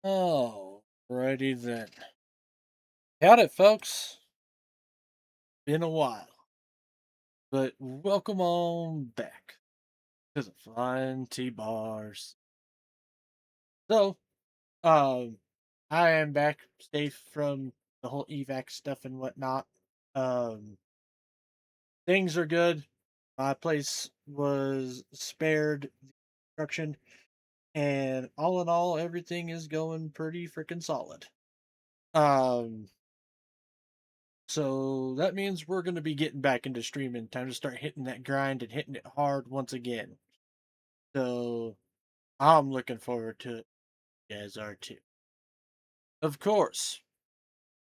Alrighty then. Howdy, folks. Been a while, but welcome on back to the Flying Tea Bars. So, um, I am back safe from the whole evac stuff and whatnot. Um, things are good. My place was spared destruction, and all in all, everything is going pretty freaking solid. Um, So that means we're going to be getting back into streaming. Time to start hitting that grind and hitting it hard once again. So I'm looking forward to it. You guys are too. Of course,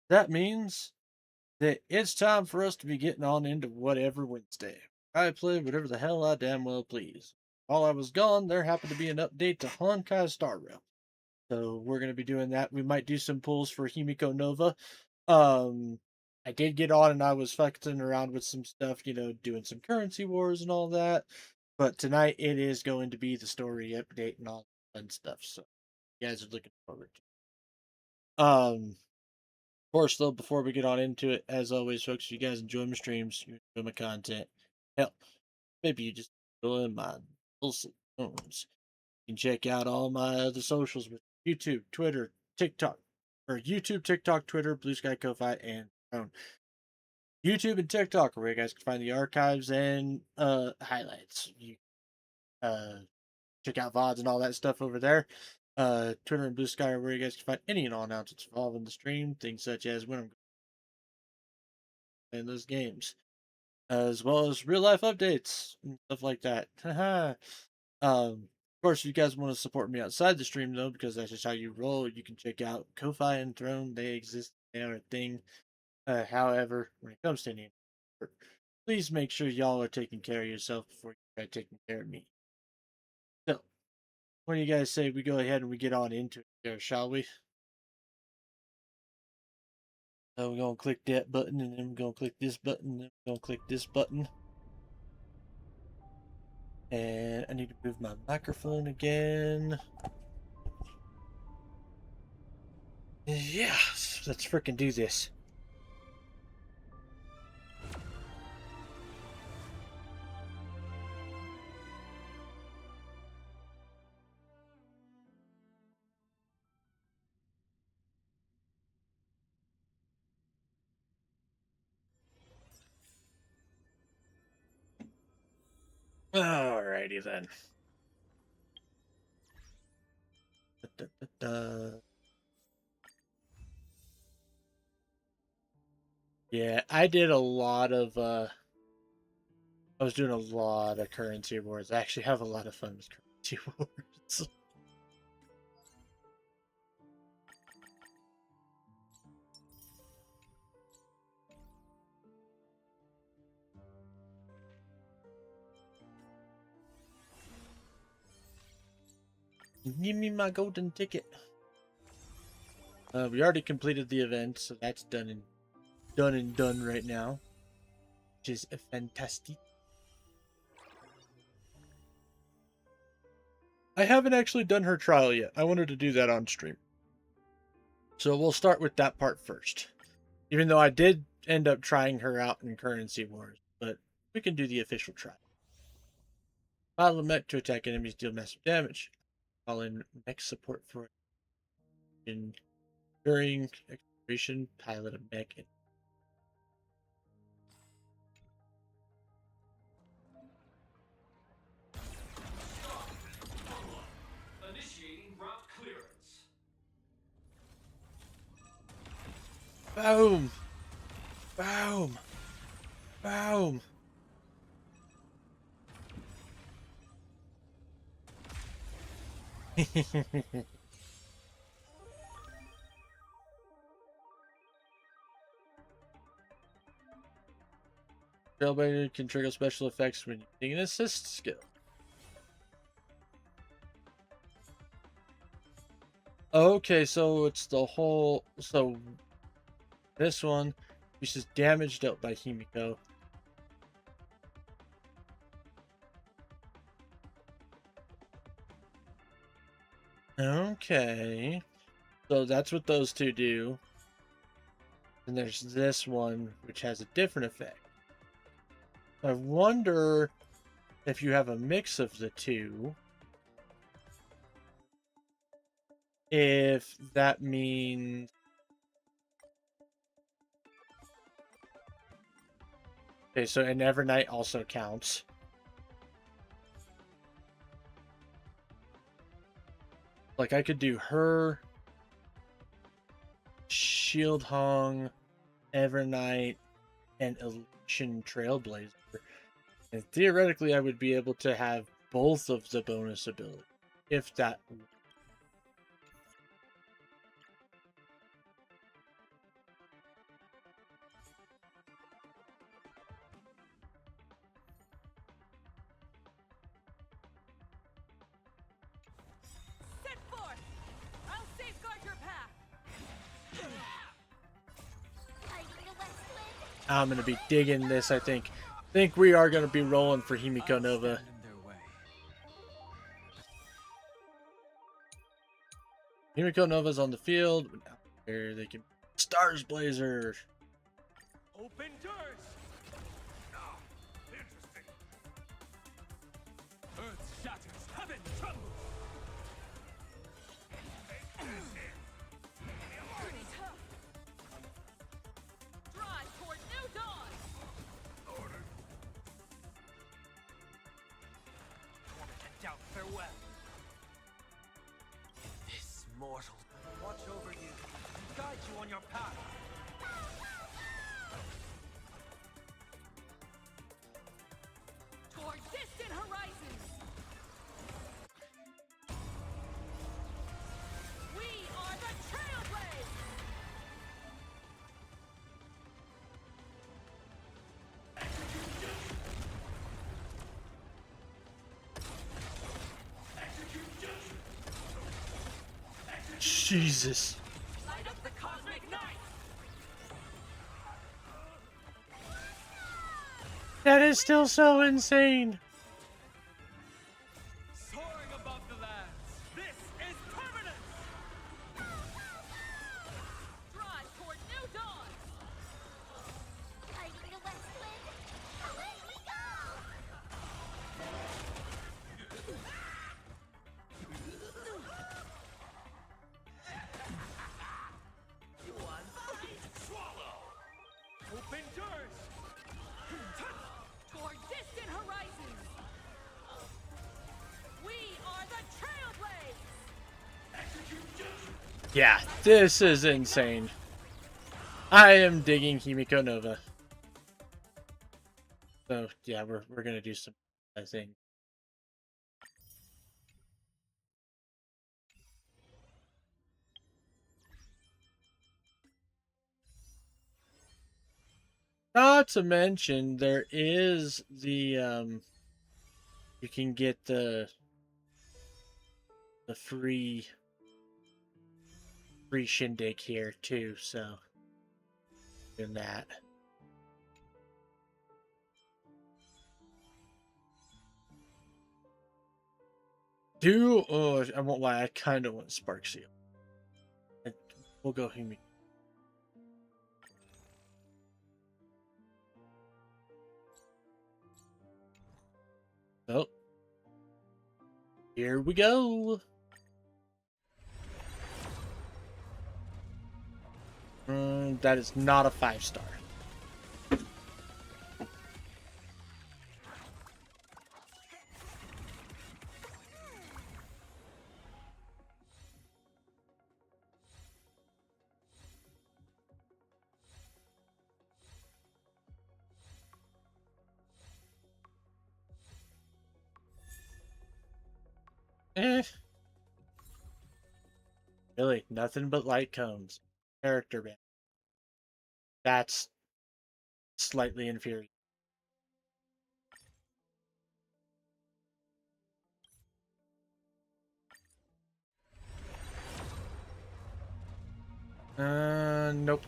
that means that it's time for us to be getting on into whatever Wednesday. I play whatever the hell I damn well please. While I was gone, there happened to be an update to Honkai Star Rail. So we're going to be doing that. We might do some pulls for Himeko Nova. Um, I did get on and I was fucking around with some stuff, doing some currency wars and all that. But tonight it is going to be the story update and all that fun stuff. So you guys are looking forward to it. Of course, though, before we get on into it, as always, folks, if you guys enjoy my streams, you enjoy my content, hell, maybe you just enjoy my wholesome tones. You can check out all my other socials with YouTube, Twitter, TikTok, or YouTube, TikTok, Twitter, Blue Sky, Ko-Fi, and Chrome. YouTube and TikTok are where you guys can find the archives and highlights. You uh check out VODs and all that stuff over there. Twitter and Blue Sky are where you guys can find any and all announcements involving the stream, things such as when I'm playing those games, as well as real life updates and stuff like that. Of course, if you guys want to support me outside the stream though, because that's just how you roll, you can check out Ko-Fi and Throne. They exist, they are a thing. However, when it comes to any, please make sure y'all are taking care of yourself before you try taking care of me. So, what do you guys say we go ahead and we get on into it here, shall we? So we're gonna click that button, and then we're gonna click this button, and then we're gonna click this button. And I need to move my microphone again. Yeah, let's freaking do this. Alrighty then. Da, da, da. Yeah, I did a lot of I was doing a lot of currency wars. I actually have a lot of fun with currency wars. Give me my golden ticket. We already completed the event, so that's done right now, which is fantastic. I haven't actually done her trial yet. I wanted to do that on stream. So we'll start with that part first. Even though I did end up trying her out in Currency Wars, but we can do the official trial. Pilot mech to attack enemies, deal massive damage. Call in mech support for during exploration. Pilot a mech. Initiating route clearance. Boom! Boom! Boom! Trailblazer can trigger special effects when using an assist skill. Okay, so it's the whole. So this one uses damage dealt by Himeko. Okay. So that's what those two do. And there's this one, which has a different effect. I wonder if you have a mix of the two, if that means... Okay, so an Evernight also counts. Like, I could do her, Shield Hong, Evernight, and Illusion Trailblazer. And theoretically, I would be able to have both of the bonus abilities, if that... Set forth! I'll safeguard your path! I'm going to be digging this, I think. I think we are going to be rolling for Himeko Nova. Himeko Nova's on the field. There they can... Stars Blazer! Open doors! Ah, interesting. Earth shatters, heaven trembles. Pretty tough! Drive toward new dawn! Order. Torment and doubt, farewell. This mortal watch over you and guide you on your path. Toward distant horizons! We are the Trailblazers! Jesus. Light up the cosmic night! That is still so insane. Soaring above the lands. This is permanence. Drive toward new dawn! Fighting the west wind. Away we go! Open doors. Toward distant horizons! We are the Trailblazers! Yeah, this is insane. I am digging Himeko Nova. So, yeah, we're going to do some, I think. Not to mention, there is the, you can get the free shindig here too, so doing that. I won't lie, I kind of want Spark Seal. We'll go Himeko. Oh. Here we go. That is not a 5-star. Eh. Really, nothing but light cones. Character band. That's slightly inferior. Nope.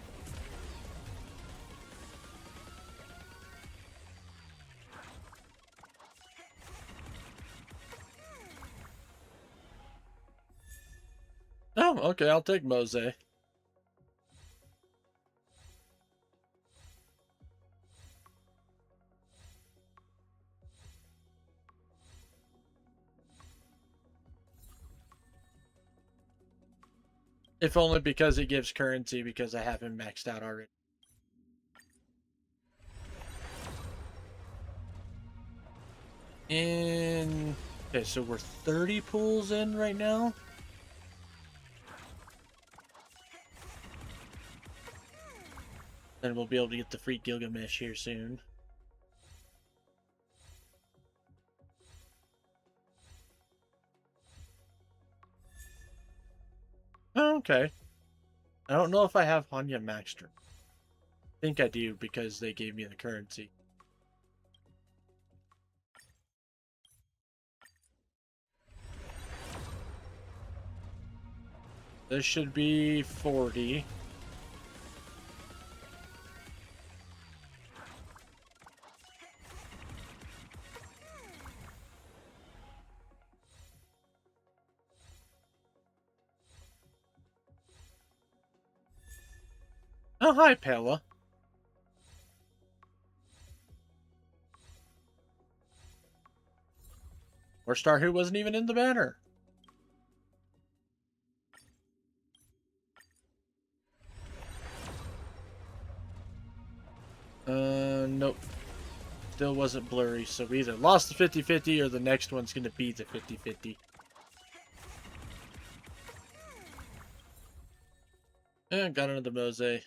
Oh, okay, I'll take Mose. If only because it gives currency because I have him maxed out already. And okay, so we're 30 pools in right now. Then we'll be able to get the free Gilgamesh here soon. Oh, okay. I don't know if I have Hanya maxed. I think I do because they gave me the currency. This should be 40. Oh, hi, Pella. Or Star who wasn't even in the banner. Nope. Still wasn't blurry, so we either lost the 50-50 or the next one's going to be the 50-50. Got another Mose.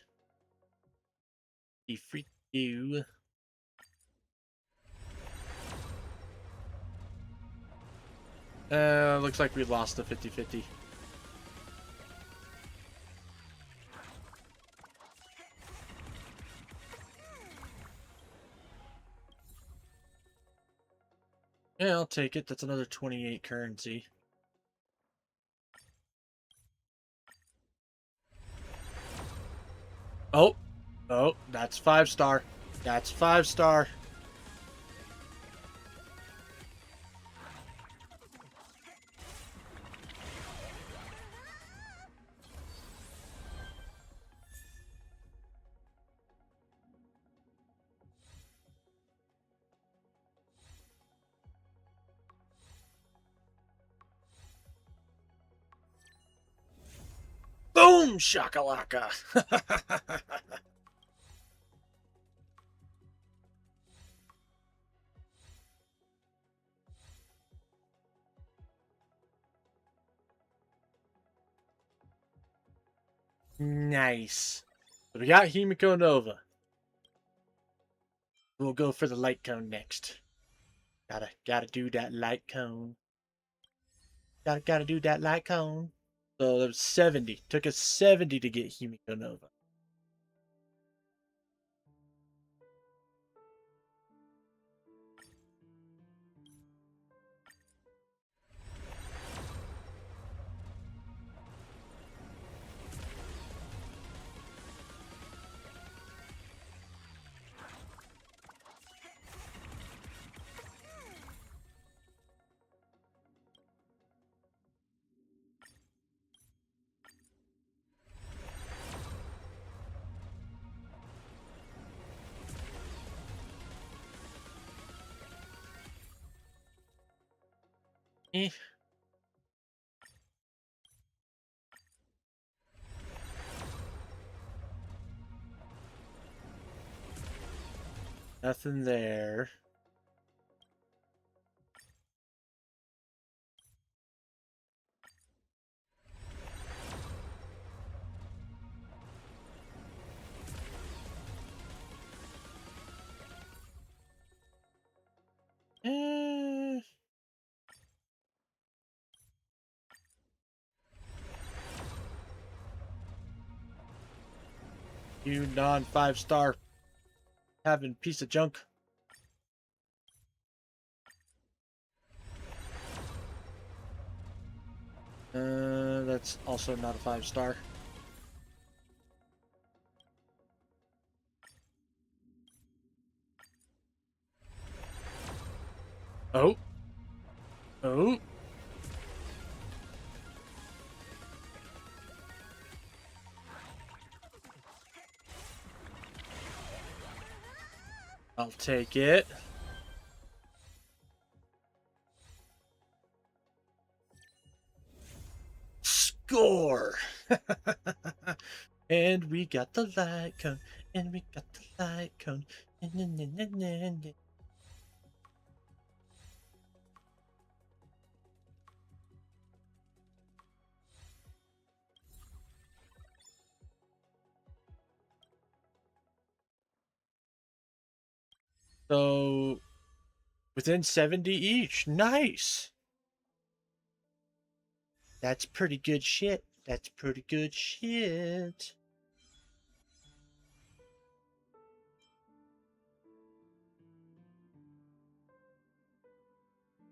He freaked you. Looks like we lost the 50-50. Yeah, I'll take it. That's another 28 currency. Oh, that's 5-star. That's 5-star. Boom, shakalaka. Nice. So we got Himeko Nova. We'll go for the light cone next. Gotta do that light cone. Gotta do that light cone. So that was 70. Took us 70 to get Himeko Nova. Eh. Nothing there. Eh. You non 5-star having piece of junk. That's also not a 5-star. Oh. Oh. I'll take it. Score! And we got the light cone. And we got the light cone. So, within 70 each. Nice! That's pretty good shit. That's pretty good shit.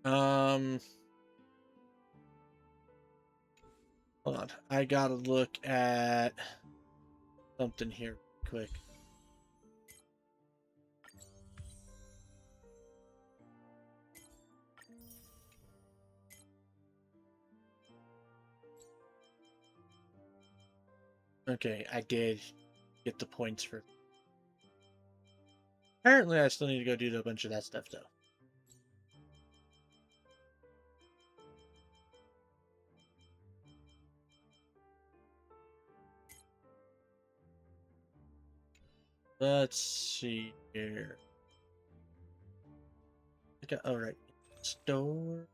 Um, hold on. I gotta look at something here quick. Okay, I did get the points for. Apparently, I still need to go do a bunch of that stuff, though. Let's see here. Okay, alright. Store.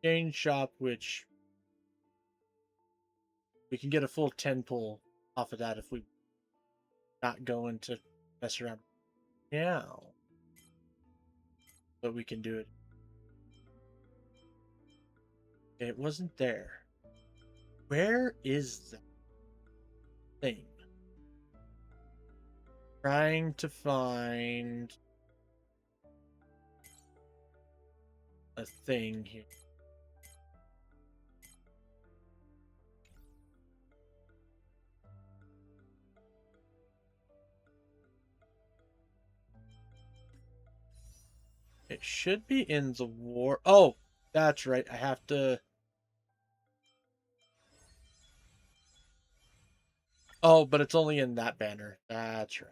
Exchange shop, which we can get a full 10 pull off of that if we not going to mess around now. But we can do it. It wasn't there. Where is that thing? Trying to find a thing here. It should be in the war. Oh, that's right. I have to. Oh, but it's only in that banner. That's right.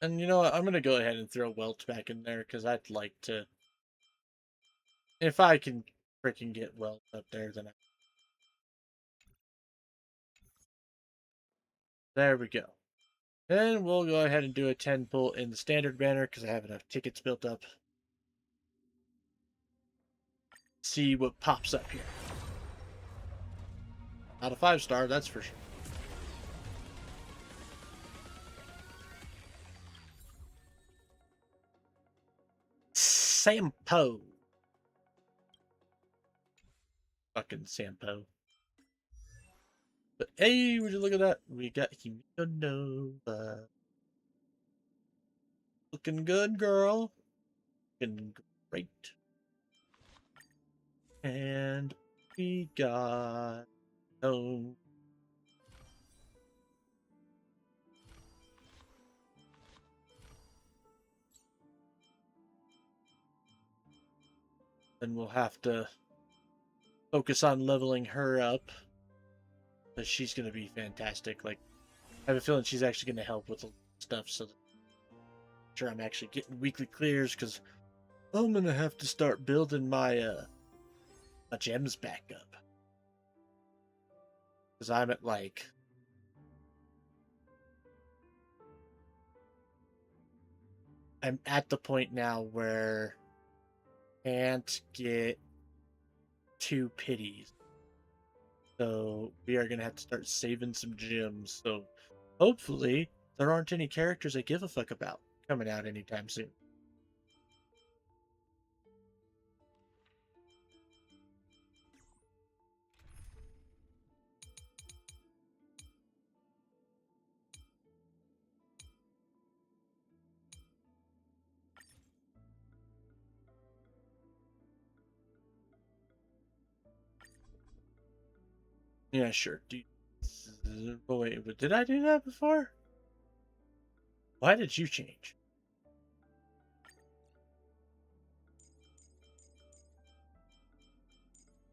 And you know what? I'm going to go ahead and throw Welt back in there because I'd like to. If I can freaking get Welt up there, then there we go. Then we'll go ahead and do a 10 pull in the standard banner because I have enough tickets built up. See what pops up here. Not a 5-star, that's for sure. Sampo. Fucking Sampo. But hey, would you look at that? We got Himeko Nova. Looking good, girl. Looking great. And we got home. And we'll have to focus on leveling her up. But she's going to be fantastic. Like, I have a feeling she's actually going to help with the stuff. So that I'm sure I'm actually getting weekly clears because I'm going to have to start building my my gems back up. Because I'm at like. I'm at the point now where I can't get 2 pities. So we are going to have to start saving some gems. So hopefully there aren't any characters I give a fuck about coming out anytime soon. Yeah, sure. Oh, wait, but did I do that before? Why did you change?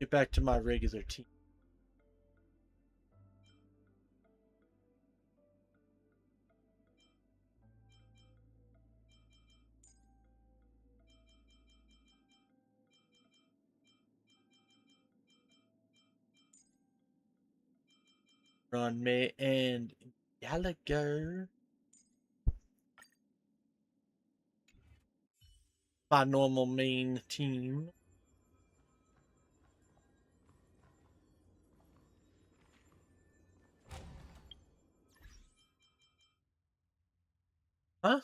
Get back to my regular team. Run May and Gallagher. My normal main team. Huh?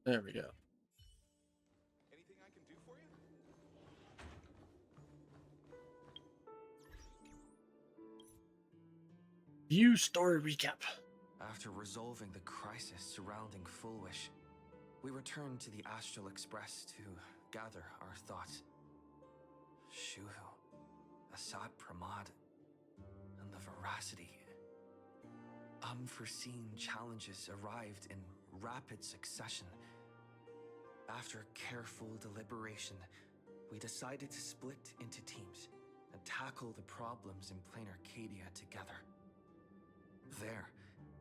There we go. Anything I can do for you? View story recap. After resolving the crisis surrounding Fullwish, we returned to the Astral Express to gather our thoughts. Shuhu, Asad Pramad, and the Veracity. Unforeseen challenges arrived in rapid succession. After careful deliberation, we decided to split into teams and tackle the problems in Plain Arcadia together. There,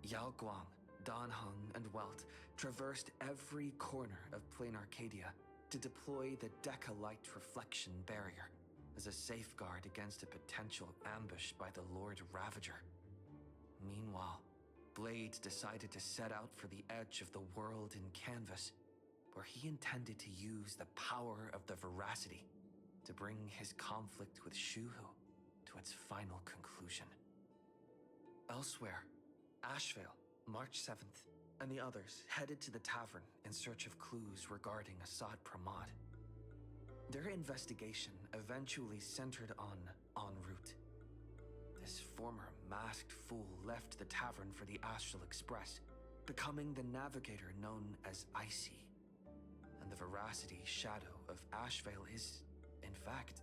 Yao Guang, Dan Heng, and Welt traversed every corner of Plain Arcadia to deploy the Decalite Reflection Barrier as a safeguard against a potential ambush by the Lord Ravager. Meanwhile, Blade decided to set out for the edge of the world in Canvas, where he intended to use the power of the Veracity to bring his conflict with Shuhu to its final conclusion. Elsewhere, Ashvale, March 7th, and the others headed to the tavern in search of clues regarding Asad Pramad. Their investigation eventually centered on En route. This former masked fool left the tavern for the Astral Express, becoming the navigator known as Icy. And the Veracity shadow of Ashvale is, in fact,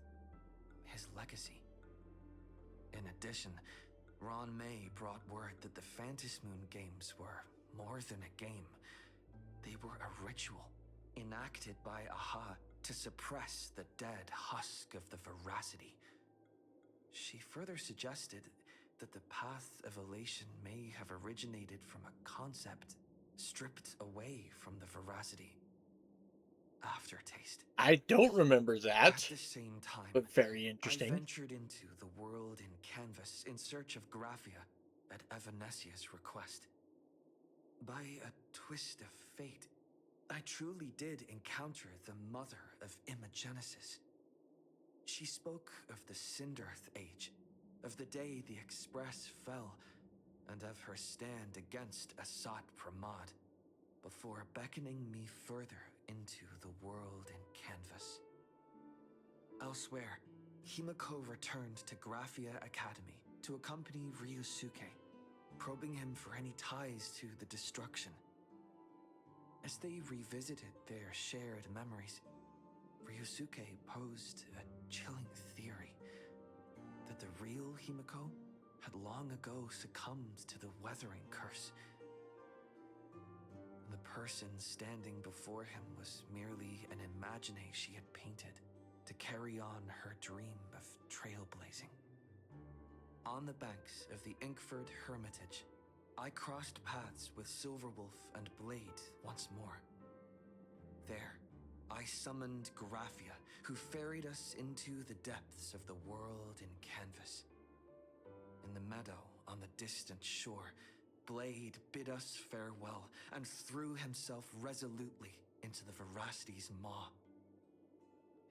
his legacy. In addition, Ron May brought word that the Fantasmoon games were more than a game. They were a ritual, enacted by Aha to suppress the dead husk of the Veracity. She further suggested that the path of elation may have originated from a concept stripped away from the Veracity. Aftertaste. I don't remember At that, the same time, but very I interesting. ventured into the world in Canvas in search of Graphia at Evanesia's request. By a twist of fate, I truly did encounter the mother of Imogenesis. She spoke of the Cinderth Age, of the day the Express fell, and of her stand against Asat Pramad, before beckoning me further into the world in Canvas. Elsewhere, Himeko returned to Graphia Academy to accompany Ryusuke, probing him for any ties to the destruction. As they revisited their shared memories, Ryusuke posed a chilling theory that the real Himeko had long ago succumbed to the weathering curse. The person standing before him was merely an imagination she had painted to carry on her dream of trailblazing. On the banks of the Inkford Hermitage, I crossed paths with Silverwolf and Blade once more. There, I summoned Graphia, who ferried us into the depths of the world in Canvas. In the meadow on the distant shore, Blade bid us farewell and threw himself resolutely into the Veracity's maw.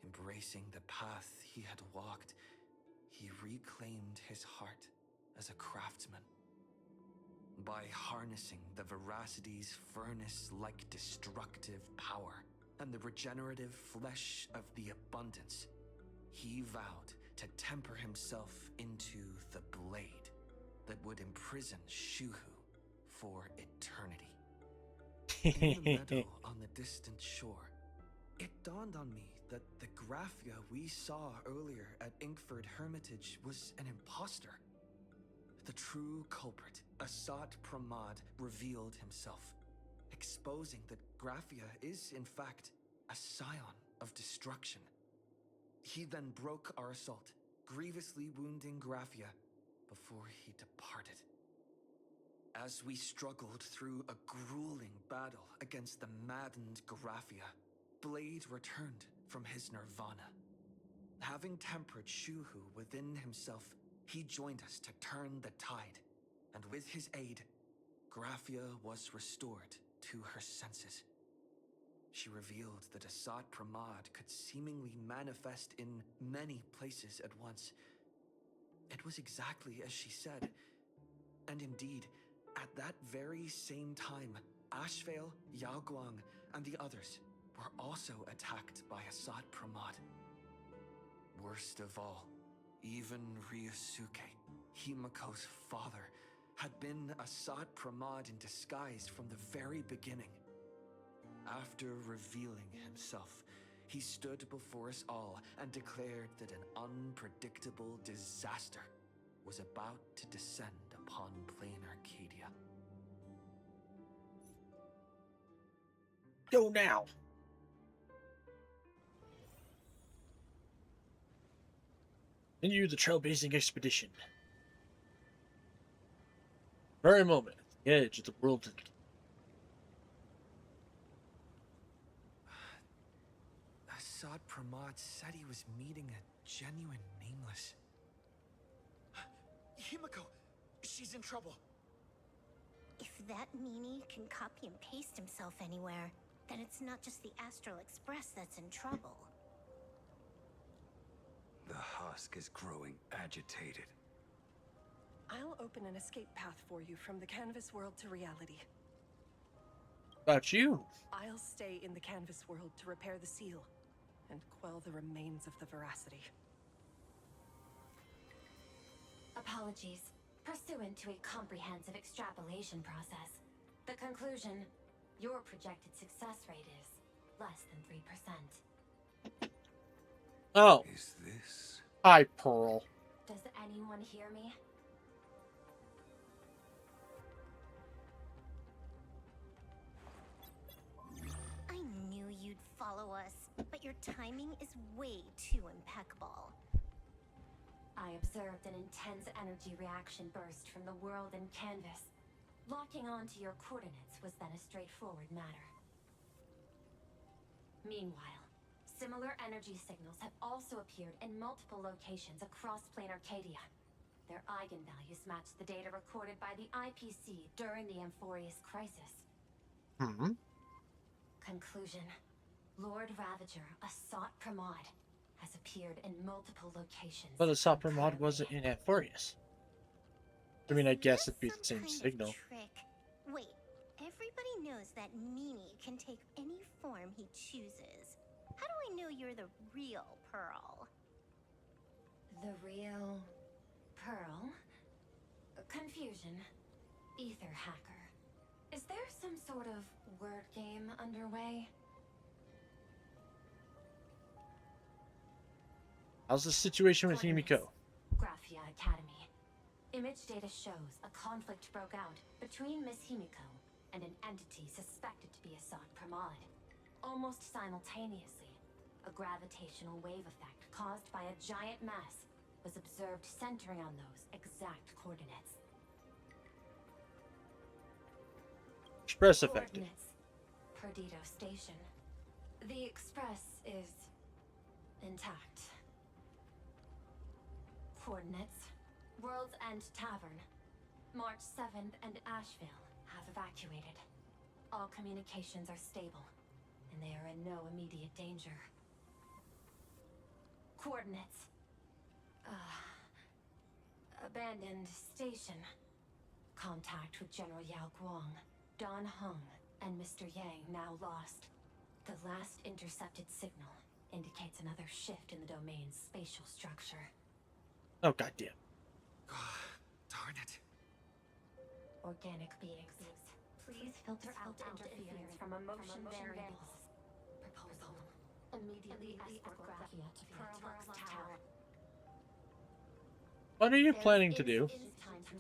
Embracing the path he had walked, he reclaimed his heart as a craftsman. By harnessing the Veracity's furnace-like destructive power and the regenerative flesh of the abundance, he vowed to temper himself into the blade that would imprison Shuhu for eternity. In the meadow on the distant shore, it dawned on me that the Graphia we saw earlier at Inkford Hermitage was an imposter. The true culprit, Asat Pramad, revealed himself, exposing that Graphia is, in fact, a scion of destruction. He then broke our assault, grievously wounding Graphia before he departed. As we struggled through a grueling battle against the maddened Graphia, Blade returned from his nirvana. Having tempered Shuhu within himself, he joined us to turn the tide, and with his aid, Graphia was restored to her senses. She revealed that Asat Pramad could seemingly manifest in many places at once. It was exactly as she said, and indeed, at that very same time, Ashvale, Yao Guang, and the others were also attacked by Asat Pramad. Worst of all, even Ryusuke, Himeko's father, had been Asat Pramad in disguise from the very beginning. After revealing himself, he stood before us all and declared that an unpredictable disaster was about to descend upon plain Arcadia. Go now. Continue the trailblazing expedition. Very moment, at the edge of the world. Asad Pramad said he was meeting a genuine nameless. Himeko! She's in trouble! If that meanie can copy and paste himself anywhere, then it's not just the Astral Express that's in trouble. The husk is growing agitated. I'll open an escape path for you from the canvas world to reality. About you. I'll stay in the canvas world to repair the seal and quell the remains of the veracity. Apologies. Pursuant to a comprehensive extrapolation process, the conclusion, your projected success rate is less than 3%. Oh, Is this? hi, Pearl. Does anyone hear me? I knew you'd follow us, but your timing is way too impeccable. I observed an intense energy reaction burst from the world in canvas. Locking onto your coordinates was then a straightforward matter. Meanwhile, similar energy signals have also appeared in multiple locations across plain Arcadia. Their eigenvalues match the data recorded by the IPC during the Amphorius crisis. Conclusion. Lord Ravager, Asat Pramad, has appeared in multiple locations. But the Sopper mod wasn't in Amphorius. I mean, I guess it'd be the same Some kind of signal. trick. Wait, everybody knows that meanie can take any form he chooses. How do I know you're the real Pearl? The real Pearl? Confusion. Ether hacker. Is there some sort of word game underway? How's the situation with Himeko? Graphia Academy. Image data shows a conflict broke out between Miss Himeko and an entity suspected to be Asat Pramad. Almost simultaneously, a gravitational wave effect caused by a giant mass was observed centering on those exact coordinates. Express affected. Coordinates. Perdido Station. The Express is intact. Coordinates. World's End Tavern. March 7th and Ashville have evacuated. All communications are stable, and they are in no immediate danger. Coordinates. Abandoned station. Contact with General Yao Guang, Don Hung, and Mr. Yang now lost. The last intercepted signal indicates another shift in the domain's spatial structure. Oh, goddamn. Darn it. Organic beings. Please filter out interference from emotion variables. Proposal. Immediately escort Graphia to Pearl Tower. What are you planning to do? Time to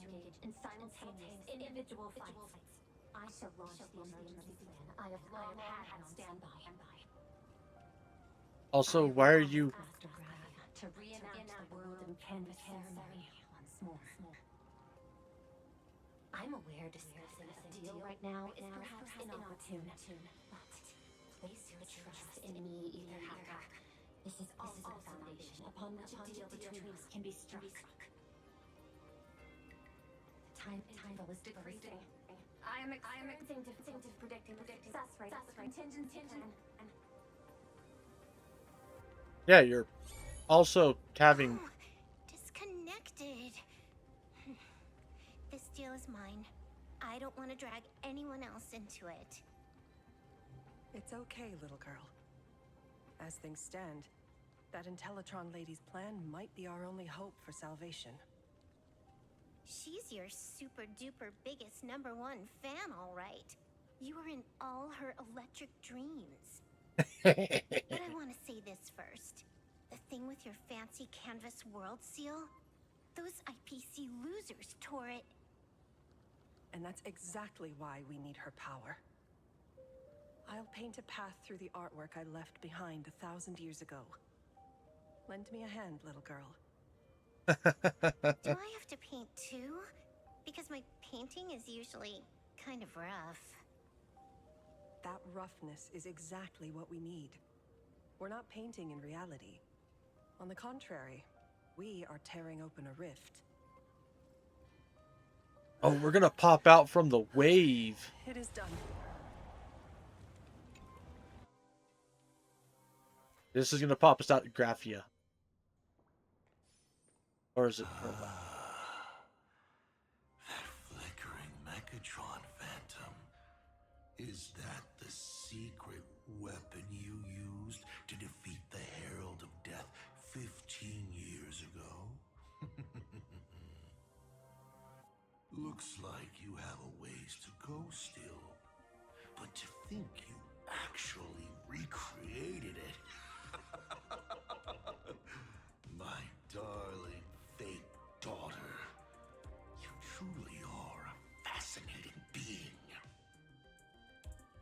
individual fights. I shall launch the emergency plan I have long had on standby. Also, I why are will you... ask Master Gravia to reenact the world and canvas ceremony once more. I'm aware discussing a deal right now is perhaps inopportune, but place your trust in me, Etherhack. This is also the foundation upon which a deal between us can be struck. Time is decreasing. I am experiencing difficulty predicting the success rate of the contingency plan. Yeah, you're also having... Oh, disconnected. This deal is mine. I don't want to drag anyone else into it. It's okay, little girl. As things stand, that Intellitron lady's plan might be our only hope for salvation. She's your super duper biggest #1 fan, all right. You were in all her electric dreams. But I want to say this first. The thing with your fancy canvas world seal? Those IPC losers tore it. And that's exactly why we need her power. I'll paint a path through the artwork I left behind 1,000 years ago. Lend me a hand, little girl. Do I have to paint too? Because my painting is usually kind of rough. That roughness is exactly what we need. We're not painting in reality. On the contrary, we are tearing open a rift. Oh, we're gonna pop out from the wave. It is done. This is gonna pop us out at Graphia. Or is it... That flickering Megatron phantom. Is that the secret weapon you used to defeat the Herald of Death 15 years ago? Looks like you have a ways to go still. But to think you actually recreated it. My darling fake daughter. You truly are a fascinating being.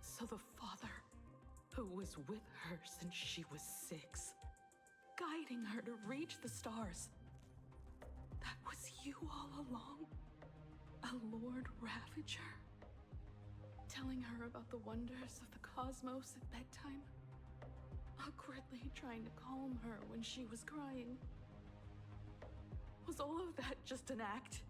So the father, who was with her since she was 6, guiding her to reach the stars, that was you all along? A Lord Ravager? Telling her about the wonders of the cosmos at bedtime? Awkwardly trying to calm her when she was crying? Was all of that just an act?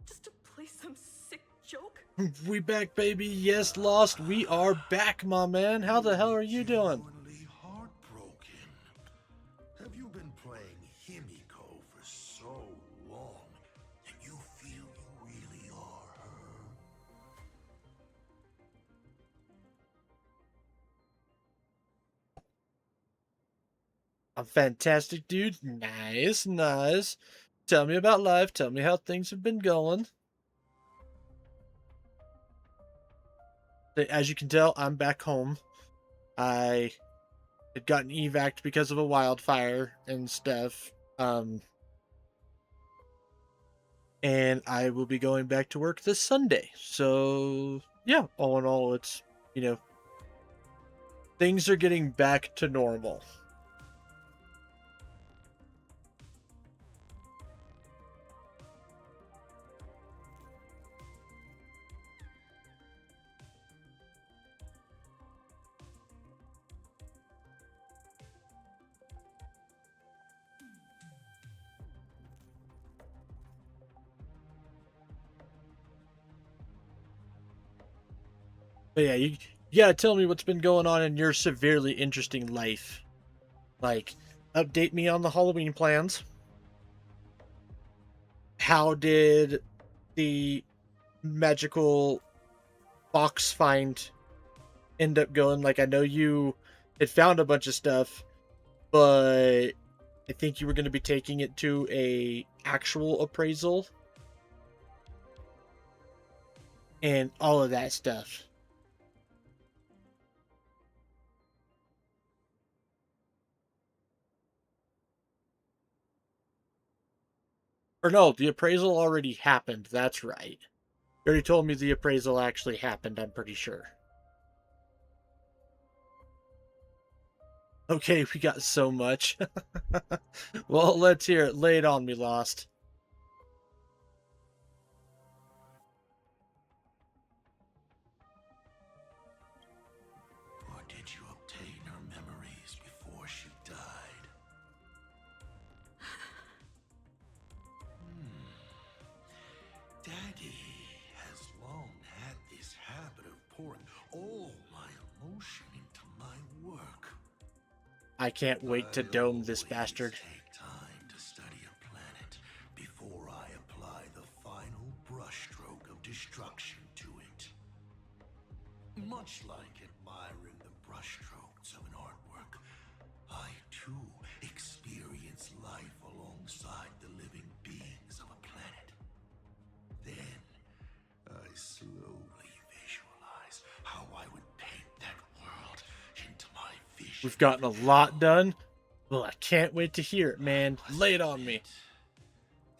Just to play some sick joke? We back, baby. Yes, Lost. We are back, my man. How the hell are you doing? Genuinely heartbroken. Have you been playing Himeko for so long that you feel you really are her? I'm fantastic, dude. Nice, nice. Tell me about life. Tell me how things have been going. As you can tell, I'm back home. I had gotten evac'd because of a wildfire and stuff. And I will be going back to work this Sunday. So, yeah, all in all, it's, things are getting back to normal. But yeah, you gotta tell me what's been going on in your severely interesting life. Like, update me on the Halloween plans. How did the magical box find end up going? Like, I know you had found a bunch of stuff, but I think you were going to be taking it to a actual appraisal and all of that stuff. Or no, the appraisal already happened. That's right. already told me the appraisal actually happened, I'm pretty sure. Okay, we got so much. Well, let's hear it. Lay it on me, Lost. Or did you obtain her memories before she died? Daddy has long had this habit of pouring all my emotion into my work. I can't wait to I dome this always bastard. take time to study a planet before I apply the final brushstroke of destruction to it. Much like admiring the brushstrokes of an artwork, I too experience life alongside the living beings of a planet. Then I slowly visualize how I would paint that world into my vision. We've gotten a lot done. Well, I can't wait to hear it, man. Lay it on me.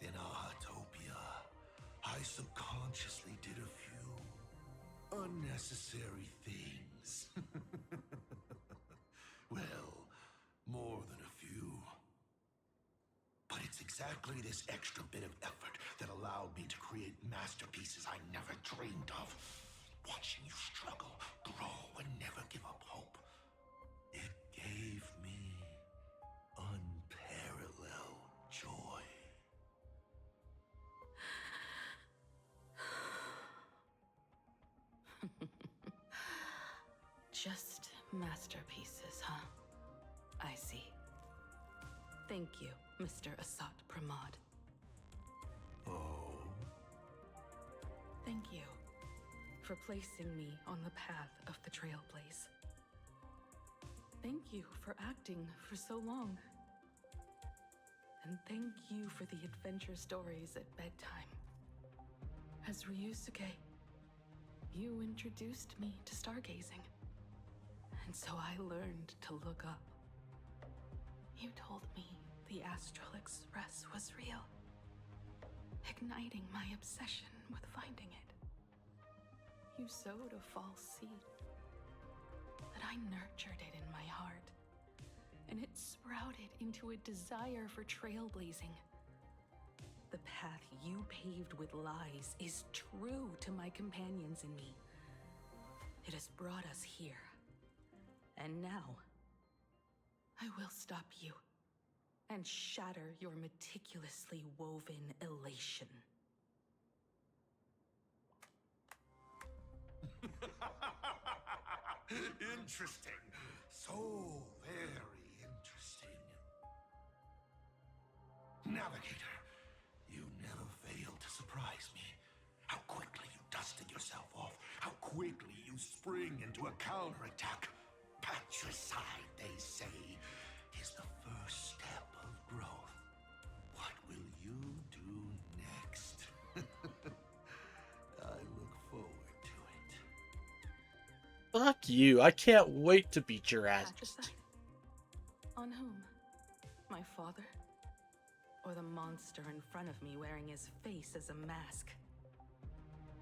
In Ahatopia, I subconsciously did a few unnecessary things. Well, more than a few. But it's exactly this extra bit of effort that allowed me to create masterpieces I never dreamed of. Watching you struggle, grow, and never give up hope. It gave me unparalleled joy. Just masterpieces, huh? I see. Thank you, Mr. Asat Pramod. Oh? Thank you for placing me on the path of the Trailblaze. Thank you for acting for so long. And thank you for the adventure stories at bedtime. As Ryusuke, you introduced me to stargazing. And so I learned to look up. You told me the Astral Express was real, igniting my obsession with finding it. You sowed a false seed, but I nurtured it in my heart, and it sprouted into a desire for trailblazing. The path you paved with lies is true to my companions and me. It has brought us here. And now, I will stop you and shatter your meticulously woven elation. Interesting. So very interesting. Navigator, you never fail to surprise me. How quickly you dusted yourself off. How quickly you spring into a counterattack. Patricide, they say, is the first step of growth. What will you do next? I look forward to it. Fuck you. I can't wait to beat your ass. Patricide? On whom? My father? Or the monster in front of me wearing his face as a mask?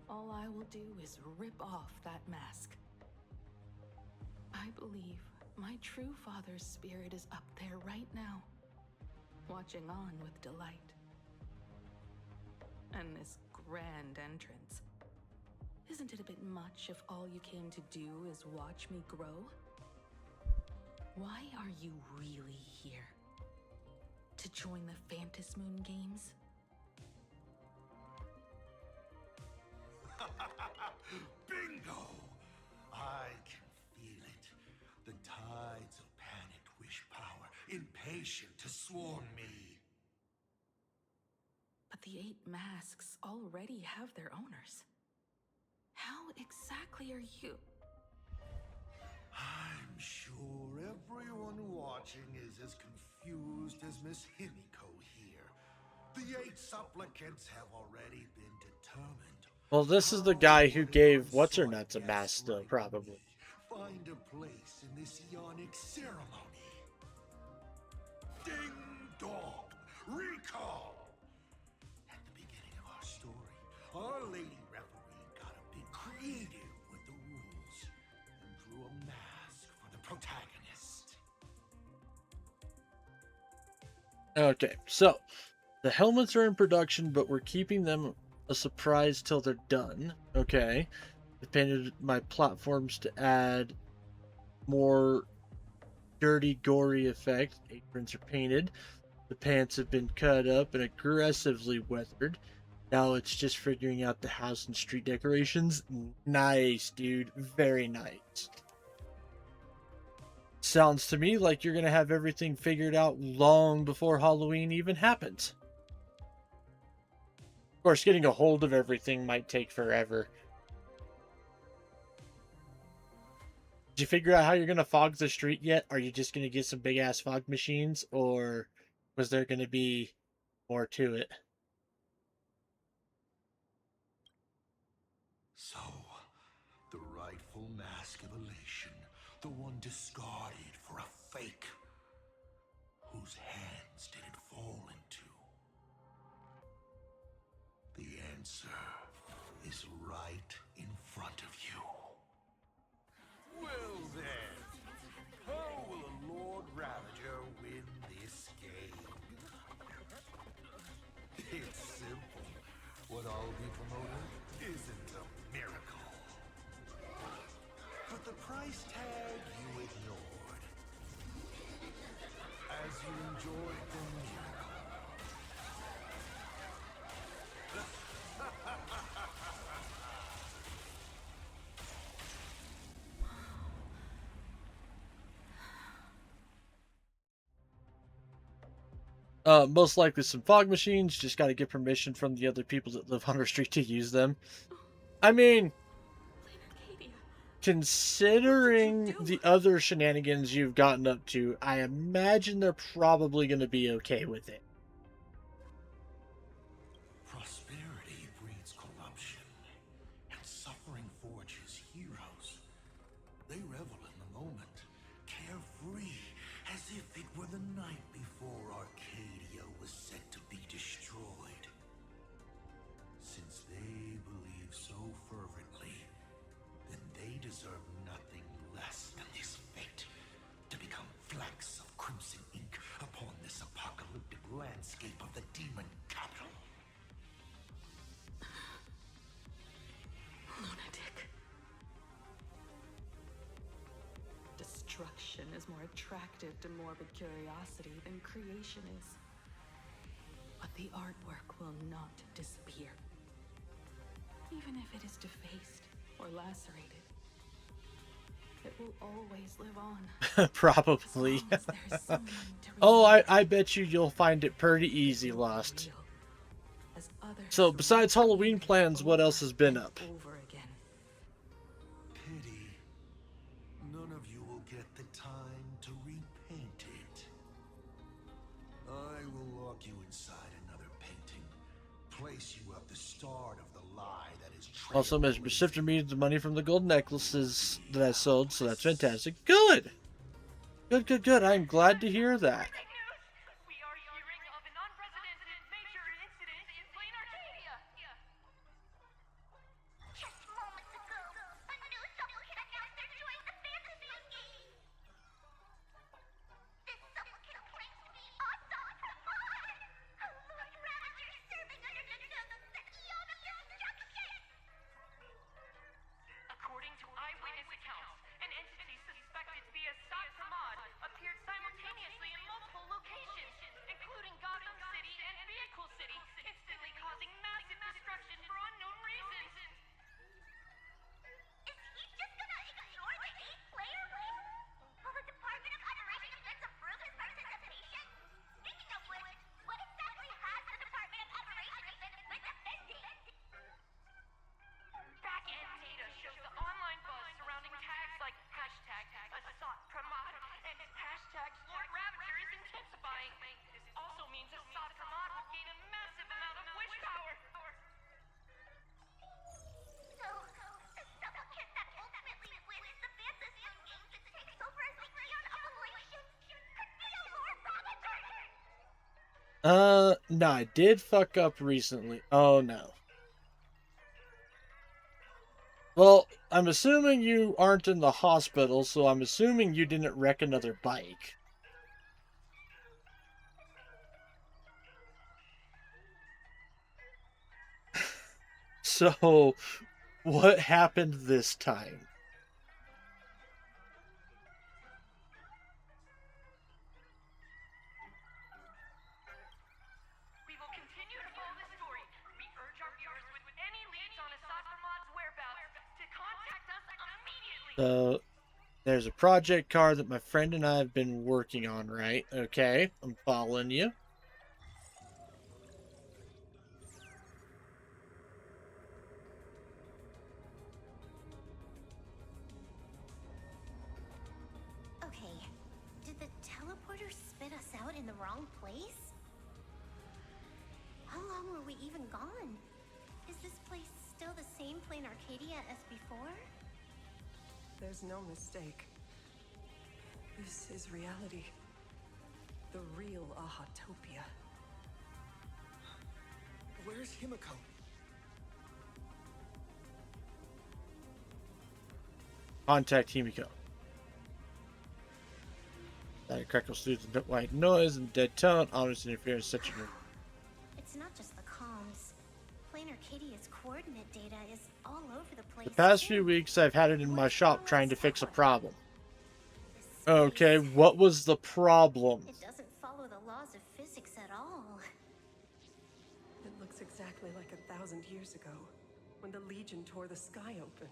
All I will do is rip off that mask. I believe my true father's spirit is up there right now, watching on with delight. And this grand entrance. Isn't it a bit much if all you came to do is watch me grow? Why are you really here? To join the Phantasmoon Games? Bingo! I can feel it. The tides of panicked wish power, impatient to swarm me. But the 8 masks already have their owners. How exactly are you? I'm sure everyone watching is as confused as Miss Himeko here. The 8 supplicants have already been determined. Well, this is the guy who gave What's-Her-Nuts a mask, though, probably. Find a place in this Ionic ceremony. Ding dong! Recall! At the beginning of our story, Our Lady Referee creative with the rules and drew a mask for the protagonist. Okay, so the helmets are in production, but we're keeping them a surprise till they're done. Okay. I painted my platforms to add more dirty, gory effect. Aprons are painted. The pants have been cut up and aggressively weathered. Now it's just figuring out the house and street decorations. Nice, dude. Very nice. Sounds to me like you're going to have everything figured out long before Halloween even happens. Of course, getting a hold of everything might take forever. Did you figure out how you're going to fog the street yet? Are you just going to get some big ass fog machines, or was there going to be more to it? So, the rightful mask of elation, the one discarded for a fake. Whose hands did it fall into? The answer is right in front of you. Well then, how will a Lord Ravager win this game? It's simple. What I'll be promoting isn't a miracle. But the price tag you ignored. As you enjoyed the miracle. Most likely some fog machines. Just got to get permission from the other people that live on our street to use them. I mean, considering the other shenanigans you've gotten up to, I imagine they're probably going to be okay with it. Prosperity breeds corruption, and suffering forges heroes. They revel in the moment, carefree, as if it were the night before Arcadia was set to be destroyed. Since they believe so fervently, then they deserve nothing less than this fate, to become flecks of crimson ink upon this apocalyptic landscape of the demon capital. Lunatic. Destruction is more attractive to morbid curiosity than creation is. But the artwork will not disappear. Even if it is defaced or lacerated, it will always live on. Probably. As long as there's someone to Oh, remember I bet you'll find it pretty easy, it will be Lost. real, as others So, besides repeat Halloween it plans, what else over has been and up? over again. Pity. None of you will get the time to repaint it. I will lock you inside another painting. Place you at the start of the lie that is Also, Ms. shifted me the money from the gold necklaces that I sold, so that's fantastic. Good! Good. I'm glad to hear that. We are hearing of an unprecedented major incident in Plain Arcadia. Just moments ago, a new supplicant announced they're joining the fantasy game. This supplicant claims to be Astral Pramod, a Lord Ravager serving under the Eon of Destruction. According to eyewitness accounts, an entity suspected to be a Sot Pramod appeared simultaneously in multiple locations, including Gotham City and Vehicle City, instantly causing massive destruction for unknown reasons. Is he just gonna ignore the 8-player list? Will the Department of Operation Defense approve his participation? Speaking of which, what exactly has the Department of Operation Defense been defending? Back-end data shows the online buzz surrounding tags like hashtag Assault Pramod and hashtag Lord Ravager is intensifying. This also means Assault Pramod will gain a massive amount of wish power. So, the supplicant that ultimately wins the fantasy games and takes over as the Eon of Elation could be a Lord Ravager! No, I did fuck up recently. Oh, no. Well, I'm assuming you aren't in the hospital, so I'm assuming you didn't wreck another bike. So, what happened this time? We will continue to follow the story. We urge our viewers with any leads on Assad Pramad's whereabouts to contact us immediately. So, there's a project car that my friend and I have been working on, right? Okay, I'm following you. Okay, did the teleporter spit us out in the wrong place? How long were we even gone? Is this place still the same plain Arcadia as before? There's no mistake. This is reality. The real Ahatopia. Where's Himeko? Contact Himeko. That crackles through the white noise and dead tone. Ominous interference such a. It's not just the comms. Plain Arcadia's coordinate data is all over the place. The past too. few weeks, I've had it in my shop trying to fix a problem. This Okay, space, what was the problem? it doesn't follow the laws of physics at all. It looks exactly like 1,000 years ago, when the Legion tore the sky open.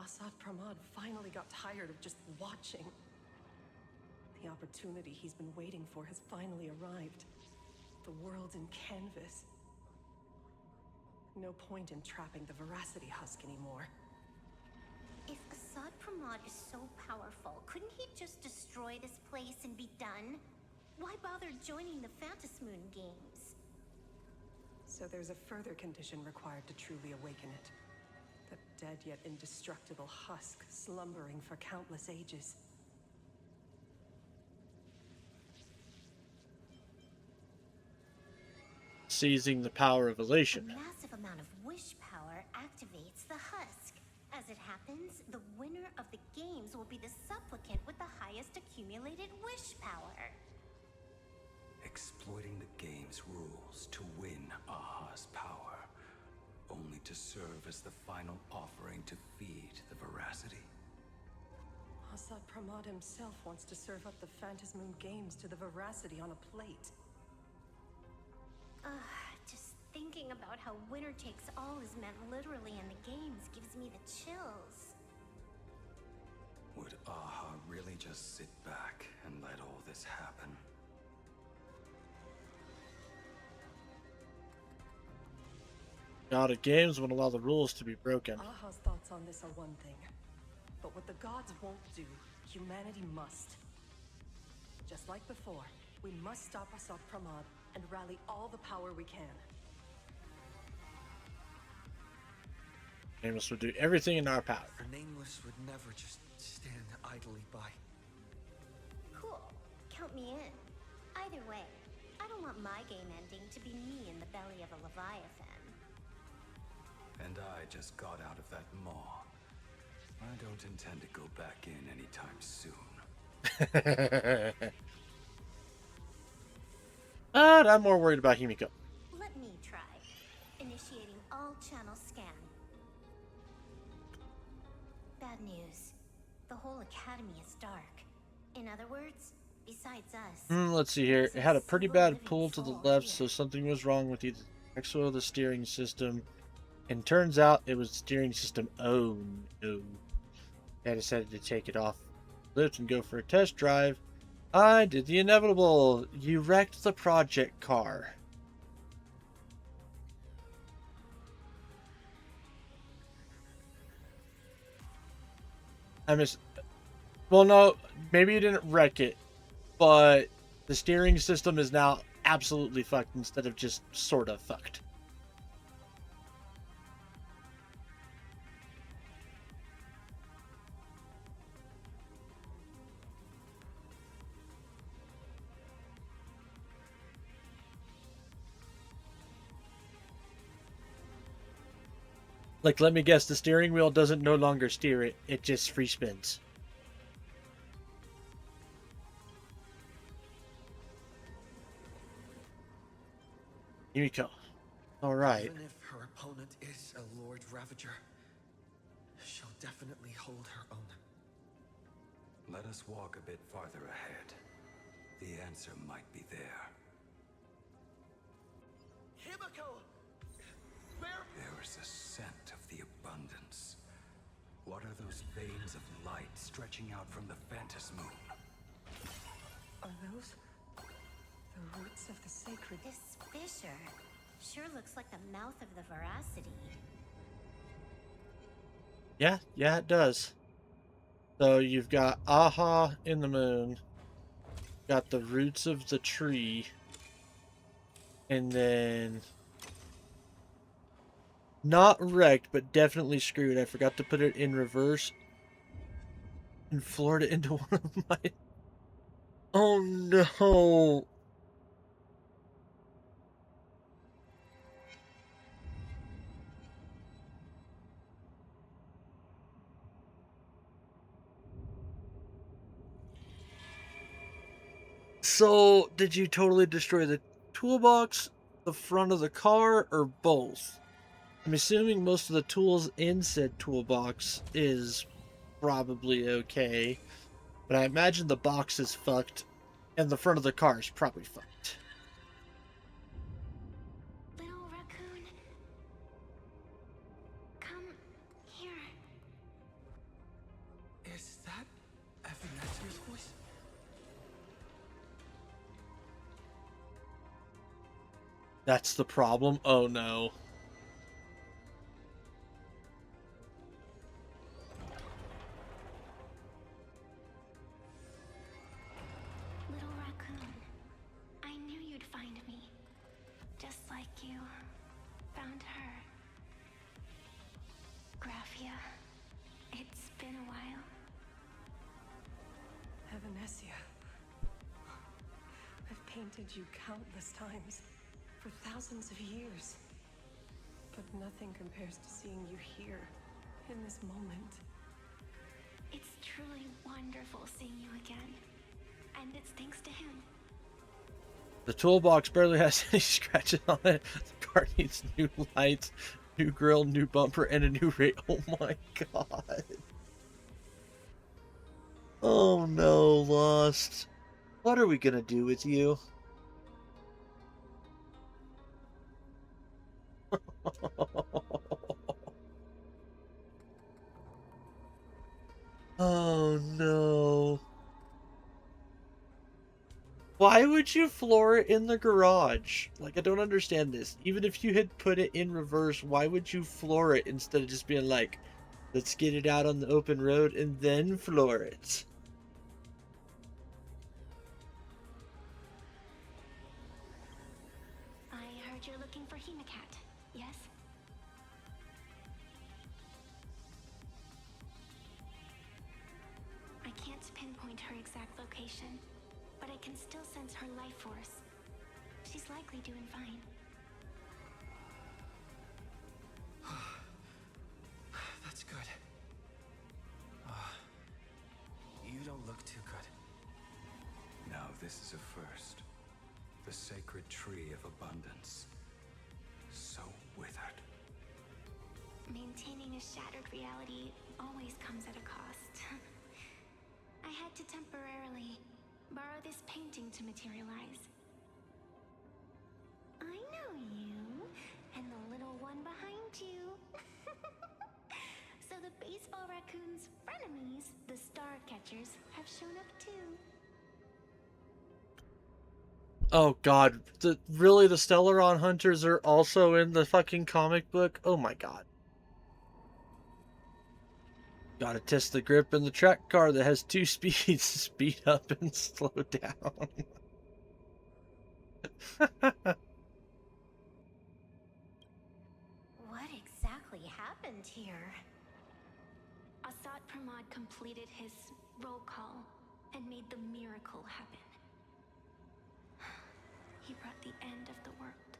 Assad Pramad finally got tired of just watching. The opportunity he's been waiting for has finally arrived. The world in canvas. No point in trapping the Veracity Husk anymore. If Assad Pramad is so powerful, couldn't he just destroy this place and be done? Why bother joining the Phantasmoon games? So there's a further condition required to truly awaken it. The dead yet indestructible husk slumbering for countless ages. Seizing the power of A elation. massive amount of wish power activates the husk. As it happens, the winner of the games will be the supplicant with the highest accumulated wish power. Exploiting the game's rules to win Aha's power, only to serve as the final offering to feed the Veracity. Assad Pramad himself wants to serve up the Phantasmoon games to the Veracity on a plate. Just thinking about how winner takes all is meant literally in the games gives me the chills. Would Aha really just sit back and let all this happen? God of games won't allow the rules to be broken. Aha's thoughts on this are one thing, but what the gods won't do, humanity must. Just like before, we must stop Assad Pramad and rally all the power we can. Nameless would do everything in our power. Nameless would never just stand idly by. Cool. Count me in. Either way, I don't want my game ending to be me in the belly of a Leviathan. And I just got out of that maw. I don't intend to go back in anytime soon. But I'm more worried about Himeko. Let me try. Initiating all channel scan. Bad news. The whole academy is dark. In other words, besides us. Let's see here. It had a pretty bad pull to the left, so something was wrong with either the axle or the steering system. And turns out it was the steering system. Oh no. I decided to take it off lift and go for a test drive. I did the inevitable. You wrecked the project car. Well, no, maybe you didn't wreck it, but the steering system is now absolutely fucked instead of just sort of fucked. Like, let me guess, the steering wheel doesn't no longer steer it, it just free spins. Himeko. Alright. Even if her opponent is a Lord Ravager, she'll definitely hold her own. Let us walk a bit farther ahead. The answer might be there. Himeko! Where? There is a scent of the abundance. What are those veins of light stretching out from the Phantom Moon? Are those the roots of the sacred? This fissure sure looks like the mouth of the veracity. Yeah, it does. So you've got Aha in the moon, got the roots of the tree, and then not wrecked, but definitely screwed. I forgot to put it in reverse and floored it into one of my... Oh no! So, did you totally destroy the toolbox, the front of the car, or both? I'm assuming most of the tools in said toolbox is probably okay, but I imagine the box is fucked, and the front of the car is probably fucked. Little raccoon, come here. Is that Evanesia's voice? That's the problem? Oh no. Little raccoon, I knew you'd find me. Just like you found her. Graphia, it's been a while. Evanesia. I've painted you countless times, for thousands of years. But nothing compares to seeing you here, in this moment. It's truly wonderful seeing you again. And it's thanks to him. The toolbox barely has any scratches on it. The car needs new lights, new grille, new bumper, and a new rate. Oh my god. Oh no, Lost. What are we gonna do with you? Oh no. Why would you floor it in the garage? Like, I don't understand this. Even if you had put it in reverse, why would you floor it instead of just being like, let's get it out on the open road and then floor it? I heard you're looking for Himeko, yes? I can't pinpoint her exact location, but I can still sense her life force. She's likely doing fine. That's good. You don't look too good. Now this is a first. The sacred tree of abundance. So withered. Maintaining a shattered reality always comes at a cost. I had to temporarily borrow this painting to materialize. I know you, and the little one behind you. So the baseball raccoon's frenemies, the star catchers, have shown up too. Oh god, really the Stellaron Hunters are also in the fucking comic book? Oh my god. Gotta test the grip in the track car that has two speeds, speed up and slow down. What exactly happened here? Assad Pramod completed his roll call and made the miracle happen. He brought the end of the world.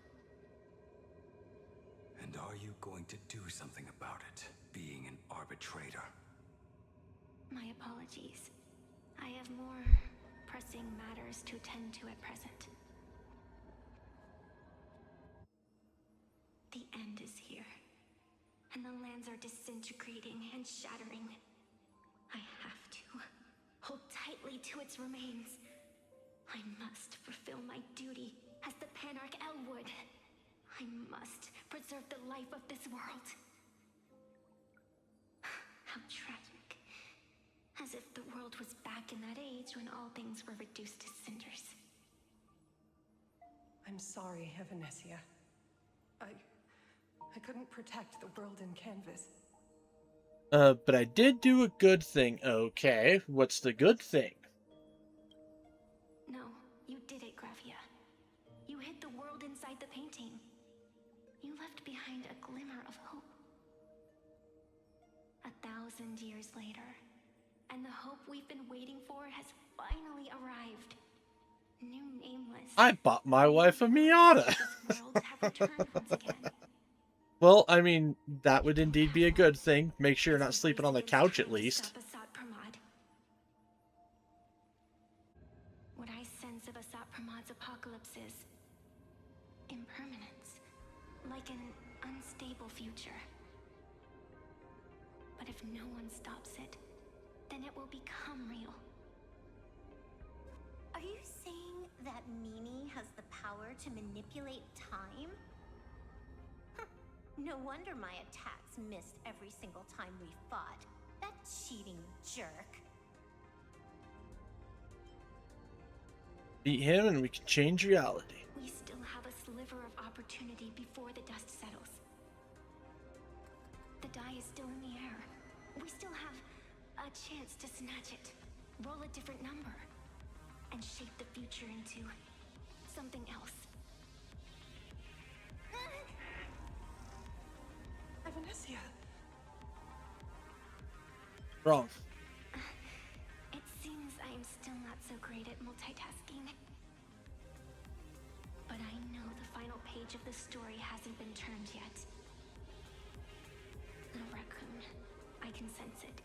And And are you going to do something about it, being an arbitrator? My apologies. I have more pressing matters to attend to at present. The end is here, and the lands are disintegrating and shattering. I have to hold tightly to its remains. I must fulfill my duty as the Panarch Elwood. I must preserve the life of this world. How tragic. As if the world was back in that age when all things were reduced to cinders. I'm sorry, Evanesia. I couldn't protect the world in canvas. But I did do a good thing. Okay, what's the good thing? No, you did it, Gravia. You hid the world inside the painting. You left behind a glimmer of hope. 1,000 years later, and the hope we've been waiting for has finally arrived. New Nameless. I bought my wife a Miata. This world have returned once again. Well, I mean, that would indeed be a good thing. Make sure you're not sleeping on the couch at least. What I sense of Asat Pramad's apocalypse is impermanence, like an unstable future. But if no one stops it, then it will become real. Are you saying that Mimi has the power to manipulate time? Huh. No wonder my attacks missed every single time we fought. That cheating jerk. Beat him and we can change reality. We still have a sliver of opportunity before the dust settles. The die is still in the air. We still have a chance to snatch it, roll a different number, and shape the future into something else. Evanesia! Wrong. It seems I am still not so great at multitasking. But I know the final page of the story hasn't been turned yet. Little raccoon, I can sense it.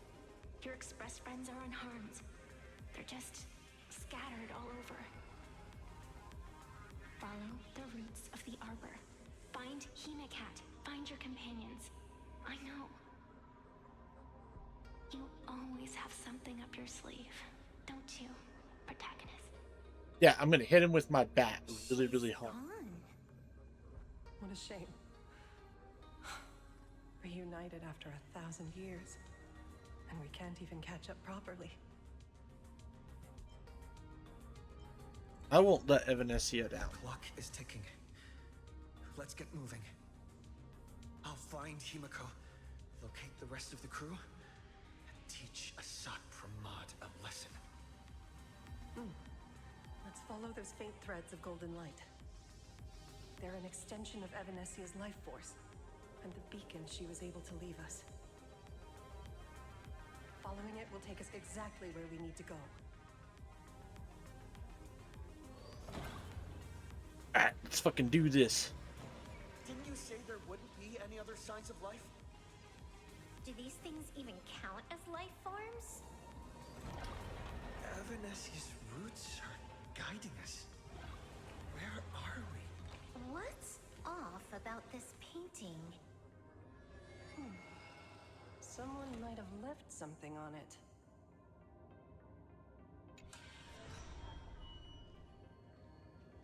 Your express friends are unharmed. They're just scattered all over. Follow the roots of the arbor. Find Himeko. Find your companions. I know. You always have something up your sleeve, don't you, protagonist? Yeah, I'm gonna hit him with my bat really, really hard. What a shame. Reunited after 1,000 years, and we can't even catch up properly. I won't let Evanesia down. The clock is ticking. Let's get moving. I'll find Himeko, locate the rest of the crew, and teach Asat Pramad a lesson. Let's follow those faint threads of golden light. They're an extension of Evanesia's life force, and the beacon she was able to leave us. Following it will take us exactly where we need to go. Alright, let's fucking do this. Didn't you say there wouldn't be any other signs of life? Do these things even count as life forms? Evanesia's roots are guiding us. Where are we? What's off about this painting? Someone might have left something on it.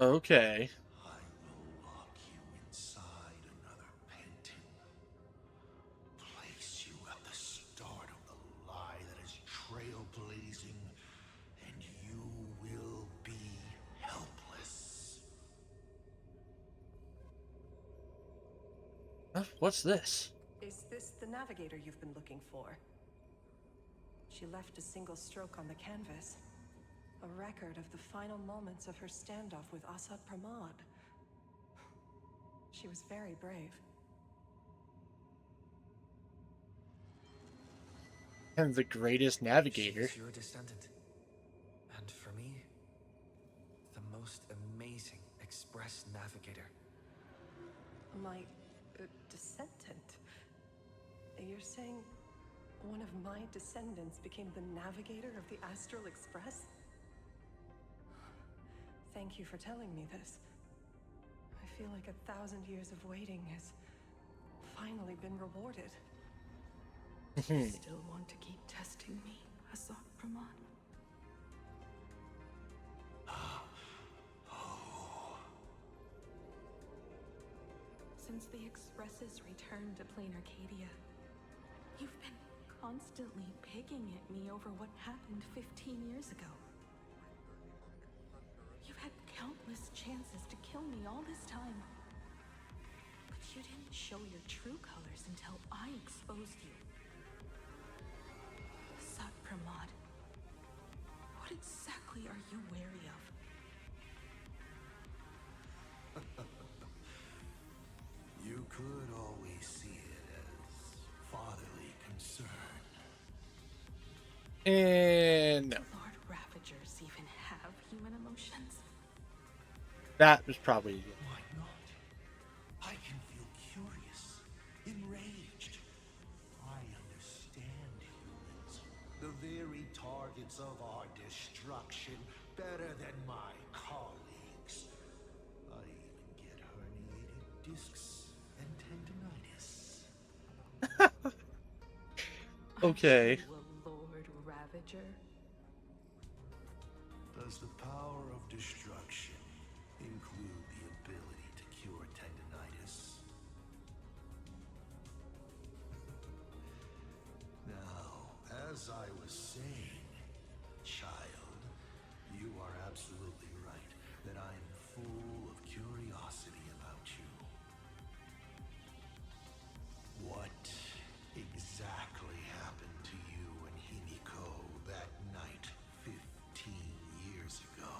Okay. I will lock you inside another painting. Place you at the start of the lie that is trailblazing, and you will be helpless. Huh? What's this? Is this the navigator you've been looking for? She left a single stroke on the canvas. A record of the final moments of her standoff with Asat Pramad. She was very brave. And the greatest navigator. She's your descendant. And for me, the most amazing express navigator. My A descendant? You're saying one of my descendants became the navigator of the Astral Express? Thank you for telling me this. I feel like 1,000 years of waiting has finally been rewarded. You still want to keep testing me, Asad Brahman? Since the Express's return to Plain Arcadia, you've been constantly picking at me over what happened 15 years ago. You've had countless chances to kill me all this time. But you didn't show your true colors until I exposed you. Asad Pramod, what exactly are you wary of? You could always see it as fatherly concern. And no. Do Lord Ravagers even have human emotions? That was probably Why not? I can feel curious, enraged. I understand humans, the very targets of our destruction, better than my colleagues. I even get herniated discs and tendinitis. okay. Are you a Lord Ravager? Does the power of destruction include the ability to cure tendinitis? Now, as I was saying, child, you are absolutely right that I am full of curiosity about you. What exactly happened to you and Himeko that night 15 years ago?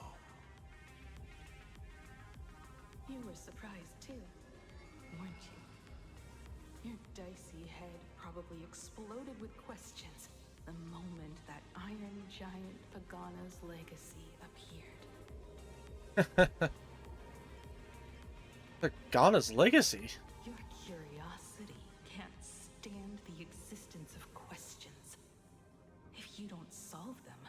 You were surprised too, weren't you? Your dicey head probably exploded with questions the moment that Iron Giant Pagana's legacy appeared. The Ghana's legacy. Your curiosity can't stand the existence of questions. If you don't solve them,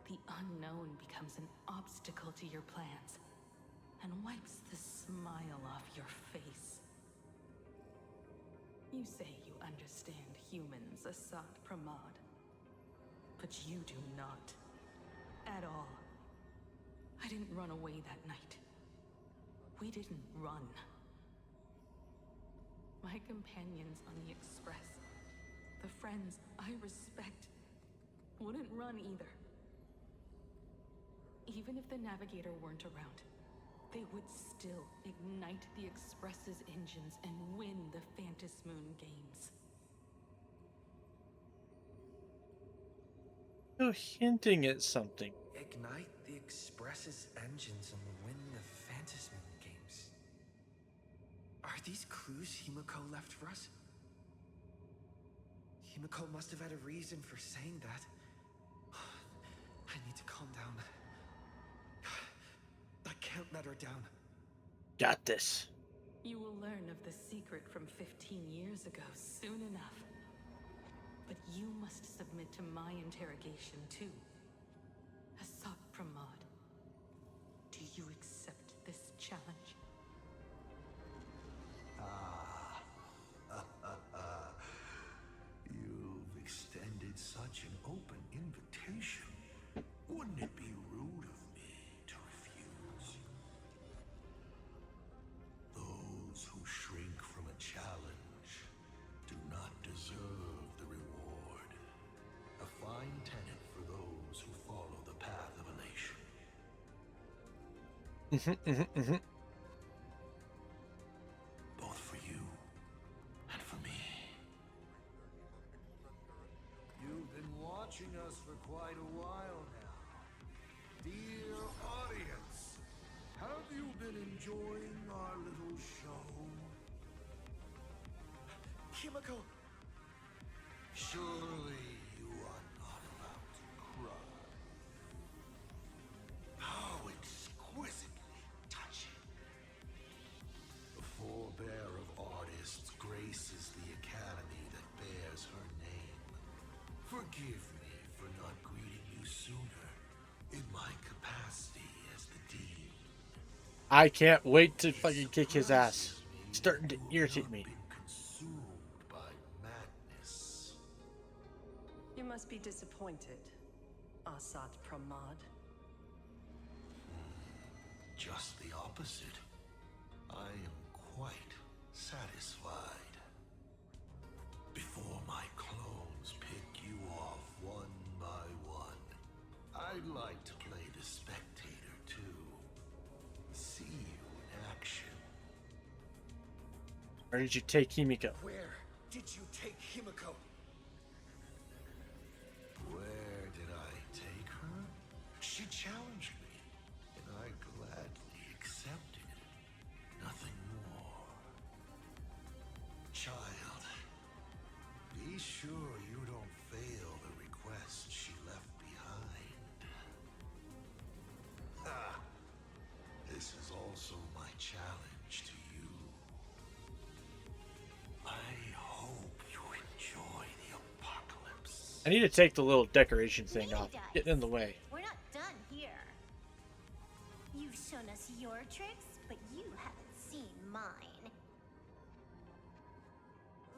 the unknown becomes an obstacle to your plans and wipes the smile off your face. You say you understand humans, Asad Pramod, but you do not. At all. I didn't run away that night. We didn't run. My companions on the Express, the friends I respect, wouldn't run either. Even if the Navigator weren't around, they would still ignite the Express's engines and win the Phantasmoon games. You're hinting at something. Ignite the Express's engines and win the Phantasmoon games. Are these clues Himeko left for us? Himeko must have had a reason for saying that. I need to calm down. I can't let her down. Got this. You will learn of the secret from 15 years ago soon enough. But you must submit to my interrogation too. Asad Pramod, do you accept this challenge? You've extended such an open invitation. Wouldn't it be rude of me to refuse? Those who shrink from a challenge do not deserve the reward. A fine tenet for those who follow the path of elation. Both for you and for me. You've been watching us for quite a while now. Dear audience, have you been enjoying our little show? Himeko! Surely you are not about to cry. How exquisitely touching. The forebear of artists I can't wait to It fucking kick his ass. surprises me It's starting to that you've irritate not me. been consumed by madness. You must be disappointed, Asat Pramod. Just the opposite. I am quite satisfied. Before my clones pick you off one by one, I'd like to play the spectator too. See you in action. Where did you take Himeko? Where did you take Himeko? Where did I take her? She challenged me, and I gladly accepted. Nothing more. Child, be sure you don't fail the request she left behind. Ha! This is also my challenge to you. I hope you enjoy the apocalypse. I need to take the little decoration thing Mini off. dice. Getting in the way. We're not done here. You've shown us your tricks, but you haven't seen mine.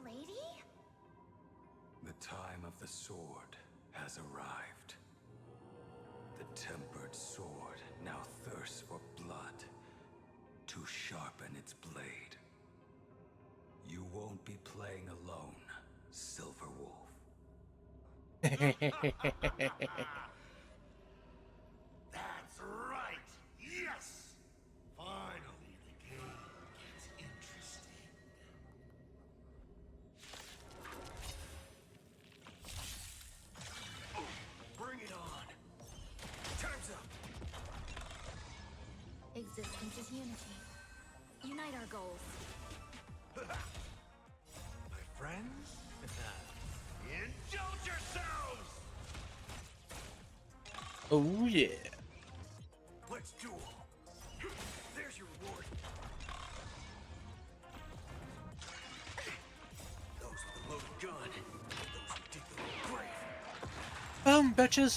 Lady? The time of the sword has arrived. The tempered sword now thirsts for blood to sharpen its blade. You won't be playing alone, Silver Wolf. That's right! Yes! Finally, the game gets interesting. Bring it on. Time's up. Existence is unity. Unite our goals. My friends? Indulge yourselves! Oh yeah. Let's duel. There's your reward. Those with the loaded gun. Those who dig the grave. Bitches.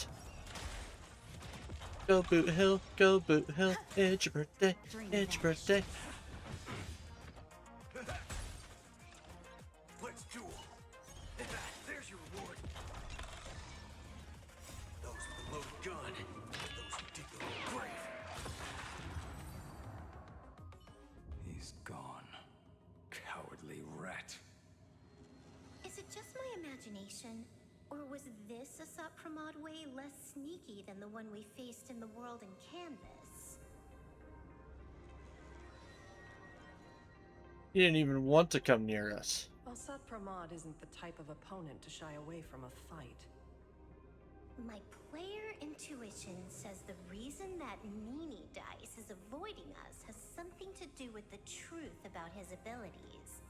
Go Boot Hill, go Boot Hill. It's your birthday, it's your birthday. Let's duel. There's your reward. Those with the loaded gun. Those who dig the grave. He's gone. Cowardly rat. Is it just my imagination? Or was this Asat Pramod way less sneaky than the one we faced in the world in Canvas? He didn't even want to come near us. Asat Pramod isn't the type of opponent to shy away from a fight. My player intuition says the reason that Mini Dice is avoiding us has something to do with the truth about his abilities.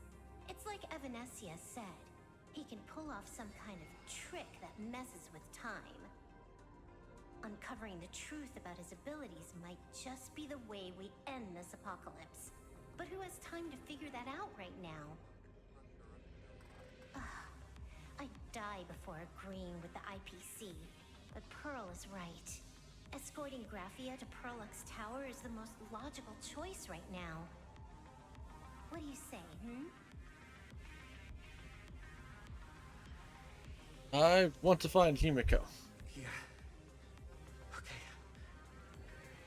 It's like Evanesia said. He can pull off some kind of trick that messes with time. Uncovering the truth about his abilities might just be the way we end this apocalypse. But who has time to figure that out right now? I'd die before agreeing with the IPC, but Pearl is right. Escorting Graphia to Perlux Tower is the most logical choice right now. What do you say, I want to find Himeko. Yeah. Okay.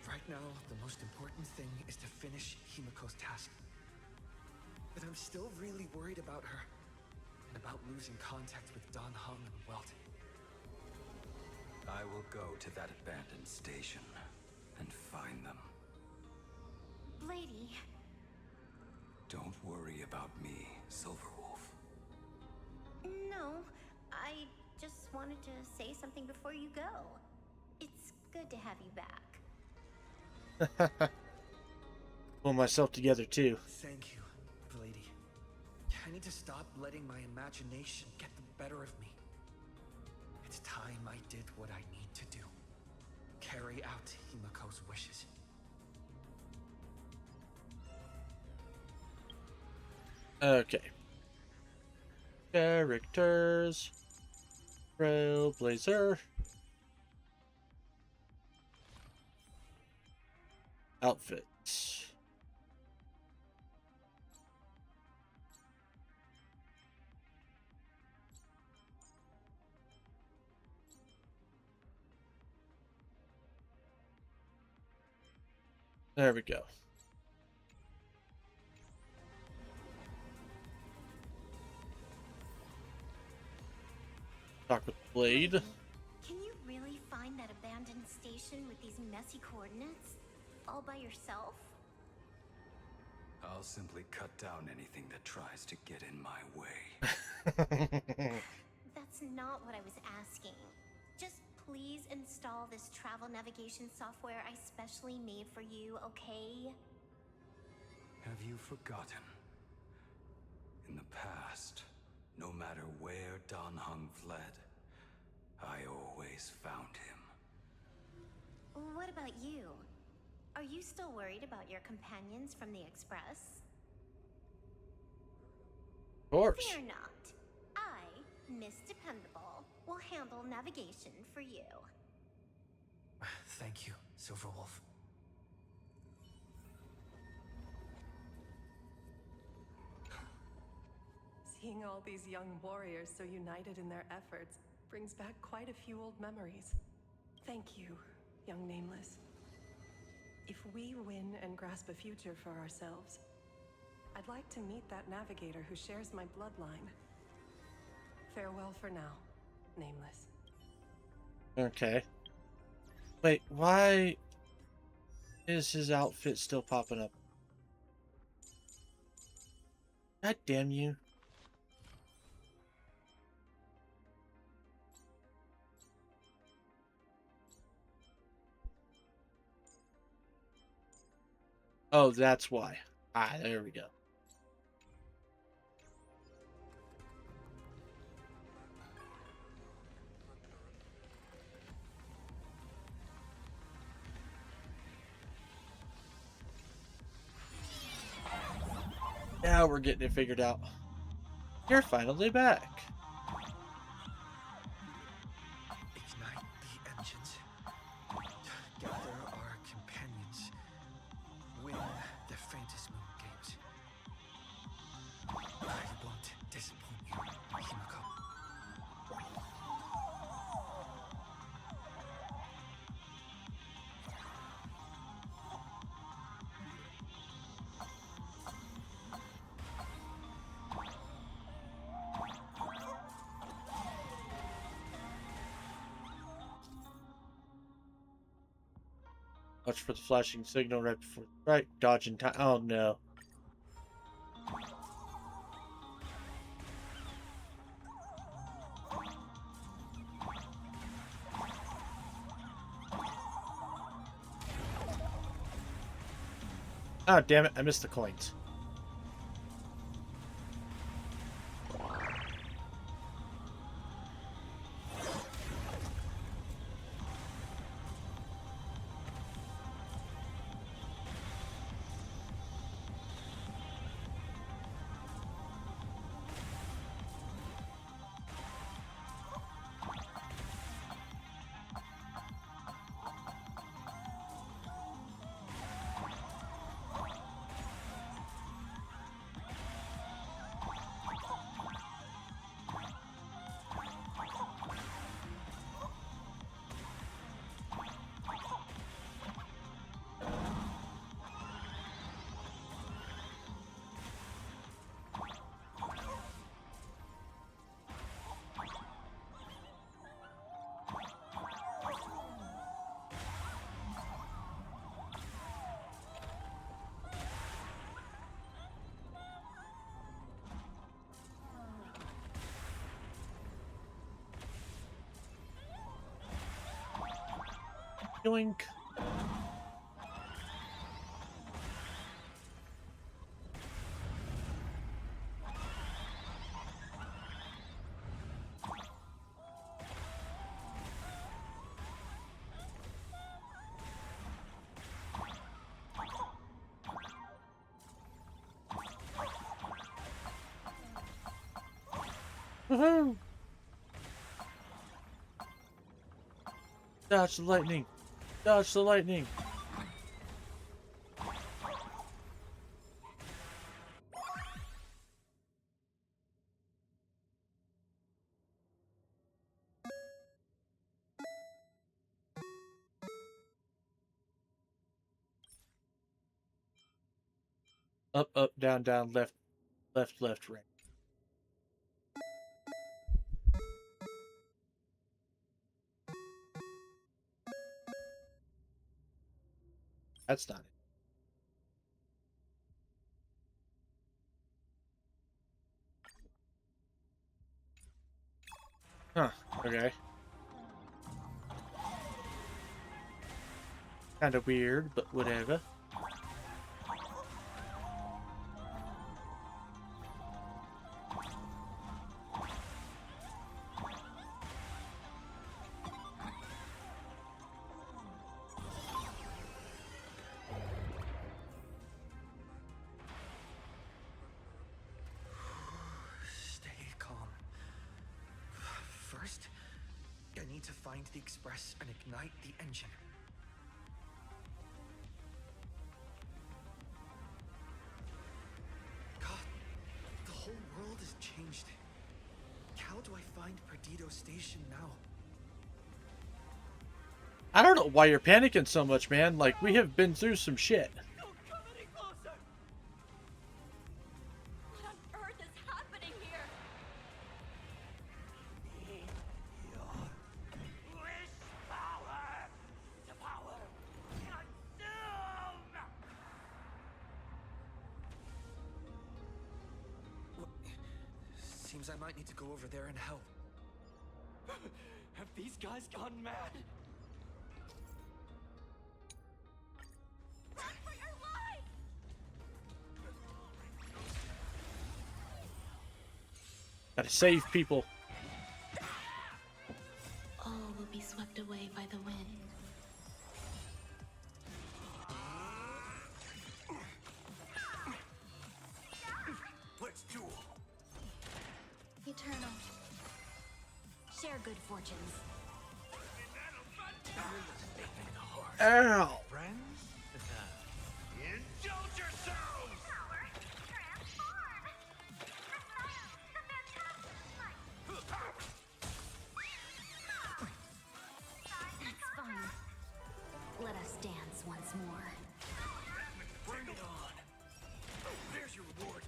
Right now, the most important thing is to finish Himeko's task. But I'm still really worried about her. And about losing contact with Don Hung and Welt. I will go to that abandoned station and find them. Lady? Don't worry about me, Silverwolf. No, I just wanted to say something before you go. It's good to have you back. Pull myself together too. Thank you, lady. I need to stop letting my imagination get the better of me. It's time I did what I need to do. Carry out Himeko's wishes. Okay. Characters. Trailblazer. Outfits. There we go. Talk with Blade. Can you really find that abandoned station with these messy coordinates? All by yourself? I'll simply cut down anything that tries to get in my way. That's not what I was asking. Just please install this travel navigation software I specially made for you, okay? Have you forgotten? In the past, no matter where Dan Heng fled, I always found him. What about you? Are you still worried about your companions from the Express? Of course. Fear not. I, Miss Dependable, will handle navigation for you. Thank you, Silverwolf. Seeing all these young warriors so united in their efforts brings back quite a few old memories. Thank you, young Nameless. If we win and grasp a future for ourselves, I'd like to meet that navigator who shares my bloodline. Farewell for now, Nameless. Okay. Wait, why is his outfit still popping up? God damn you. Oh, that's why. Ah, there we go. Now we're getting it figured out. You're finally back. Ignite the engines. Gather our companions. Win the Fantasy Moon Games. I won't disappoint you, Himeko. Watch for the flashing signal right before right dodging time. Oh no. Oh damn it, I missed the coins. Yoink. Woohoo! Dodge the lightning! Dodge the lightning! Up, up, down, down, left, left, left, right. That's not it. Huh. Okay. Kind of weird, but whatever. Stay calm. First, I need to find the express and ignite the engine. God, the whole world has changed. How do I find Perdido Station now? I don't know why you're panicking so much, man. Like, we have been through some shit. Don't come any closer! What on earth is happening here? Wish power! The power! Consume! Seems I might need to go over there and help. Have these guys gone mad? Run for your life! Gotta save people. All will be swept away by the wind. Let's duel. Eternal. Share good fortunes. Ow! Friends? Indulge yourselves! Power transform! The fantastic It's fun. Let us dance once more. Bring it on. There's your reward.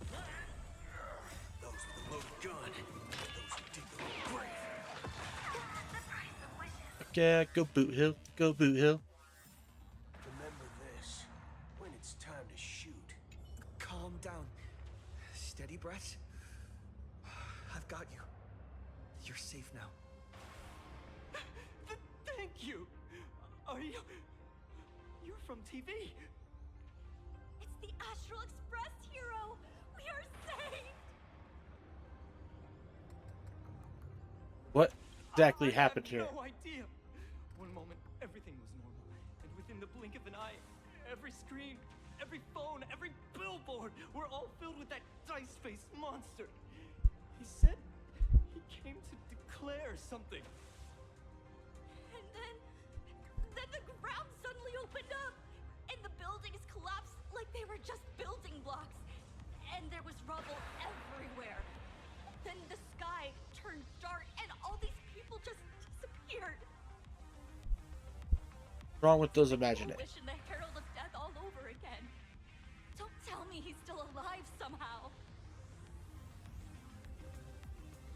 Those with the loaded gun. Those who dig the grave. Okay, go Boot Hill. Go Boot Hill. Remember this. When it's time to shoot. Calm down. Steady breath. I've got you. You're safe now. Thank you! Are you... You're from TV? It's the Astral Express, hero! We are saved! What exactly happened I here? have no idea. One moment, everything was normal, and within the blink of an eye, every screen, every phone, every billboard were all filled with that dice-faced monster. He said he came to declare something. And then the ground suddenly opened up, and the buildings collapsed like they were just building blocks. And there was rubble everywhere. Then the sky turned dark, and all these people just disappeared. Wrong with those imaginary. Wishing the Herald of Death all over again. Don't tell me he's still alive somehow.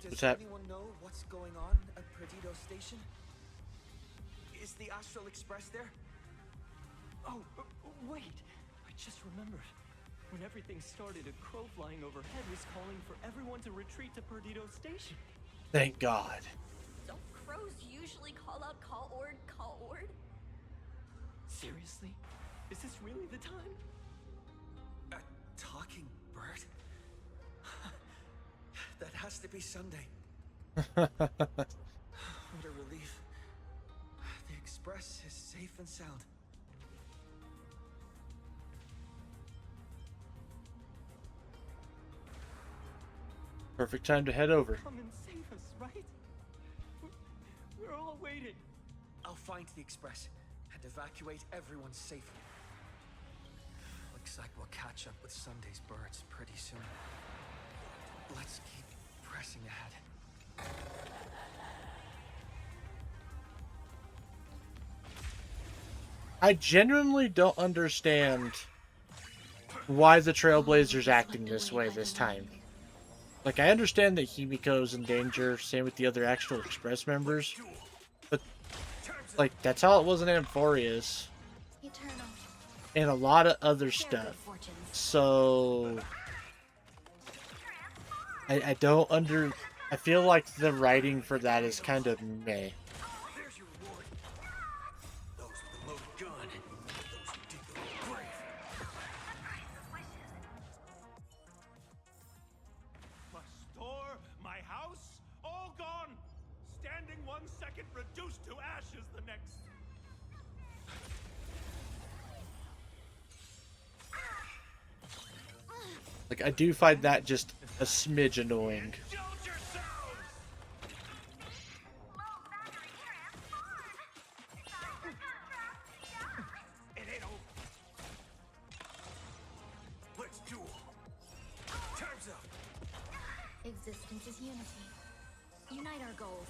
Does What's that? anyone know what's going on at Perdido Station? Is the Astral Express there? Oh, wait! I just remembered. When everything started, a crow flying overhead was calling for everyone to retreat to Perdido Station. Thank God. Don't crows usually call out call ord, call ord? Seriously? Is this really the time? A talking bird? That has to be Sunday. What a relief. The Express is safe and sound. Perfect time to head over. Come and save us, right? We're all waiting. I'll find the Express and evacuate everyone safely. Looks like we'll catch up with Sunday's birds pretty soon. Let's keep pressing ahead. I genuinely don't understand why the All will be Trailblazers acting swept this away way by this the time. wind. Like, I understand that Himiko's in danger, same with the other Astral Express members, but, like, that's how it was in Amphoria's, Eternal. and a lot of other Share good stuff. fortunes. So, I don't I feel like the writing for that is kind of meh. There's your reward. Those with the loaded gun. Those who dig the grave. My store, my house, all gone. Standing 1 second, reduced to ashes the next. Like, I do find that just a smidge annoying. Indulge yourselves! It ain't over. Let's duel. Time's up. Existence is unity. Unite our goals.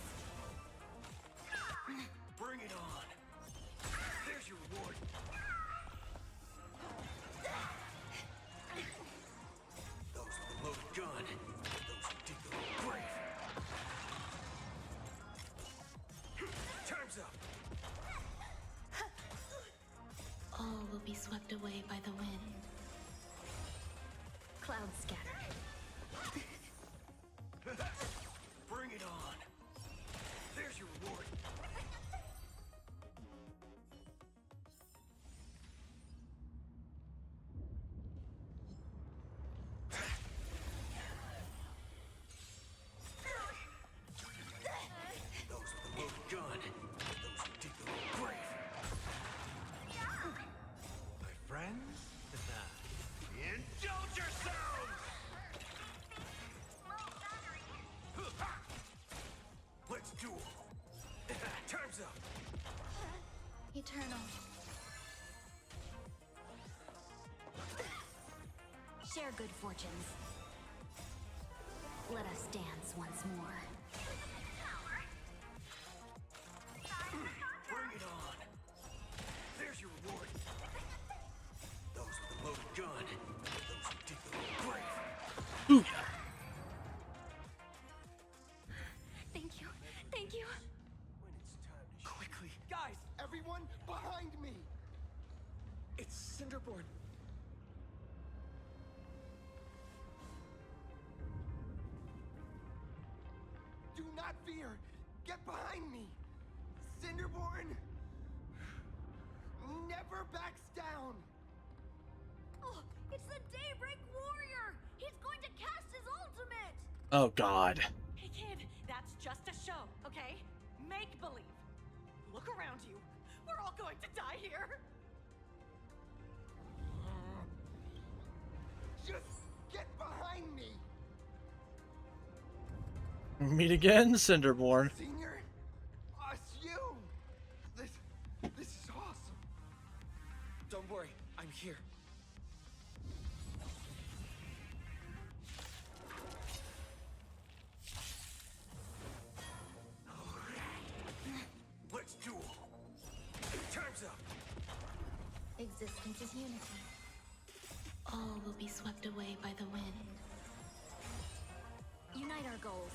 Bring it on. There's your reward. Those with the loaded gun. Those who dig the grave. Time's up. All will be swept away by the wind. Clouds scattered. Bring it on. There's your reward. Those with the loaded gun. Those who dig the grave. My friends, indulge yourselves! Let's duel. Time's up. Eternal. Share good fortunes. Let us dance once more. Bring it on. There's your reward. Those with the loaded gun. Those who dig the grave. Thank you. Thank you. When it's time to Quickly! Guys, everyone behind me. It's Cinderborn. Do not fear. Get behind me. Cinderborn never backs down. Oh, it's the Daybreak Warrior! He's going to cast his ultimate! Oh god. Hey kid, that's just a show, okay? Make believe. Look around you. We're all going to die here. Just get behind me. Meet again, Cinderborn. Senior, it's you. This is awesome. Don't worry, I'm here. Let's duel. Time's up. Existence is unity. All will be swept away by the wind. Unite our goals.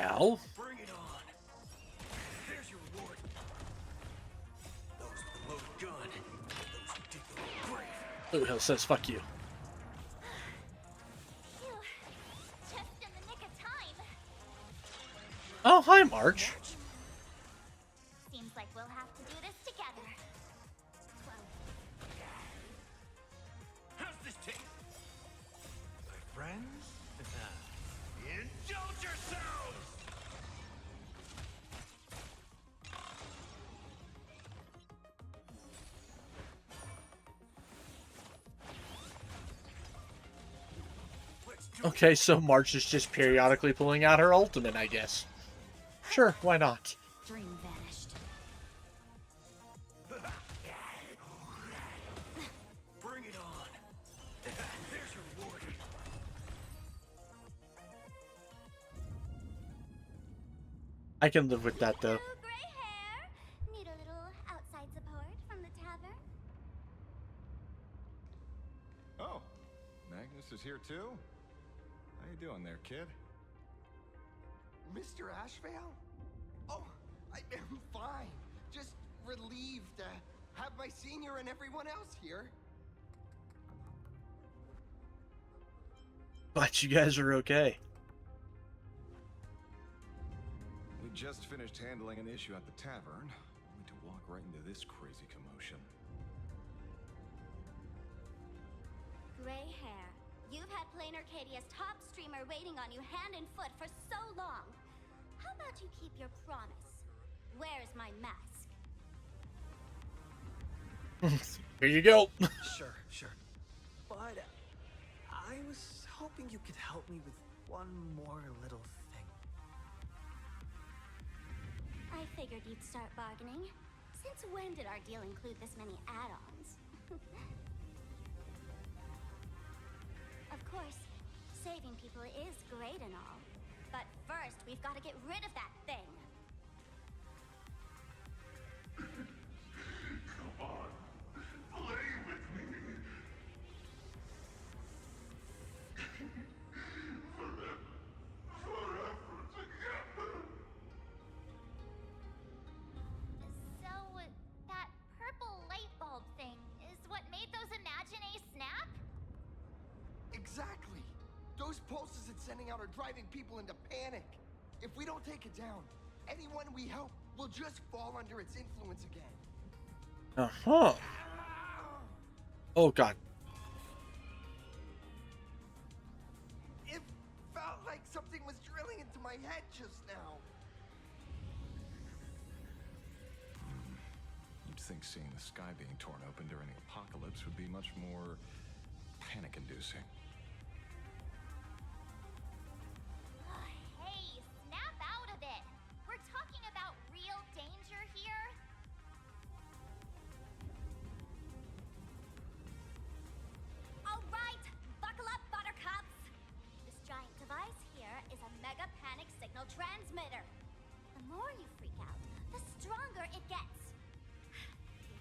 Ow. Bring it on. There's your reward. Those with the loaded gun. Those who dig the grave. Blue Hill says fuck you. Phew. Just in the nick of time. Oh, hi, March. Seems like we'll have to do this together. How's this taste? My friends? Indulge yourselves! Let's do Okay, so March is just periodically pulling out her ultimate, I guess. Sure, why not? Dream vanished. Bring it on. There's your reward. I can live with that, though. Little gray hair. Need a little outside support Magnus is here too? How you doing there, kid? Mr. Ashvale? Oh, I'm fine. Just relieved to have my senior and everyone else here. But you guys are okay. We just finished handling an issue at the tavern, only to walk right into this crazy commotion. Gray hair. You've had Plain Arcadia's top streamer waiting on you hand and foot for so long. How about you keep your promise? Where's my mask? Here you go. Sure. But I was hoping you could help me with one more little thing. I figured you'd start bargaining. Since when did our deal include this many add-ons? Of course, saving people is great and all. But first, we've got to get rid of that thing. Come on, play with me. Forever together. So, that purple light bulb thing is what made those Imaginae snap? Exactly. Those pulses it's sending out are driving people into panic. If we don't take it down, anyone we help will just fall under its influence again. Uh-huh. Oh, God. It felt like something was drilling into my head just now. You'd think seeing the sky being torn open during the apocalypse would be much more panic-inducing. Hey, snap out of it! We're talking about real danger here. All right, buckle up, buttercups! This giant device here is a mega panic signal transmitter. The more you freak out, the stronger it gets.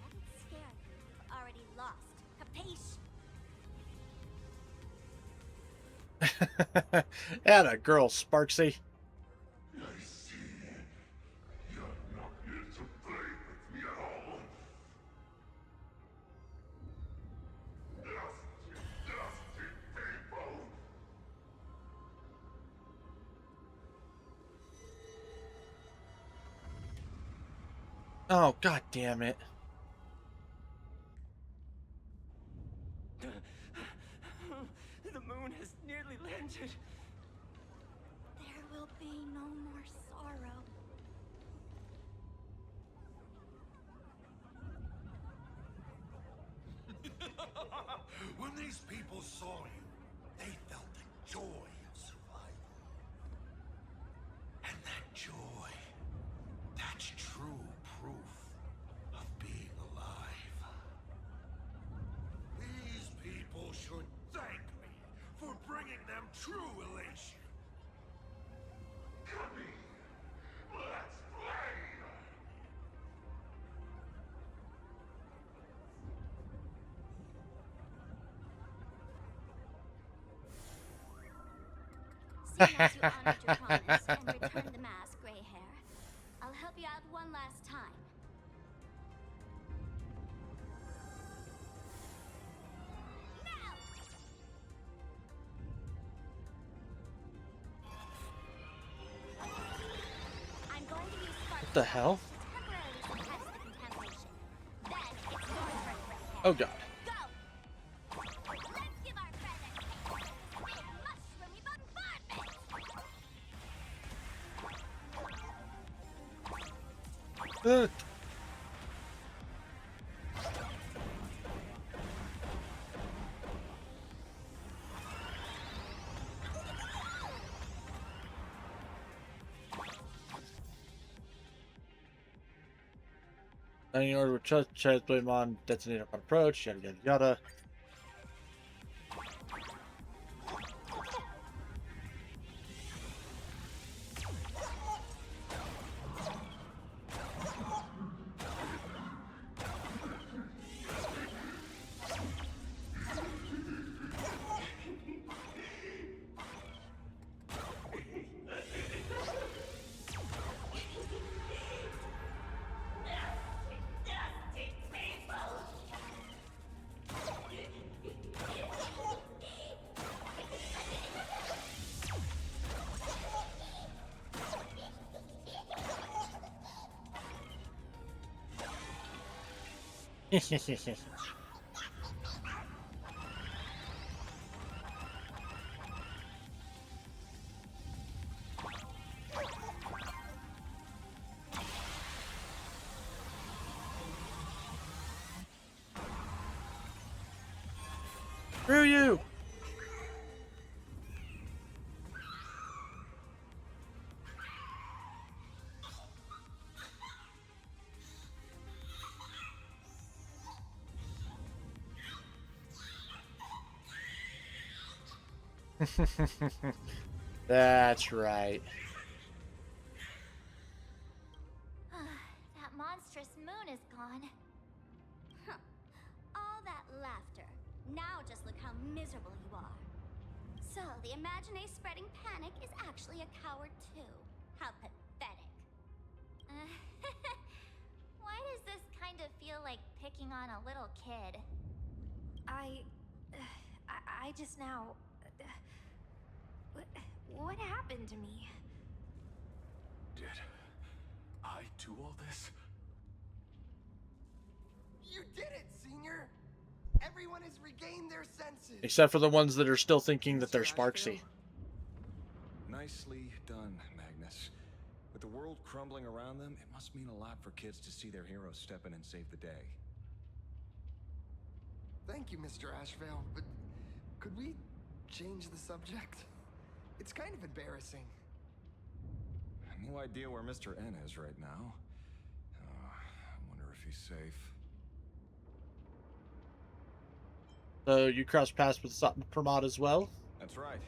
Let it scare you, you've already lost. Capiche? Atta girl, Sparksy. I see. You're not here to play with me at all. Nasty people. Oh, God damn it. The moon has nearly landed. There will be no more sorrow. When these people saw you, they felt the joy of survival. And that joy, that's true proof of being alive. These people should thank me for bringing them true elation. Come in. Let's play. Seeing as you honored your promise and returned the mask, Gray Hair, I'll help you out one last time. Now! I'm going to use spark What the hell? to temporarily suppress the contamination. Then it's your turn, Gray Hair. Oh, God. Go! Let's give our friend a taste of this big mushroomy bombardment! In order with chest blade on detonate upon approach, yada yada yada. Screw you! That's right. That monstrous moon is gone. Huh. All that laughter. Now just look how miserable you are. So, the Imaginé spreading panic is actually a coward too. How pathetic. Why does this kind of feel like picking on a little kid? I just now... What happened to me? Did I do all this? You did it, Senior! Everyone has regained their senses! Except for the ones that are still thinking that they're Sparksy. Nicely done, Magnus. With the world crumbling around them, it must mean a lot for kids to see their heroes step in and save the day. Thank you, Mr. Ashvale, but could we change the subject? It's kind of embarrassing. No idea where Mr. N is right now. I wonder if he's safe. So you cross paths with Pramod as well? That's right.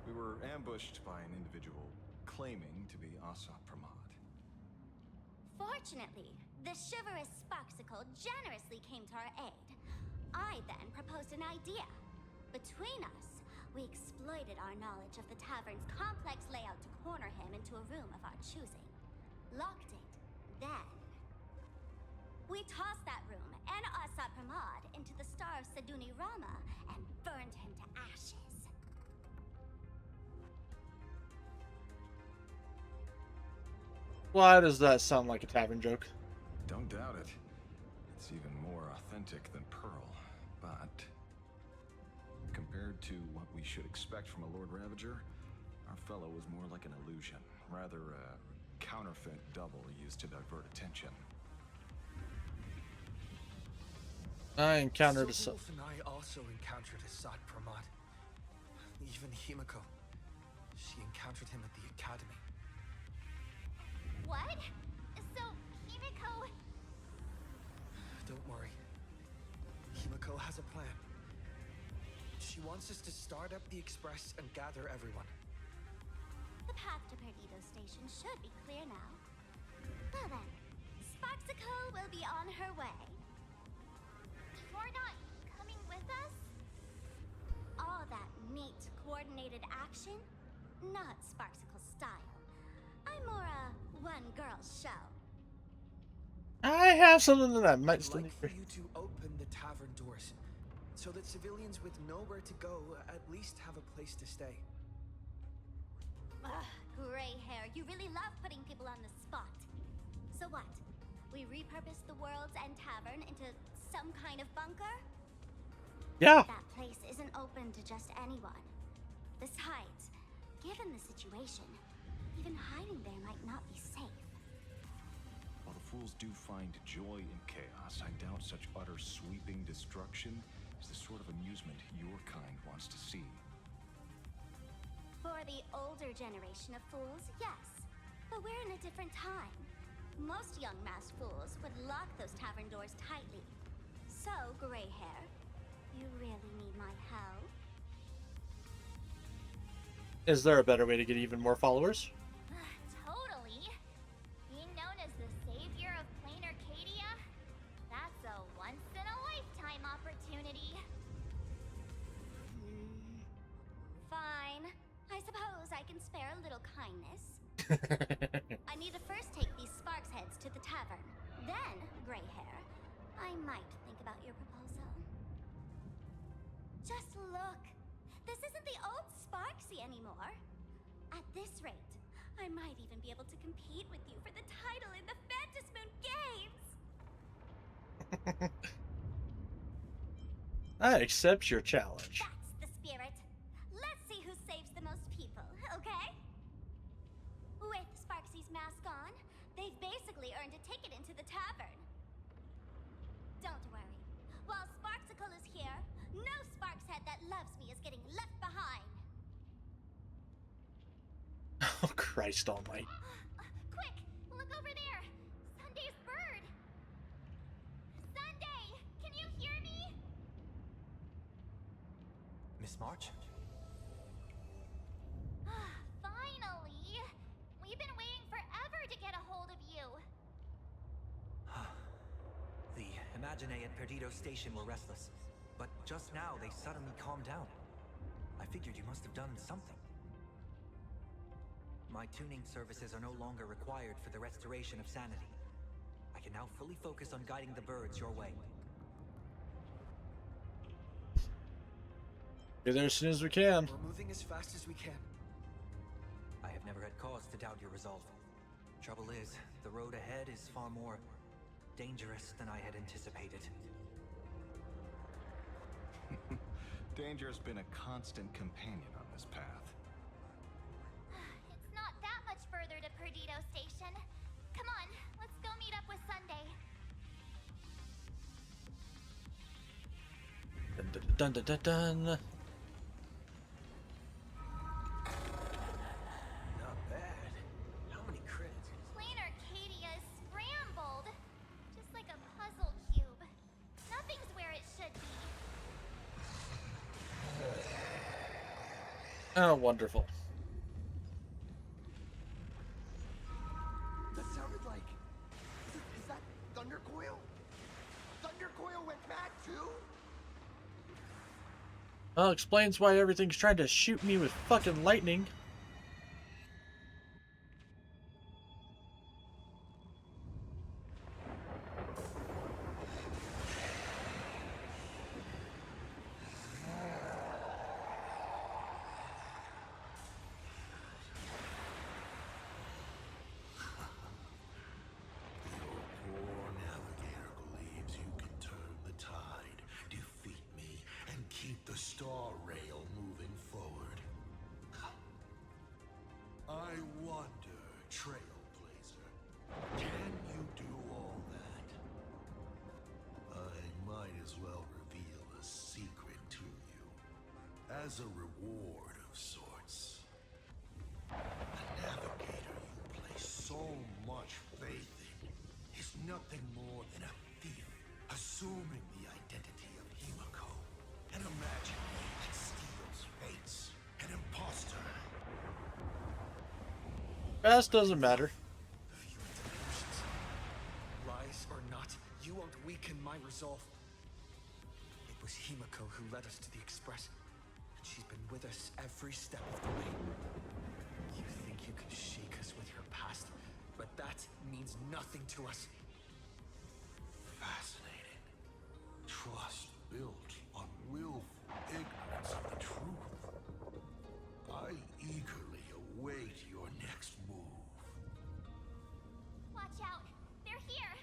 We were ambushed by an individual claiming to be Asat Pramod. Fortunately, the chivalrous Sparksicle generously came to our aid. I then proposed an idea. Between us, we exploited our knowledge of the tavern's complex layout to corner him into a room of our choosing. Locked it. Then, we tossed that room and Asat Pramod into the star of Seduni Rama and burned him to ashes. Why does that sound like a tavern joke? Don't doubt it. It's even more authentic than Pearl, but compared to what we should expect from a Lord Ravager, our fellow was more like an illusion, rather a counterfeit double used to divert attention. I encountered a... Wolf and I also encountered Asat Pramod. Even Himeko. She encountered him at the academy. What? So, Himeko... Don't worry. Himeko has a plan. She wants us to start up the Express and gather everyone. The path to Perdido Station should be clear now. Well then, Sparksicle will be on her way. You're not coming with us? All that neat, coordinated action? Not Sparksicle style. I'm more a one-girl show. I have something that I might still I'd need like for you to open the tavern doors, so that civilians with nowhere to go at least have a place to stay. Ugh, gray hair, you really love putting people on the spot. So what? We repurpose the World's End Tavern into some kind of bunker? Yeah. That place isn't open to just anyone. Besides, given the situation, even hiding there might not be safe. While the fools do find joy in chaos, I doubt such utter sweeping destruction is the sort of amusement your kind wants to see. For the older generation of fools, yes. But we're in a different time. Most young masked fools would lock those tavern doors tightly. So, gray hair, you really need my help? Is there a better way to get even more followers? Totally. Being known as the savior of plain Arcadia? That's a once-in-a-lifetime opportunity. Fine. I suppose I can spare a little kindness. I need to first take these Sparks heads to the tavern. Then, gray hair, I might think about your proposal. Just look. This isn't the old Sparksy anymore. At this rate, I might even be able to compete with you for the title in the Phantasmoon Games. I accept your challenge. That's the spirit. Let's see who saves the most people, okay? With Sparksy's mask on, they've basically earned a ticket into the tavern. Don't worry. While Sparksicle is here, no Sparkshead that loves me is getting left behind. Oh, Christ almighty. Quick! Look over there! Sunday's bird! Sunday! Can you hear me? Miss March? Finally! We've been waiting forever to get a hold of you. The Imagine at Perdido Station were restless, but just now they suddenly calmed down. I figured you must have done something. My tuning services are no longer required for the restoration of sanity. I can now fully focus on guiding the birds your way. Get there as soon as we can. We're moving as fast as we can. I have never had cause to doubt your resolve. Trouble is, the road ahead is far more dangerous than I had anticipated. Danger has been a constant companion on this path. It's not that much further to Perdido Station. Come on, let's go meet up with Sunday. Dun dun dun dun dun. Not bad. How many crits? Plain Arcadia is scrambled. Just like a puzzle cube. Nothing's where it should be. Oh, wonderful. That sounded like... Is that Thundercoil? Thundercoil went mad too? Well, explains why everything's trying to shoot me with fucking lightning. Poor navigator believes you can turn the tide, defeat me, and keep the star rail moving forward. I wonder, Trailblazer, can you do all that? I might as well reveal a secret to you, as a reward of sorts. The navigator you place so much faith in is nothing more than a thief, assuming the identity of Himeko, an imaginary that steals fates, an imposter. That doesn't matter. Lies or not, you won't weaken my resolve. It was Himeko who led us to the Express, and she's been with us every step of the way. You think you can shake us with your past, but that means nothing to us. Fascinating. Trust built on willful ignorance of the truth. I eagerly await your next move. Watch out! They're here!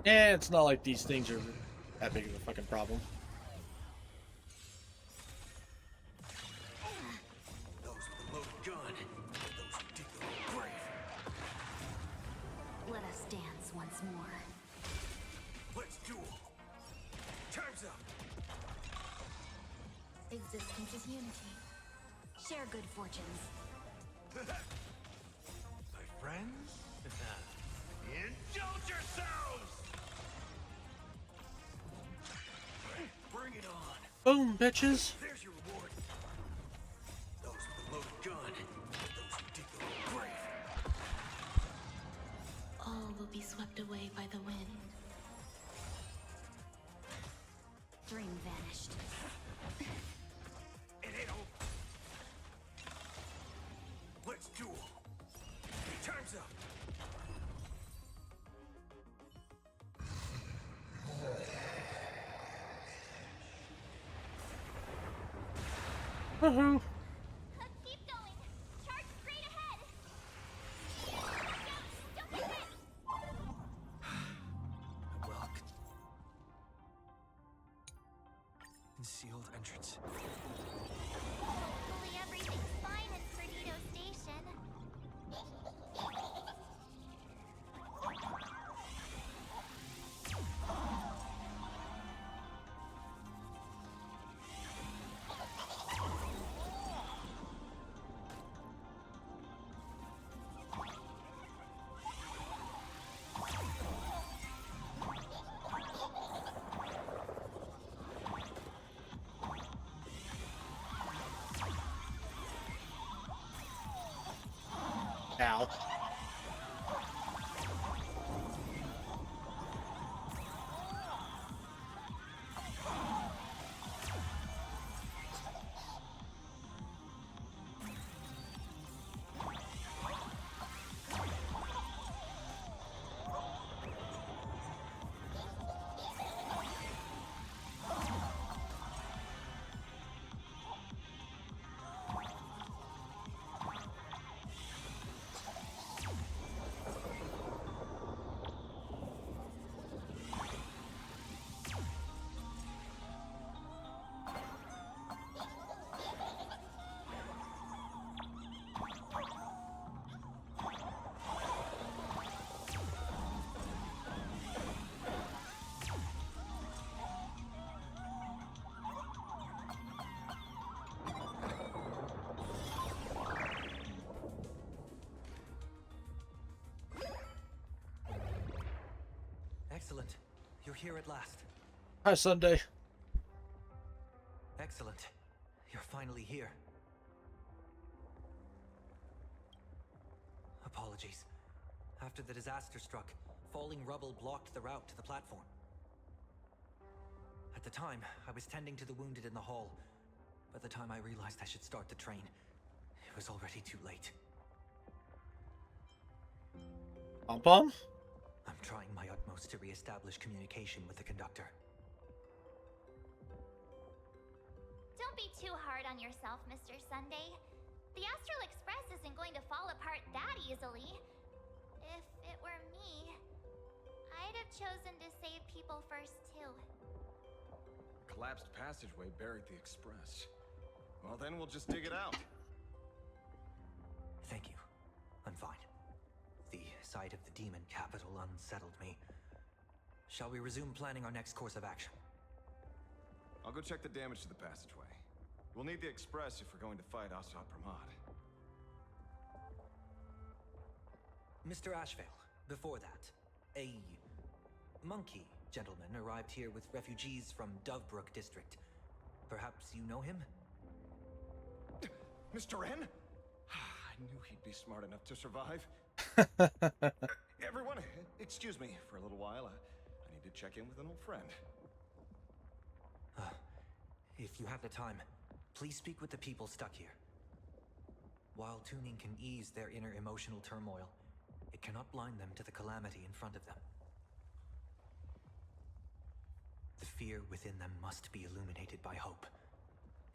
Yeah, it's not like these things are that big of a fucking problem. Those with the loaded gun. Those who dig their own grave. Let us dance once more. Let's duel. Time's up. Existence is unity. Share good fortunes. My friends, indulge yourselves! Bring it on. Boom, bitches. There's your reward. Those with the loaded gun. Those who dig their own grave. All will be swept away by the wind. Dream vanished. It ain't over. Let's duel. Time's up. Woohoo! Keep going! Charge straight ahead! Don't get hit! Well, concealed entrance. Hopefully everything's fine in Perdido Station. Ow. Excellent. You're here at last. Hi, Sunday. Excellent. You're finally here. Apologies. After the disaster struck, falling rubble blocked the route to the platform. At the time, I was tending to the wounded in the hall. By the time I realized I should start the train, it was already too late. Pom-pom? I'm trying my utmost to re-establish communication with the conductor. Don't be too hard on yourself, Mr. Sunday. The Astral Express isn't going to fall apart that easily. If it were me, I'd have chosen to save people first, too. Collapsed passageway buried the express. Well, then we'll just dig it out. Thank you. I'm fine. The sight of the demon capital unsettled me. Shall we resume planning our next course of action? I'll go check the damage to the passageway. We'll need the express if we're going to fight Astral Pramod. Mr. Ashvale, before that, a monkey gentleman arrived here with refugees from Dovebrook district. Perhaps you know him? Mr. N? I knew he'd be smart enough to survive. Everyone, excuse me for a little while. I need to check in with an old friend. If you have the time, please speak with the people stuck here. While tuning can ease their inner emotional turmoil, it cannot blind them to the calamity in front of them. The fear within them must be illuminated by hope.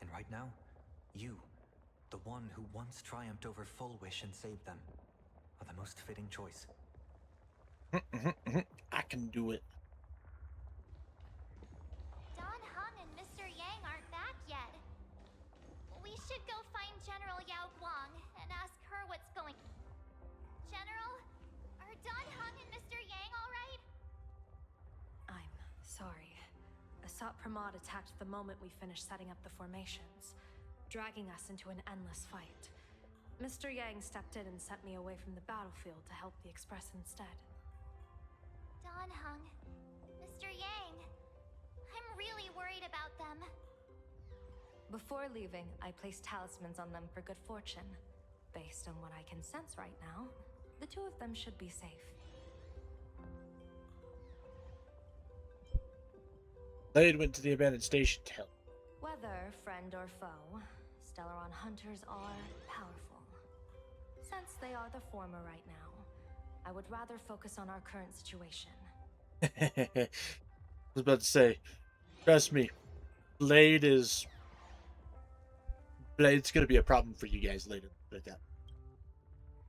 And right now, you, the one who once triumphed over Full Wish and saved them, are the most fitting choice. I can do it. Don Hung and Mr. Yang aren't back yet. We should go find General Yao Guang and ask her what's going. General, are Don Hung and Mr. Yang all right? I'm sorry. Asat Pramod attacked the moment we finished setting up the formations, dragging us into an endless fight. Mr. Yang stepped in and sent me away from the battlefield to help the Express instead. Don Hung, Mr. Yang, I'm really worried about them. Before leaving, I placed talismans on them for good fortune. Based on what I can sense right now, the two of them should be safe. Blade went to the abandoned station to help. Whether friend or foe, Stellaron hunters are powerful. Since they are the former right now, I would rather focus on our current situation. I was about to say, trust me, Blade's gonna be a problem for you guys later. Like that.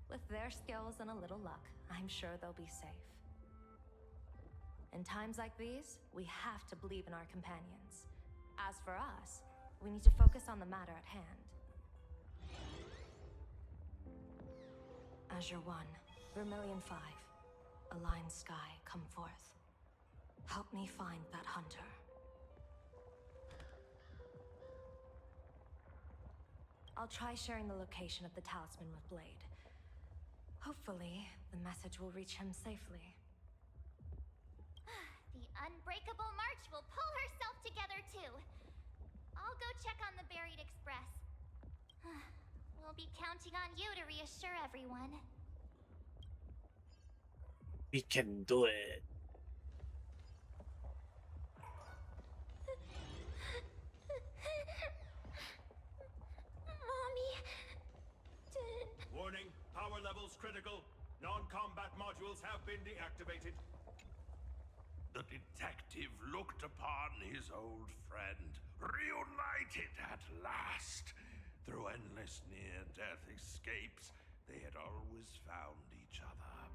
With their skills and a little luck, I'm sure they'll be safe. In times like these, we have to believe in our companions. As for us, we need to focus on the matter at hand. Azure 1, Vermilion 5, Aligned Sky, come forth. Help me find that hunter. I'll try sharing the location of the talisman with Blade. Hopefully, the message will reach him safely. The Unbreakable March will pull herself together too. I'll go check on the Buried Express. We'll be counting on you to reassure everyone. We can do it. Mommy. Warning, power levels critical. Non-combat modules have been deactivated. The detective looked upon his old friend, reunited at last. Through endless near-death escapes, they had always found each other.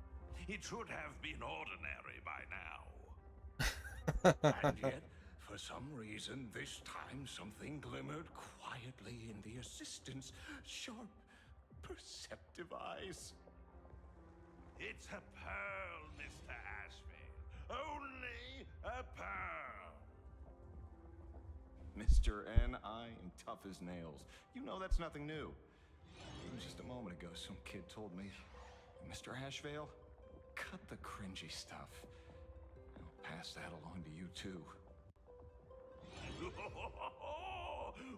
It should have been ordinary by now. And yet, for some reason, this time something glimmered quietly in the assistant's sharp, perceptive eyes. It's a pearl, Mr. Ashvale. Only a pearl. Mr. N.I. and tough as nails. You know that's nothing new. Even just a moment ago, some kid told me, Mr. Ashvale, cut the cringy stuff. I'll pass that along to you, too.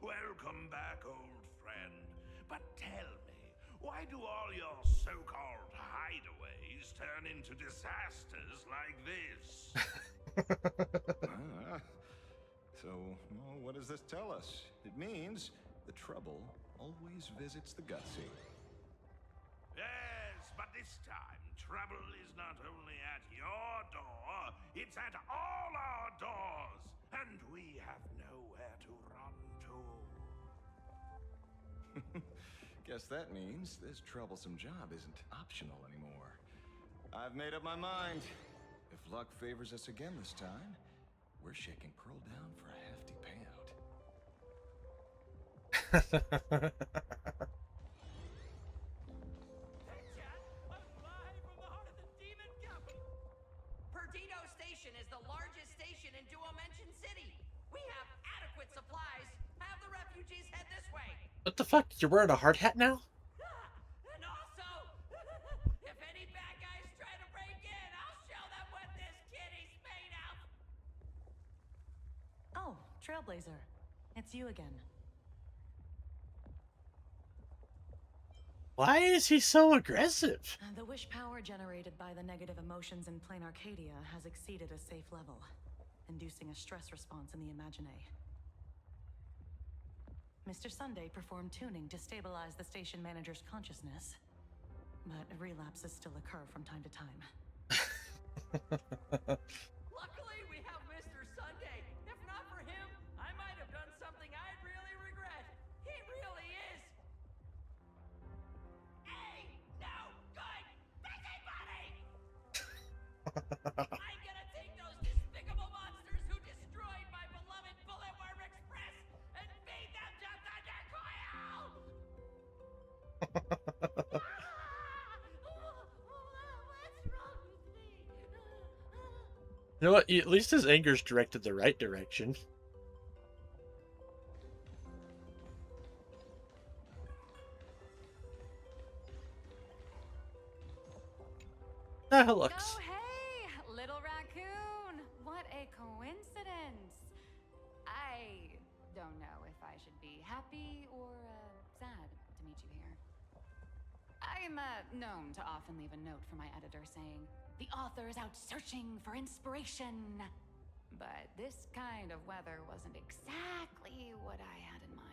Welcome back, old friend. But tell me, why do all your so-called hideaways turn into disasters like this? So, well, what does this tell us? It means the trouble always visits the gutsy. Yes, but this time, trouble is not only at your door, it's at all our doors, and we have nowhere to run to. Guess that means this troublesome job isn't optional anymore. I've made up my mind. If luck favors us again this time, we're shaking Pearl down for a hefty payout. Perdido Station is the largest station in Duomension City. We have adequate supplies. Have the refugees head this way. What the fuck? You're wearing a hard hat now? And also, if any bad guys try to break in, I'll show them what this kitty's made of. Oh, Trailblazer. It's you again. Why is he so aggressive? The wish power generated by the negative emotions in Plane Arcadia has exceeded a safe level, inducing a stress response in the Imaginae. Mr. Sunday performed tuning to stabilize the station manager's consciousness, but relapses still occur from time to time. Luckily, we have Mr. Sunday. If not for him, I might have done something I'd really regret. He really is. Ain't no good busybody! I'm gonna take those despicable monsters who destroyed my beloved Bulletworm Express and feed them to Thundercoil! What's wrong with me? You know what? At least his anger's directed the right direction. Ah, Lux. Oh, hey, little raccoon. What a coincidence. I don't know if I should be happy or sad to meet you here. I'm known to often leave a note for my editor saying, the author is out searching for inspiration. But this kind of weather wasn't exactly what I had in mind.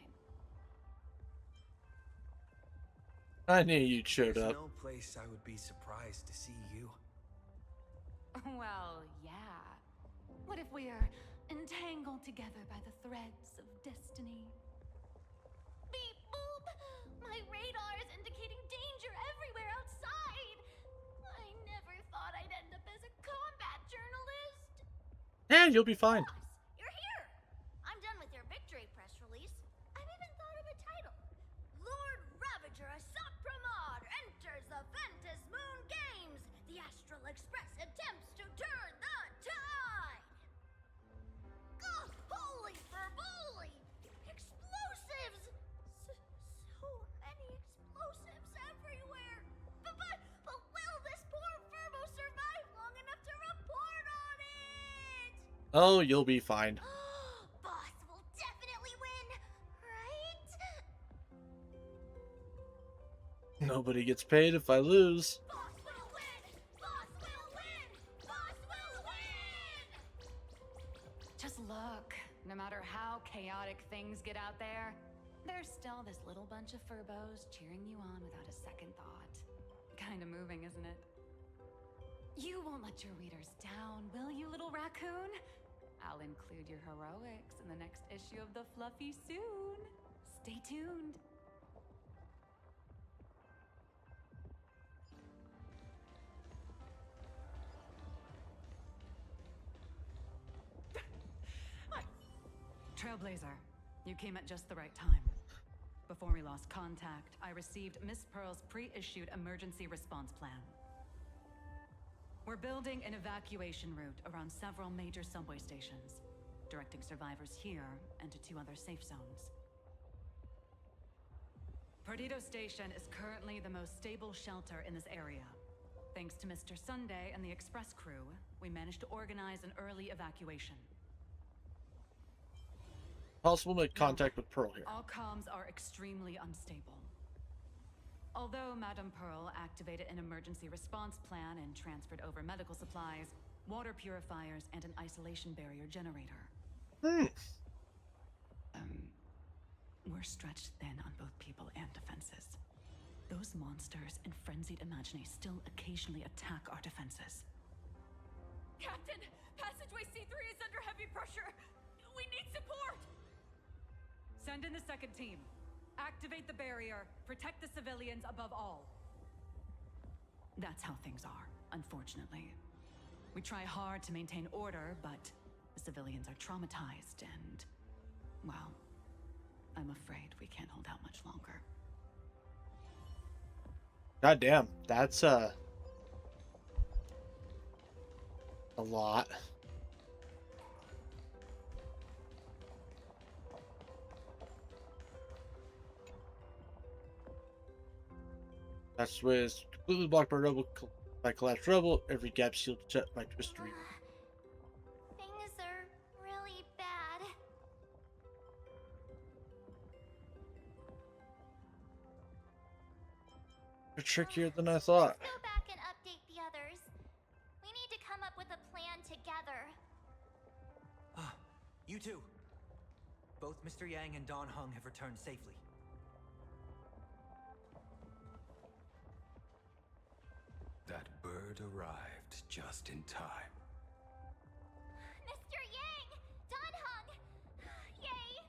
I knew you'd showed There's up. no place I would be surprised to see you. Well, yeah. What if we're entangled together by the threads of destiny? Beep boop! My radar is indicating danger everywhere outside! I never thought I'd end up as a combat journalist! Yeah, you'll be fine. You're here! I'm done with your Express attempts to turn the tide! Oh, holy verboli! Explosives! So many explosives everywhere! But will this poor Furbo survive long enough to report on it? Oh, you'll be fine. Boss will definitely win, right? Nobody gets paid if I lose. Boss will win! Boss will win! Boss will win! Just look. No matter how chaotic things get out there, there's still this little bunch of Furbos cheering you on without a second thought. Kinda moving, isn't it? You won't let your readers down, will you, little raccoon? I'll include your heroics in the next issue of the Fluffy soon. Stay tuned. Trailblazer, you came at just the right time. Before we lost contact, I received Miss Pearl's pre-issued emergency response plan. We're building an evacuation route around several major subway stations, directing survivors here and to 2 other safe zones. Perdido Station is currently the most stable shelter in this area. Thanks to Mr. Sunday and the express crew, we managed to organize an early evacuation. Possible to make contact with Pearl here. All comms are extremely unstable. Although Madame Pearl activated an emergency response plan and transferred over medical supplies, water purifiers, and an isolation barrier generator. We're stretched thin on both people and defenses. Those monsters and frenzied Imagine still occasionally attack our defenses. Captain, passageway C3 is under heavy pressure. We need support. Send in the second team. Activate the barrier. Protect the civilians above all. That's how things are, unfortunately. We try hard to maintain order, but the civilians are traumatized and, well, I'm afraid we can't hold out much longer. God damn, that's a lot. That's with completely blocked by collapsed rubble. Every gap sealed shut by twisted reed. Things are really bad. They're trickier than I thought. Let's go back and update the others. We need to come up with a plan together. Ah, you two. Both Mr. Yang and Don Hung have returned safely. That bird arrived just in time. Mr. Yang! Don Hung! Yay!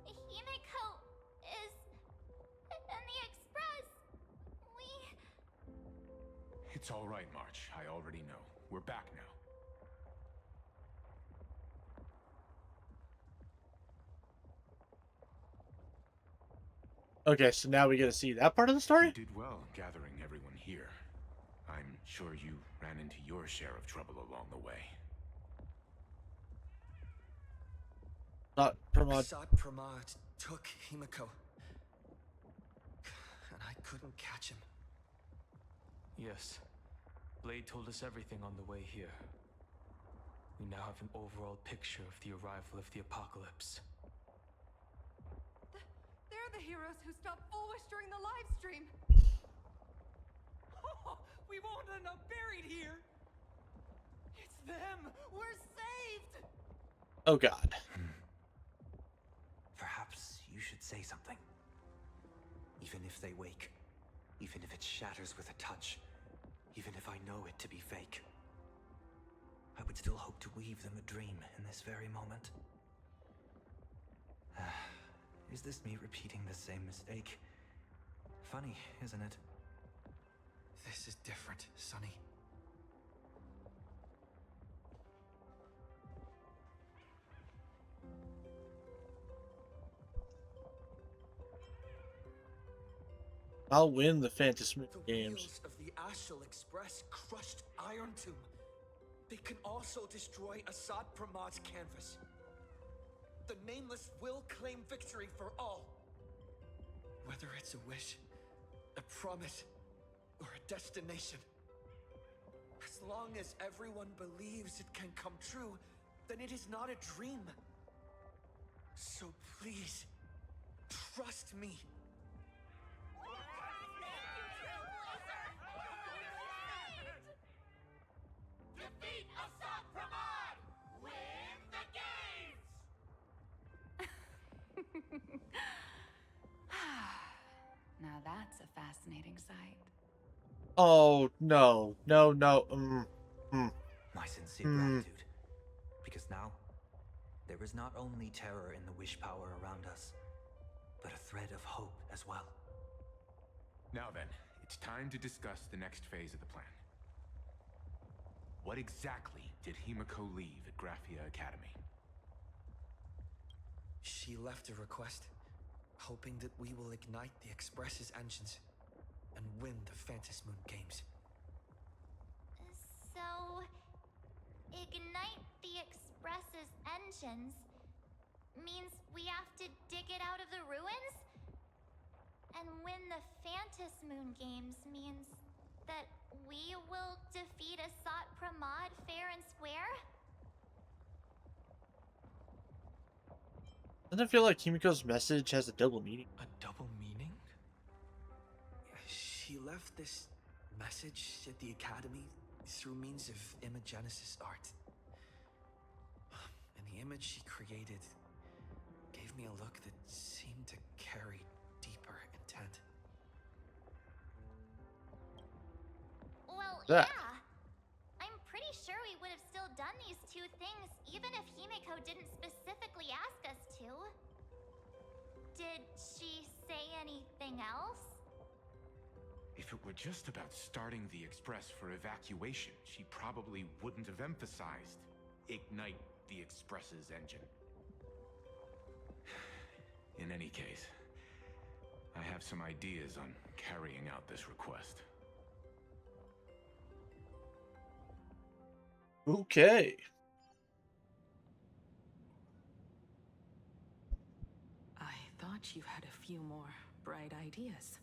Himeko is... in the express. It's all right, March. I already know. We're back now. Okay, so now we get to see that part of the story? You did well gathering everyone here. I'm sure you ran into your share of trouble along the way. Asad Pramad took Himeko. And I couldn't catch him. Yes. Blade told us everything on the way here. We now have an overall picture of the arrival of the apocalypse. They're the heroes who stopped Foolish during the live stream. Oh, we won't end up buried here. It's them. We're saved. Oh god. Perhaps you should say something. Even if they wake. Even if it shatters with a touch. Even if I know it to be fake. I would still hope to weave them a dream in this very moment. Is this me repeating the same mistake? Funny, isn't it? This is different, Sonny. I'll win the Fantasy The games. wheels of the Astral Express crushed Iron Tomb. They can also destroy Assad Pramad's canvas. The Nameless will claim victory for all. Whether it's a wish, a promise, or a destination. As long as everyone believes it can come true, then it is not a dream. So please, trust me. Defeat Assad Pramod! Win the games! Now that's a fascinating sight. Oh no, no, no. My sincere gratitude. Because now, there is not only terror in the wish power around us, but a thread of hope as well. Now then, it's time to discuss the next phase of the plan. What exactly did Himeko leave at Graphia Academy? She left a request, hoping that we will ignite the Express's engines and win the Phantasmoon Games. So, ignite the Express's engines means we have to dig it out of the ruins? And win the Phantasmoon Games means that we will defeat Assad Pramod fair and square? Doesn't it feel like Himiko's message has a double meaning? A double meaning? She left this message at the Academy through means of imagenesis art. And the image she created gave me a look that seemed to carry deeper intent. Well, That. yeah. I'm pretty sure we would have still done these two things even if Himeko didn't specifically ask us to. Did she say anything else? If it were just about starting the Express for evacuation, she probably wouldn't have emphasized ignite the Express's engine. In any case, I have some ideas on carrying out this request. Okay. I thought you had a few more bright ideas.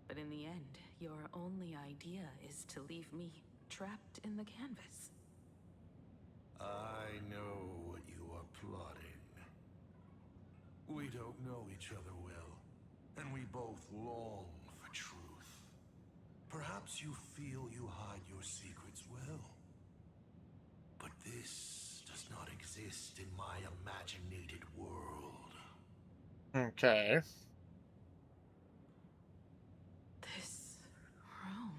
But in the end, your only idea is to leave me trapped in the canvas. I know what you are plotting. We don't know each other well, and we both long for truth. Perhaps you feel you hide your secrets well. But this does not exist in my imaginated world. Okay. This room.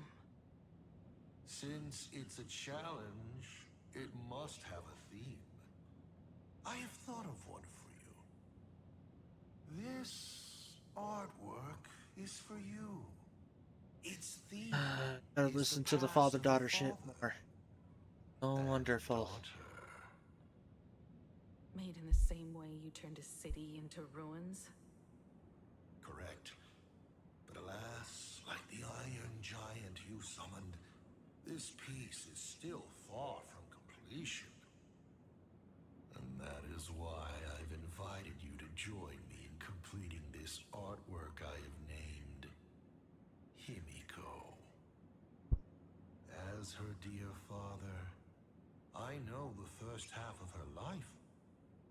Since it's a challenge, it must have a theme. I have thought of one for you. This artwork is for you. Its theme Gotta is listen the to the past of father-daughter shit father more. Oh, and wonderful. daughter. Made in the same way you turned a city into ruins? Correct. But alas, like the iron giant you summoned, this piece is still far from completion. And that is why I've invited you to join me in completing this artwork I have named Himeko. As her dear father, I know the first half of her life,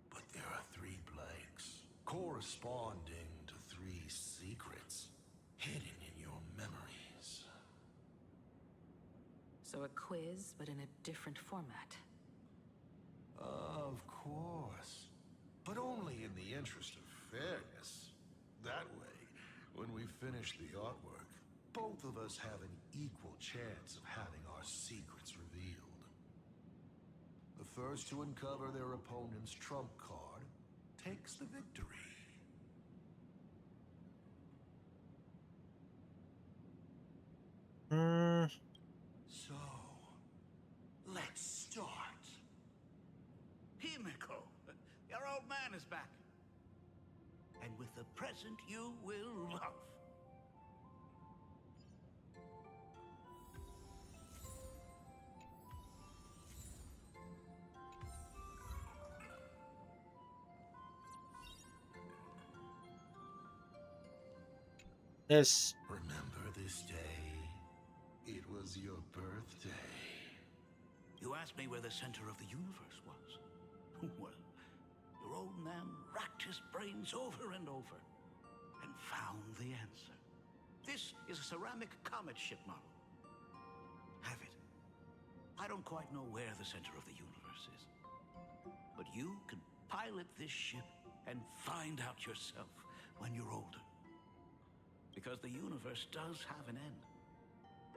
but there are 3 blanks corresponding to 3 secrets hidden in your memories. So a quiz, but in a different format. Of course. But only in the interest of fairness. That way, when we finish the artwork, both of us have an equal chance of having our secrets revealed. The first to uncover their opponent's trump card takes the victory. So, let's start. Himeko, your old man is back. And with a present you will love. This. Remember this day? It was your birthday. You asked me where the center of the universe was. Well, your old man racked his brains over and over and found the answer. This is a ceramic comet ship model. Have it. I don't quite know where the center of the universe is, but you can pilot this ship and find out yourself when you're older. Because the universe does have an end.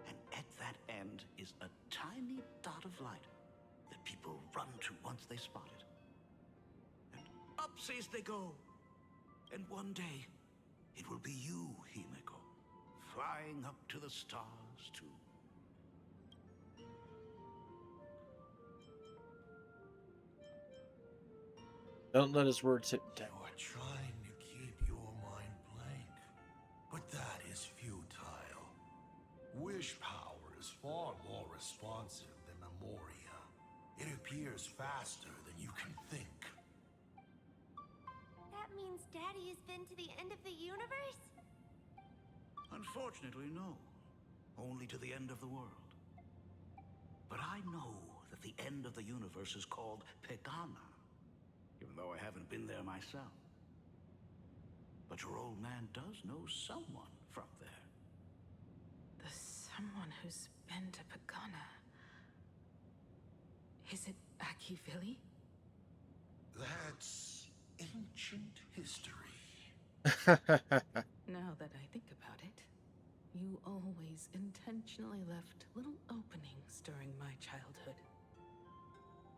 And at that end is a tiny dot of light that people run to once they spot it. And upsies they go. And one day, it will be you, Himeko, flying up to the stars too. Don't let his words hit down. You are trying to keep your mind blank, but that is futile. Wish power is far more responsive than memoria. It appears faster than you can think. That means Daddy has been to the end of the universe? Unfortunately, no. Only to the end of the world. But I know that the end of the universe is called Pegana, even though I haven't been there myself. But your old man does know someone from there. The someone who's been to Pagana. Is it Akivili? That's ancient history. Now that I think about it, you always intentionally left little openings during my childhood.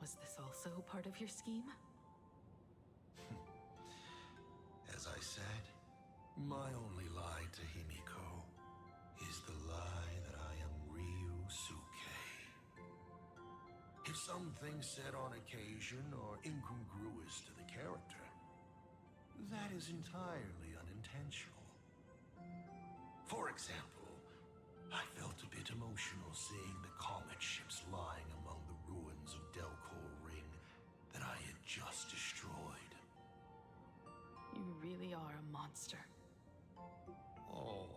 Was this also part of your scheme? As I said, my only lie to Himeko is the lie that I am Ryusuke. If something said on occasion are incongruous to the character, that is entirely unintentional. For example, I felt a bit emotional seeing the comet ships lying among the ruins of Delcor Ring that I had just destroyed. You really are a monster. Oh,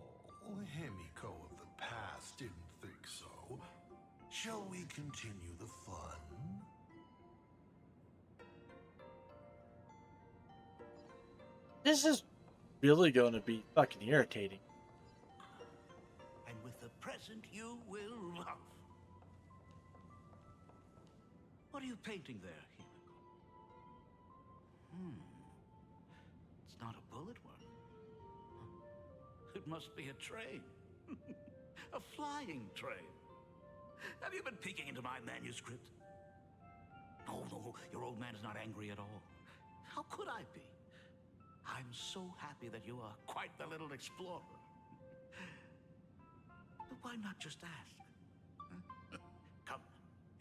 Himeko of the past didn't think so. Shall we continue the fun? This is really going to be fucking irritating. And with the present you will love. What are you painting there, Himeko? It's not a bullet one. It must be a train. A flying train. Have you been peeking into my manuscript? No, your old man is not angry at all. How could I be? I'm so happy that you are quite the little explorer. But why not just ask? Come,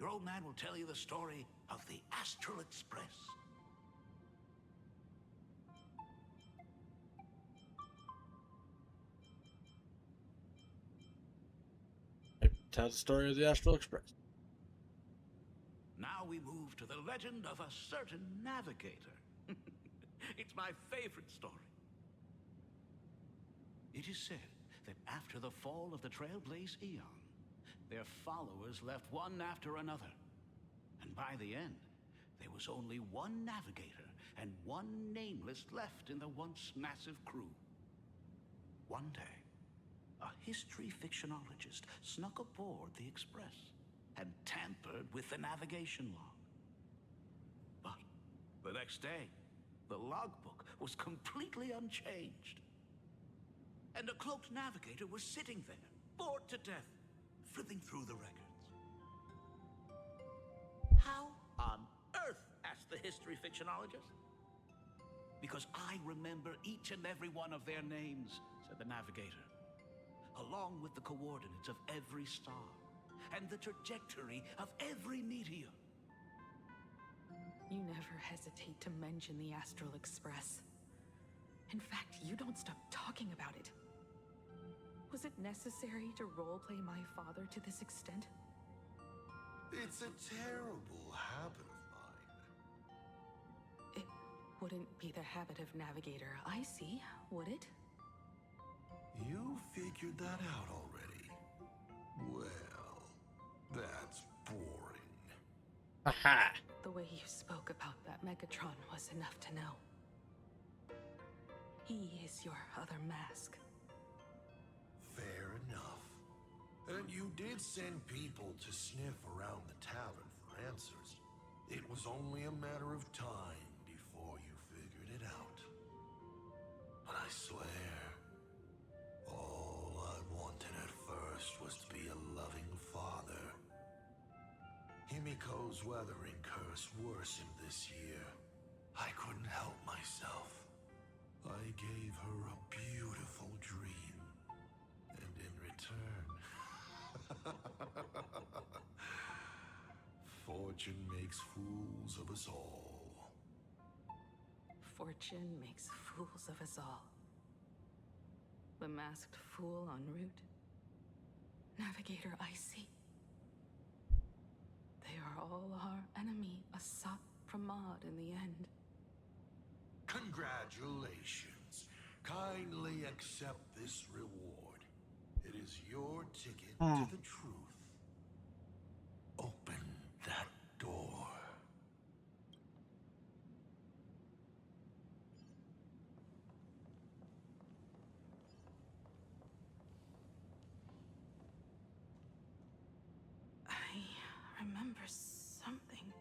your old man will tell you the story of the Astral Express. Tell the story of the Astral Express. Now we move to the legend of a certain navigator. It's my favorite story. It is said that after the fall of the Trailblaze Eon, their followers left one after another. And by the end, there was only one navigator and one nameless left in the once massive crew. One day, a history fictionologist snuck aboard the Express and tampered with the navigation log. But the next day, the logbook was completely unchanged. And a cloaked navigator was sitting there, bored to death, flipping through the records. How on earth? Asked the history fictionologist. Because I remember each and every one of their names, said the navigator, along with the coordinates of every star and the trajectory of every meteor. You never hesitate to mention the Astral Express. In fact, you don't stop talking about it. Was it necessary to roleplay my father to this extent? It's a terrible habit of mine. It wouldn't be the habit of Navigator I see, would it? You figured that out already? Well, that's boring. Aha! The way you spoke about that Megatron was enough to know. He is your other mask. Fair enough. And you did send people to sniff around the tavern for answers. It was only a matter of time before you figured it out. But I swear, all I wanted at first was to be a loving father. Himiko's weathering curse worsened this year. I couldn't help myself. I gave her a beautiful dream. And in return, fortune makes fools of us all. Fortune makes fools of us all. The masked fool en route. Navigator Icy. They are all our enemy, Asat Pramod in the end. Congratulations. Kindly accept this reward. It is your ticket to the truth. Open that door. I remember something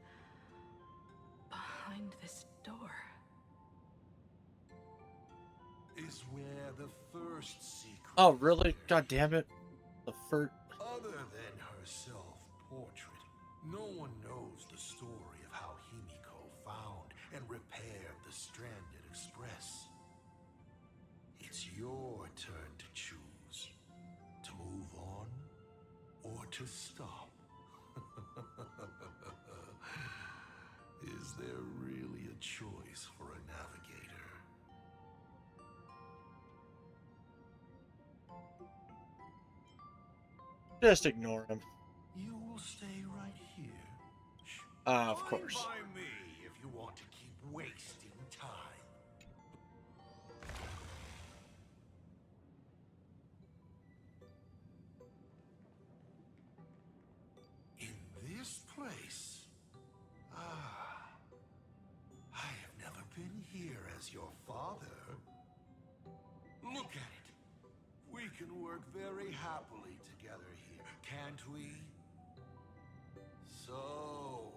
behind this door. Is where the first secret. Oh, really? God damn it. The first. Other than her self-portrait, no one knows the story of how Himeko found and repaired the stranded express. It's your turn to choose. To move on or to stop. Is there really a choice for a navigator? Just ignore him. You will stay right here. Of course. Fine by me if you want to keep wasting time. In this place? Ah. I have never been here as your father. Look at it. We can work very happily together here, can't we? So,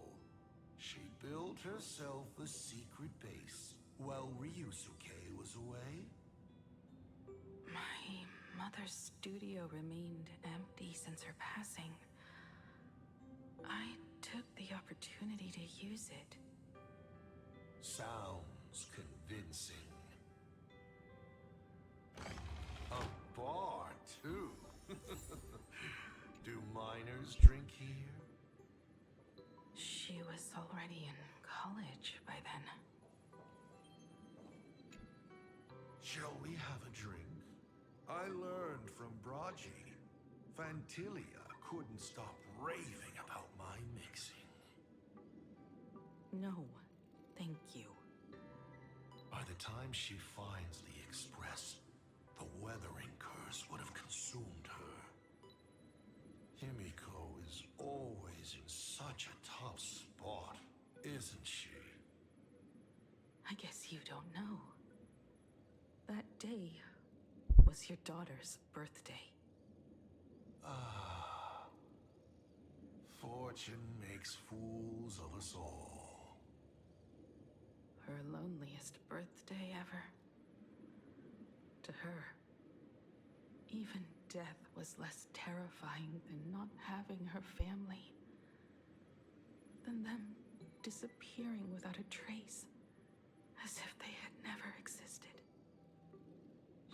she built herself a secret base while Ryusuke was away? My mother's studio remained empty since her passing. I took the opportunity to use it. Sounds convincing. A bar, too. Do minors drink here? She was already in college by then. Shall we have a drink? I learned from Braji. Fantilia couldn't stop raving about my mixing. No, thank you. By the time she finds the express, the weathering curse would have consumed her. Himeko is always in such a tough spot, isn't she? I guess you don't know. That day was your daughter's birthday. Ah. Fortune makes fools of us all. Her loneliest birthday ever. To her, even death was less terrifying than not having her family. Than them disappearing without a trace, as if they had never existed.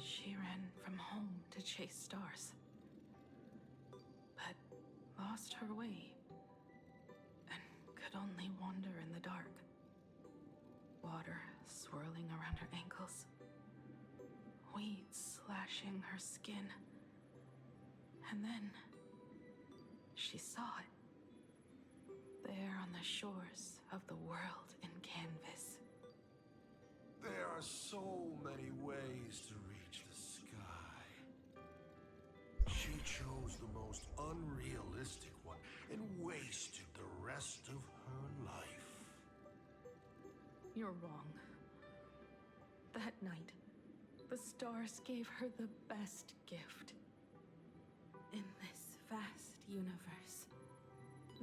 She ran from home to chase stars, but lost her way and could only wander in the dark. Water swirling around her ankles, weeds slashing her skin, and then she saw it, there on the shores of the world in canvas. There are so many ways to reach the sky. She chose the most unrealistic one and wasted the rest of her life. You're wrong. That night, the stars gave her the best gift. In this vast universe,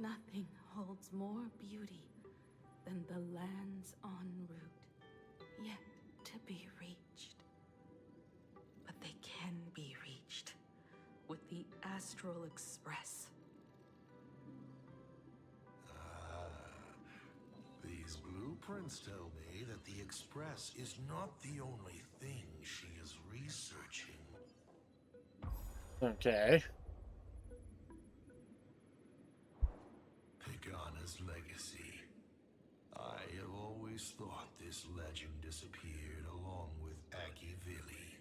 nothing holds more beauty than the lands en route, yet to be reached. But they can be reached with the Astral Express. These blueprints tell me that the Express is not the only thing she is researching. Okay. Pagana's legacy. I have always thought this legend disappeared along with Akivili.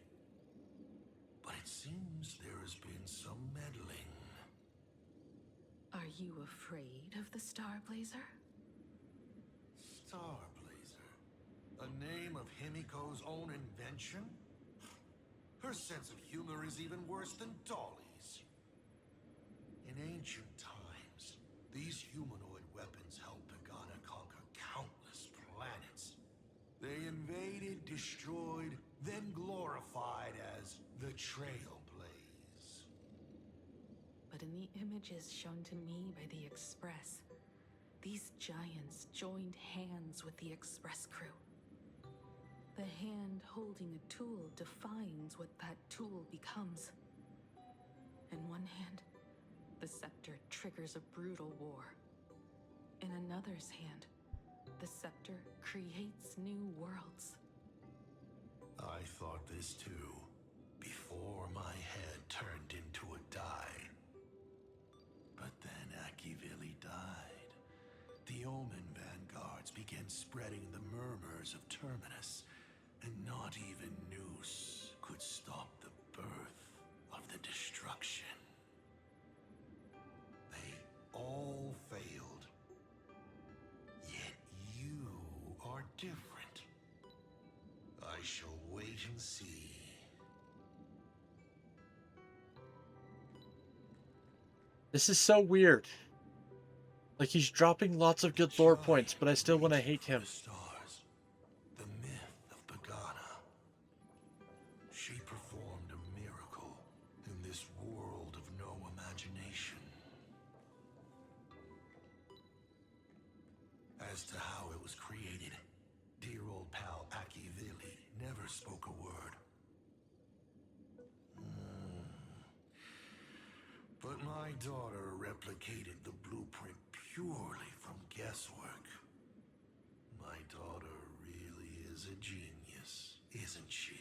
But it seems there has been some meddling. Are you afraid of the Star Blazer? Starblazer? A name of Himeko's own invention? Her sense of humor is even worse than Dolly's. In ancient times, these humanoid weapons helped Pagana conquer countless planets. They invaded, destroyed, then glorified as the Trailblaze. But in the images shown to me by the Express, these giants joined hands with the Express crew. The hand holding a tool defines what that tool becomes. In one hand, the scepter triggers a brutal war. In another's hand, the scepter creates new worlds. I thought this too, before my head turned into a die. But then Akivili died. The Omen vanguards began spreading the murmurs of Terminus, and not even Noose could stop the birth of the destruction. They all failed. Yet you are different. I shall wait and see. This is so weird. Like, he's dropping lots of good lore points, but I still want to hate him. Stars, the myth of Pagana. She performed a miracle in this world of no imagination. As to how it was created, dear old pal Akivili never spoke a word. But my daughter replicated the blueprint purely from guesswork. My daughter really is a genius, isn't she?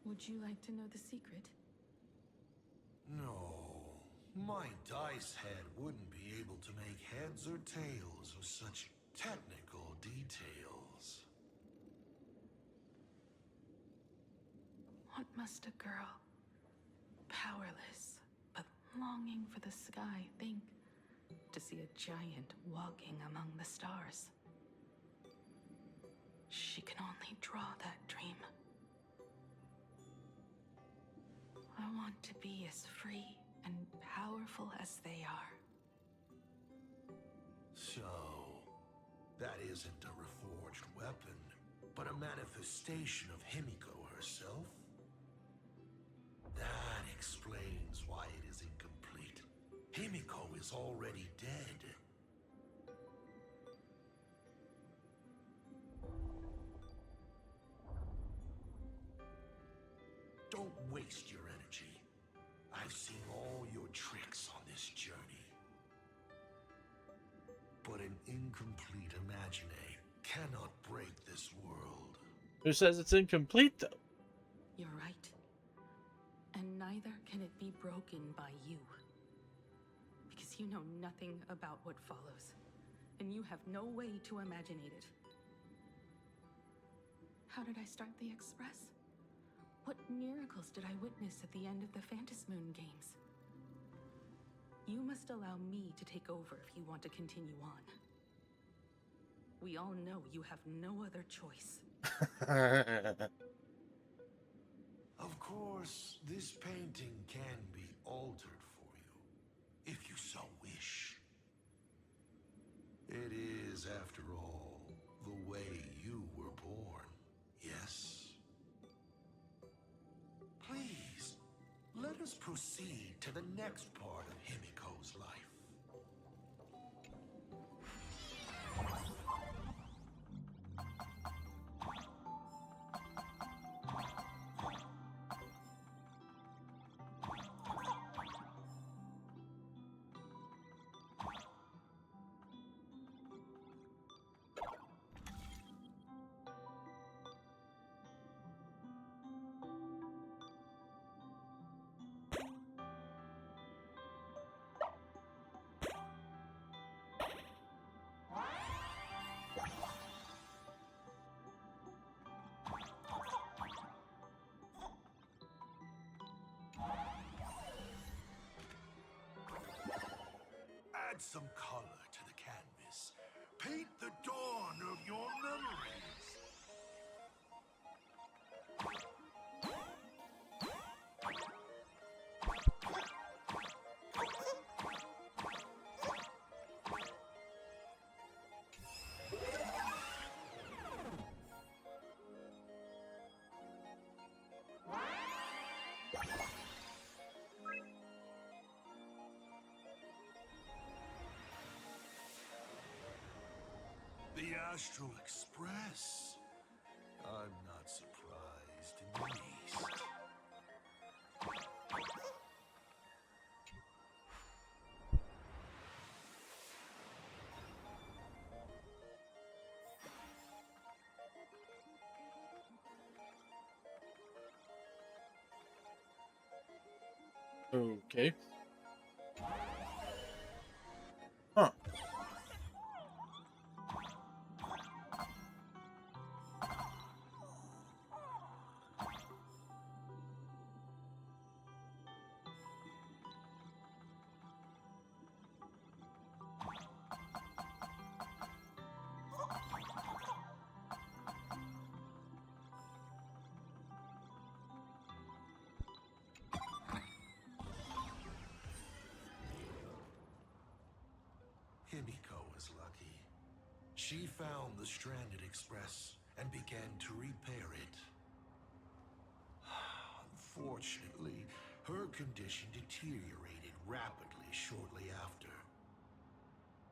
Would you like to know the secret? No, my dice head wouldn't be able to make heads or tails of such technical details. What must a girl, powerless but longing for the sky, think to see a giant walking among the stars? She can only draw that dream. I want to be as free and powerful as they are. So, that isn't a reforged weapon, but a manifestation of Himeko herself? That explains why it is incomplete. Himeko is already dead. Don't waste your energy. I've seen all your tricks on this journey. But an incomplete imagine cannot break this world. Who says it's incomplete, though? You're right. And neither can it be broken by you. Because you know nothing about what follows. And you have no way to imagine it. How did I start the Express? What miracles did I witness at the end of the Phantasmoon games? You must allow me to take over if you want to continue on. We all know you have no other choice. Of course, this painting can be altered for you, if you so wish. It is, after all, the way you were born, yes? Please, let us proceed to the next part of Himiko's life. Add some color to the canvas. Paint the dawn of your memories. The Astral Express. I'm not surprised in the least. Okay. Huh. Himeko was lucky. She found the stranded express and began to repair it. Unfortunately, her condition deteriorated rapidly shortly after.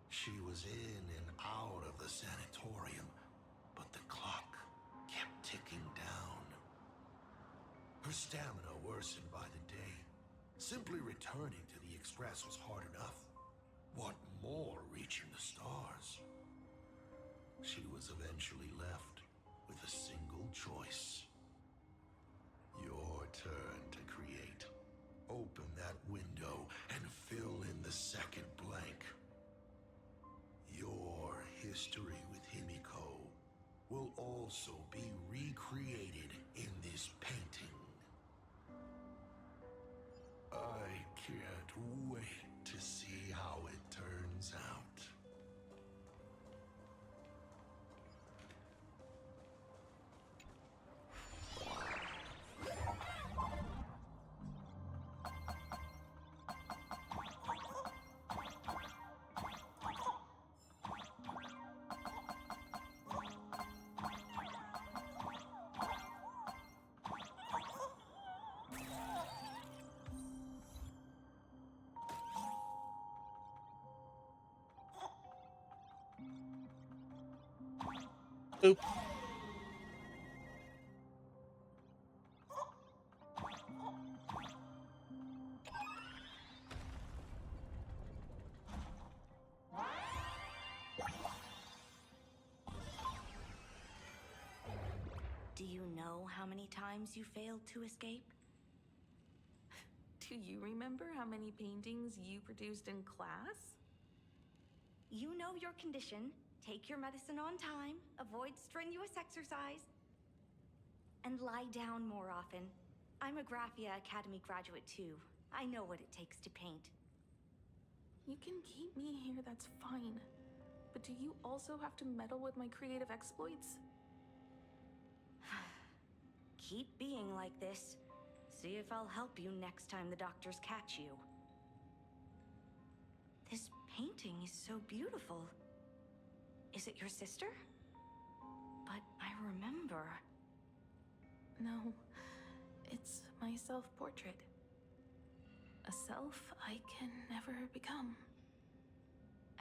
She was in and out of the sanatorium, but the clock kept ticking down. Her stamina worsened by the day. Simply returning to the express was hard enough. What more reaching the stars? She was eventually left with a single choice. Your turn to create. Open that window and fill in the second blank. Your history with Himeko will also be recreated in this painting. I can't wait to see how it turns out. Oop. Do you know how many times you failed to escape? Do you remember how many paintings you produced in class? You know your condition. Take your medicine on time, avoid strenuous exercise, and lie down more often. I'm a Graphia Academy graduate too. I know what it takes to paint. You can keep me here, that's fine. But do you also have to meddle with my creative exploits? Keep being like this. See if I'll help you next time the doctors catch you. This painting is so beautiful. Is it your sister? But I remember... No, it's my self-portrait. A self I can never become.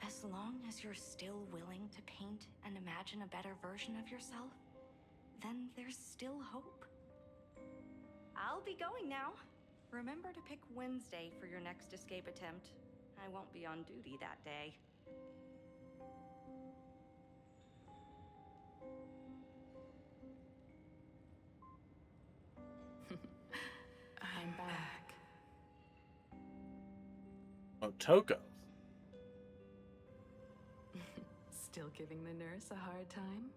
As long as you're still willing to paint and imagine a better version of yourself, then there's still hope. I'll be going now. Remember to pick Wednesday for your next escape attempt. I won't be on duty that day. I'm back. Otoko. Still giving the nurse a hard time?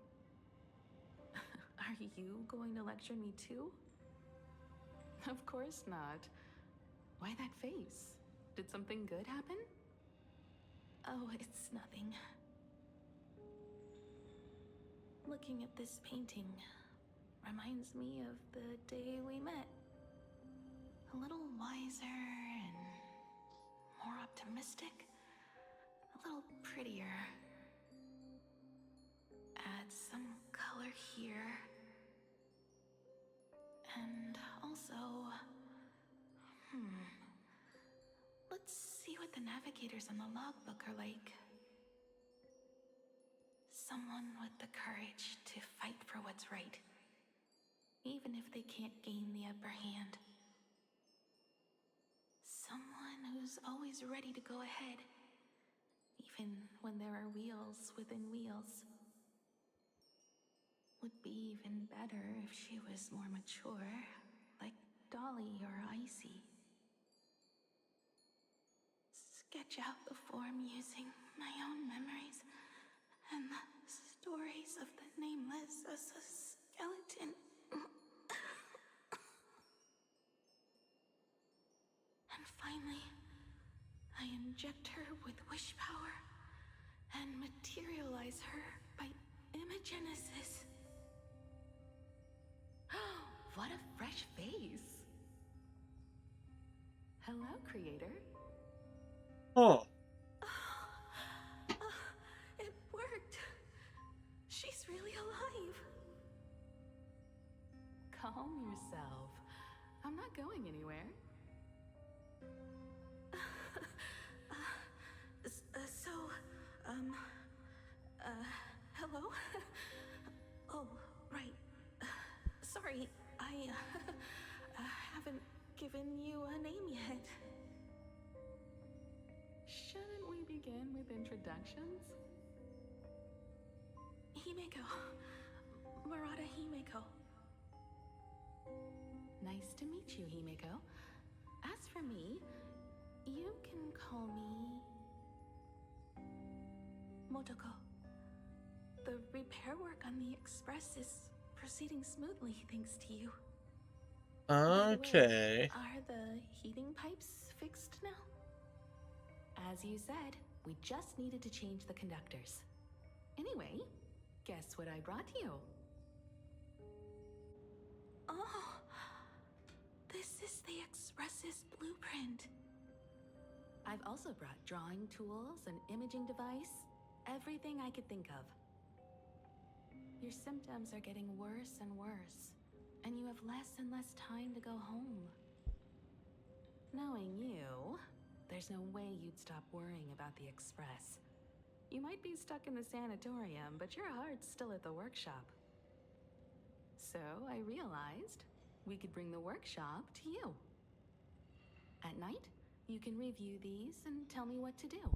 Are you going to lecture me too? Of course not. Why that face? Did something good happen? Oh, it's nothing. Looking at this painting reminds me of the day we met. A little wiser and more optimistic. A little prettier. Add some color here. And also... Let's see what the navigators on the logbook are like. Someone with the courage to fight for what's right, even if they can't gain the upper hand. Someone who's always ready to go ahead, even when there are wheels within wheels. Would be even better if she was more mature, like Dolly or Icy. Sketch out the form using my own memories and the stories of the nameless as a skeleton. And finally, I inject her with wish power and materialize her by imagenesis. What a fresh face! Hello, creator. Oh. It worked. She's really alive. Calm yourself. I'm not going anywhere. Hello? Oh, right. Sorry, I haven't given you a name yet. Shouldn't we begin with introductions? Himeko. Murata Himeko. Nice to meet you, Himeko. As for me, you can call me... Motoko. The repair work on the Express is proceeding smoothly thanks to you. Okay. Are the heating pipes fixed now? As you said, we just needed to change the conductors. Anyway, guess what I brought you? Oh, this is the Express's blueprint. I've also brought drawing tools, an imaging device, everything I could think of. Your symptoms are getting worse and worse, and you have less and less time to go home. Knowing you, there's no way you'd stop worrying about the Express. You might be stuck in the sanatorium, but your heart's still at the workshop. So I realized we could bring the workshop to you. At night, you can review these and tell me what to do.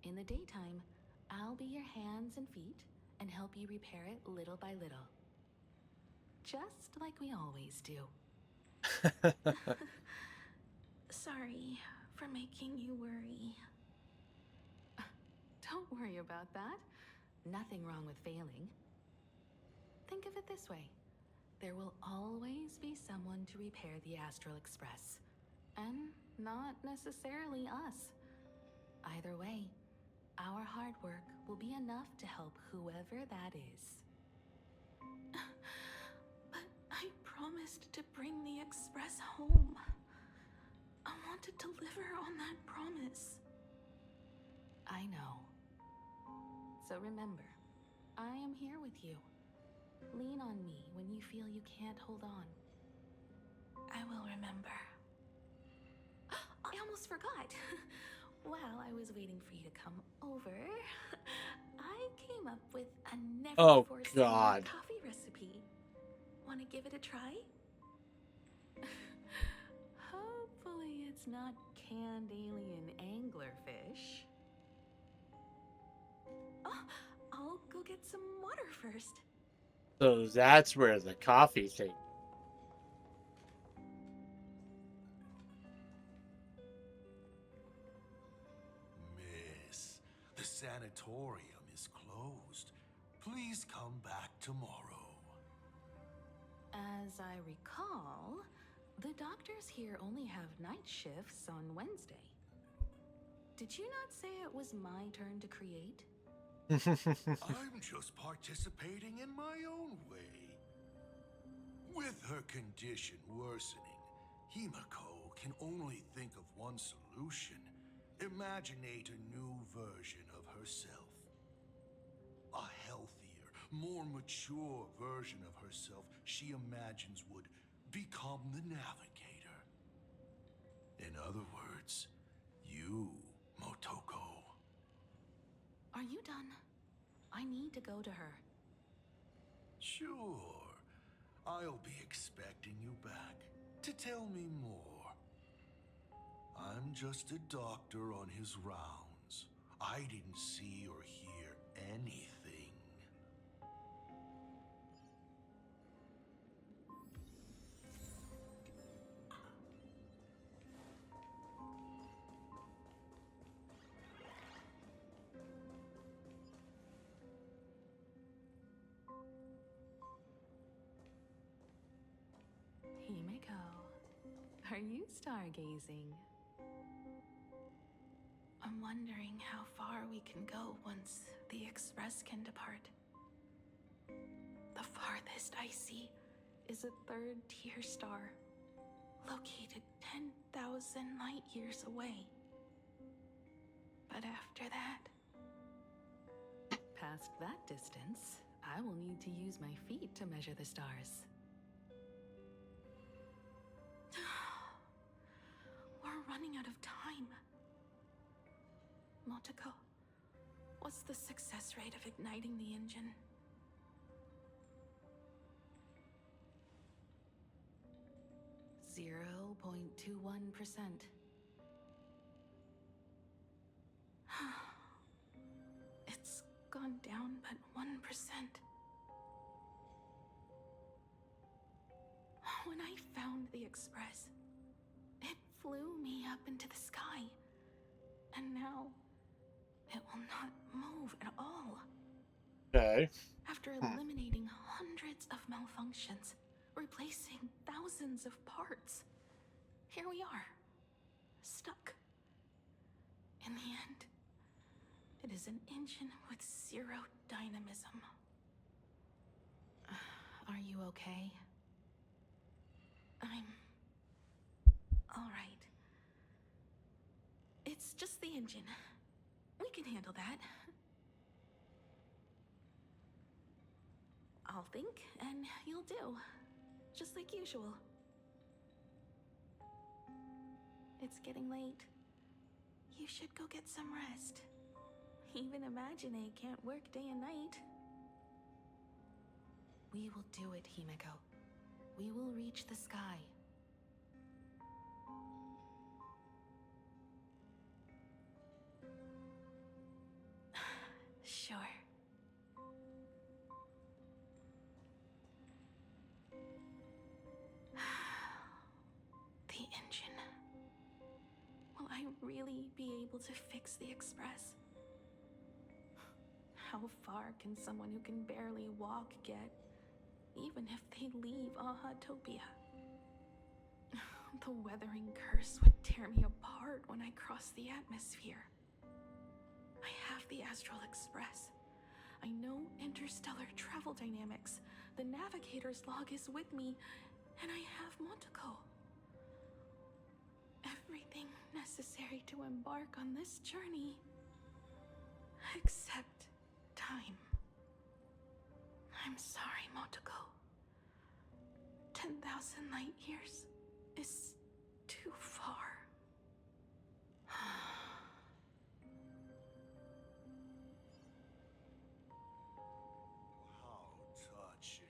In the daytime, I'll be your hands and feet and help you repair it little by little. Just like we always do. Sorry for making you worry. Don't worry about that. Nothing wrong with failing. Think of it this way. There will always be someone to repair the Astral Express. And not necessarily us. Either way, our hard work will be enough to help whoever that is. But I promised to bring the Express home. want to deliver on that promise. I know. So remember, I am here with you. Lean on me when you feel you can't hold on. I will remember. I almost forgot. While I was waiting for you to come over, I came up with a Oh never-before-seen God. coffee recipe. Want to give it a try? Hopefully it's not canned alien anglerfish. Oh, I'll go get some water first. So that's where the coffee thing. Miss, the sanatorium is closed. Please come back tomorrow. As I recall, the doctors here only have night shifts on Wednesday. Did you not say it was my turn to create? I'm just participating in my own way. With her condition worsening, Himeko can only think of one solution. Imaginate a new version of herself. A healthier, more mature version of herself she imagines would become the Navigator. In other words, you, Motoko. Are you done? I need to go to her. Sure. I'll be expecting you back to tell me more. I'm just a doctor on his rounds. I didn't see or hear anything. Himeko, are you stargazing? I'm wondering how far we can go once the Express can depart. The farthest I see is a third-tier star, located 10,000 light years away. But after that, past that distance, I will need to use my feet to measure the stars. We're running out of time. Motoko, what's the success rate of igniting the engine? 0.21%. It's gone down but 1%. When I found the Express, it flew me up into the sky. And now, it will not move at all. Okay. After eliminating hundreds of malfunctions, replacing thousands of parts, here we are, stuck. In the end, it is an engine with zero dynamism. Are you okay? I'm all right. It's just the engine. We can handle that. I'll think, and you'll do. Just like usual. It's getting late. You should go get some rest. Even Imagine can't work day and night. We will do it, Himeko. We will reach the sky. Sure. The engine. Will I really be able to fix the Express? How far can someone who can barely walk get, even if they leave Ahatopia? The weathering curse would tear me apart when I cross the atmosphere. I have the Astral Express. I know interstellar travel dynamics. The Navigator's log is with me, and I have Monteko. If everything necessary to embark on this journey. Except time. I'm sorry, Motoko. 10,000 light years is too far. How touching.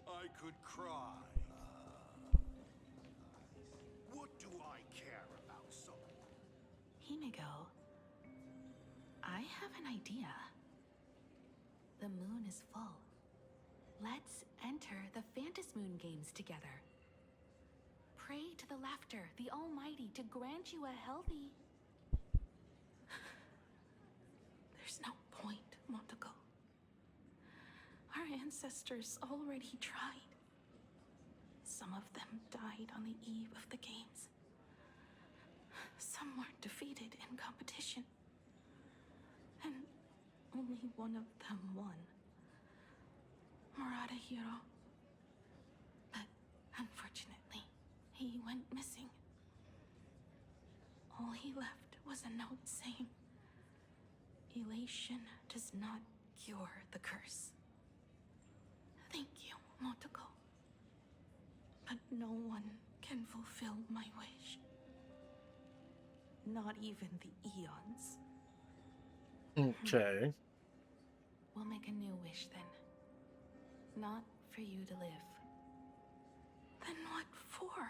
I could cry. What do I care about someone? Himeko, I have an idea. The moon is full. Let's enter the Phantasy Moon Games together. Pray to the Laughter, the Almighty, to grant you a healthy... There's no point, Motoko. Our ancestors already tried. Some of them died on the eve of the games. Some were defeated in competition. And only one of them won. Hiro. But unfortunately, he went missing. All he left was a note saying, "Elation does not cure the curse." Thank you, Motoko. But no one can fulfill my wish. Not even the eons. Okay. We'll make a new wish then. Not for you to live. Then what for?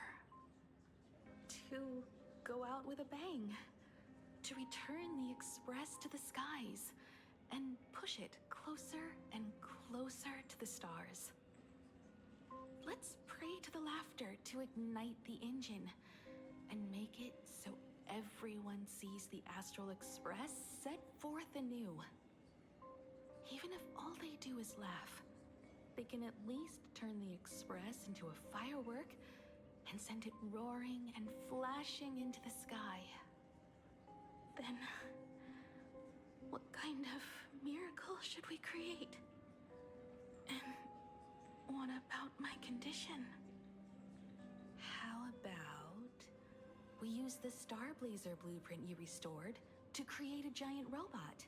To go out with a bang. To return the Express to the skies. And push it closer and closer to the stars. Let's pray to the Laughter to ignite the engine. And make it so everyone sees the Astral Express set forth anew. Even if all they do is laugh, they can at least turn the Express into a firework and send it roaring and flashing into the sky. Then, what kind of miracle should we create? And what about my condition? How about we use the Starblazer blueprint you restored to create a giant robot?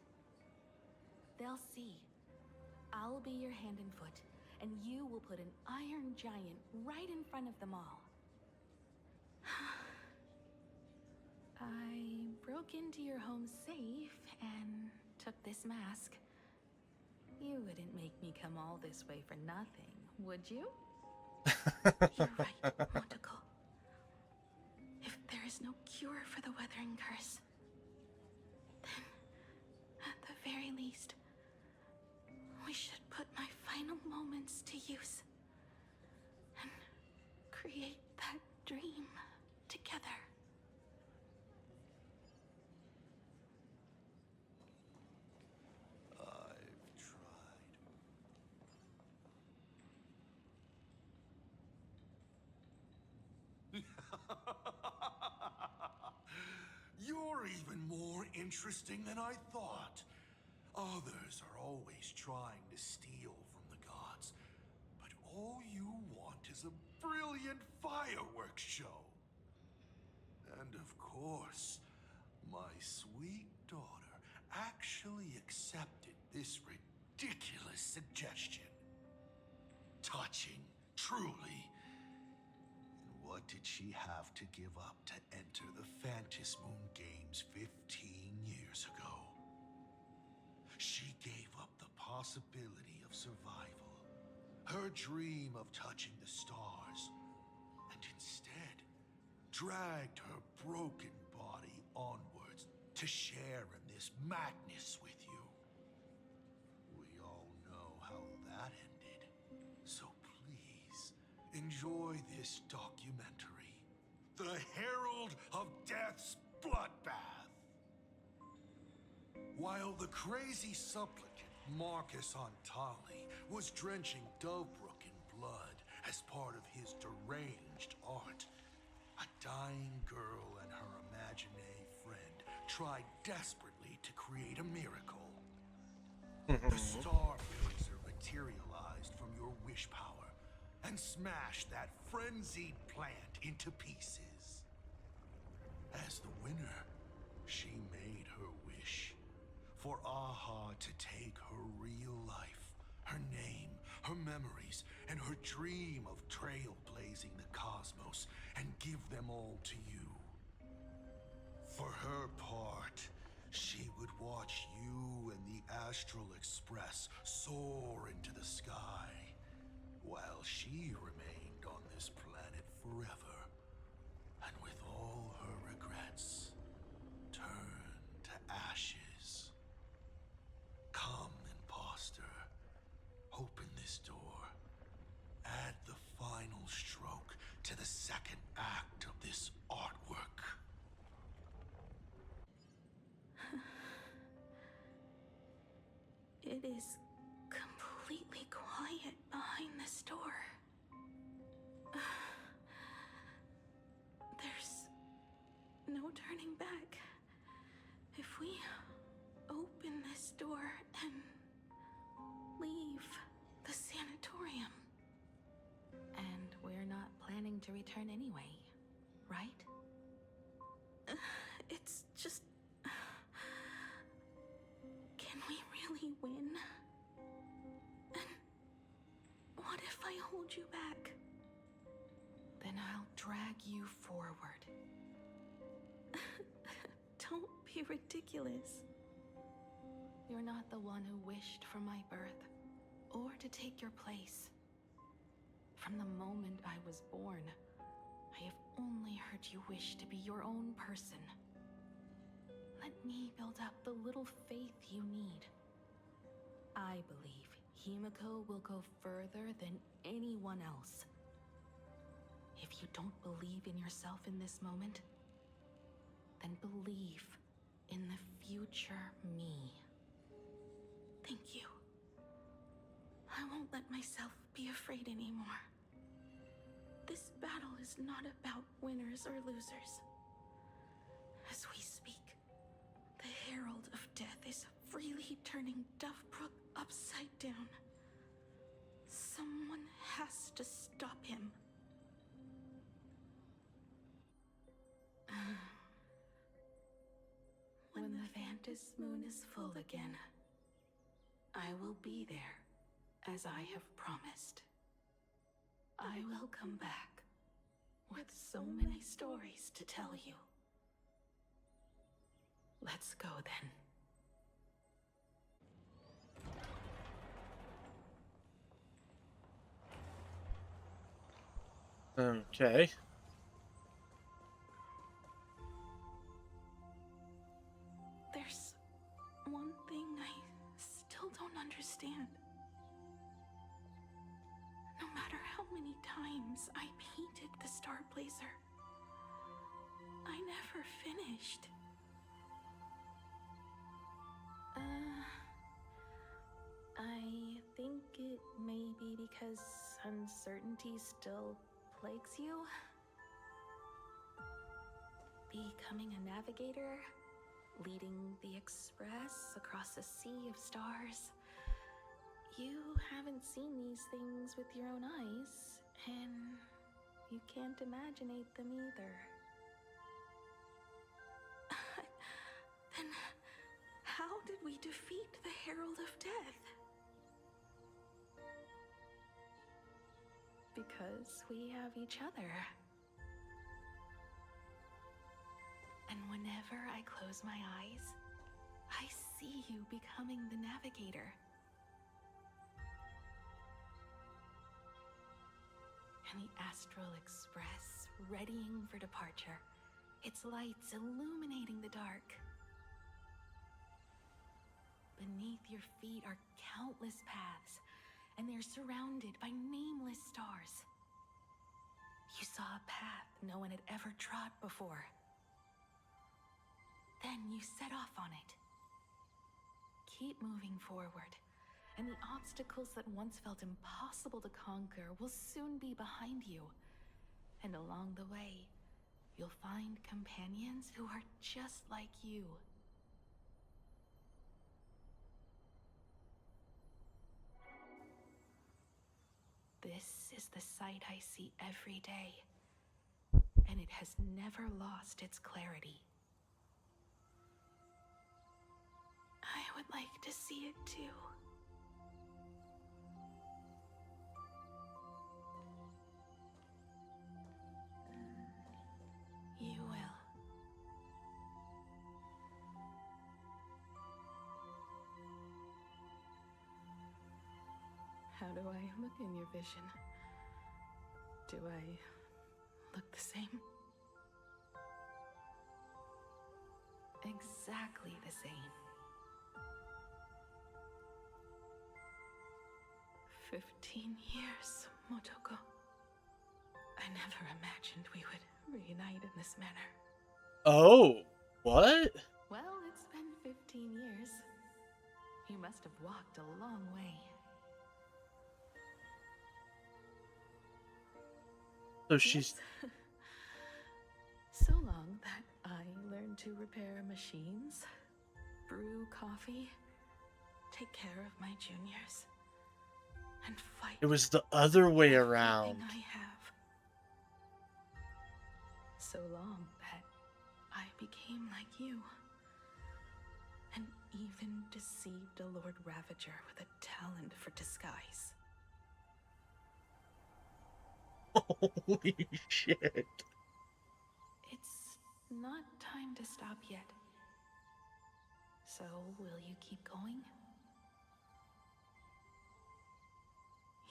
They'll see. I'll be your hand and foot, and you will put an iron giant right in front of them all. I broke into your home safe and took this mask. You wouldn't make me come all this way for nothing, would you? You're right, Motoko. If there is no cure for the weathering curse, then, at the very least, we should put my final moments to use and create that dream together. I've tried. You're even more interesting than I thought. Others are always trying to steal from the gods, but all you want is a brilliant fireworks show. And of course, my sweet daughter actually accepted this ridiculous suggestion. Touching, truly. And what did she have to give up to enter the Phantasy Moon Games 15 years ago? She gave up the possibility of survival, her dream of touching the stars, and instead dragged her broken body onwards to share in this madness with you. We all know how that ended, so please enjoy this documentary, The Herald of Death's Bloodbath. While the crazy supplicant Marcus Antali was drenching Dovebrook in blood as part of his deranged art, a dying girl and her imaginary friend tried desperately to create a miracle. The Starblazer materialized from your wish power and smashed that frenzied plant into pieces. As the winner, she made her wish. For Aha to take her real life, her name, her memories, and her dream of trailblazing the cosmos and give them all to you. For her part, she would watch you and the Astral Express soar into the sky, while she remained on this planet forever, and with all her regrets, turned to ashes. Come, imposter. Open this door. Add the final stroke to the second act of this artwork. It is completely quiet behind this door. There's no turning back. If we open this door and leave the sanatorium. And we're not planning to return anyway, right? It's just... Can we really win? And what if I hold you back? Then I'll drag you forward. Don't be ridiculous. You're not the one who wished for my birth, or to take your place. From the moment I was born, I have only heard you wish to be your own person. Let me build up the little faith you need. I believe Himeko will go further than anyone else. If you don't believe in yourself in this moment, then believe in the future me. Thank you. I won't let myself be afraid anymore. This battle is not about winners or losers. As we speak, the Herald of Death is freely turning Duffbrook upside down. Someone has to stop him. When the Vantis moon is full again, I will be there, as I have promised. I will come back with so many stories to tell you. Let's go then. Okay. There's one thing I still don't understand. No matter how many times I painted the Star Blazer, I never finished. I think it may be because uncertainty still plagues you. Becoming a navigator, leading the Express across a sea of stars. You haven't seen these things with your own eyes, and you can't imaginate them either. Then how did we defeat the Herald of Death? Because we have each other. And whenever I close my eyes, I see you becoming the navigator. And the Astral Express readying for departure, its lights illuminating the dark. Beneath your feet are countless paths, and they're surrounded by nameless stars. You saw a path no one had ever trod before. Then you set off on it. Keep moving forward, and the obstacles that once felt impossible to conquer will soon be behind you. And along the way, you'll find companions who are just like you. This is the sight I see every day. and it has never lost its clarity. I would like to see it too. You will. How do I look in your vision? Do I look the same? Exactly the same. 15 years, Motoko. I never imagined we would reunite in this manner. Oh, what? Well, it's been 15 years. You must have walked a long way. So she's... Yes. So long that I learned to repair machines, brew coffee, take care of my juniors, and fight. It was the other way around. I have. So long that I became like you, and even deceived a Lord Ravager with a talent for disguise. Holy shit. It's not time to stop yet. So, will you keep going?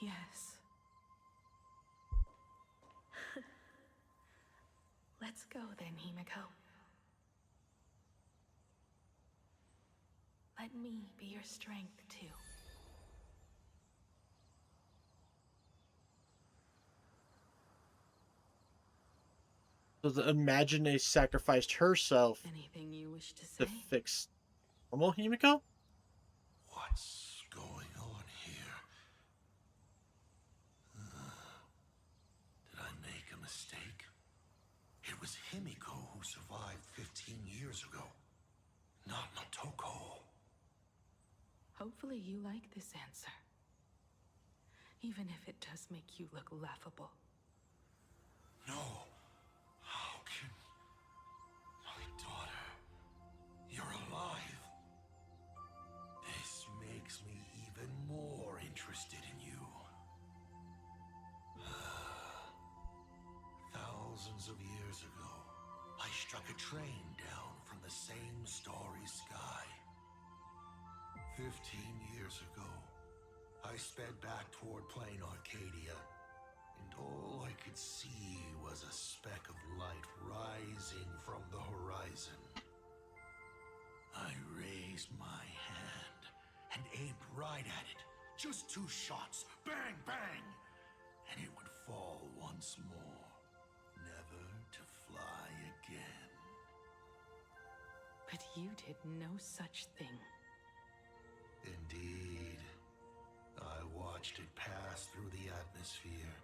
Yes. Let's go then, Himeko. Let me be your strength, too. So imagine they sacrificed herself Anything you wish to say? to fix normal Himeko? What's going on here? Did I make a mistake? It was Himeko who survived 15 years ago, not Motoko. Hopefully you like this answer. Even if it does make you look laughable. No. How can... My daughter... You're alive. This makes me even more interested in you. Thousands of years ago, I struck a train down from the same starry sky. 15 years ago, I sped back toward plain Arcadia, and all I could see was a speck of light rising from the horizon. I raised my hand and aimed right at it. Just 2 shots, bang, bang, and it would fall once more, never to fly again. But you did no such thing. Indeed. I watched it pass through the atmosphere,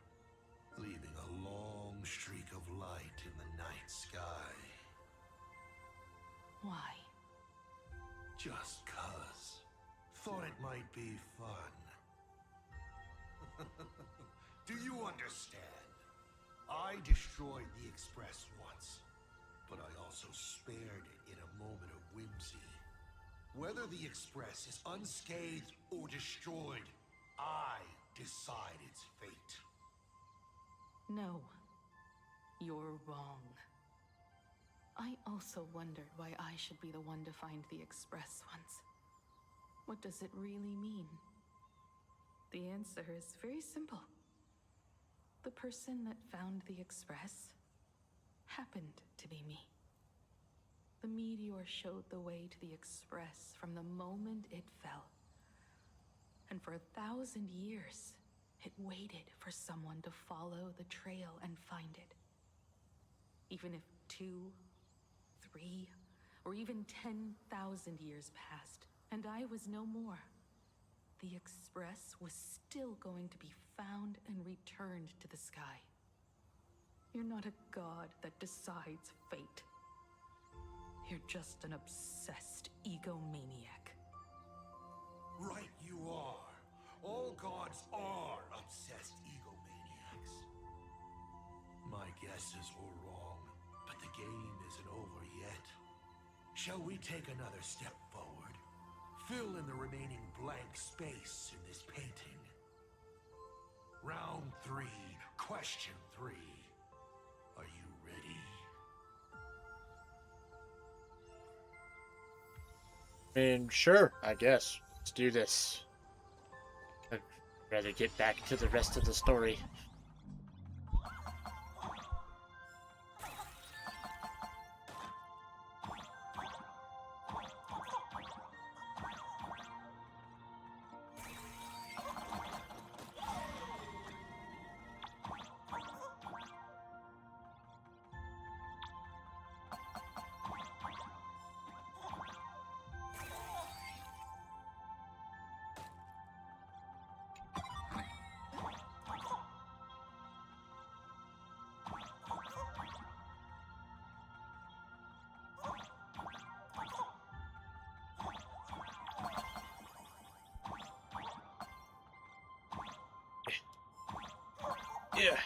leaving a long streak of light in the night sky. Why? Just 'cause. Thought it might be fun. Do you understand? I destroyed the Express once, but I also spared it in a moment of whimsy. Whether the Express is unscathed or destroyed, I decide its fate. No. You're wrong. I also wondered why I should be the one to find the Express once. What does it really mean? The answer is very simple. The person that found the Express happened to be me. The meteor showed the way to the Express from the moment it fell. And for 1,000 years, it waited for someone to follow the trail and find it. Even if 2, 3, or even 10,000 years passed, and I was no more, the Express was still going to be found and returned to the sky. You're not a god that decides fate. You're just an obsessed egomaniac. Right you are. All gods are obsessed egomaniacs. My guesses were wrong, but the game isn't over yet. Shall we take another step forward? Fill in the remaining blank space in this painting. Round 3, question 3. Are you ready? And sure, I guess. Let's do this. I'd rather get back to the rest of the story. Yeah.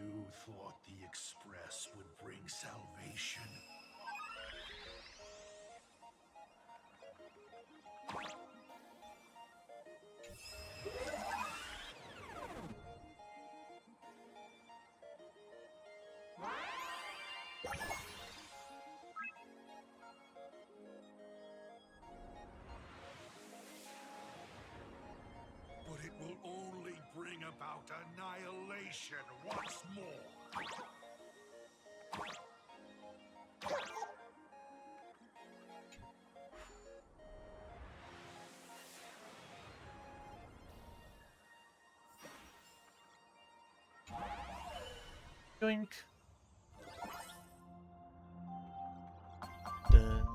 You thought the Express would bring salvation? But it will only bring about annihilation once more. Doink. Done.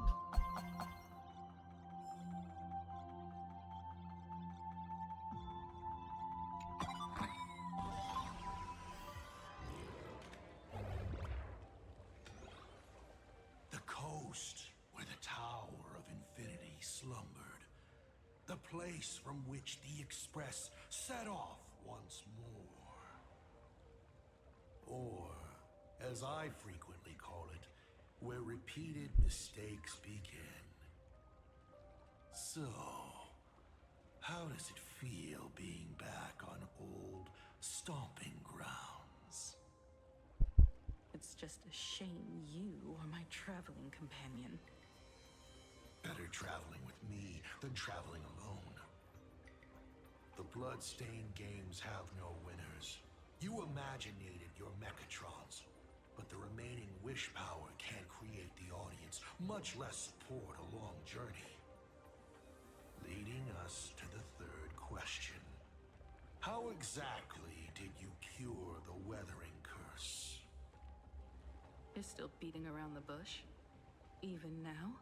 The coast where the Tower of Infinity slumbered. The place from which the Express set off once more. Or, as I frequently call it, where repeated mistakes begin. So, how does it feel being back on old stomping grounds? It's just a shame you are my traveling companion. Better traveling with me than traveling alone. The Bloodstained games have no winners. You imaginated your Mechatrons, but the remaining wish power can't create the audience, much less support a long journey. Leading us to the third question. How exactly did you cure the Weathering Curse? You're still beating around the bush? Even now?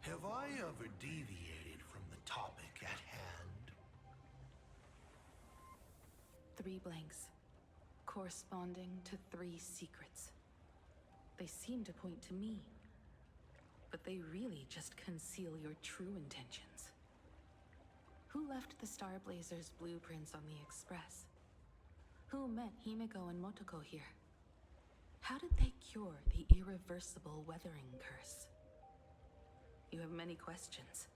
Have I ever deviated from the topic at hand? 3 blanks, corresponding to 3 secrets. They seem to point to me, but they really just conceal your true intentions. Who left the Starblazers' blueprints on the Express? Who met Himeko and Motoko here? How did they cure the irreversible Weathering Curse? You have many questions,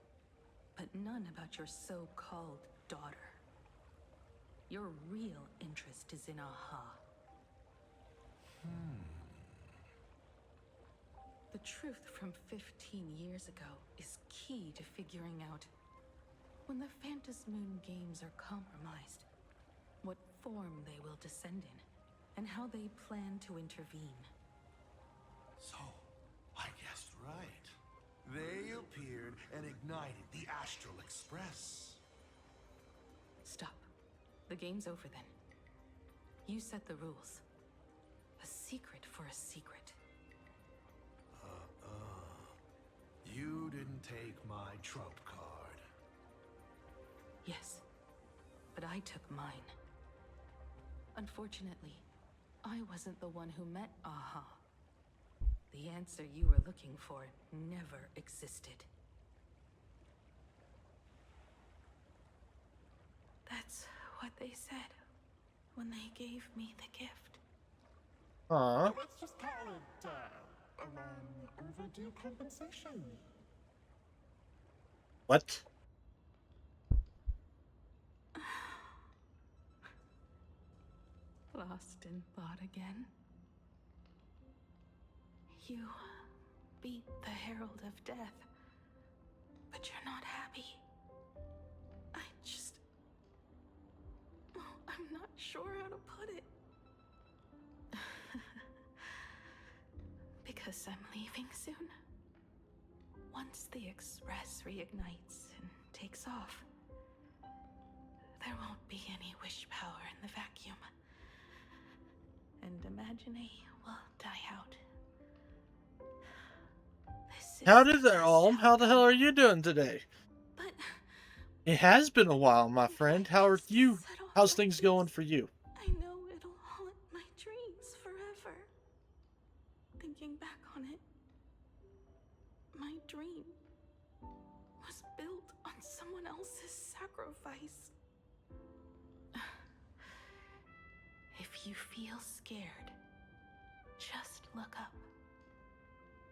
but none about your so-called daughter. Your real interest is in Aha. The truth from 15 years ago is key to figuring out when the Phantom Moon games are compromised, what form they will descend in, and how they plan to intervene. So, I guessed right. They appeared and ignited the Astral Express. Stop. The game's over then. You set the rules. A secret for a secret. take my trump card? Yes, but I took mine. Unfortunately, I wasn't the one who met Aha. The answer you were looking for never existed. That's what they said when they gave me the gift. Huh? Let's just call it, a long overdue compensation. What? Lost in thought again. You beat the Herald of Death, but you're not happy. I'm not sure how to put it. Because I'm leaving soon. Once the Express reignites and takes off, there won't be any wish power in the vacuum. And Imagine will die out. Howdy there, Alm. How the hell are you doing today? But it has been a while, my friend. How are you? How's things going for you? I know it'll haunt my dreams forever. Thinking back on it, my dream was built on someone else's sacrifice. If you feel scared, just look up.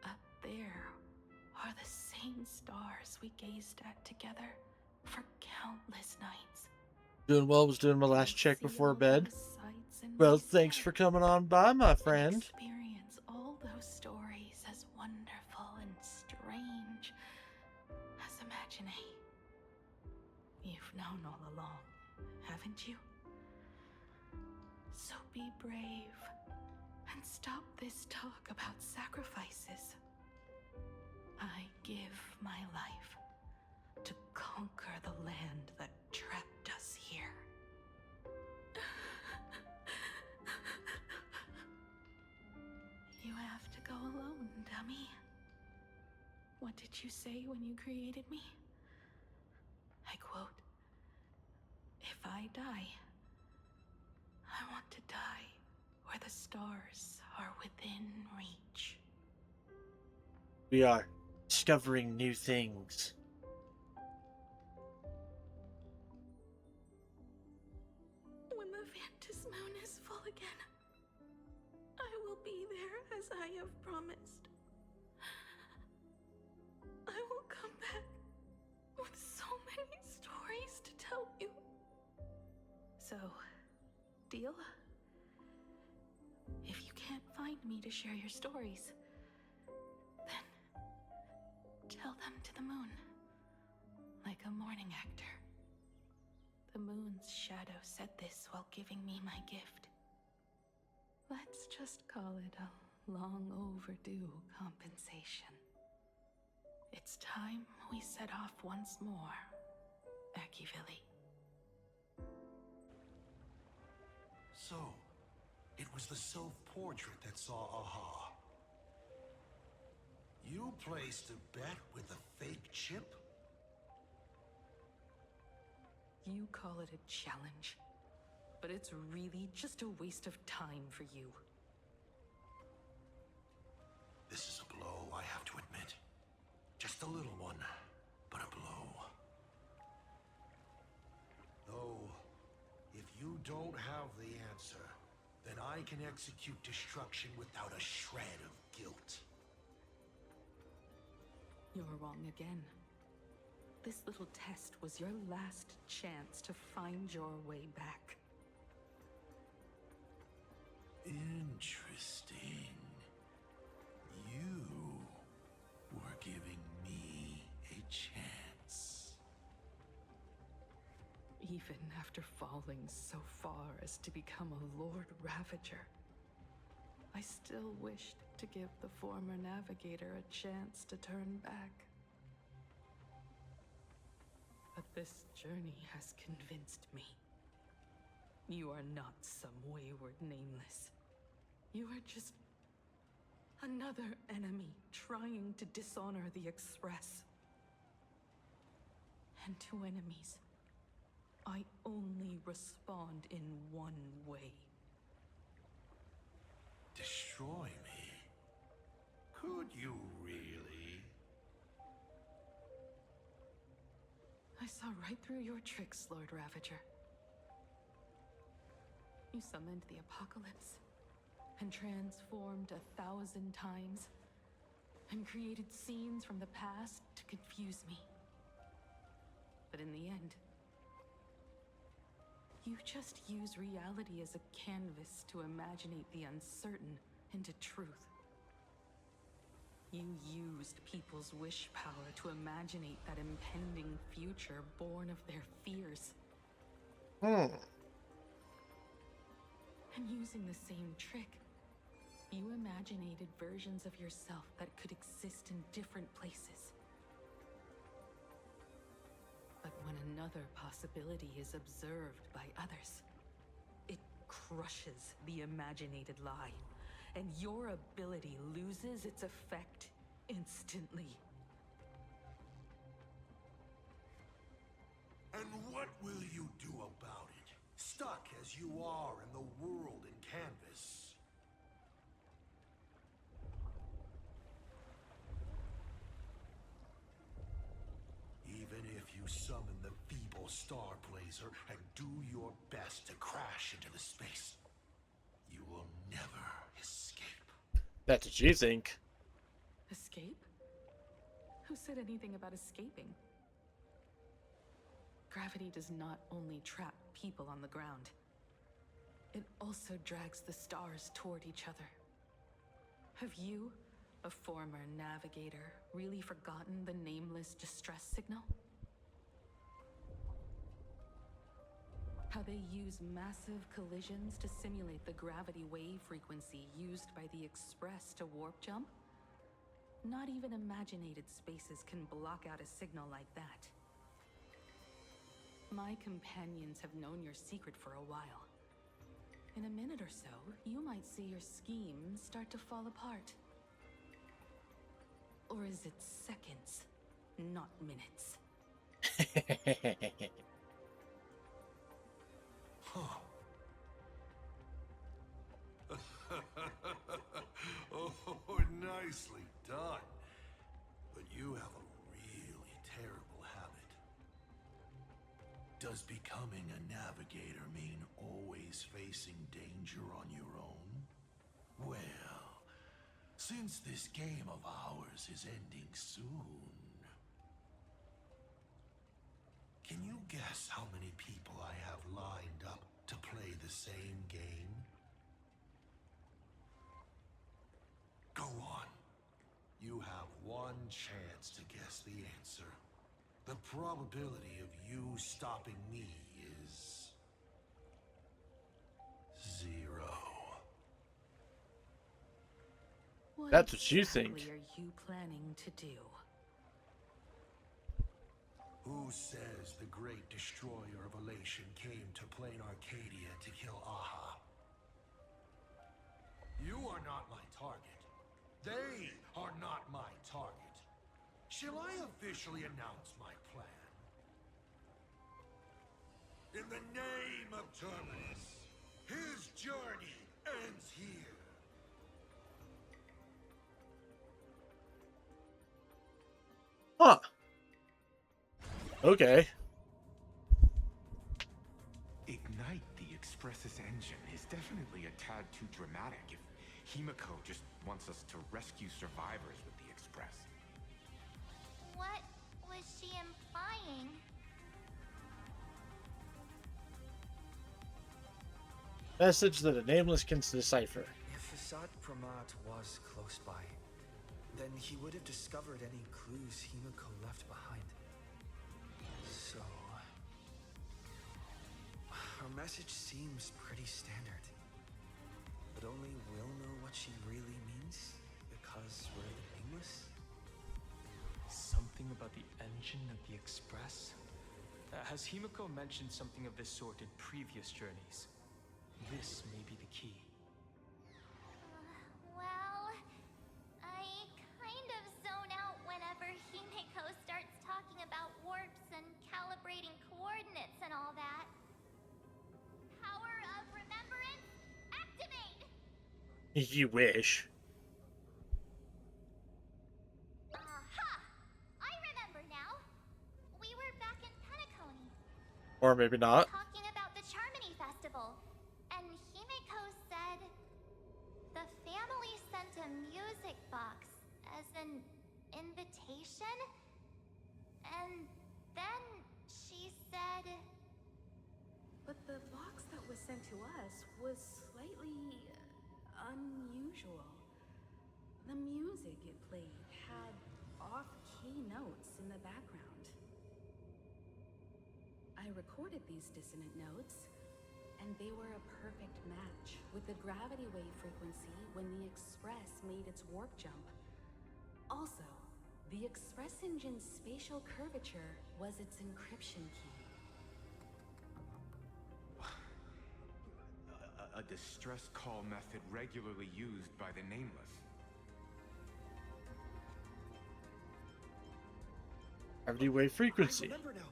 Up there are the same stars we gazed at together for countless nights. Doing well. Was doing my last check before bed. Well, thanks for coming on by, my friend. Experience all those stories as wonderful and strange as Imagine. You've known all along, haven't you? So be brave and stop this talk about sacrifices. I give my life to conquer the land that trapped us here. You have to go alone, dummy. What did you say when you created me? I quote, "If I die, I want to die where the stars are within reach." We are discovering new things. When the Vantis moon is full again, I will be there as I have promised. I will come back with so many stories to tell you. So, deal? If you can't find me to share your stories, then tell them to the moon, like a morning actor. The moon's shadow said this while giving me my gift. Let's just call it a long overdue compensation. It's time we set off once more, Akivili. So, it was the self-portrait that saw Aha. You placed a bet with a fake chip? You call it a challenge, but it's really just a waste of time for you. This is a blow, I have to admit. Just a little one, but a blow. Though, if you don't have the answer, then I can execute destruction without a shred of guilt. You're wrong again. This little test was your last chance to find your way back. Interesting. You were giving me a chance. Even after falling so far as to become a Lord Ravager, I still wished to give the former navigator a chance to turn back. But this journey has convinced me. You are not some wayward nameless. You are just another enemy trying to dishonor the Express. and to enemies. I only respond in one way. Destroy me? Could you really? I saw right through your tricks, Lord Ravager. You summoned the apocalypse, and transformed 1,000 times, and created scenes from the past to confuse me. But in the end, you just use reality as a canvas to imaginate the uncertain into truth. You used people's wish power to imaginate that impending future born of their fears. And using the same trick, you imaginated versions of yourself that could exist in different places. But when another possibility is observed by others, it crushes the imaginated lie, and your ability loses its effect instantly. And what will you do about it? Stuck as you are in the world in canvas. Even if you summon the feeble star blazer and do your best to crash into the space, you will never escape. That's what you think. Escape? Who said anything about escaping? Gravity does not only trap people on the ground, it also drags the stars toward each other. Have you, a former navigator, really forgotten the nameless distress signal? How they use massive collisions to simulate the gravity wave frequency used by the Express to warp jump? Not even imaginated spaces can block out a signal like that. My companions have known your secret for a while. In a minute or so, you might see your scheme start to fall apart. Or is it seconds, not minutes? Huh. Oh, nicely done. But you have a really terrible habit. Does becoming a navigator mean always facing danger on your own? Well, since this game of ours is ending soon, can you guess how many people I have lined up to play the same game? Go on. You have one chance to guess the answer. The probability of you stopping me is 0. That's what you think. What are you planning to do? Who says the great destroyer of Elation came to Plain Arcadia to kill Aha? You are not my target. They are not my target. Shall I officially announce my plan? In the name of Terminus, his journey ends here. Huh. Okay. Ignite the Express's engine is definitely a tad too dramatic if Himeko just wants us to rescue survivors with the Express. What was she implying? Message that a nameless can decipher. If Asad Pramat was close by, then he would have discovered any clues Himeko left behind. So... our message seems pretty standard. But only we'll know what she really means, because we're the nameless? Something about the engine of the Express? Has Himeko mentioned something of this sort in previous journeys? This may be the key. Well, I kind of zone out whenever Himeko starts talking about warps and You wish. Aha! I remember now. We were back in Penacony, Or maybe not. talking about the Charmony Festival, and Himeko said the family sent a music box as an invitation, and then she said... But the box that was sent to us was slightly unusual. The music it played had off-key notes in the background. I recorded these dissonant notes, and they were a perfect match with the gravity wave frequency when the Express made its warp jump. Also, the Express engine's spatial curvature was its encryption key. A distress call method regularly used by the Nameless. Gravity wave frequency. I remember now.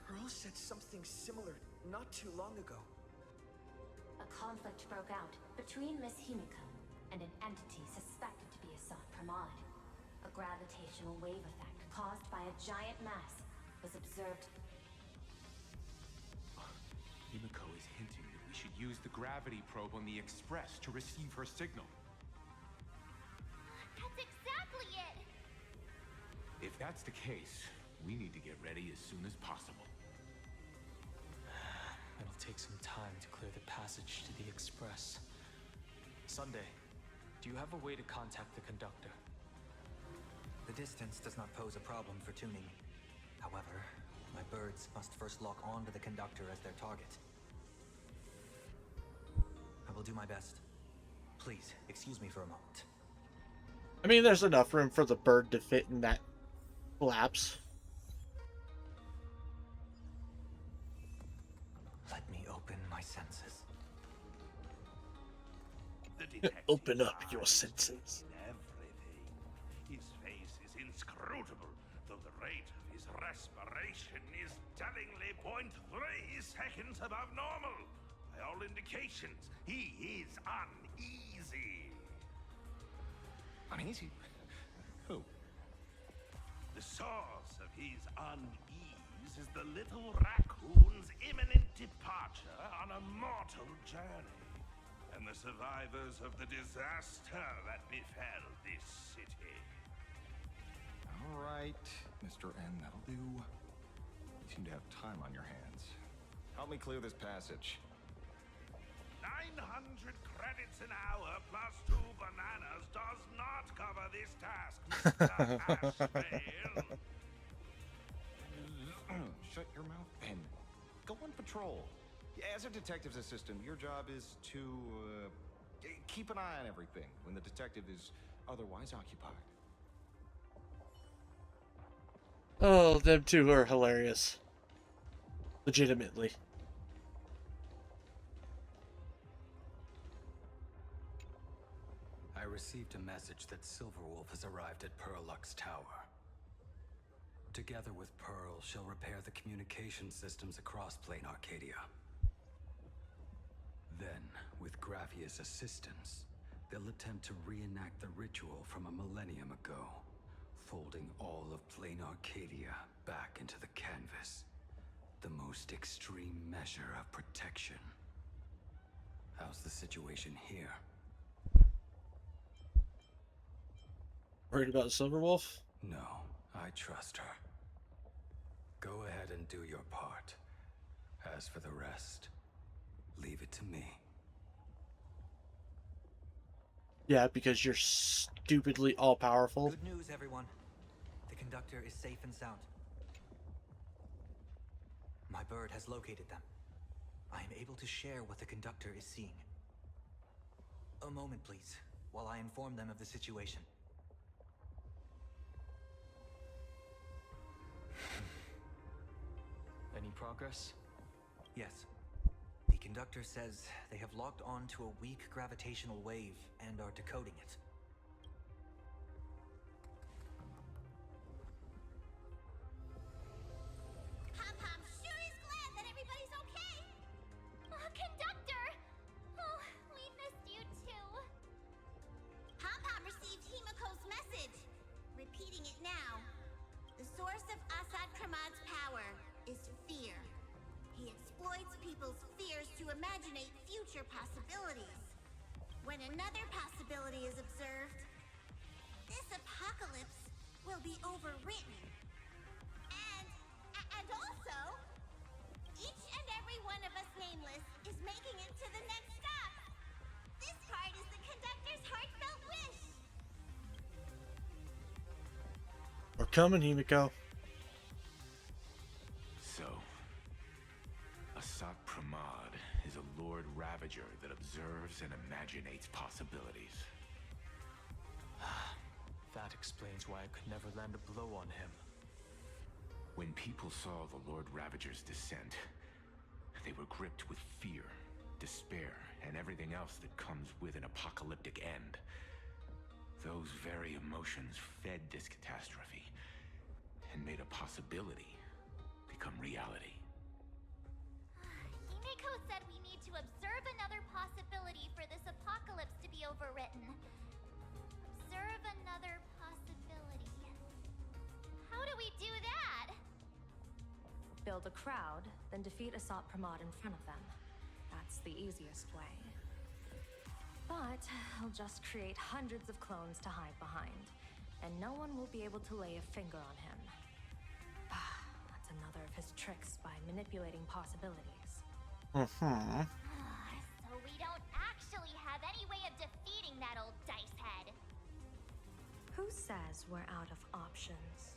Pearl said something similar not too long ago. A conflict broke out between Miss Himeko and an entity suspected to be a Soth Pramod. A gravitational wave effect caused by a giant mass was observed. Himeko is hinting that we should use the gravity probe on the Express to receive her signal. That's exactly it! If that's the case, we need to get ready as soon as possible. It'll take some time to clear the passage to the Express. Sunday, do you have a way to contact the conductor? The distance does not pose a problem for tuning. However, my birds must first lock onto the conductor as their target. I will do my best. Please, excuse me for a moment. I mean, there's enough room for the bird to fit in that flaps. Let me open my senses. Open up your senses. Everything. His face is inscrutable, though the rate of his respiration is tellingly 0.3 seconds above normal. By all indications, he is uneasy. Uneasy? Who? The source of his unease is the little raccoon's imminent departure on a mortal journey, and the survivors of the disaster that befell this city. All right, Mr. N, that'll do. You seem to have time on your hands. Help me clear this passage. 900 credits an hour plus 2 bananas does not cover this task, Mr. Astral. Shut your mouth and go on patrol. As a detective's assistant, your job is to keep an eye on everything when the detective is otherwise occupied. Oh, them two are hilarious. Legitimately. I received a message that Silverwolf has arrived at Pearlux Tower. Together with Pearl, she'll repair the communication systems across Plain Arcadia. Then, with Graffia's assistance, they'll attempt to reenact the ritual from a millennium ago, folding all of Plain Arcadia back into the canvas. The most extreme measure of protection. How's the situation here? Worried about Silverwolf? No, I trust her. Go ahead and do your part. As for the rest, leave it to me. Yeah, because you're stupidly all-powerful. Good news, everyone. The conductor is safe and sound. My bird has located them. I am able to share what the conductor is seeing. A moment, please, while I inform them of the situation. Any progress? Yes. The conductor says they have locked on to a weak gravitational wave and are decoding it. Pom-Pom sure is glad that everybody's okay. Conductor! Oh, we missed you too. imaginate future possibilities. When another possibility is observed, this apocalypse will be overwritten. And also, each and every one of us nameless is making it to the next stop. This part is the conductor's heartfelt wish. We're coming, Himeko. So, Asat Pramad is a Lord Ravager that observes and imaginates possibilities. That explains why I could never land a blow on him. When people saw the Lord Ravager's descent, they were gripped with fear, despair, and everything else that comes with an apocalyptic end. Those very emotions fed this catastrophe and made a possibility become reality. Himeko said we need to observe another possibility for this apocalypse to be overwritten. Observe another possibility. How do we do that? Build a crowd, then defeat Asat Pramad in front of them. That's the easiest way. But I'll just create hundreds of clones to hide behind, and no one will be able to lay a finger on him. That's another of his tricks by manipulating possibilities. So we don't actually have any way of defeating that old dice head. Who says we're out of options?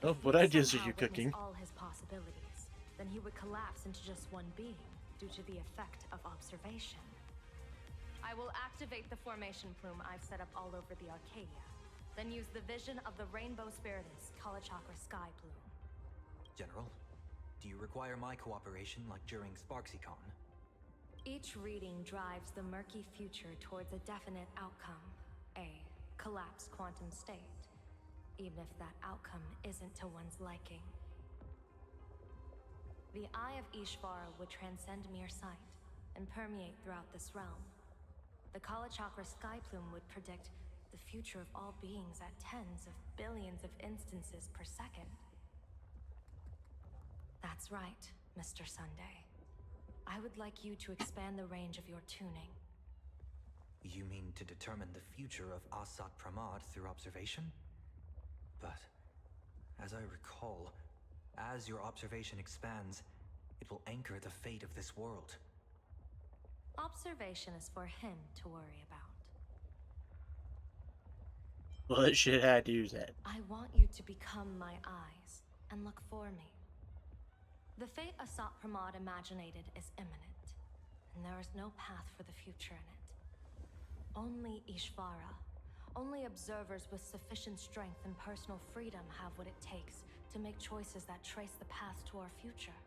Oh, what ideas are you cooking? All his possibilities, then he would collapse into just one being due to the effect of observation. I will activate the formation plume I've set up all over the Arcadia, then use the vision of the Rainbow Spiritus Kalachakra Sky Plume. General, do you require my cooperation like during SparksyCon? Each reading drives the murky future towards a definite outcome, a collapsed quantum state, even if that outcome isn't to one's liking. The Eye of Ishvara would transcend mere sight and permeate throughout this realm. The Kalachakra Sky Plume would predict the future of all beings at tens of billions of instances per second. That's right, Mr. Sunday. I would like you to expand the range of your tuning. You mean to determine the future of Asat Pramad through observation? But, as I recall, as your observation expands, it will anchor the fate of this world. Observation is for him to worry about. What shit had to use that? I want you to become my eyes and look for me. The fate Asat Pramad imaginated is imminent, and there is no path for the future in it. Only Ishvara, only observers with sufficient strength and personal freedom have what it takes to make choices that trace the path to our future.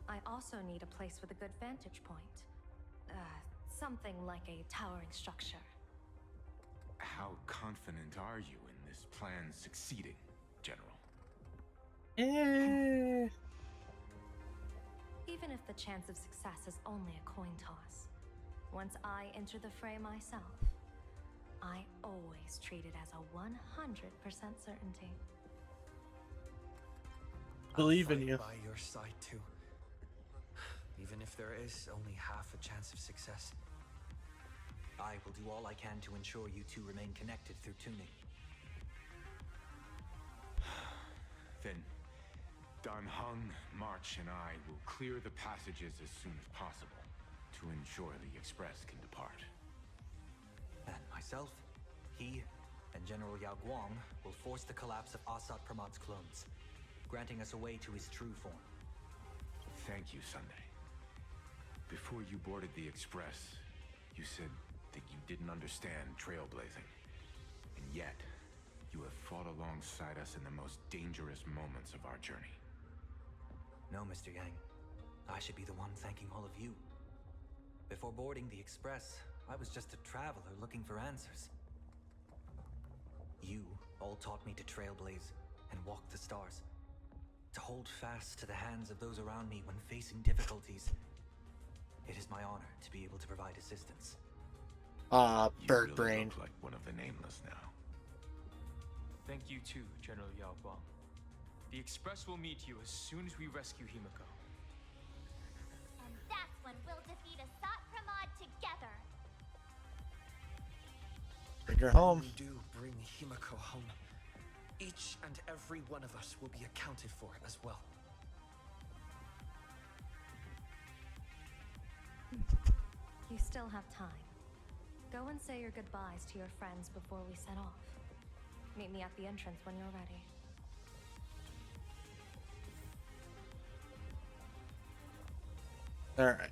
I also need a place with a good vantage point. Something like a towering structure. How confident are you in this plan succeeding, General? Even if the chance of success is only a coin toss, once I enter the fray myself, I always treat it as a 100% certainty. Believe in you. By your side too. Even if there is only half a chance of success. I will do all I can to ensure you two remain connected through tuning. Then, Dan Heng, March, and I will clear the passages as soon as possible to ensure the Express can depart. And myself, he, and General Yao Guang will force the collapse of Asat Pramad's clones, granting us a way to his true form. Thank you, Sunday. Before you boarded the Express, you said that you didn't understand trailblazing. And yet, you have fought alongside us in the most dangerous moments of our journey. No, Mr. Yang. I should be the one thanking all of you. Before boarding the Express, I was just a traveler looking for answers. You all taught me to trailblaze and walk the stars. To hold fast to the hands of those around me when facing difficulties. It is my honor to be able to provide assistance. Bird you really brain. Look like one of the Nameless now. Thank you too, General Yao Guang. The Express will meet you as soon as we rescue Himeko. will defeat Asat Pramod together. Bring her home. When we do bring Himeko home, each and every one of us will be accounted for as well. You still have time. Go and say your goodbyes to your friends before we set off. Meet me at the entrance when you're ready. Alright.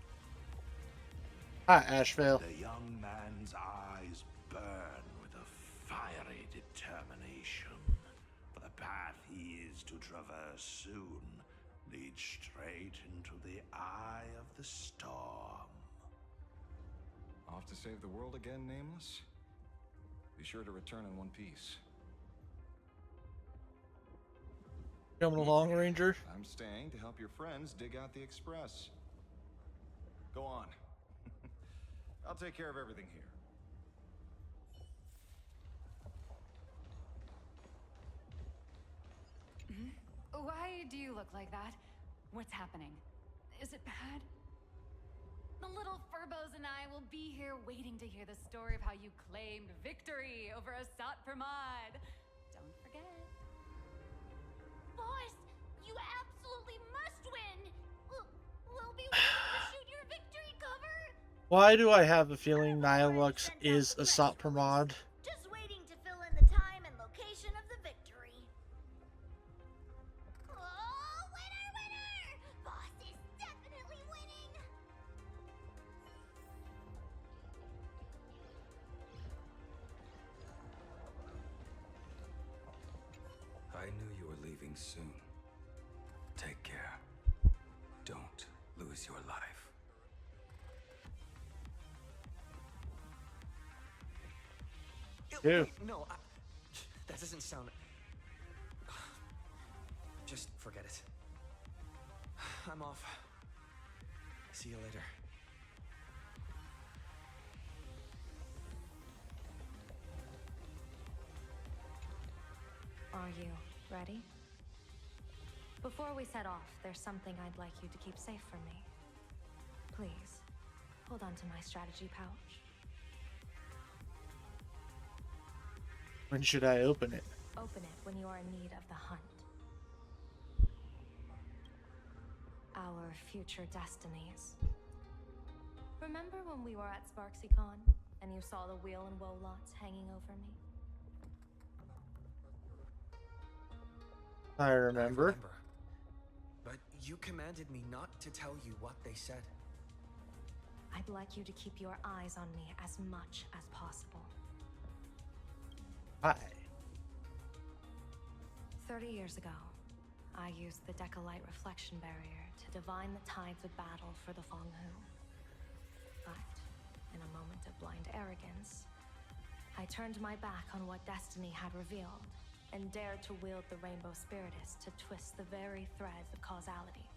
Hi, Ashvale. The young man's eyes burn with a fiery determination. For the path he is to traverse soon leads straight into the eye of the storm. Off to save the world again, Nameless? Be sure to return in one piece. Coming along, Ranger? I'm staying to help your friends dig out the express. Go on. I'll take care of everything here. Why do you look like that? What's happening? Is it bad? The little Furbos and I will be here waiting to hear the story of how you claimed victory over Asat Pramod. Don't forget. Boss, you absolutely must win! We'll be waiting to shoot your victory cover! Why do I have a feeling Nihilux is Asat Pramod? Just waiting to fill in the time and location of the victory. Oh, winner, winner! Boss is definitely winning! I knew you were leaving soon. Take care. Don't lose your life. Ew. Wait, no, that doesn't sound... Just forget it. I'm off. See you later. Are you ready? Before we set off, there's something I'd like you to keep safe from me. Please, hold on to my strategy pouch. When should I open it? Open it when you are in need of the hunt. Our future destinies. Remember when we were at SparksyCon and you saw the wheel and woe lots hanging over me? I remember. But you commanded me not to tell you what they said. I'd like you to keep your eyes on me as much as possible. Hi. 30 years ago, I used the Decalite reflection barrier to divine the tides of battle for the Fonghu. But, in a moment of blind arrogance, I turned my back on what destiny had revealed and dared to wield the Rainbow Spiritus to twist the very threads of causality.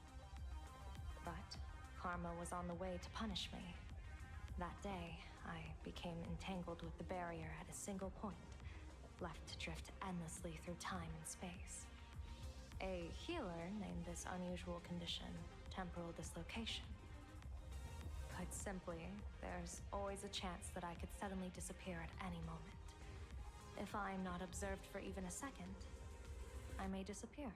But karma was on the way to punish me. That day, I became entangled with the barrier at a single point, left to drift endlessly through time and space. A healer named this unusual condition temporal dislocation. Put simply, there's always a chance that I could suddenly disappear at any moment. If I'm not observed for even a second, I may disappear.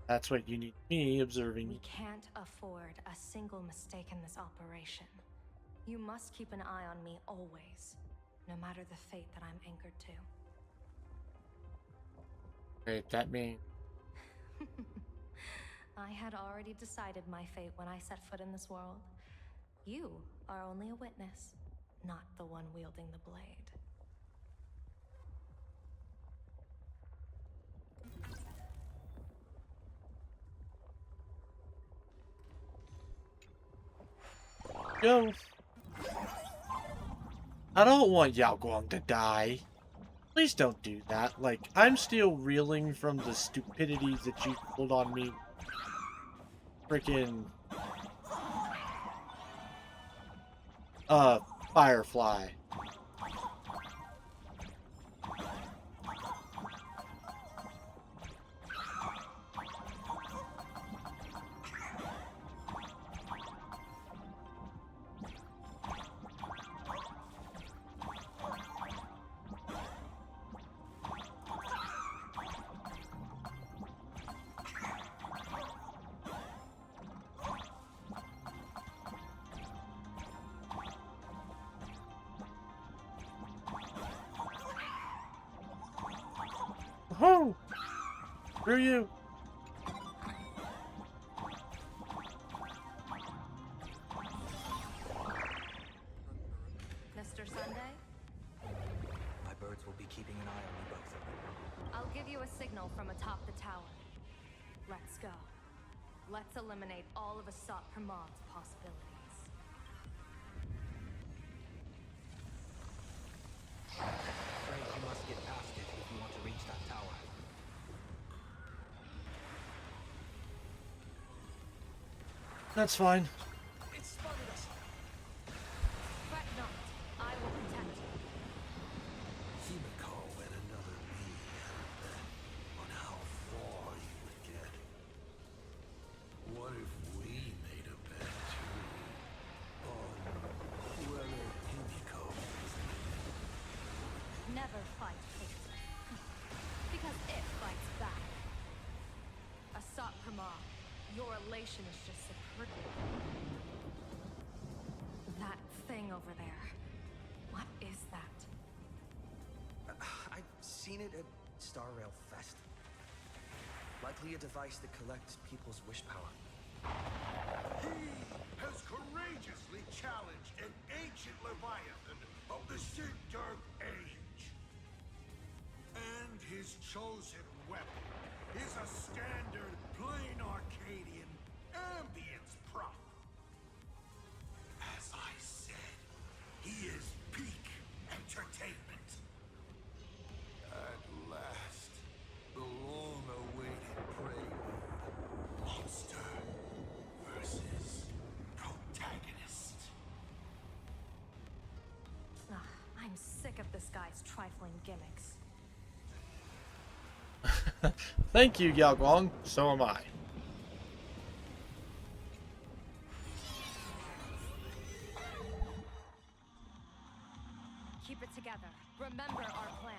That's what you need me observing. We can't afford a single mistake in this operation. You must keep an eye on me always, no matter the fate that I'm anchored to. Wait, that means... I had already decided my fate when I set foot in this world. You are only a witness, not the one wielding the blade. Yo. I don't want Yao Guang to die. Please don't do that. Like, I'm still reeling from the stupidities that you pulled on me. Freaking... Firefly. Screw you. Mr. Sunday, My birds will be keeping an eye on you both. I'll give you a signal from atop the tower. Let's go. Let's eliminate all of Asat Pramod's possibilities. Afraid you must get past it if you want to reach that tower. That's fine. It spotted us. Fret not. I will protect you. Himeko and another me had a bet on how far you would get. What if we made a bet too? On whether Himeko was Never fight hate. Because it fights back. Asat Pramod, your elation is just superlative. That thing over there. What is that? I've seen it at Star Rail Fest. Likely a device that collects people's wish power. He has courageously challenged an ancient Leviathan of the Sigurd Age. And his chosen weapon is a standard plain Arcadian ambience prop. As I said, he is peak entertainment. At last, the long-awaited prelude. Monster versus protagonist. I'm sick of this guy's trifling gimmicks. Thank you, Yao Guang. So am I. Keep it together. Remember our plan.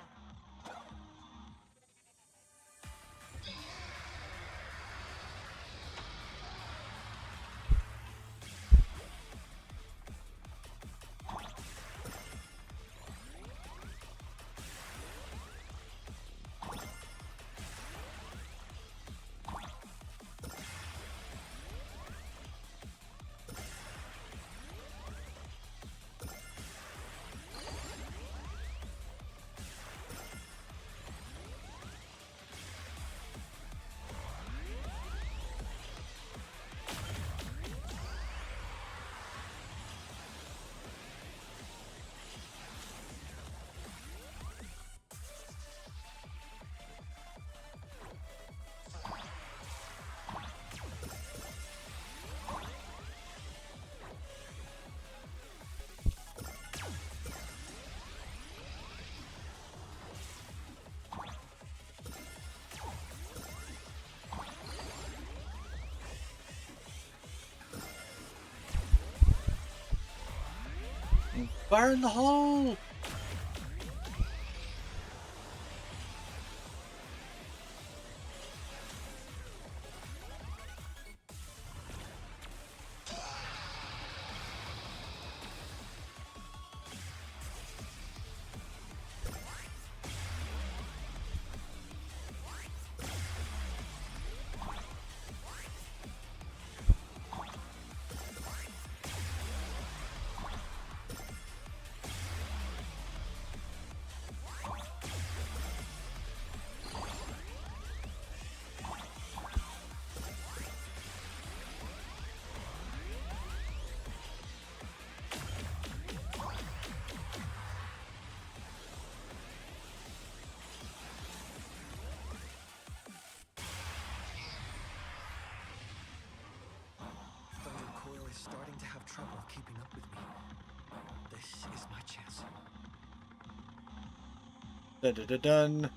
Fire in the hole! Thundercoil is starting to have trouble keeping up with me. This is my chance. Dun dun dun dun.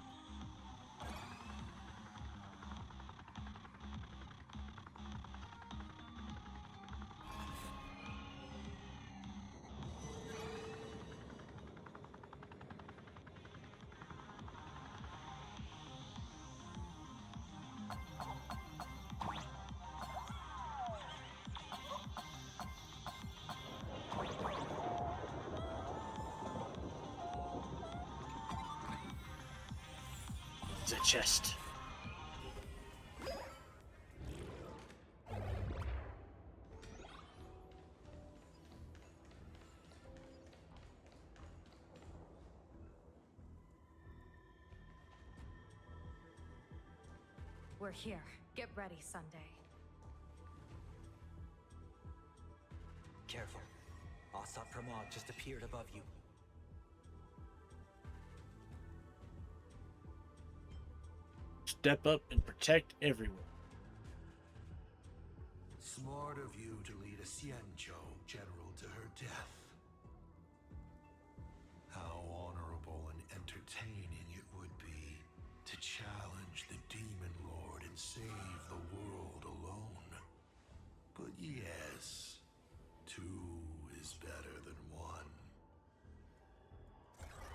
It's a chest. We're here. Get ready, Sunday. Careful. Asat Pramod just appeared above you. Step up and protect everyone. Smart of you to lead a Xianzhou general to her death. How honorable and entertaining it would be to challenge the Demon Lord and save the world alone. But yes, two is better than one.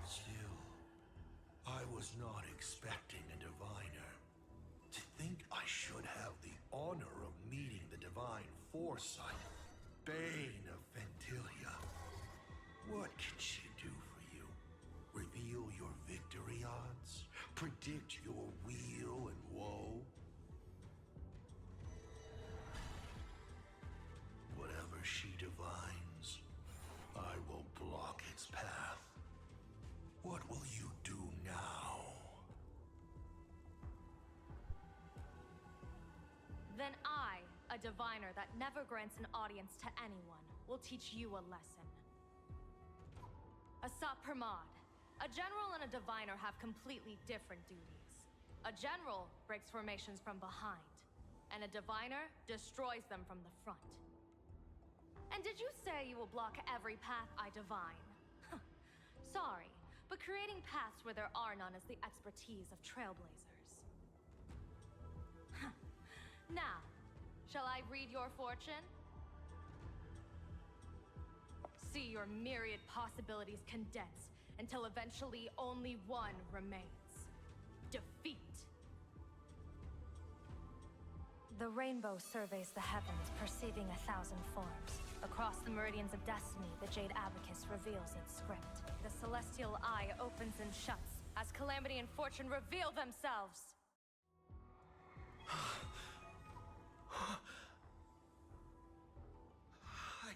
Still, I was not expecting a diviner. To think I should have the honor of meeting the divine foresight, Bane of Ventilia. What can she do for you? Reveal your victory odds? Predict your weal and woe? Whatever she divines, I will block its path. What will you do now? Then I, a diviner that never grants an audience to anyone, will teach you a lesson. Asat Pramod, a general and a diviner have completely different duties. A general breaks formations from behind, and a diviner destroys them from the front. And did you say you will block every path I divine? Sorry, but creating paths where there are none is the expertise of trailblazers. Now, shall I read your fortune? See your myriad possibilities condense until eventually only one remains. Defeat. The rainbow surveys the heavens, perceiving 1,000 forms. Across the meridians of destiny, the Jade Abacus reveals its script. The celestial eye opens and shuts as calamity and fortune reveal themselves. I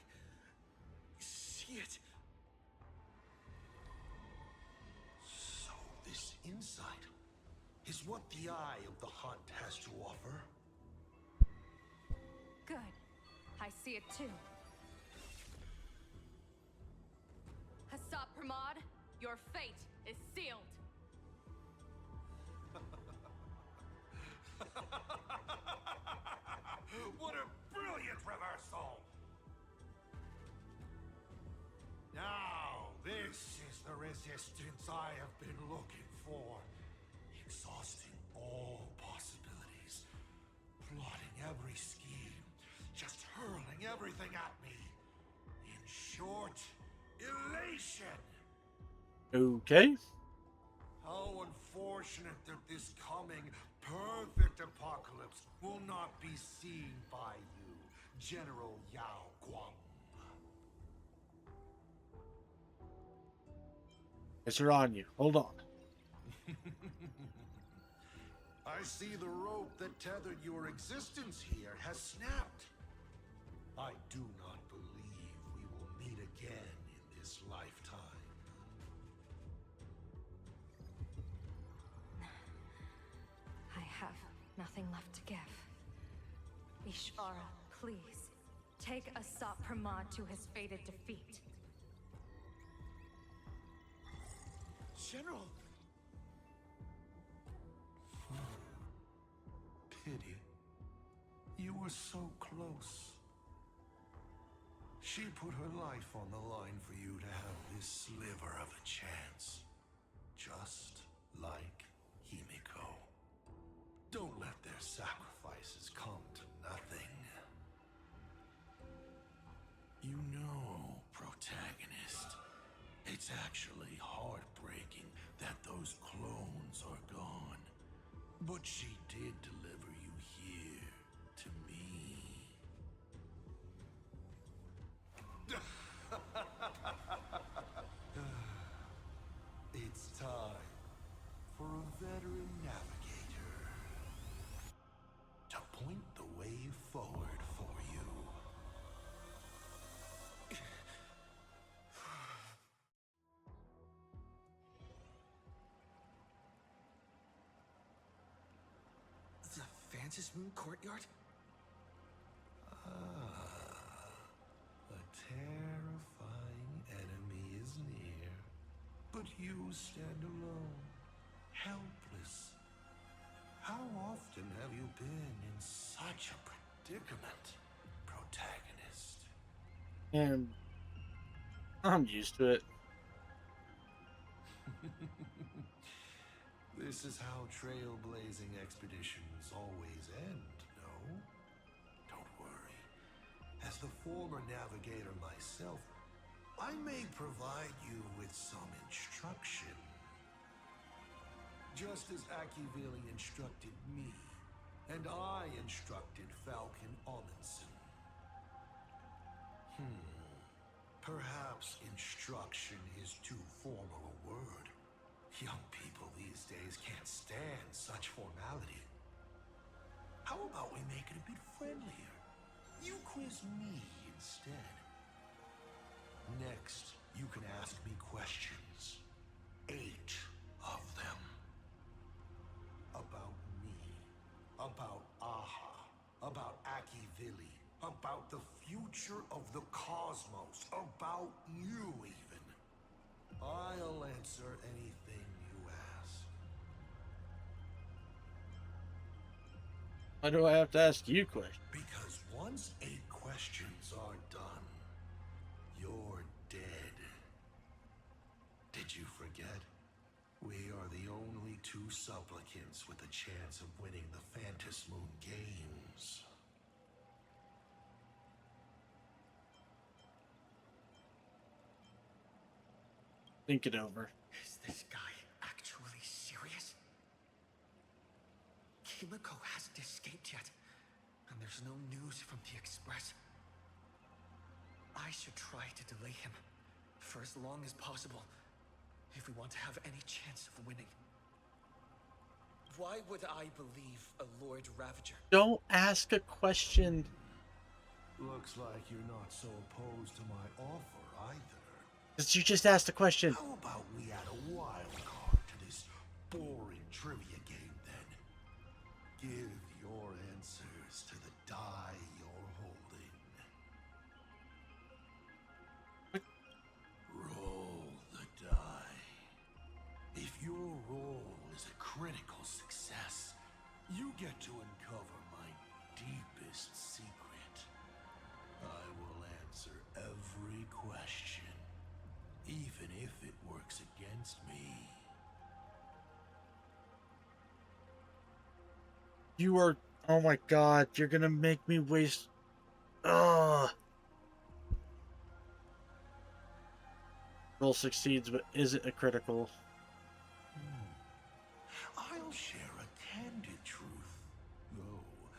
see it. So this insight is what the Eye of the Hunt has to offer. Good. I see it too. Asat Pramod, your fate is sealed. What a brilliant reversal! Now, this is the resistance I have been looking for. Exhausting all possibilities. Plotting every scheme. Just hurling everything at me. In short, elation! Okay. How unfortunate that this coming perfect apocalypse will not be seen by you, General Yao Guang. Yes, are on you. Hold on. I see the rope that tethered your existence here has snapped. I do not believe we will meet again in this lifetime. I have nothing left to give. Ishvara, please, take Asat Pramod to his fated defeat. General! Pity. You were so close. She put her life on the line for you to have this sliver of a chance. Just like Himeko. Don't let their sacrifices come to nothing. You know, protagonist, it's actually heartbreaking that those clones are gone. But she did deliver you here to me. It's time for a veteran navigator to point the way forward for you. The Mantis Moon Courtyard? A terrifying enemy is near, but you stand alone, helpless. How often have you been in such a predicament, protagonist? And I'm used to it. This is how trailblazing expeditions always end, no? Don't worry. As the former navigator myself, I may provide you with some instruction. Just as Akivili instructed me, and I instructed Falcon Amundsen. Perhaps instruction is too formal a word. Young people these days can't stand such formality. How about we make it a bit friendlier? You quiz me instead. Next, you can ask me questions. 8 of them. About me. About Aha. About Akivili. About the future of the cosmos. About you, even. I'll answer anything you ask. Why do I have to ask you questions? Because once 8 questions are done, you're dead. Did you forget? We are the only 2 supplicants with a chance of winning the Phantom Moon Games. Think it over. Is this guy actually serious? Himeko hasn't escaped yet, and there's no news from the Express. I should try to delay him for as long as possible if we want to have any chance of winning. Why would I believe a Lord Ravager? Don't ask a question. Looks like you're not so opposed to my offer either. Because you just asked a question. How about we add a wild card to this boring trivia game then? Give your answers to the die you're holding. Roll the die. If your roll is a critical success, you get to uncover my deepest secret. I will answer every question, even if it works against me. You are... Oh my god, you're gonna make me waste... Ugh. Roll succeeds, but isn't a critical. I'll share a candid truth, though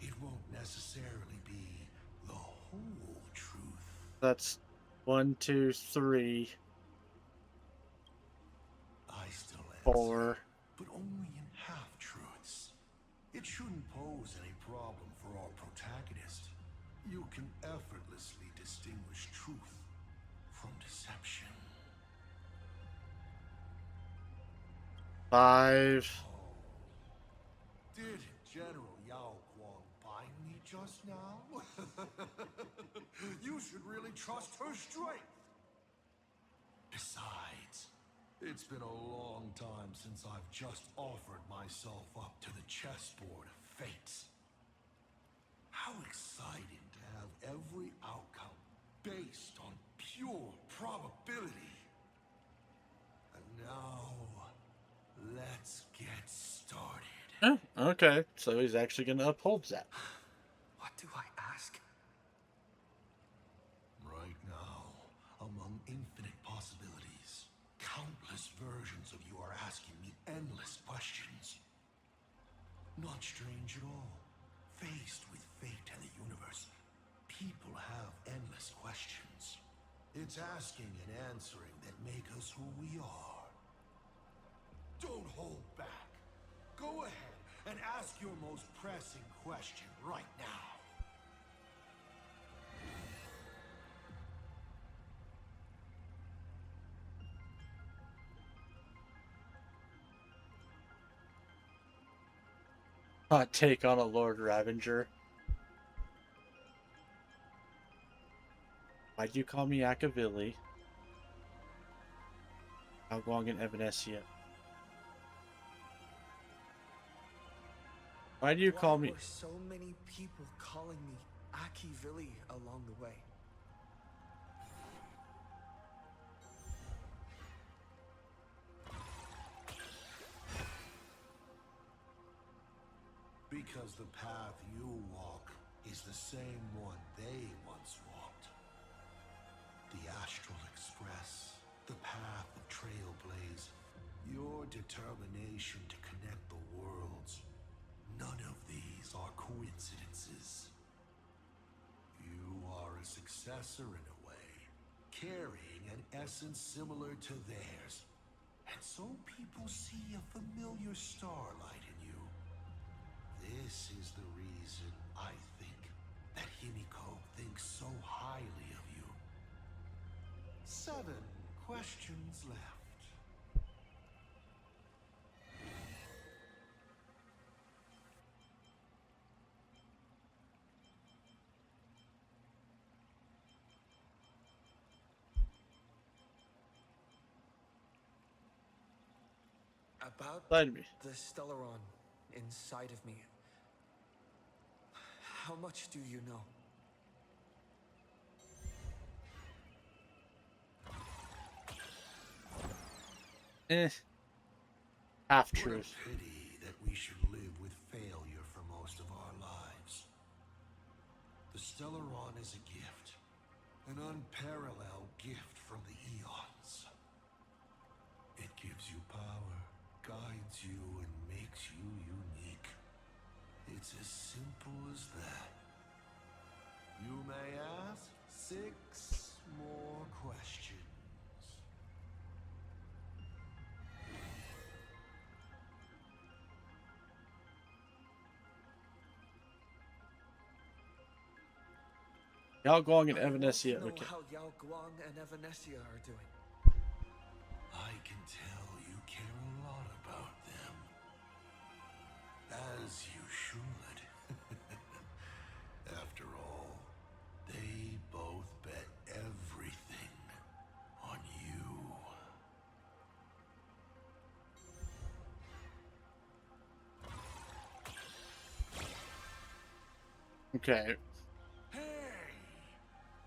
it won't necessarily be the whole truth. That's 1, 2, 3. I still answer, 4. but only in half-truths. It shouldn't pose any problem for our protagonist. You can effortlessly distinguish truth from deception. 5. Did General Yao Guang bind me just now? You should really trust her strength. Besides, it's been a long time since I've just offered myself up to the chessboard of fates. How exciting to have every outcome based on pure probability. And now, let's get started. Oh, okay, so he's actually gonna uphold that. What do I ask? Right now, among infinite possibilities, countless versions of you are asking me endless questions. Not strange at all. Faced with fate and the universe, people have endless questions. It's asking and answering that make us who we are. Don't hold back. Go ahead and ask your most pressing question right now. Hot take on a Lord Ravager. Why'd you call me Akavili? Algong and Evanesia. Why do you call me? Why were so many people calling me Aki Villi along the way? Because the path you walk is the same one they once walked. The Astral Express, the path of Trailblaze, your determination to connect the worlds. None of these are coincidences. You are a successor in a way, carrying an essence similar to theirs. And so people see a familiar starlight in you. This is the reason I think that Himeko thinks so highly of you. 7 questions left. About Let me. the Stellaron inside of me. How much do you know? Half What a truth. pity that we should live with failure for most of our lives. The Stellaron is a gift, an unparalleled gift from the eons. It gives you power, guides you, and makes you unique. It's as simple as that. You may ask 6 more questions. Yao Guang and I want to Evanesia. know Okay. how Yao Guang and Evanesia are doing. I can tell you care a lot about them. As you should. After all, they both bet everything on you. Okay. Hey!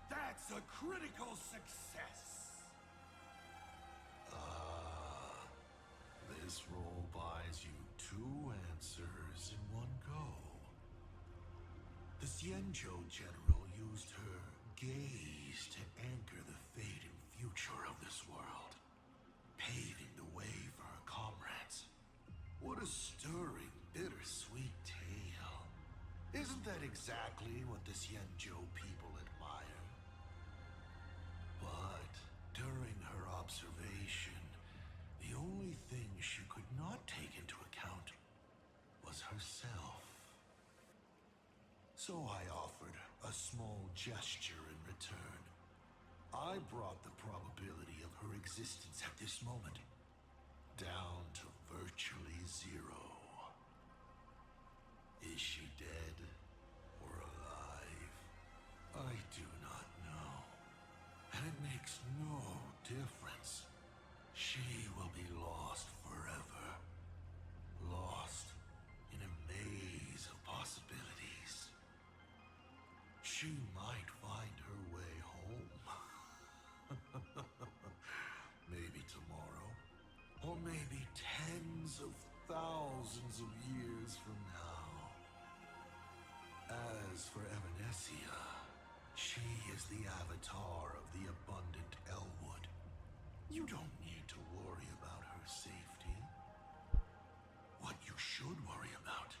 That's a critical success! This roll buys you 2 answers in one go. The Xianzhou general used her gaze to anchor the fate and future of this world, paving the way for her comrades. What a stirring, bittersweet tale. Isn't that exactly what the Xianzhou people admire? But during her observation, the only thing she could not take into account was herself. So I offered a small gesture in return. I brought the probability of her existence at this moment down to virtually 0. Is she dead or alive? I do not know. And it makes no difference. She will be lost forever. Lost in a maze of possibilities. She might find her way home. Maybe tomorrow. Or maybe tens of thousands of years from now. As for Evanesia, she is the avatar of the abundant Elwood. You don't need to worry about her safety. What you should worry about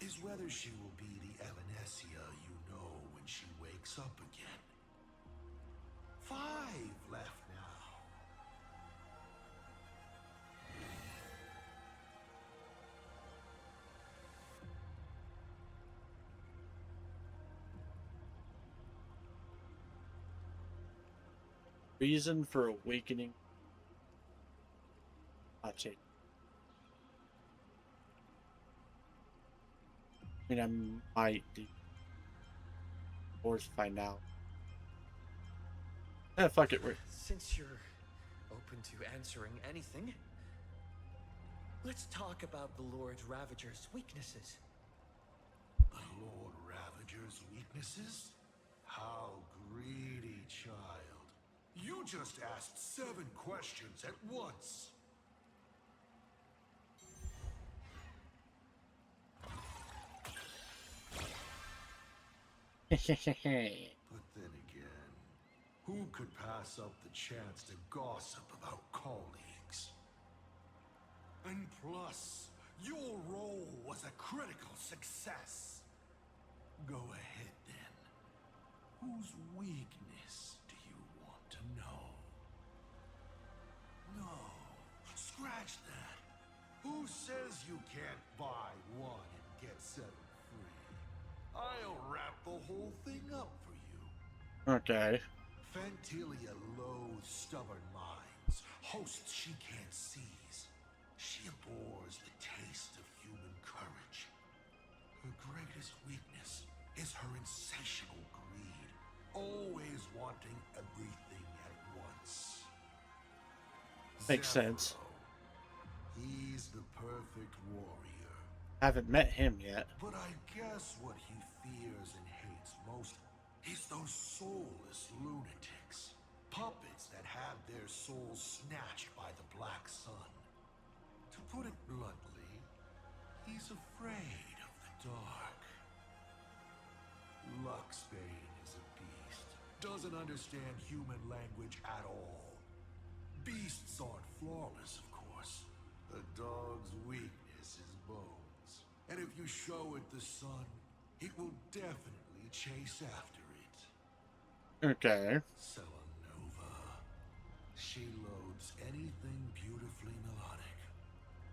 is whether she will be the Evanesia you know when she wakes up again. 5 left now. Reason for awakening. Hot take. I mean, I might do fourth find out. Fuck it. Since you're open to answering anything, let's talk about the Lord Ravager's weaknesses. The Lord Ravager's weaknesses? How greedy, child. You just asked 7 questions at once. But then again, who could pass up the chance to gossip about colleagues? And plus, your role was a critical success. Go ahead then. Whose weakness do you want to know? No, scratch that. Who says you can't buy 1 and get 7 free? I'll wrap the whole thing up for you. Okay. Fantilia loathes stubborn minds, hosts she can't seize. She abhors the taste of human courage. Her greatest weakness is her insatiable greed, always wanting everything at once. Makes sense. He's the perfect warrior. Haven't met him yet. But I guess what he fears and hates most is those soulless lunatics. Puppets that have their souls snatched by the Black Sun. To put it bluntly, he's afraid of the dark. Luxbane is a beast. Doesn't understand human language at all. Beasts aren't flawless, of course. A dog's weakness is bones. And if you show it the sun, it will definitely chase after it. Okay. Selenova. She loathes anything beautifully melodic.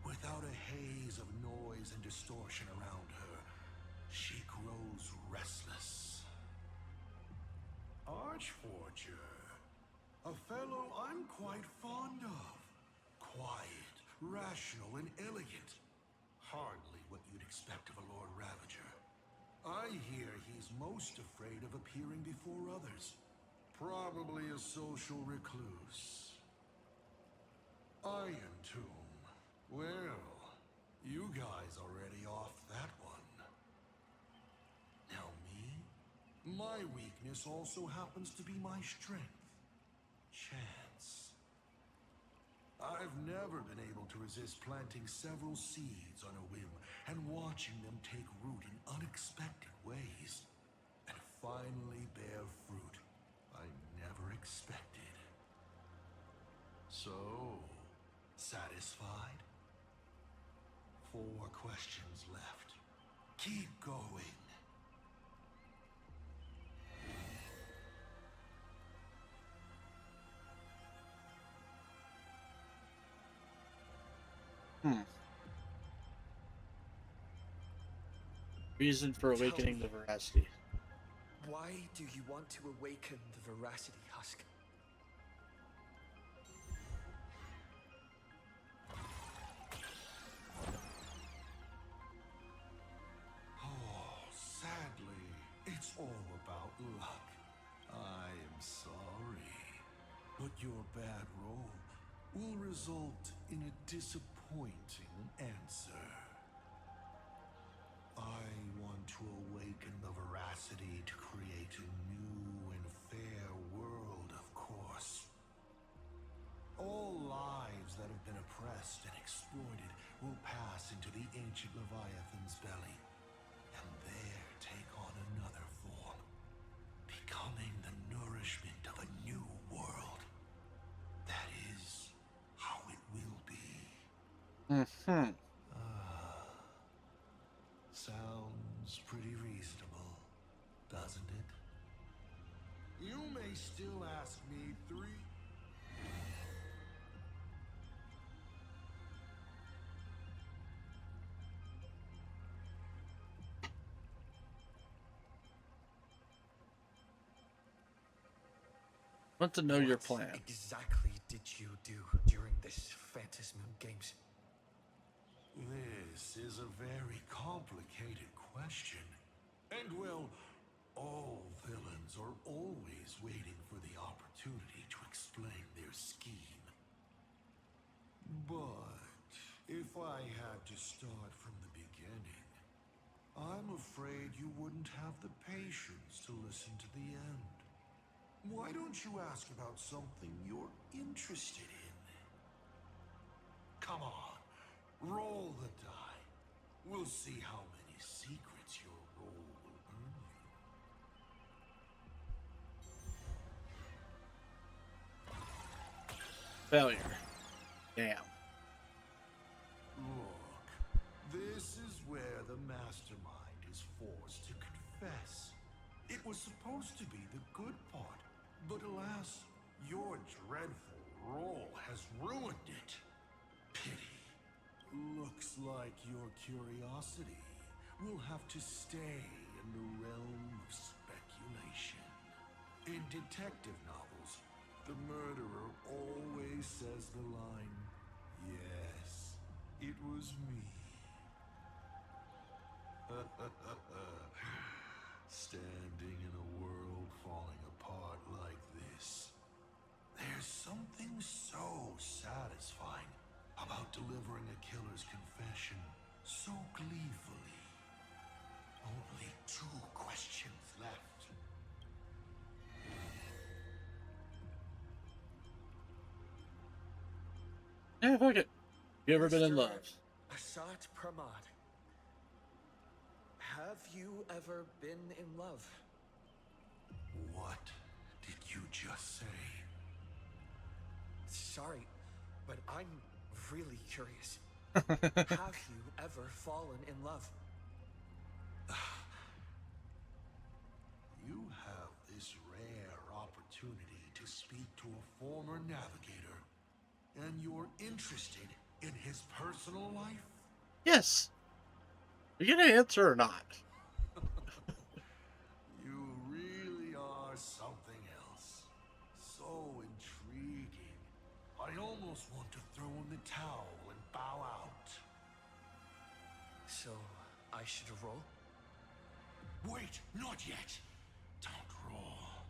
Without a haze of noise and distortion around her, she grows restless. Archforger. A fellow I'm quite fond of. Quiet, rational, and elegant. Hardly what you'd expect of a Lord Ravager. I hear he's most afraid of appearing before others. Probably a social recluse. Iron Tomb. Well, you guys already off that one. Now me? My weakness also happens to be my strength. Chance. I've never been able to resist planting several seeds on a whim and watching them take root in unexpected ways and finally bear fruit I never expected. So, satisfied? 4 questions left. Keep going. Reason for awakening the veracity. Why do you want to awaken the veracity, Husk? Oh, sadly, it's all about luck. I am sorry, but your bad roll will result in a disappointing answer. I want to awaken the veracity to create a new and fair world, of course. All lives that have been oppressed and exploited will pass into the ancient Leviathan's belly, and there take on another form, becoming the nourishment of a new world. That is how it will be. Mm-hmm. Sounds pretty reasonable, doesn't it? You may still ask me 3... Want to know your plan. What exactly did you do during this Phantasm Games? This This is a very complicated question. And well, all villains are always waiting for the opportunity to explain their scheme. But if I had to start from the beginning, I'm afraid you wouldn't have the patience to listen to the end. Why don't you ask about something you're interested in? Come on, roll the die. We'll see how many secrets your roll will earn you. Failure. Damn. Look, this is where the mastermind is forced to confess. It was supposed to be the good part, but alas, your dreadful roll has ruined it. Pity. Looks like your curiosity will have to stay in the realm of speculation. In detective novels, the murderer always says the line, "Yes, it was me." Standing in a world falling apart like this, there's something so satisfying about delivering a killer's confession so gleefully. Only 2 questions left. Yeah, fuck it. You ever been in love? Asat Pramad. Have you ever been in love? What did you just say? Sorry, but I'm really curious. Have you ever fallen in love? You have this rare opportunity to speak to a former navigator, and you're interested in his personal life? Yes. Are you gonna answer or not? You really are something else. So intriguing. I almost want to throw in the towel and bow out. So, I should roll? Wait, not yet. Don't roll.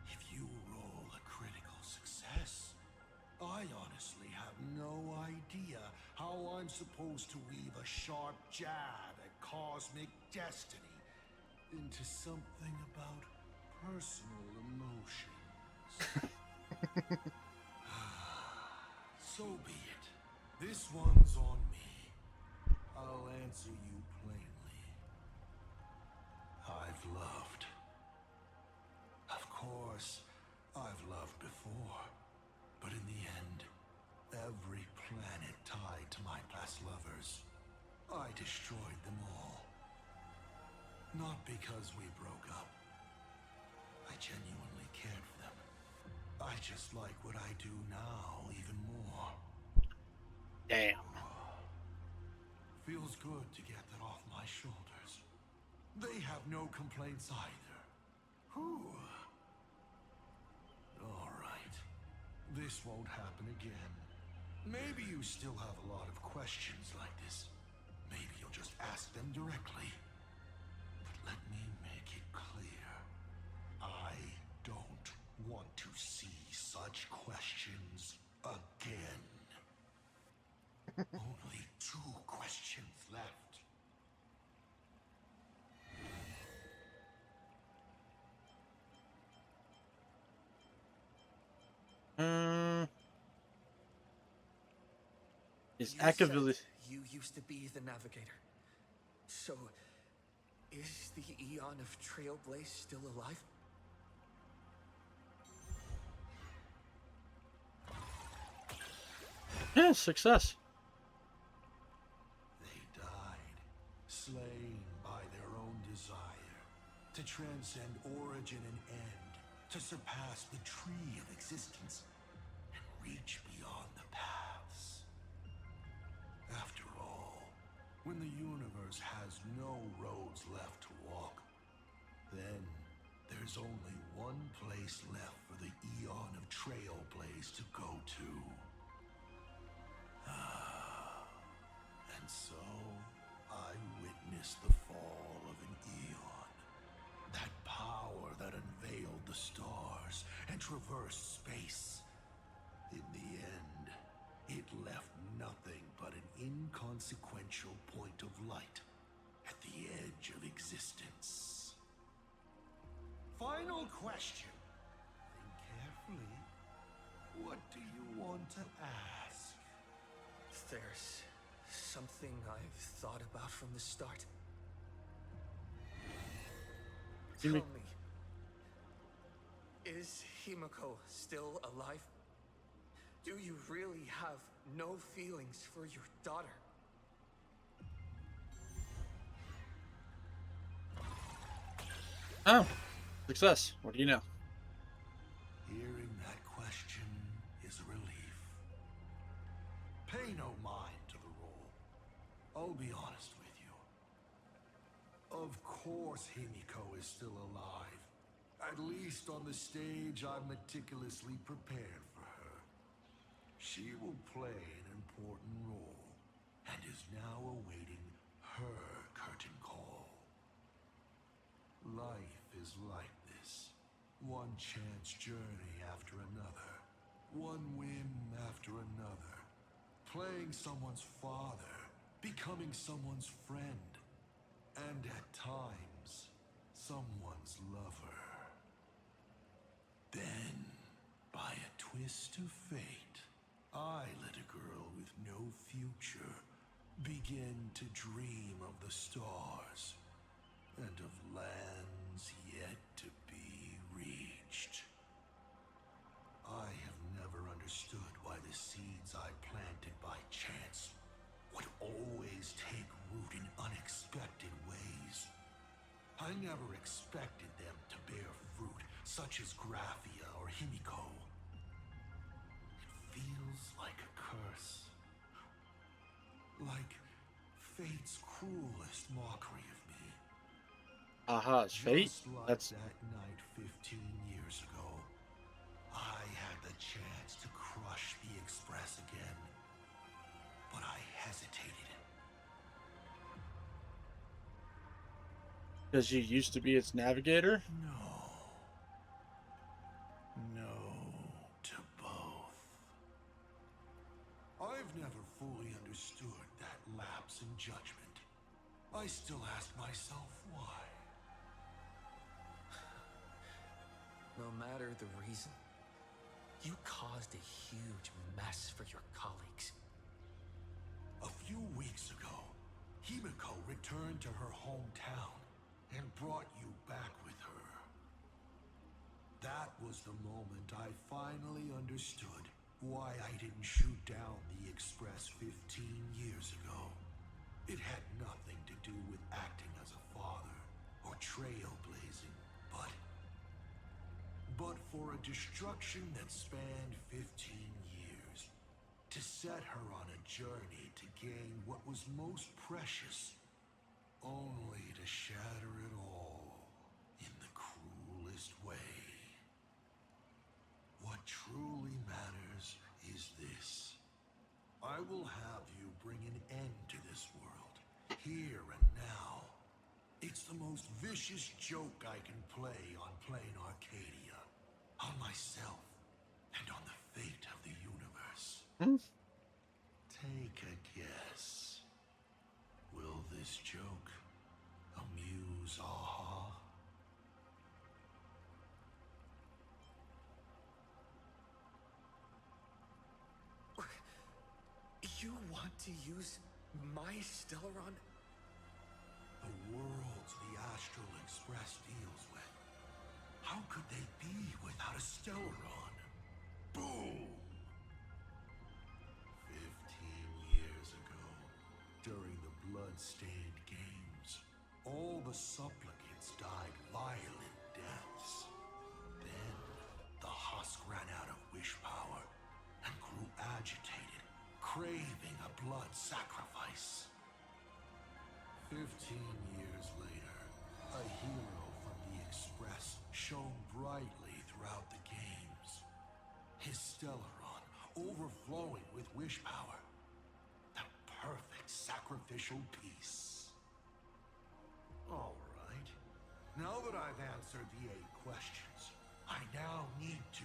If you roll a critical success, I honestly have no idea how I'm supposed to weave a sharp jab at cosmic destiny into something about personal emotions. So be it. This one's on me. I'll answer you plainly. I've loved. Of course, I've loved before. But in the end, every planet tied to my past lovers, I destroyed them all. Not because we broke up. I genuinely cared for them. I just like what I do now even more. Damn. Feels good to get that off my shoulders. They have no complaints either. Whew. All right. This won't happen again. Maybe you still have a lot of questions like this. Maybe you'll just ask them directly. But let me make it clear. I don't want to see such questions again. Only 2 questions left. Is You actively. said you used to be the navigator. So, is the Eon of Trailblaze still alive? Yeah, success. They died, slain by their own desire, to transcend origin and end, to surpass the tree of existence, and reach beyond the paths. After all, when the universe has no roads left to walk, then there's only one place left for the Eon of Trailblaze to go to. And so, witnessed the fall of an eon. That power that unveiled the stars and traversed space. In the end, it left nothing but an inconsequential point of light at the edge of existence. Final question. Think carefully. What do you want to ask? There's something I've thought about from the start. Tell me, is Himeko still alive? Do you really have no feelings for your daughter? Oh, success. What do you know? Hearing that question is a relief. Pay no mind to the role. I'll be honest with you. Of course Himeko is still alive. At least on the stage I meticulously prepared for her. She will play an important role and is now awaiting her curtain call. Life is like this. One chance journey after another. One whim after another. Playing someone's father. Becoming someone's friend. And at times, someone's lover. Then, by a twist of fate, I let a girl with no future begin to dream of the stars and of lands yet to be reached. I have never understood why the seeds I planted by chance would always take root in unexpected ways. I never expected them to bear fruit such as Graphia or Himeko. It feels like a curse. Like fate's cruelest mockery of me. Aha, it's fate? Just like That's that night 15 years ago, I had the chance to crush the Express again, but I hesitated. because you used to be its navigator? No to both. I've never fully understood that lapse in judgment. I still ask myself why. No matter the reason, you caused a huge mess for your colleagues. A few weeks ago, Himeko returned to her hometown and brought you back with her. That was the moment I finally understood why I didn't shoot down the Express 15 years ago. It had nothing to do with acting as a father or trailblazing, but for a destruction that spanned 15 years, to set her on a journey to gain what was most precious, only to shatter it all in the cruelest way. What truly matters is this. I will have you bring an end to this world, here and now. It's the most vicious joke I can play on plain Arcadia, on myself, and on the fate of the universe. Take a guess. Will this joke amuse Aha? You want to use my Stellaron? The worlds the Astral Express deals with. How could they be without a Stellaron? Boom! 15 years ago, during the blood-stained games, all the supplicants died violent deaths. Then, the husk ran out of wish power and grew agitated, craving a blood sacrifice. 15 years later, a hero from the Express shone brightly throughout the games. His Stellaron overflowing with wish power. The perfect sacrificial piece. All right. Now that I've answered the 8 questions, I now need to...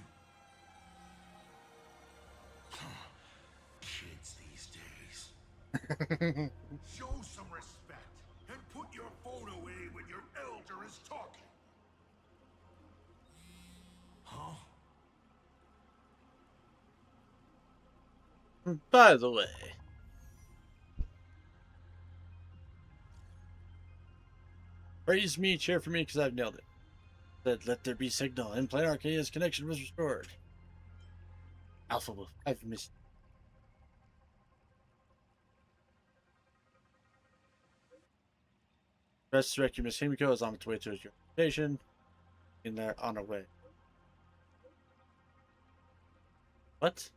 Kids these days. Show some respect and put your phone away when your elder is talking. Huh? By the way, praise me, cheer for me, because I've nailed it. Let there be signal. In Planar Arcade's connection was restored. Alpha Wolf, I've missed. Resurrect Miss Himeko is on its way to your station. In there on our way. What?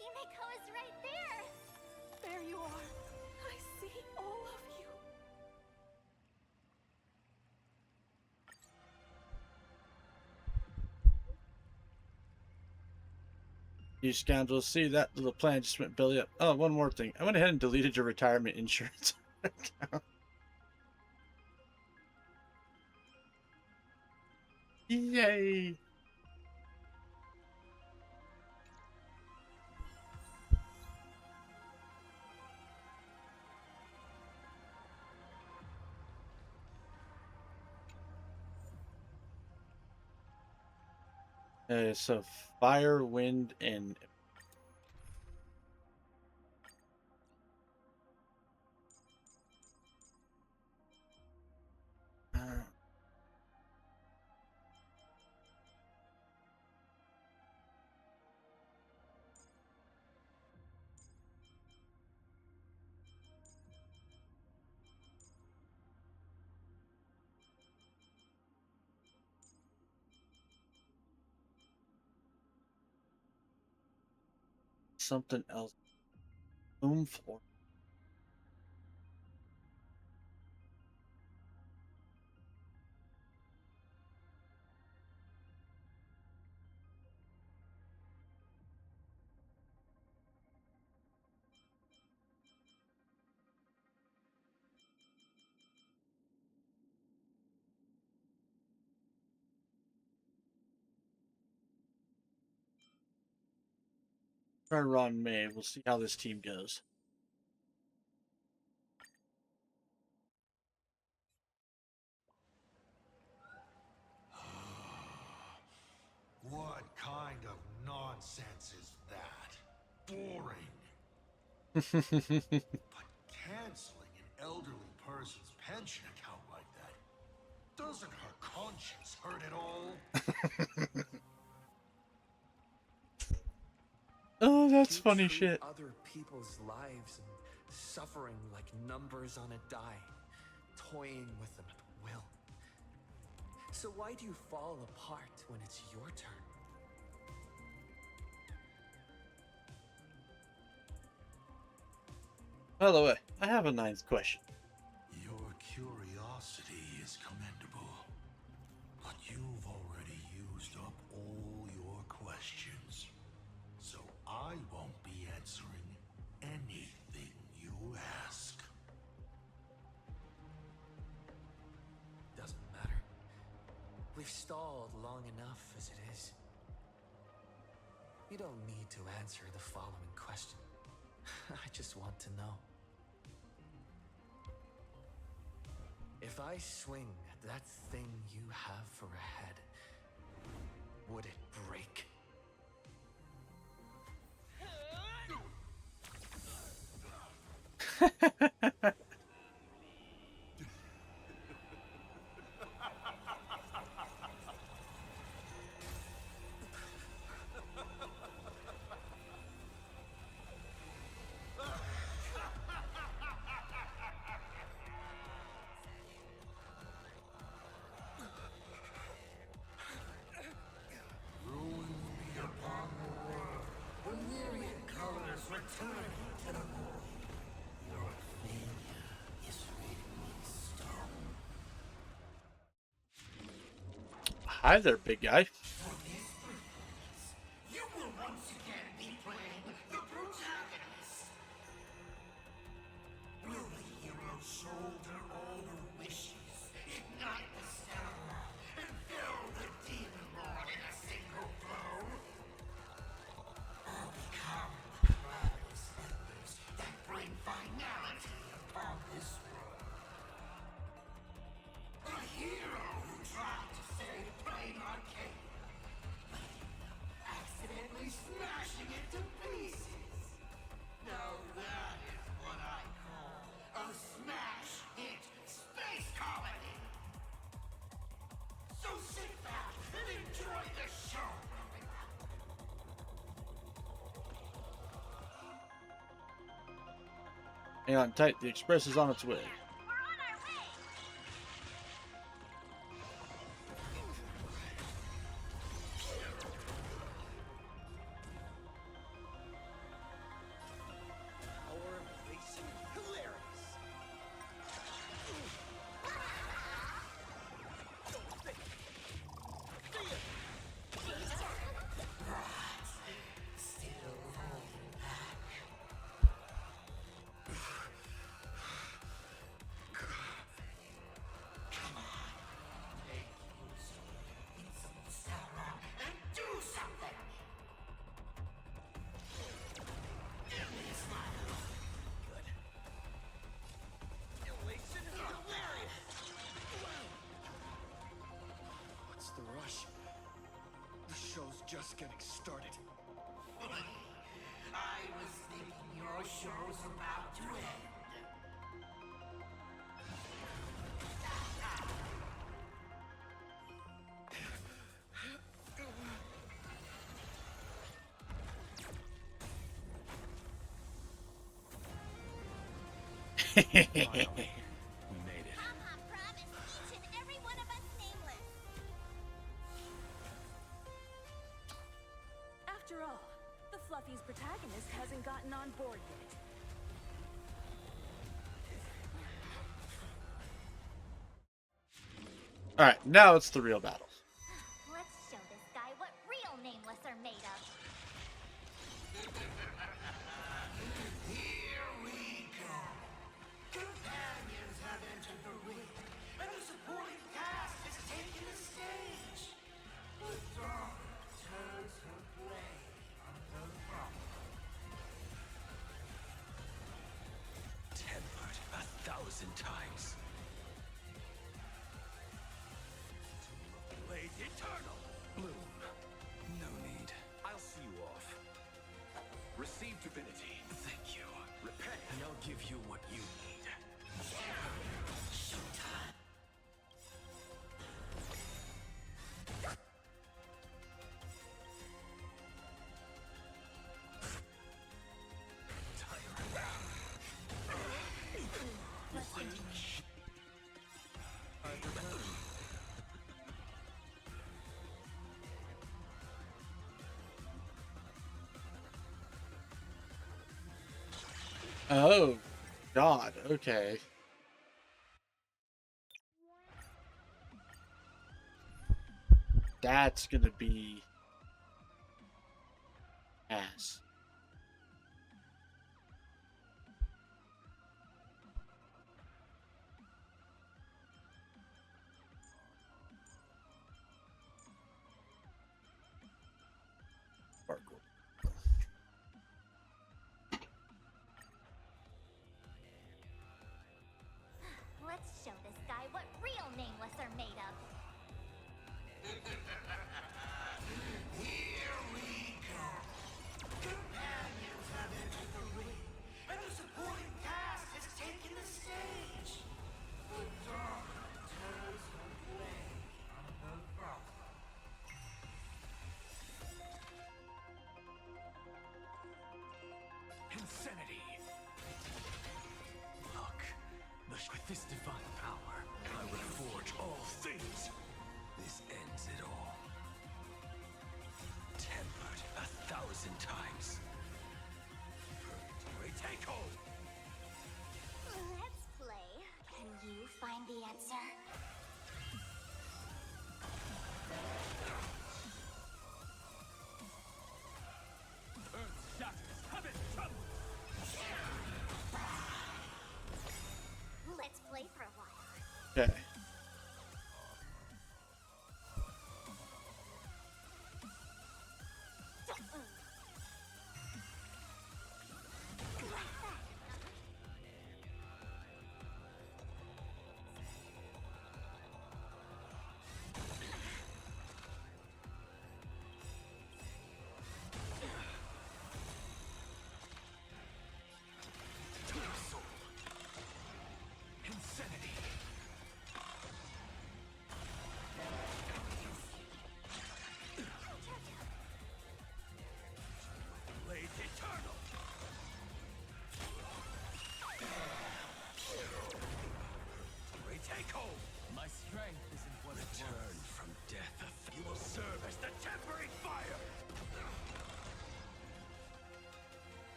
Himeko is right there! There you are. I see all of you. You scoundrels, see that little plan just went belly up. Oh, one more thing. I went ahead and deleted your retirement insurance account. Yay! So fire, wind, and something else. Oomph or try to run May. We'll see how this team goes. What kind of nonsense is that? Boring. But canceling an elderly person's pension account like that, doesn't her conscience hurt at all? Oh, that's You funny treat shit. Other people's lives and suffering like numbers on a die, toying with them at will. So why do you fall apart when it's your turn? By the way, I have a 9th question. Your curiosity is commendable, but you've already used up all your questions. So I won't be answering anything you ask. Doesn't matter. We've stalled long enough as it is. You don't need to answer the following question. I just want to know. If I swing at that thing you have for a head, would it break? Hi there, big guy. You will once again be playing the protagonist. Hang on tight, the express is on its way. What's the rush? The show's just getting started. I was thinking your show's about to end. Finally, we made it. Papa promised each and every one of us nameless. After all, the Fluffy's protagonist hasn't gotten on board yet. Alright, now it's the real battle. Let's show this guy what real nameless are made of. Here we go. Companions have entered the ring, and the supporting cast has taken the stage. The dark turns her blade on the front. Tempered 1,000 times. Blade eternal. Bloom, no need. I'll see you off. Receive divinity. Thank you. Repay. And I'll give you what you need. Showtime. Oh, God, okay. That's gonna be ass. Sparkle. Let's show this guy what real nameless are made of. Here we go. Companions have entered the ring, and the supporting cast has taken the stage. The dark turns her blade on the front. Insanity! Look, with this divine power, I will forge all things. This ends it all. Tempered 1,000 times. Purgatory, take hold! Let's play. Can you find the answer? Earth shatters, heaven trembles. Let's play for a while. Okay. Insanity!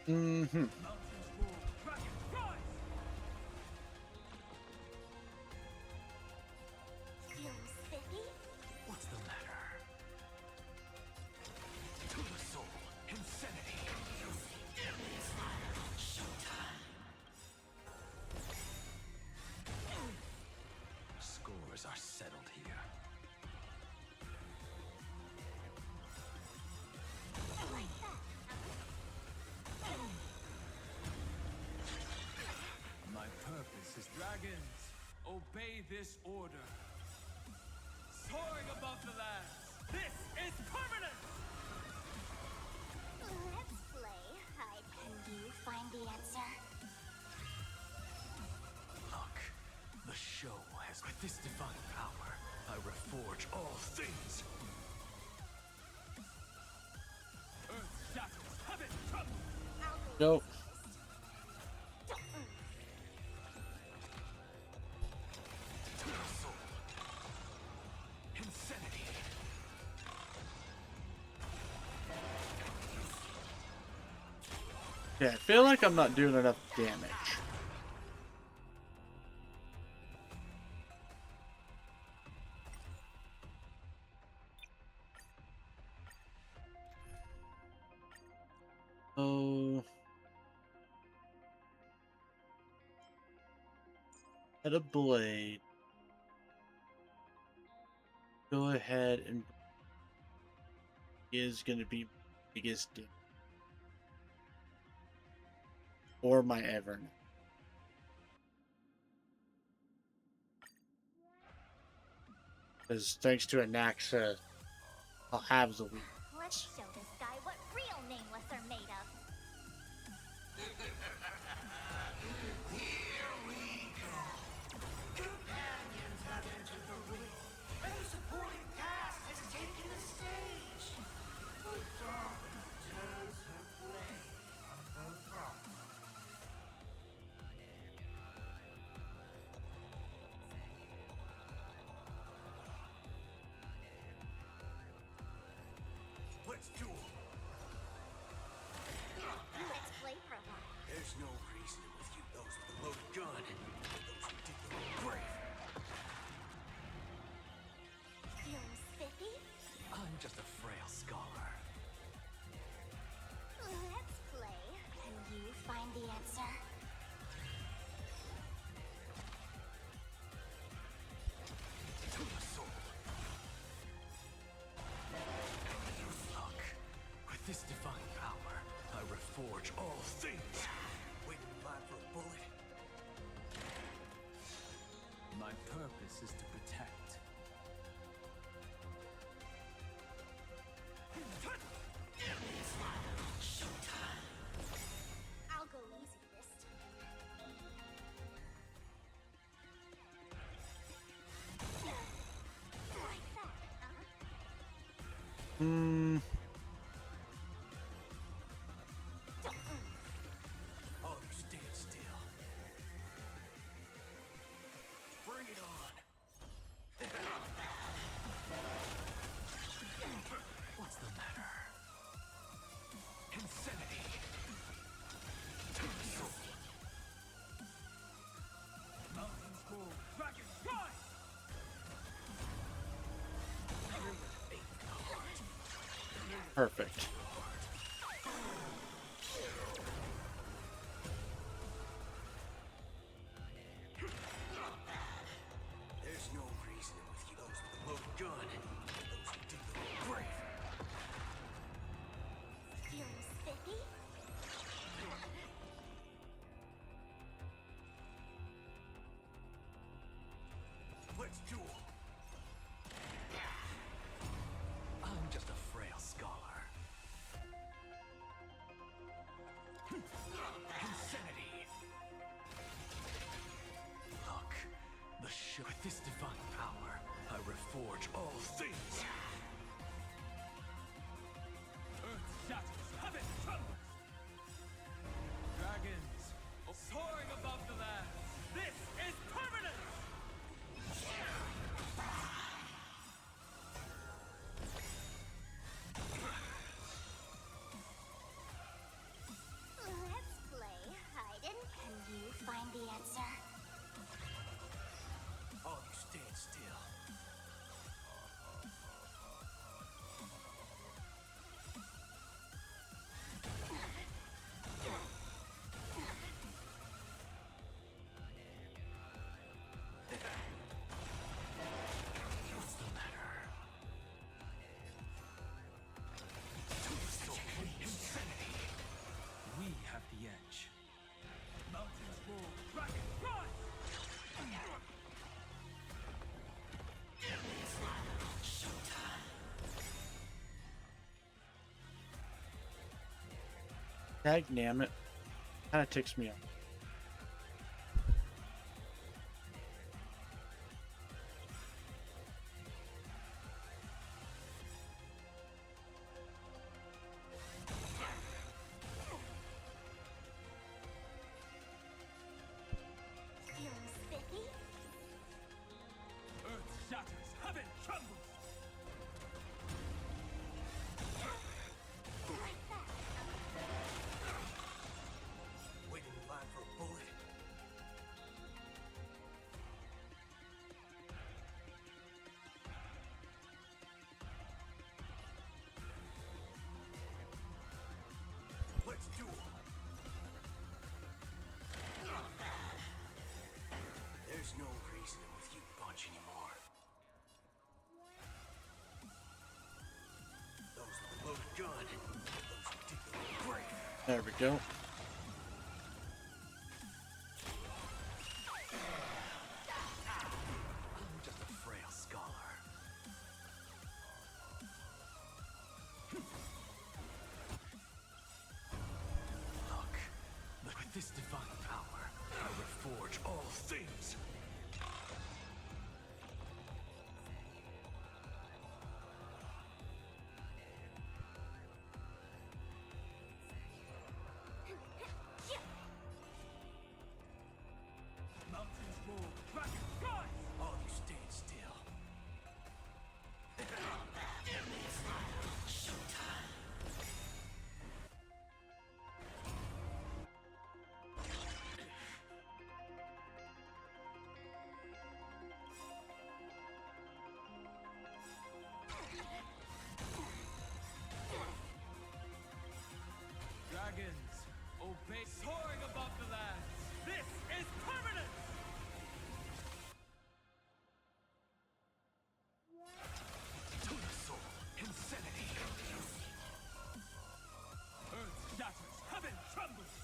Mm-hmm. Feeling spiffy? What's the matter? To the soul, insanity. Showtime. Scores are settled here. My purpose is dragons. Obey this order. Soaring above the lands. This is permanent! Let's play hide. Can you find the answer? Look, the show has with this divine power. I reforge all things. Earth shatters, heaven trembles. Nope. To the soul. Insanity. Yeah, I feel like I'm not doing enough damage. Oh. At a blade. Go ahead and is going to be biggest damage. Or my ever. Because thanks to Anaxa, I'll have the week. Let's show this guy what real nameless are made of. Here we go. Companions have entered the ring, and the supporting cast has taken the stage. The dawn turns her flame on the throne. Let's duel. Let's play for a while. There's no reasoning with you, those with a loaded gun. Those who dig their own grave. Feeling spiffy? I'm just a frail scholar. Let's play. Can you find the answer? To the soul. Look, with this divine power, I reforge all things. Waiting line for a bullet. My purpose is to protect. I'll go easy this time. Like that, huh? Hmm. Oh, you stand still. Bring it on. What's the matter? Insanity. To the soul. Mountains roar, dragons rise! Perfect. There's no reasoning with you, those with a loaded gun. Those who dig their own grave. Feeling spiffy? Let's duel. I'm just a frail scholar. Dag damn it. Kinda ticks me off. Feeling spiffy? Earth shatters, heaven trembles! Waiting in line for a bullet. Let's do it. There's no reasoning with you bunch anymore. Those with the loaded gun. Those who dig the grave. There we go. I'm just a frail scholar. Look, with this divine power, I reforge all things. Mountains roll, dragons rise! All you stand still. Dragons, obey, soaring above the lands. This is permanent! To the soul, insanity. Earth shatters, heaven trembles!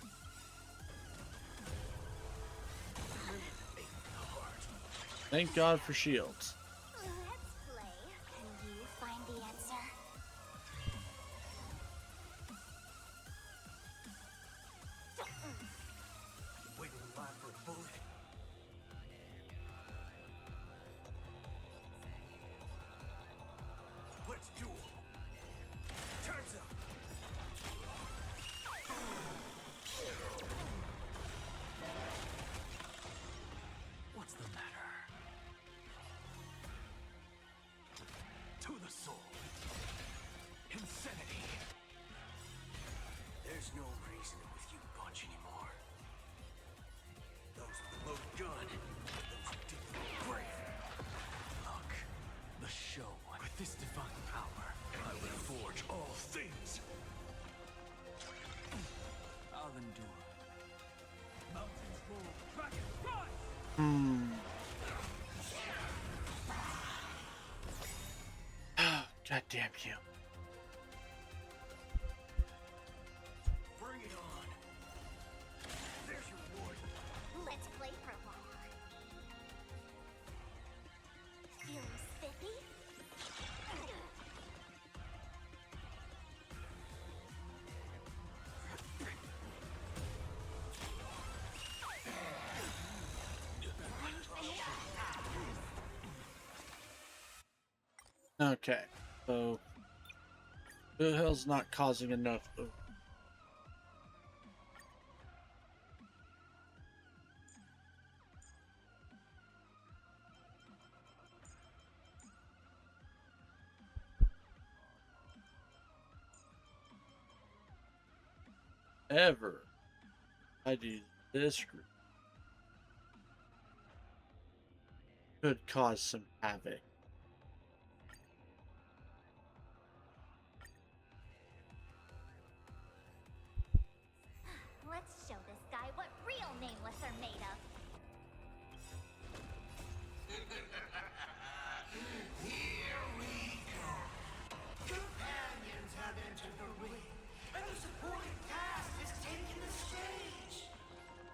Thank God for shields. Let's play. Can you find the answer? Waiting in line for a bullet. Let's duel. Turns up. What's the matter? To the soul. Insanity. There's no reasoning with you bunch anymore. Those with the loaded gun. Those who dig the grave. Look, the show. With this divine power, I will forge all things. I'll endure. Mountains roll, dragons rise! God damn you. Bring it on. There's your reward. Let's play for a while. Feeling spiffy? Okay, so the hell's not causing enough. Ever I do this group could cause some havoc. Let's show this guy what real nameless are made of. Here we go. Companions have entered the ring, and the supporting cast is taking the stage.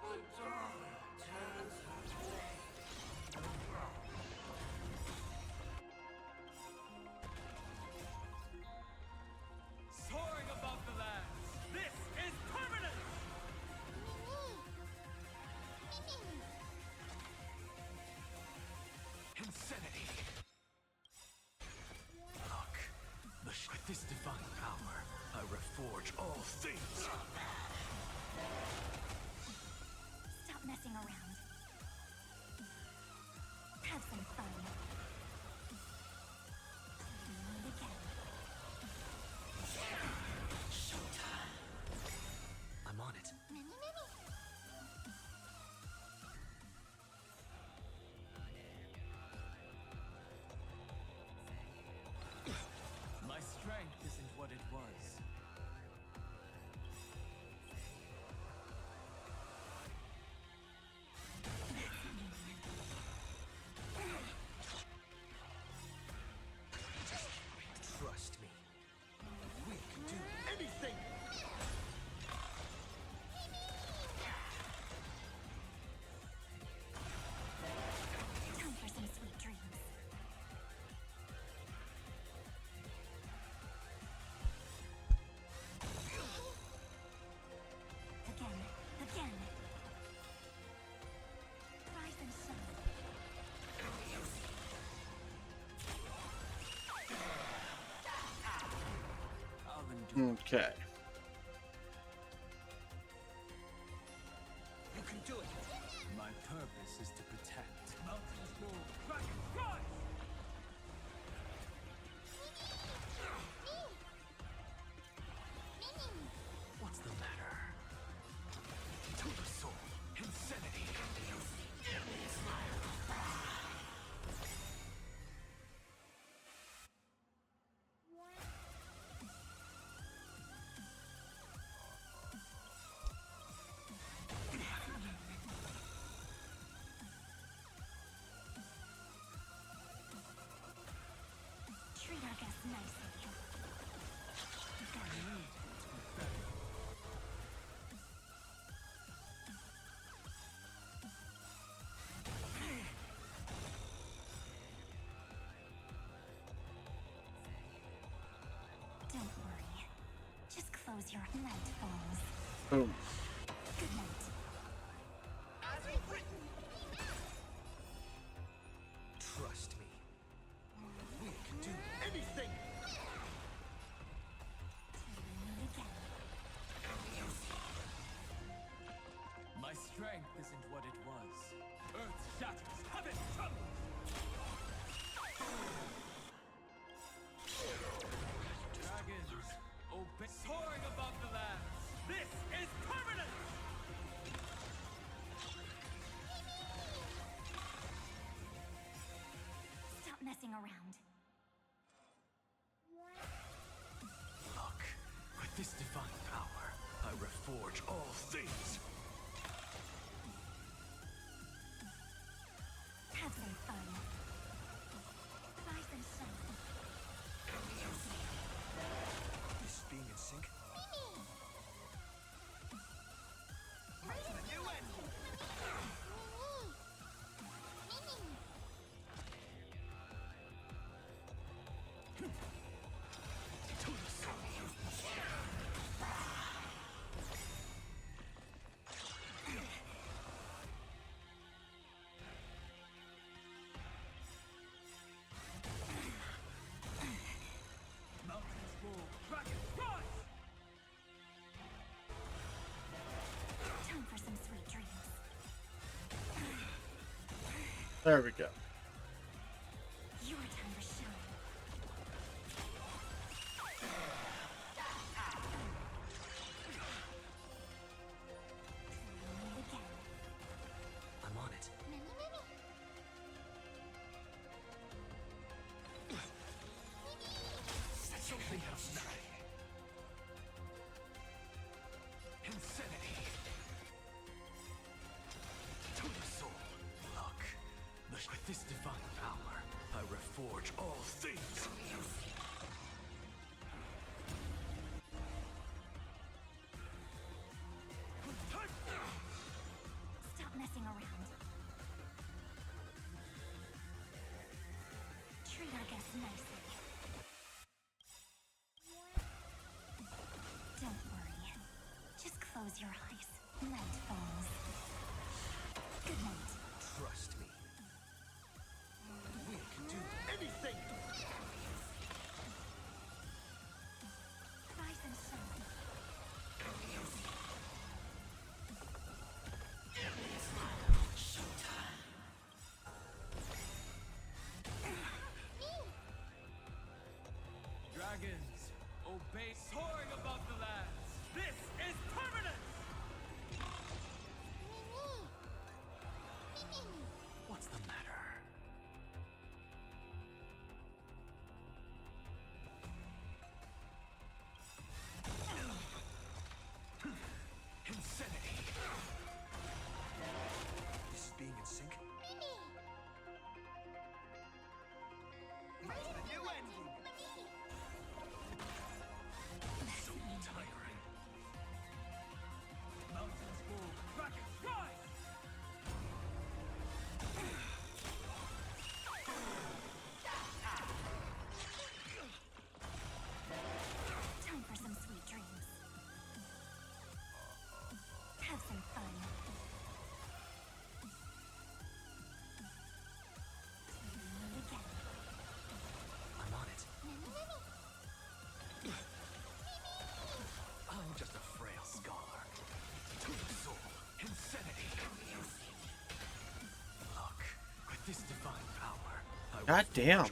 The dawn turns her blade. Soaring above the lands. This is permanent! reforge all things. Stop messing around. Have some fun. Meet again. Showtime. I'm on it. Mini. My strength isn't what it was. Trust me. We can do anything! Time for some sweet dreams. Again. Rise and shine. Okay. You can do it! My purpose is to protect. Mountains move. Dragon rise! What's the matter? To the soul, insanity. Treat our guests nicely. Don't worry. Just close your night falls. Boom. Good night. Trust me. We can do anything! Meet again. My strength isn't what it was. Earth shatters. Heaven trembles. Dragons, obey. Soaring above the lands. This is permanent! Stop messing around. Look, with this divine power, I reforge all things. Have some fun. Rise and shine. This being in sync? To the soul. Mountains move. Dragon rise! Time for some sweet dreams. There we go. Your time to shine. Meet again. I'm on it. Something else now. Insanity. To the soul. Look, with this divine power, I reforge all things. Stop messing around. Treat our guests nicely. Don't worry. Just close your eyes. Night falls. Good night. Trust me. We can do anything! Rise and shine. God damn.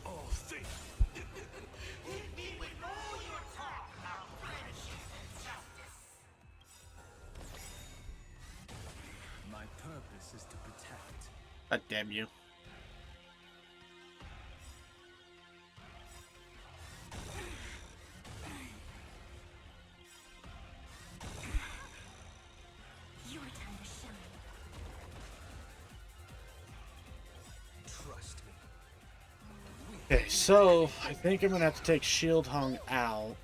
My purpose is to protect. God damn you. Your time to shine. Trust me. Okay, so I think I'm gonna have to take Shield Hung out.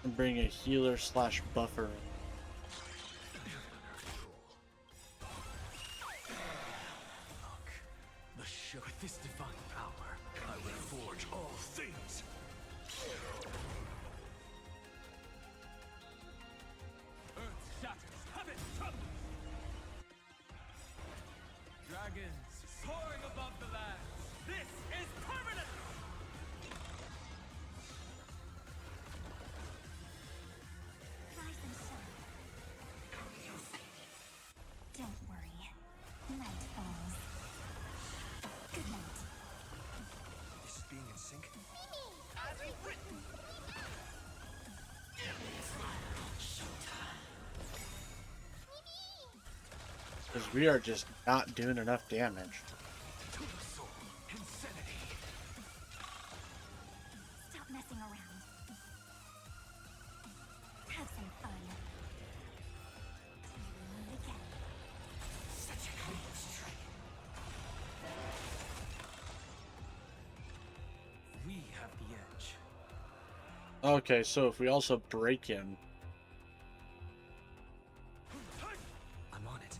And bring a healer slash buffer in. The show with this divine power, I will forge all things. Earth shatters, heaven trembles. Dragons soaring above the lands. This is permanent. Rise and shine. Don't worry. Night falls. Good night. This being in sync? As we've written. Because we are just not doing enough damage. Stop messing around. Have some fun. Again. Such a clean strike. We have the edge. Okay, so if we also break him. I'm on it.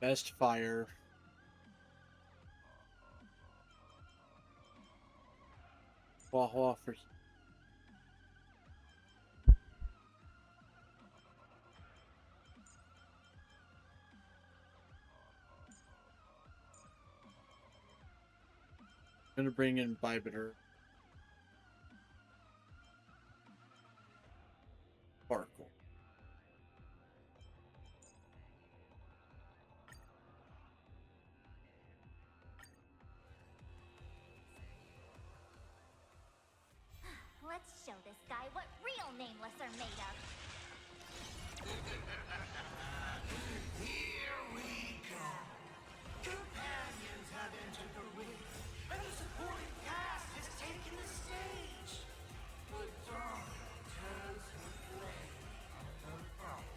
Best fire. Hua Hua for. Gonna bring in Bibiter. Sparkle. Let's show this guy what real nameless are made of. Here we go. Companions have entered the ring, and the supporting cast has taken the stage. The dawn turns her flame on the fire.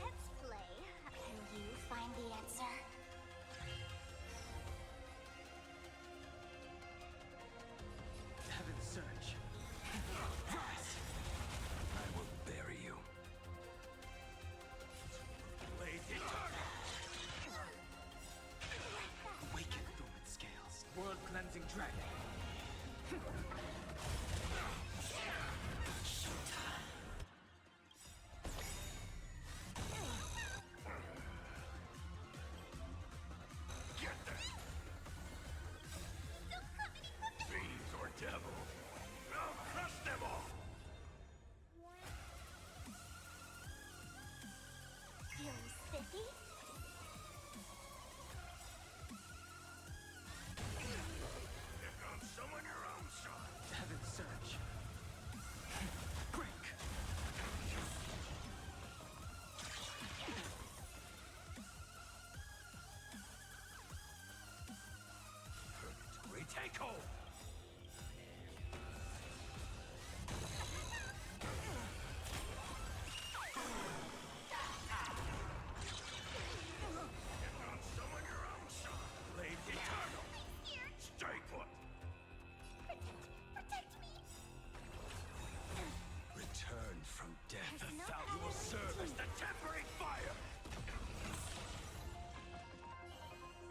Let's play. Can you find the answer? Heaven search.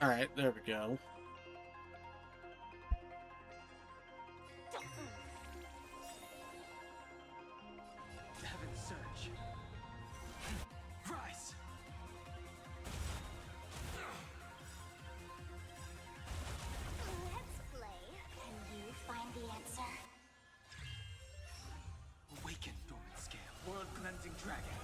Alright, there we go. Heaven's Surge. Rise! Let's play. Can you find the answer? Awaken, Dormant Scale. World Cleansing Dragon.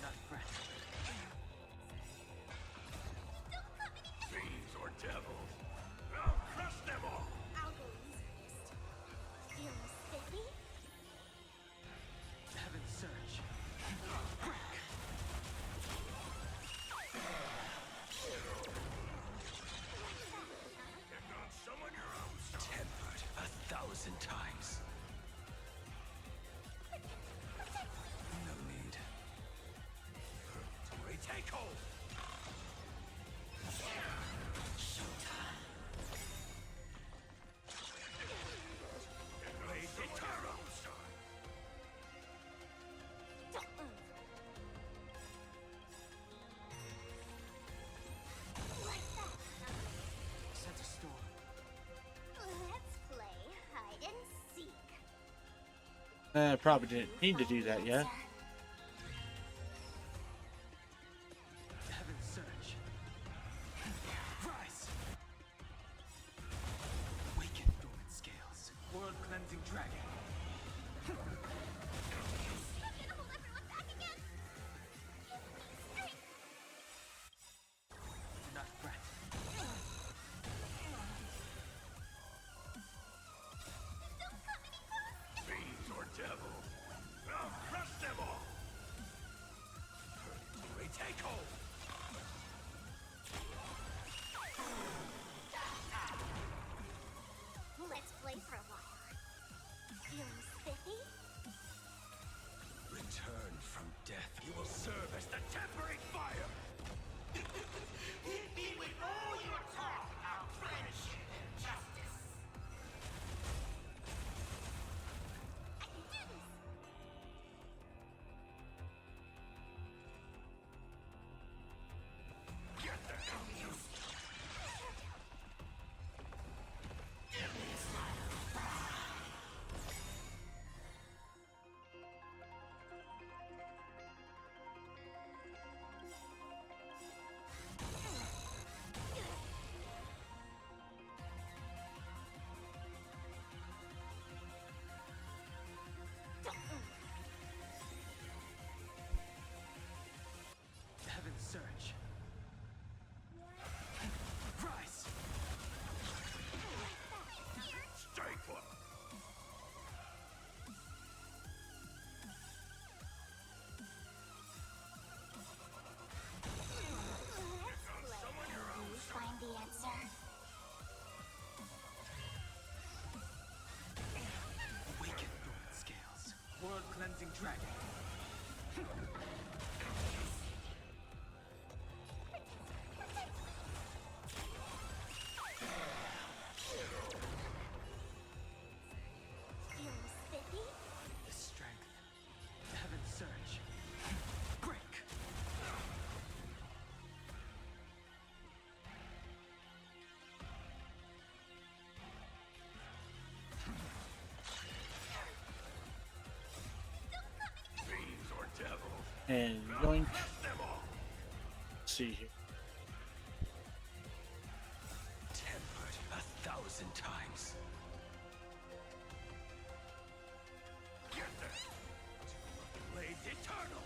Not breath. Fiends or devils, I'll crush them all! I'll go easiest. Feeling spiffy? Heaven's Surge. Summon your own star. Tempered 1,000 times. No need. Retake hold! Blade eternal! Sense a storm. Let's play hide and seek. Probably didn't need to do that yet. Heaven's Surge. Rise! Awaken, Dormant Scales. World Cleansing Dragon. I'm gonna hold everyone back again. Give me strength. Not breath. Don't come any closer. Fiends or devils, I'll crush them all! Retake hold! Let's play for a while. Feeling spiffy? Return from death. You will serve as the tempering fire! Hit me with all your talk about friendship and justice! I can do this. Get the hell used to Heaven's Surge. Rise! Stay put! Let's play. Can you find the answer? Awaken, Dormant Scales. World Cleansing Dragon. Feeling spiffy? The strength. Heaven's Surge. Break! Fiends or devils, And going crush them all! see here. Tempered 1,000 times. Get them! Blade eternal!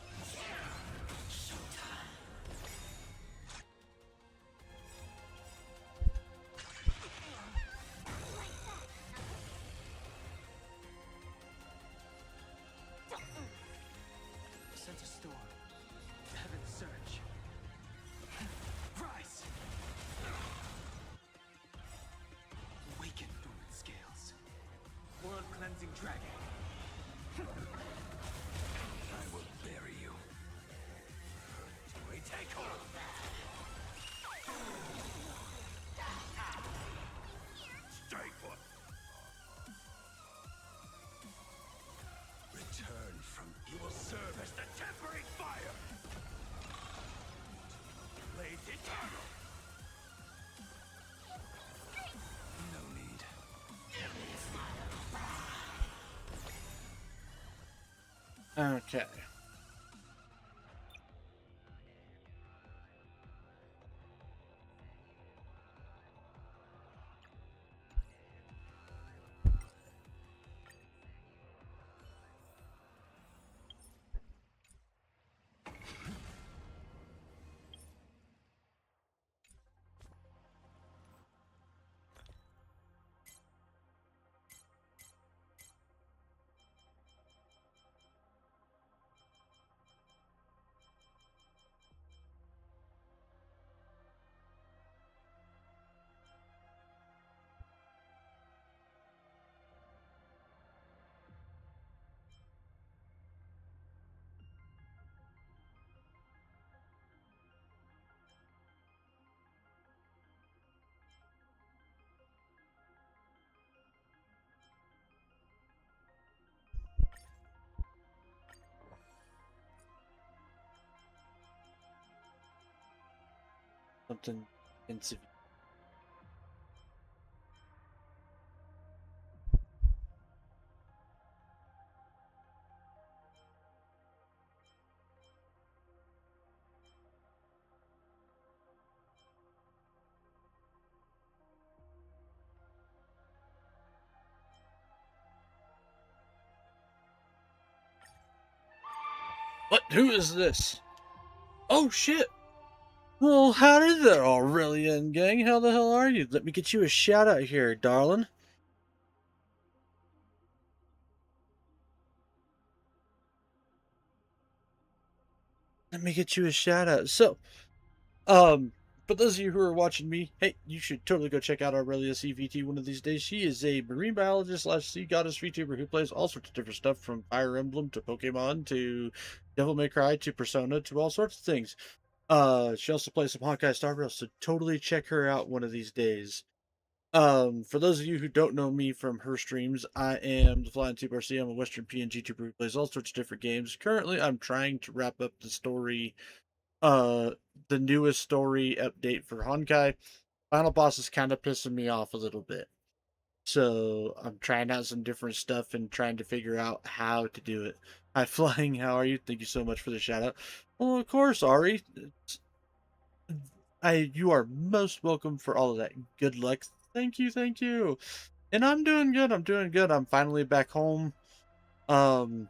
Sense a storm. Heaven's Surge. Okay. Something intensive. What? Who is this? Oh shit! Well, howdy there, Aurelian gang. How the hell are you? Let me get you a shout out here, darling. Let me get you a shout out. So, for those of you who are watching me, hey, you should totally go check out Aurelia CVT one of these days. She is a marine biologist / sea goddess VTuber who plays all sorts of different stuff from Fire Emblem to Pokemon to Devil May Cry to Persona to all sorts of things. She also plays some Honkai Star Rail, so totally check her out one of these days. For those of you who don't know me from her streams, I am the Flying Tube RC. I'm a Western PNG tuber who plays all sorts of different games. Currently, I'm trying to wrap up the story, uh, the newest story update for Honkai. Final boss is kind of pissing me off a little bit. So I'm trying out some different stuff and trying to figure out how to do it. Hi, Flying. How are you? Thank you so much for the shout out. Well, of course, Ari. You are most welcome for all of that. Good luck. Thank you, thank you. And I'm doing good. I'm doing good. I'm finally back home. Um,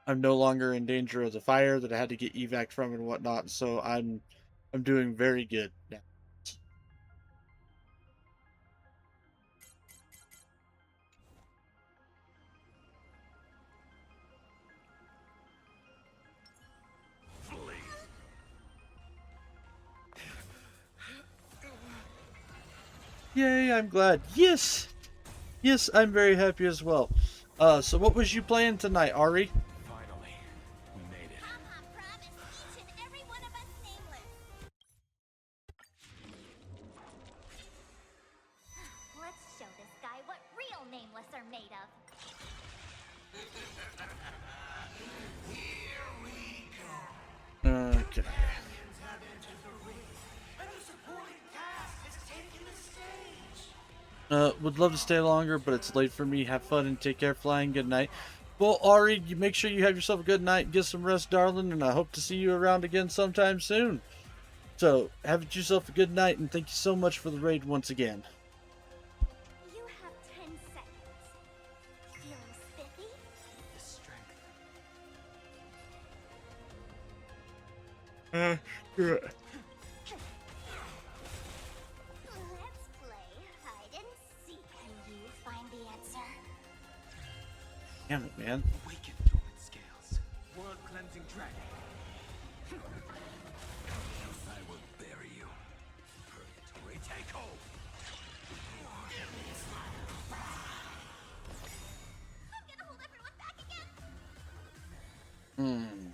I'm no longer in danger of the fire that I had to get evac from and whatnot. So I'm doing very good now. Yay! I'm glad. Yes, yes, I'm very happy as well. So what was you playing tonight, Ari? Finally, we made it. Let's show this guy what real nameless are made of. Here we go. Okay. Champions have entered the ring, and the supporting cast has taken the stage. Would love to stay longer, but it's late for me. Have fun and take care, Flying. Good night. Well, Ari, you make sure you have yourself a good night, get some rest, darling, and I hope to see you around again sometime soon. So, have yourself a good night, and thank you so much for the raid once again. You have 10 seconds. Feeling spiffy? The strength. Good. Let's play hide and seek. Can you find the answer? Damn it, man. Awaken dormant scales. World cleansing dragon. I will bury you. Purgatory take hold. I'm gonna hold everyone back again. Hmm.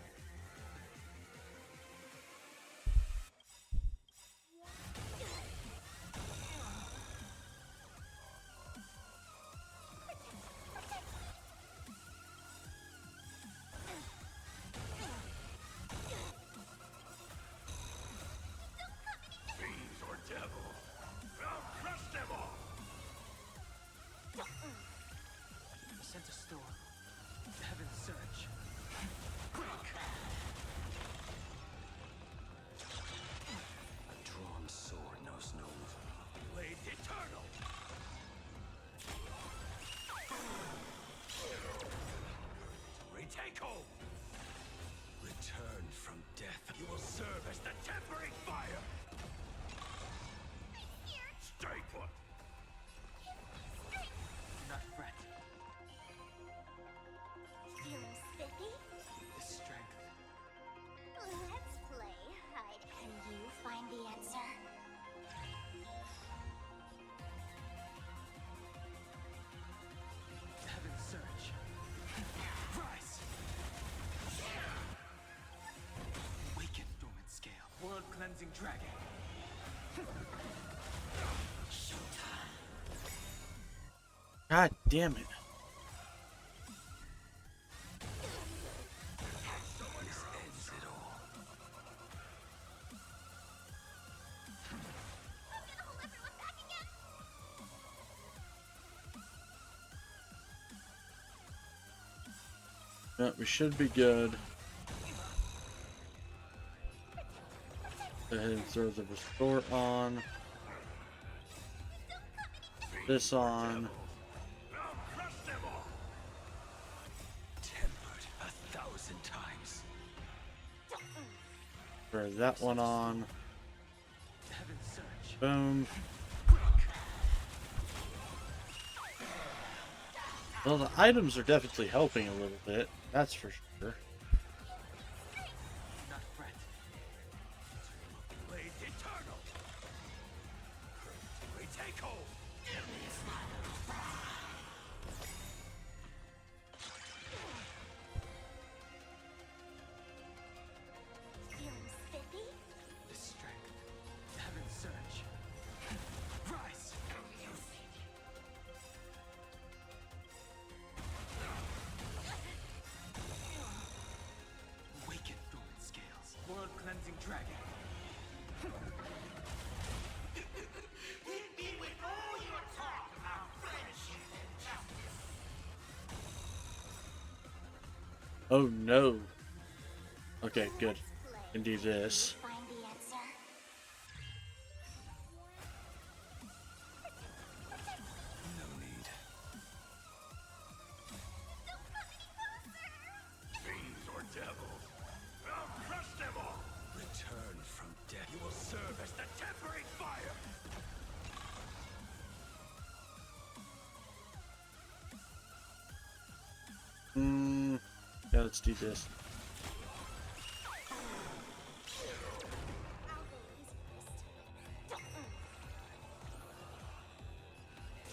Fiends or devil. I'll crush them all. The center storm. The heavens surge. cleansing dragon. God damn it. This ends it all. No, we should be good. Go ahead and throw the restore on. This on. Tempered 1,000 times. Throw that one on. Heaven's Surge. Boom. Well, the items are definitely helping a little bit. That's for sure. Not fret. Blade eternal. We take hold. Feeling spiffy? The strength. Heaven's Surge. Rise. Awaken Thorn Scales. World cleansing dragon. Hit me with all your talk about friendship and justice. Oh no. Okay, good. Can do this. Find the answer. No need. Fiends or devils, I'll crush them all. Return from death. You will serve as the tempering fire. Yeah, let's do this.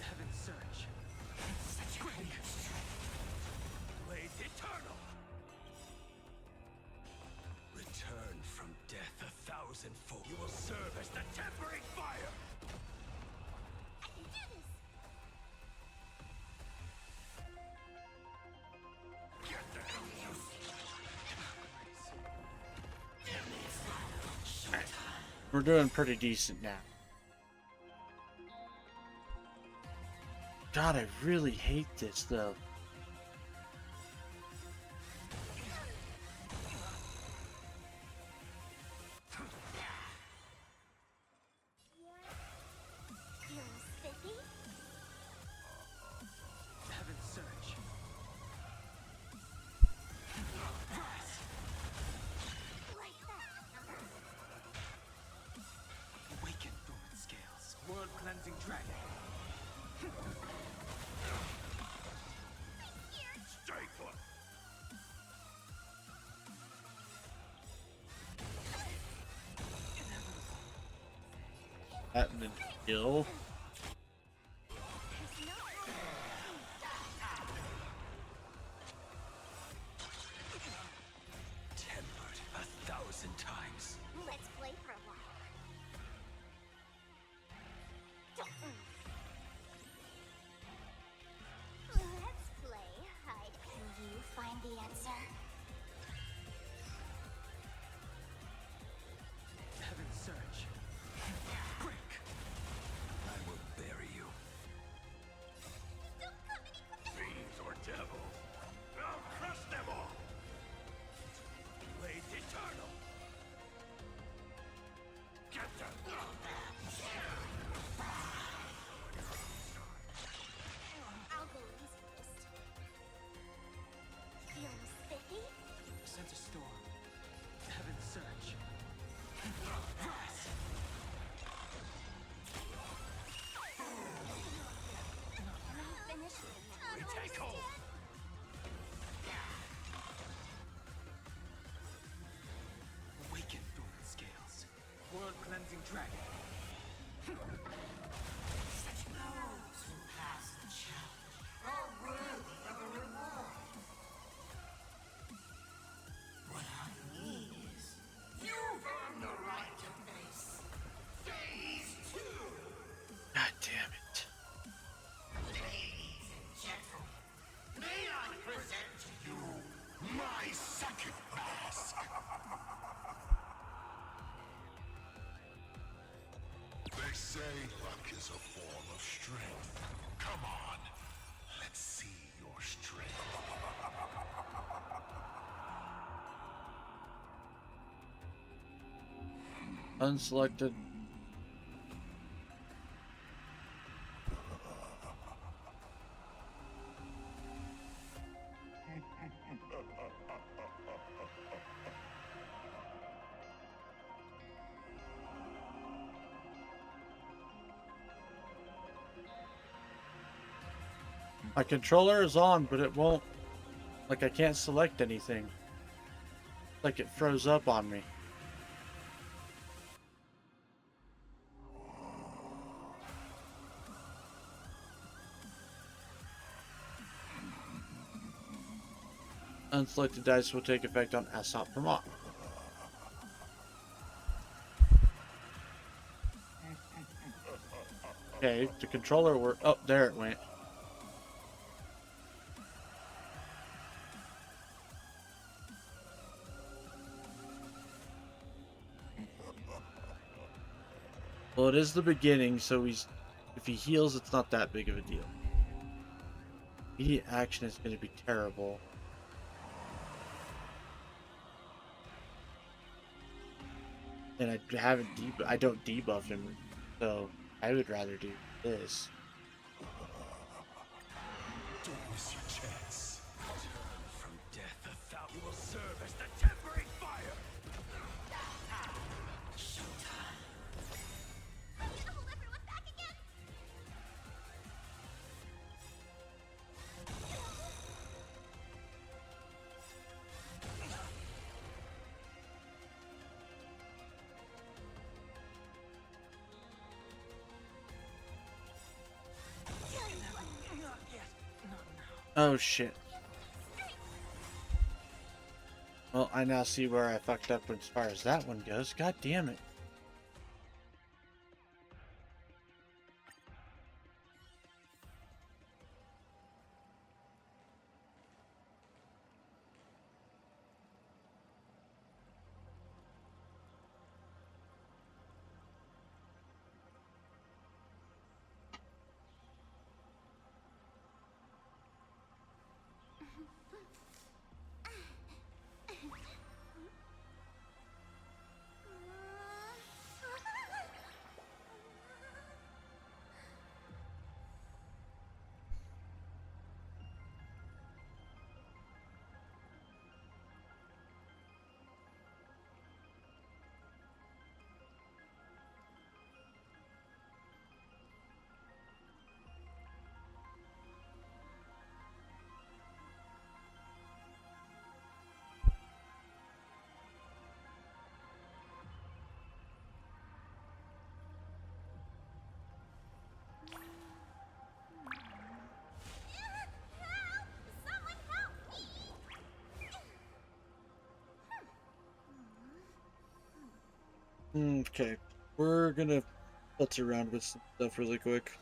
Heaven's Surge. Quick. Blade eternal. Return from death 1,000-fold. You will serve as the tempering fire. I can do this. Get the hell We're doing pretty decent now. God, I really hate this though. Feeling spiffy? Heaven's Surge. Rise. Like that. Awaken Thorn Scales. World cleansing dragon. Stay put. That didn't kill. Tempered 1,000 times. Let's play for a while. Let's play hide. Can you find the answer? Heaven's Surge. Quick. I will bury you. Fiends or devils, I'll crush them all. Blade eternal. Get them. I'll go easy first. Feeling spiffy? Sense a storm. Heaven's Surge. Rise. Finish me. We take hold. Awaken Thorn Scales. World cleansing dragon. Those who pass the challenge are worthy of a reward. What I mean is, you've earned the right to face say luck is a form of strength. Come on, let's see your strength. Unselected. My controller is on, but it won't. Like, I can't select anything. Like, it froze up on me. Unselected dice will take effect on Assault Vermont. Okay, the controller worked. Oh, there it went. Well, it is the beginning, so if he heals, it's not that big of a deal. Immediate action is going to be terrible. And I don't debuff him, so I would rather do this. Don't miss your chance. Turn from death, you will serve as the tempering fire. Showtime. I'm gonna hold everyone back again. Oh shit. Well, I now see where I fucked up as far as that one goes. God damn it. Someone help me! Okay. We're gonna futz around with some stuff really quick.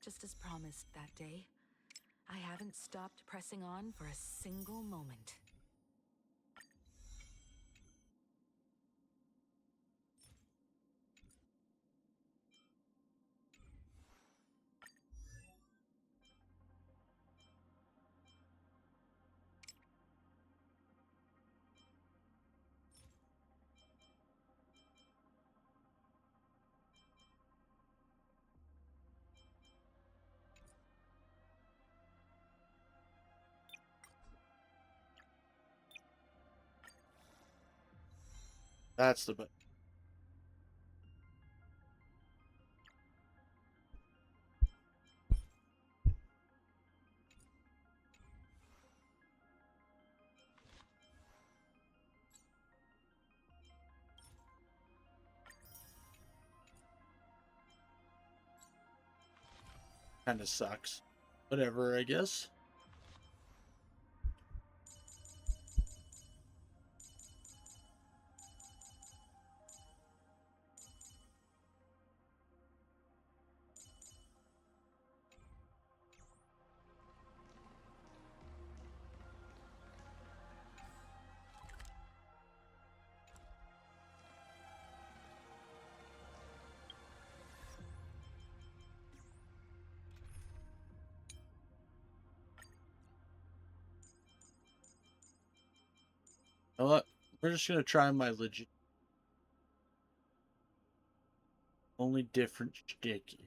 Just as promised that day, I haven't stopped pressing on for a single moment. That's the button. Kind of sucks. Whatever, I guess. You know what? We're just gonna try my legit. Only different sticky.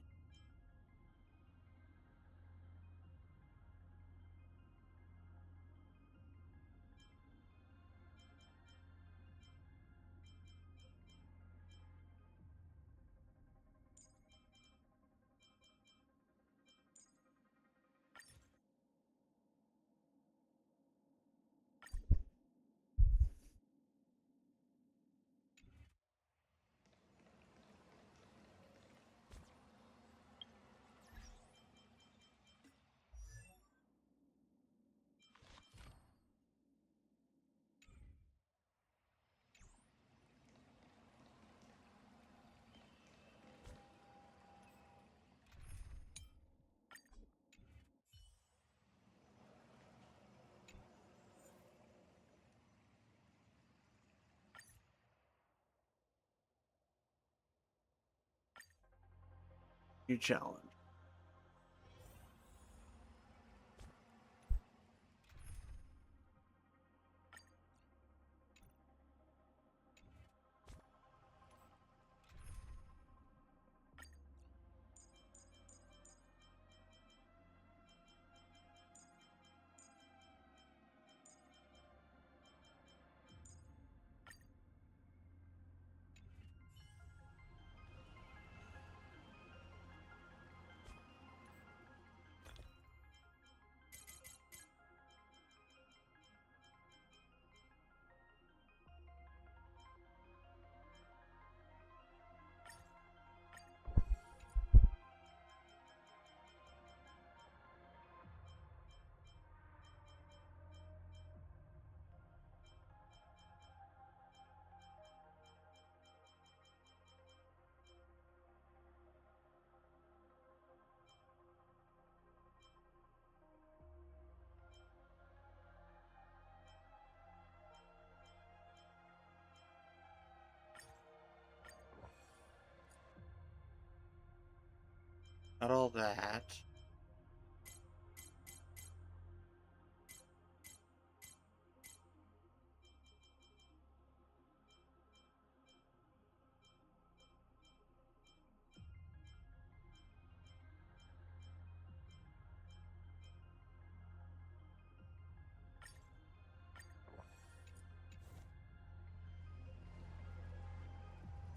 New challenge. Not all that.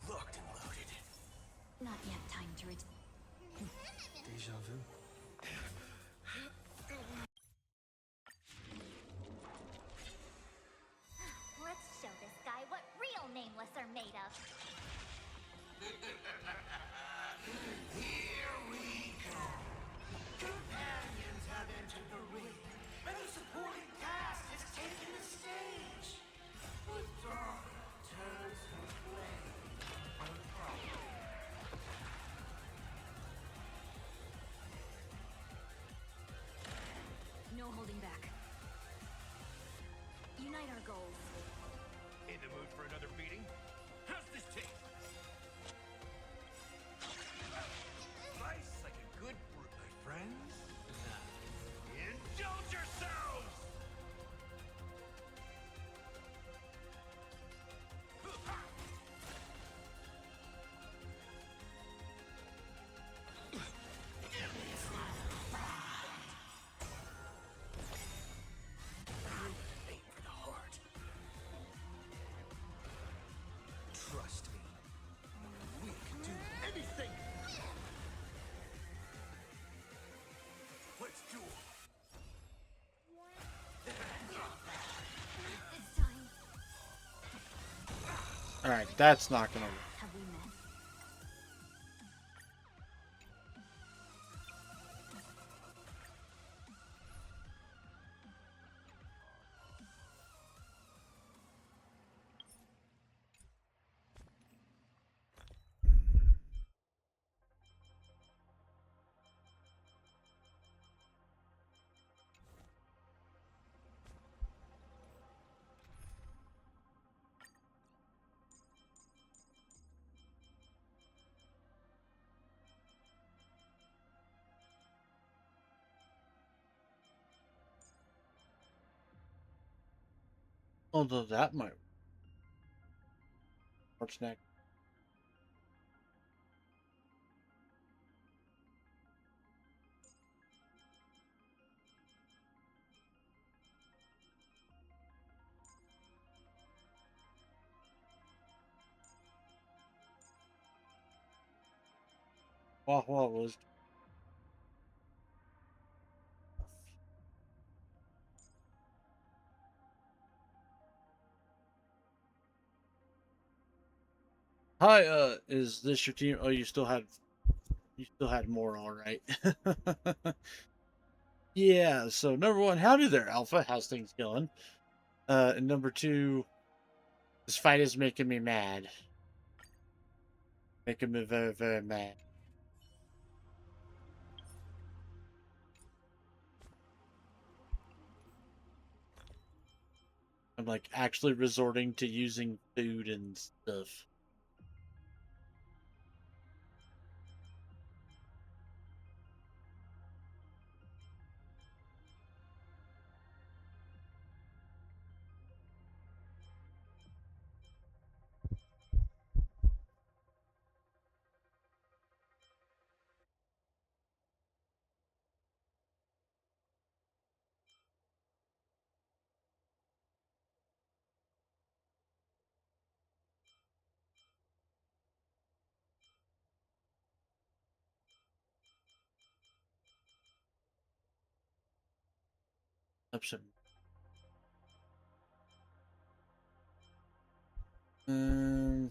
Locked and loaded. Not yet time to Deja vu. Let's show this guy what real nameless are made of. Here we go. Companions have entered the ring, and the supporting cast has taken the stage. The dawn turns to flame. No holding back. Unite our goals. In the mood for another beating? How's this taste? Nice like a good brew, my friends. Indulge yourselves! Aim for the heart. Trust me. We can do anything. Let's duel. This time. Alright, that's not gonna work. Have we met? Although that might. What's next? What was? Hi, is this your team? Oh, you still had more, all right. Yeah, so number one, howdy there, Alpha. How's things going? And number two, this fight is making me mad. Making me very, very mad. I'm like actually resorting to using food and stuff. Upset. Um.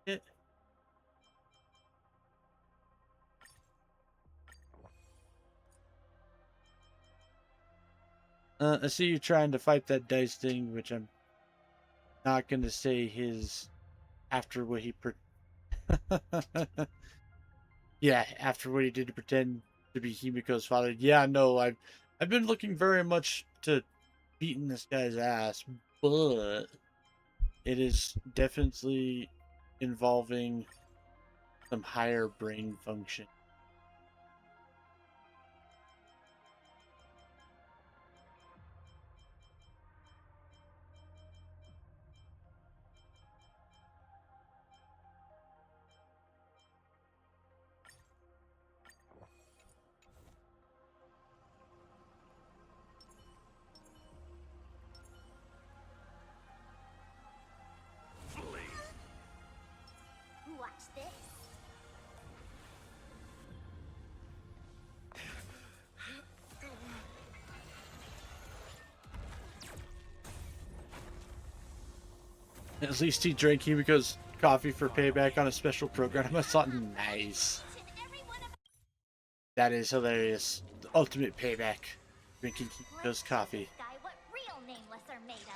Yeah. I see you trying to fight that dice thing, which I'm not going to say his after what he yeah, after what he did to pretend to be Himiko's father. Yeah, no, I've been looking very much to beating this guy's ass, but it is definitely involving some higher brain function. Watch this. At least he drank Himiko's coffee for payback on a special program. I thought, nice. That is hilarious. The ultimate payback. Drinking Himiko's coffee. Guy, what real nameless are made of?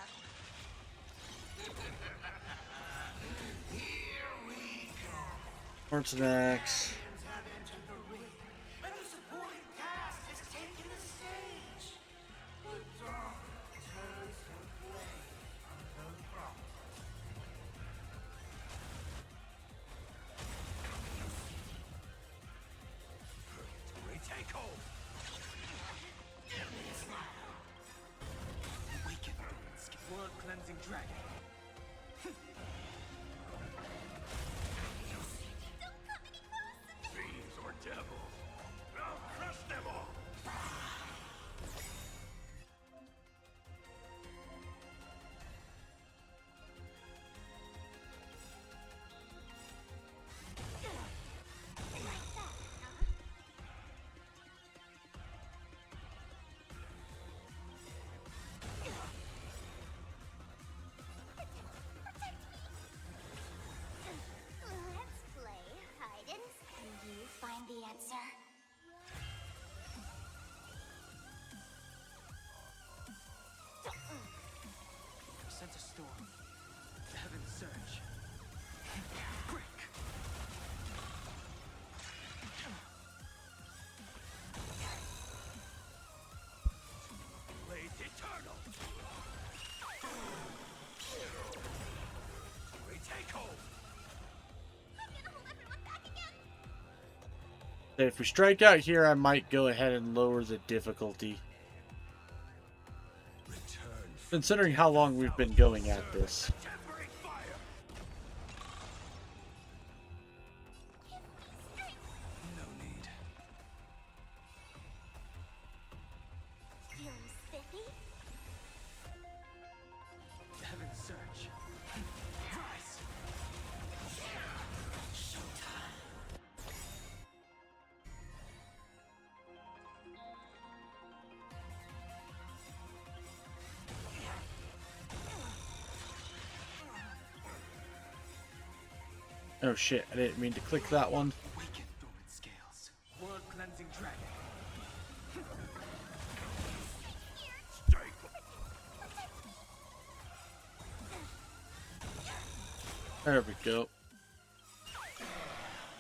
More snacks. Blood cleansing dragon. Fiends or devils, I'll crush them all. Let's play hide and can you find the answer? Sense a storm. The heavens surge. Break. Blade eternal. Retake hold. If we strike out here, I might go ahead and lower the difficulty. Retake considering how long we've been going at this. No need. Feeling spiffy? Heaven's Search. Rise! Oh shit, I didn't mean to click that one. Awaken dormant scales. World cleansing dragon. There we go.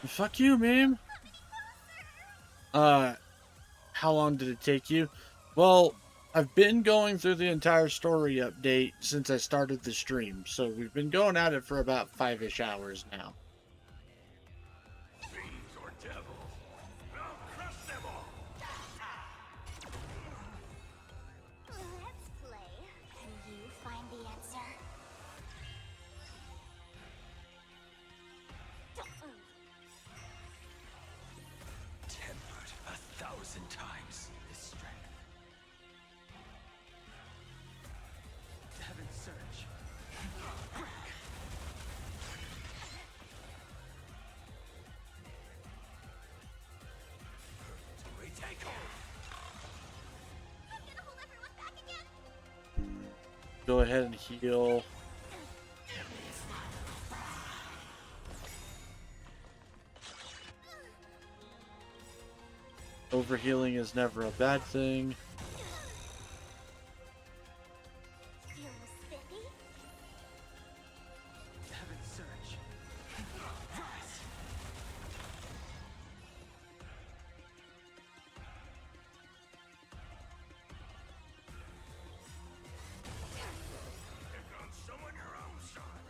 Fuck you, ma'am. How long did it take you? Well, I've been going through the entire story update since I started the stream, so we've been going at it for about 5-ish hours now. Fiends or devils, I'll crush them all. Let's play. Can you find the answer? Tempered 1,000 times his strength. Heaven's Search. Retake hold. I'm gonna hold everyone back again. Go ahead and heal. Overhealing is never a bad thing. Feeling spiffy? Heaven's Search. Rise! Pick on someone your own son.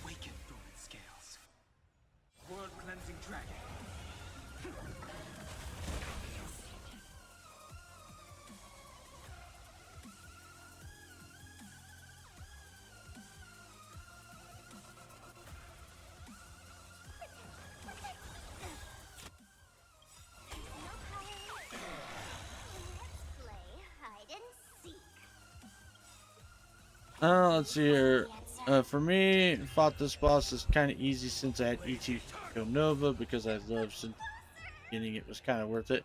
Awaken dormant scales. World cleansing dragon. Let's play hide and seek. Let's see here. For me, fought this boss is kind of easy since I had Himeko Nova because I loved since the beginning. It was kind of worth it.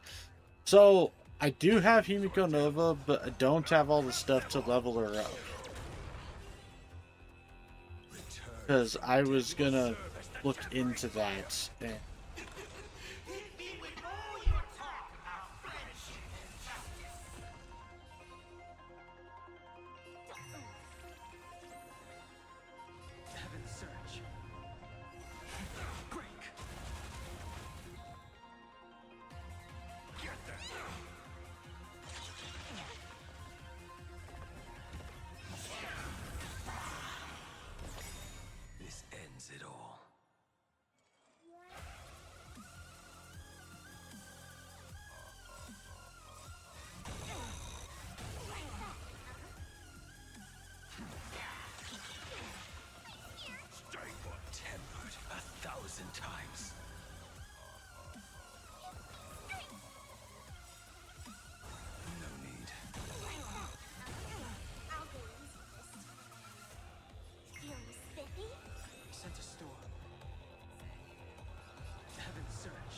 So I do have Himeko Nova, but I don't have all the stuff to level her up. Because I was gonna look into that. And Heaven's Search. Break! Get them. This ends it all. Tempered 1,000 times. No need. I'll go easiest. Feeling spiffy? Sent a storm. Heaven's Search.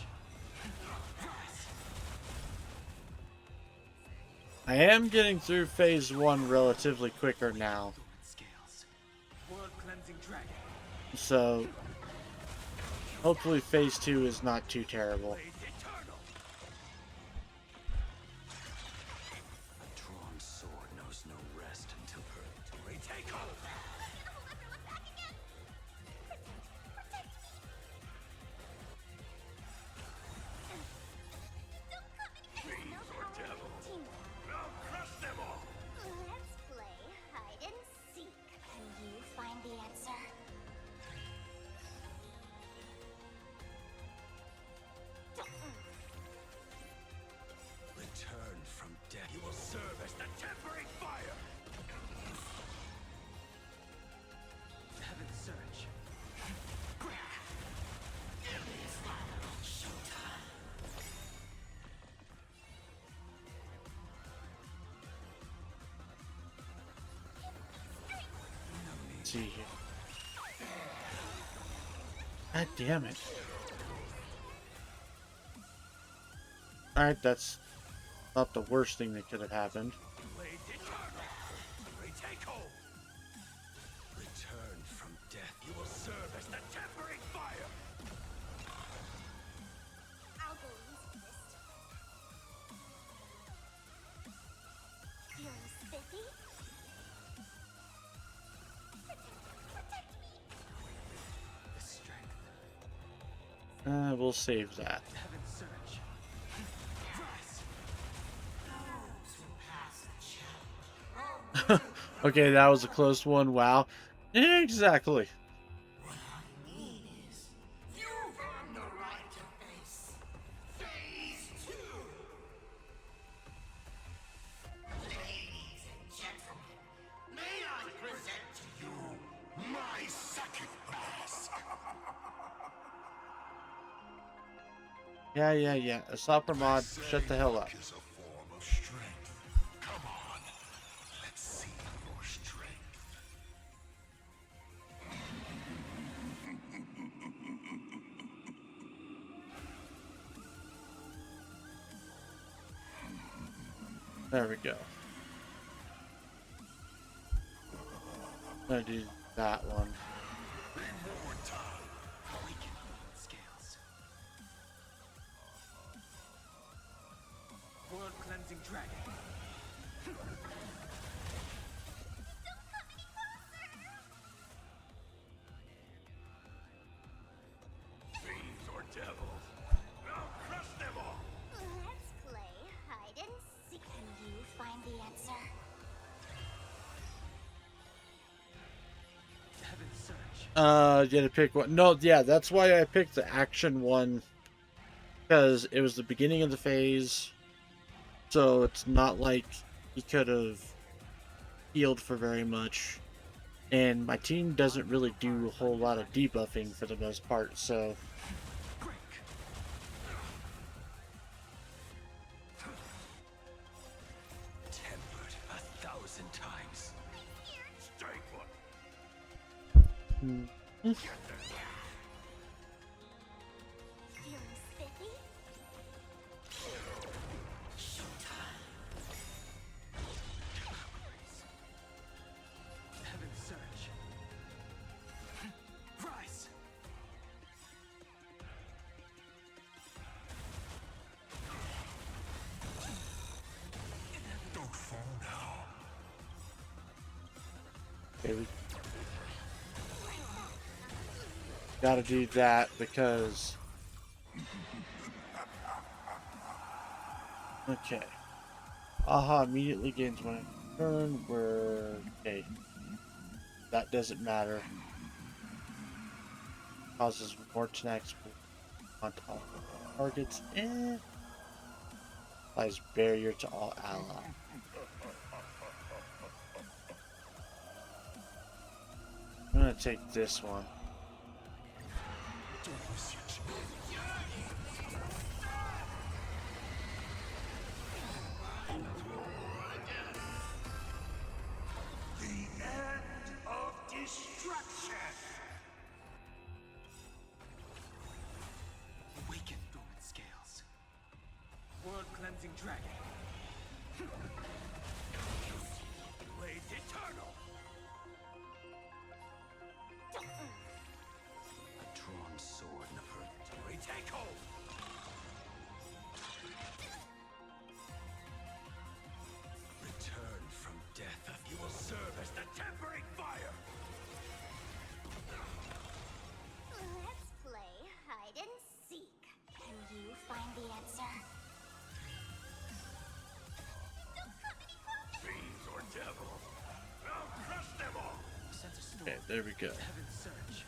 Rise! I am getting through phase 1 relatively quicker now. Dormant scales. World cleansing dragon. So hopefully phase 2 is not too terrible. A drawn sword knows no rest until retake hold. Fiends or devils, I'll crush them all. Let's play hide and seek. Can you find the answer? see here. God damn it. Alright, that's not the worst thing that could have happened. Return from death. You will serve as the tempering fire. I'll go easy this time. Feeling spiffy? Protect me! The strength. We'll save that. Heaven's surge. Rise. Okay, that was a close one. Wow. Exactly. What I mean is, you've earned the right to face Phase 2. Ladies and gentlemen, may I present to you my second mask? Yeah. Asopra mod, shut the hell up. Is a form of strength. Come on, let's see your strength. There we go. I'm gonna do that one. Awaken scales. World cleansing dragon. Fiends or devils. I'll crush them all. Let's play hide and seek. Can you find the answer? Heaven's surge. You had to pick one. No, yeah, that's why I picked the action one. Because it was the beginning of the phase. So it's not like he could have healed for very much. And my team doesn't really do a whole lot of debuffing for the most part, so... Tempered 1,000 times. Stay put. Feeling spiffy? Heaven's surge. Rise. Don't fall now. Okay, we gotta do that because... Okay. Aha immediately gains one turn. We're... Okay. That doesn't matter. Causes more attacks on top of targets. Applies barrier to all allies. I'm gonna take this one. The end of destruction. Awaken dormant scales. World cleansing dragon. Blades eternal. A drawn sword. Retake hold. Return from death. You will serve as the tempering fire. Let's play hide and seek. Can you find the answer? Fiends or devils. I'll crush them all. Sense a storm. Okay, there we go. Heaven's surge.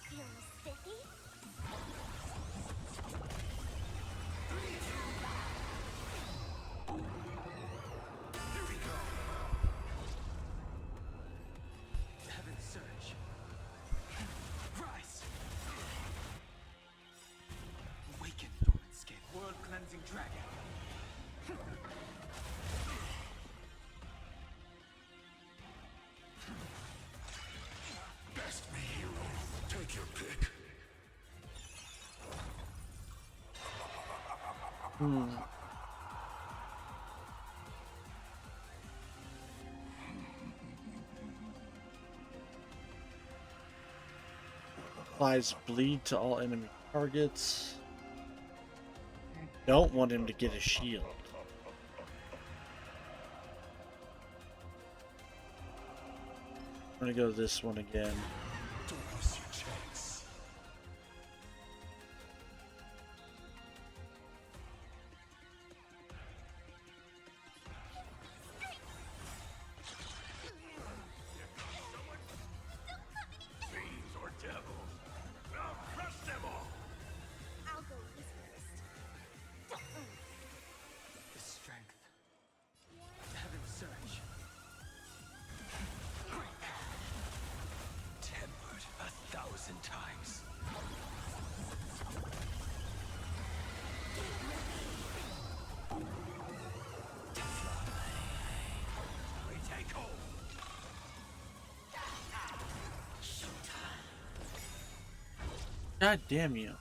Feeling spiffy? Heaven's surge. Rise. Take your pick. Applies bleed to all enemy targets. Don't want him to get a shield. I'm gonna go this one again. Don't miss your chance. Fiends or devils, I'll crush them all. I'll go this first. The strength. Heaven's surge. Tempered 1,000 times. We take hold. God damn you.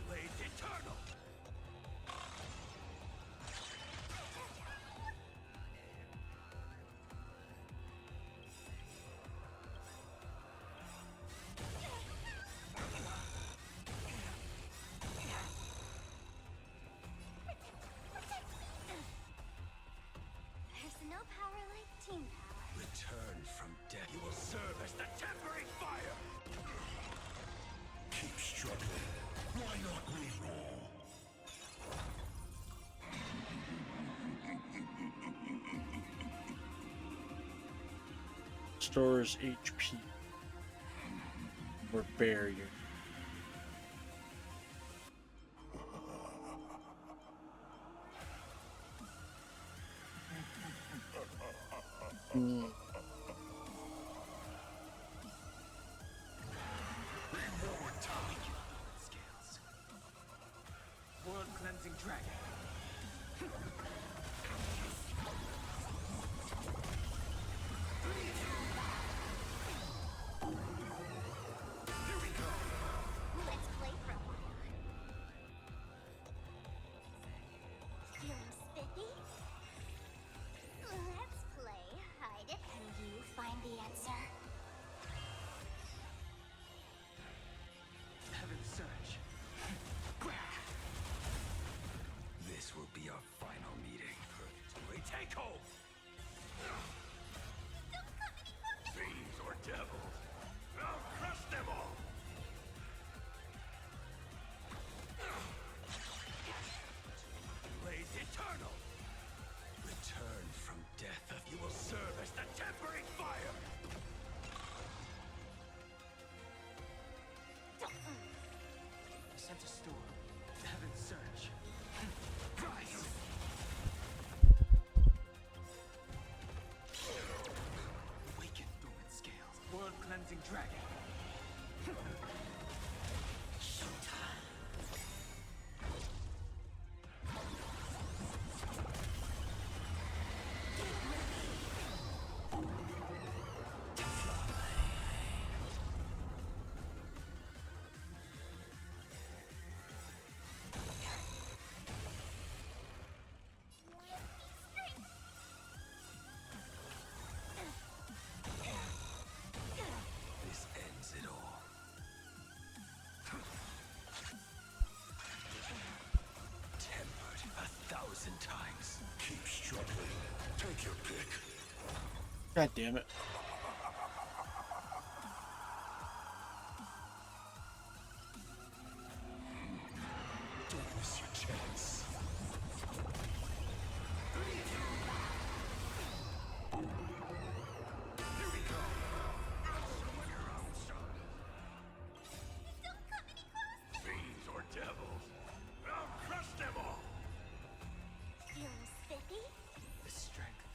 Blades eternal. There's no power like team power. Return from death. You will serve as the tempering fire. Keep struggling. Why not re-roll? Stores HP. Or barrier. Reward time. Scales. World cleansing dragon. Here we go. Let's play for a while. Feeling spiffy? Let's play hide it. Can you find the answer? Heaven's surge. This will be our final meeting. We take hold. Fiends or devils, I'll crush them all. Blades eternal. Return from death. You will serve as the tempering fire. Sent a storm. Heaven's surge. Rise. Awaken dormant scales. World cleansing dragon. This ends it all. Tempered 1,000 times. Keep struggling. Take your pick. God damn it. Don't miss your chance. Here we go. I'll show your own shot. Don't come any closer. Fiends or devils, I'll crush them all. Feeling spiffy? The strength.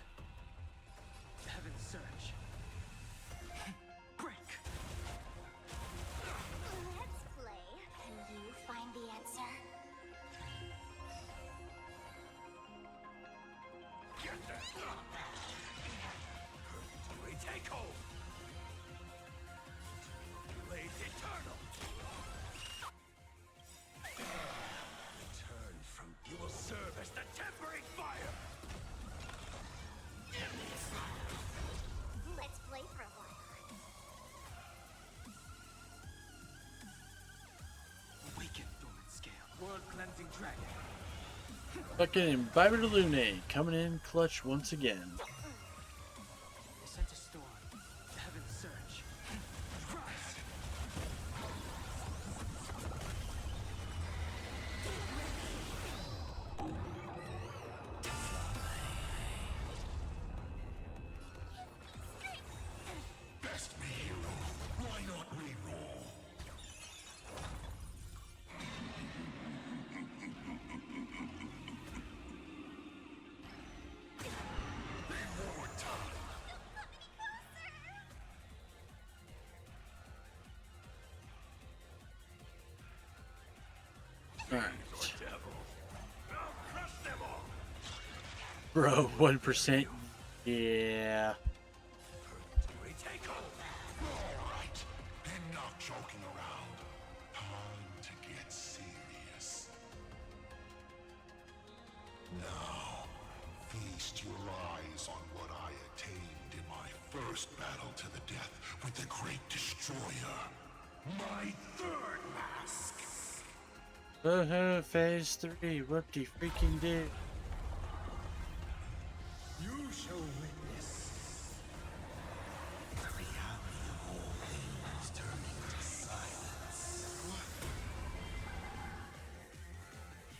Heaven's surge. cleansing dragon. Fucking Imbiber de Lune coming in clutch once again. They sent a storm. Heaven's surge. Rise! Best me hero. Why not reroll? Reward time. Alright. I'll crush them all. Bro, 1%. Yeah. Retake Alright, enough joking around. Time to get serious. Now, feast your eyes on what I attained in my first battle to the death with the Great Destroyer. My third mask. Phase 3. Whoop-de freaking did. You shall witness the reality of all things turning to silence.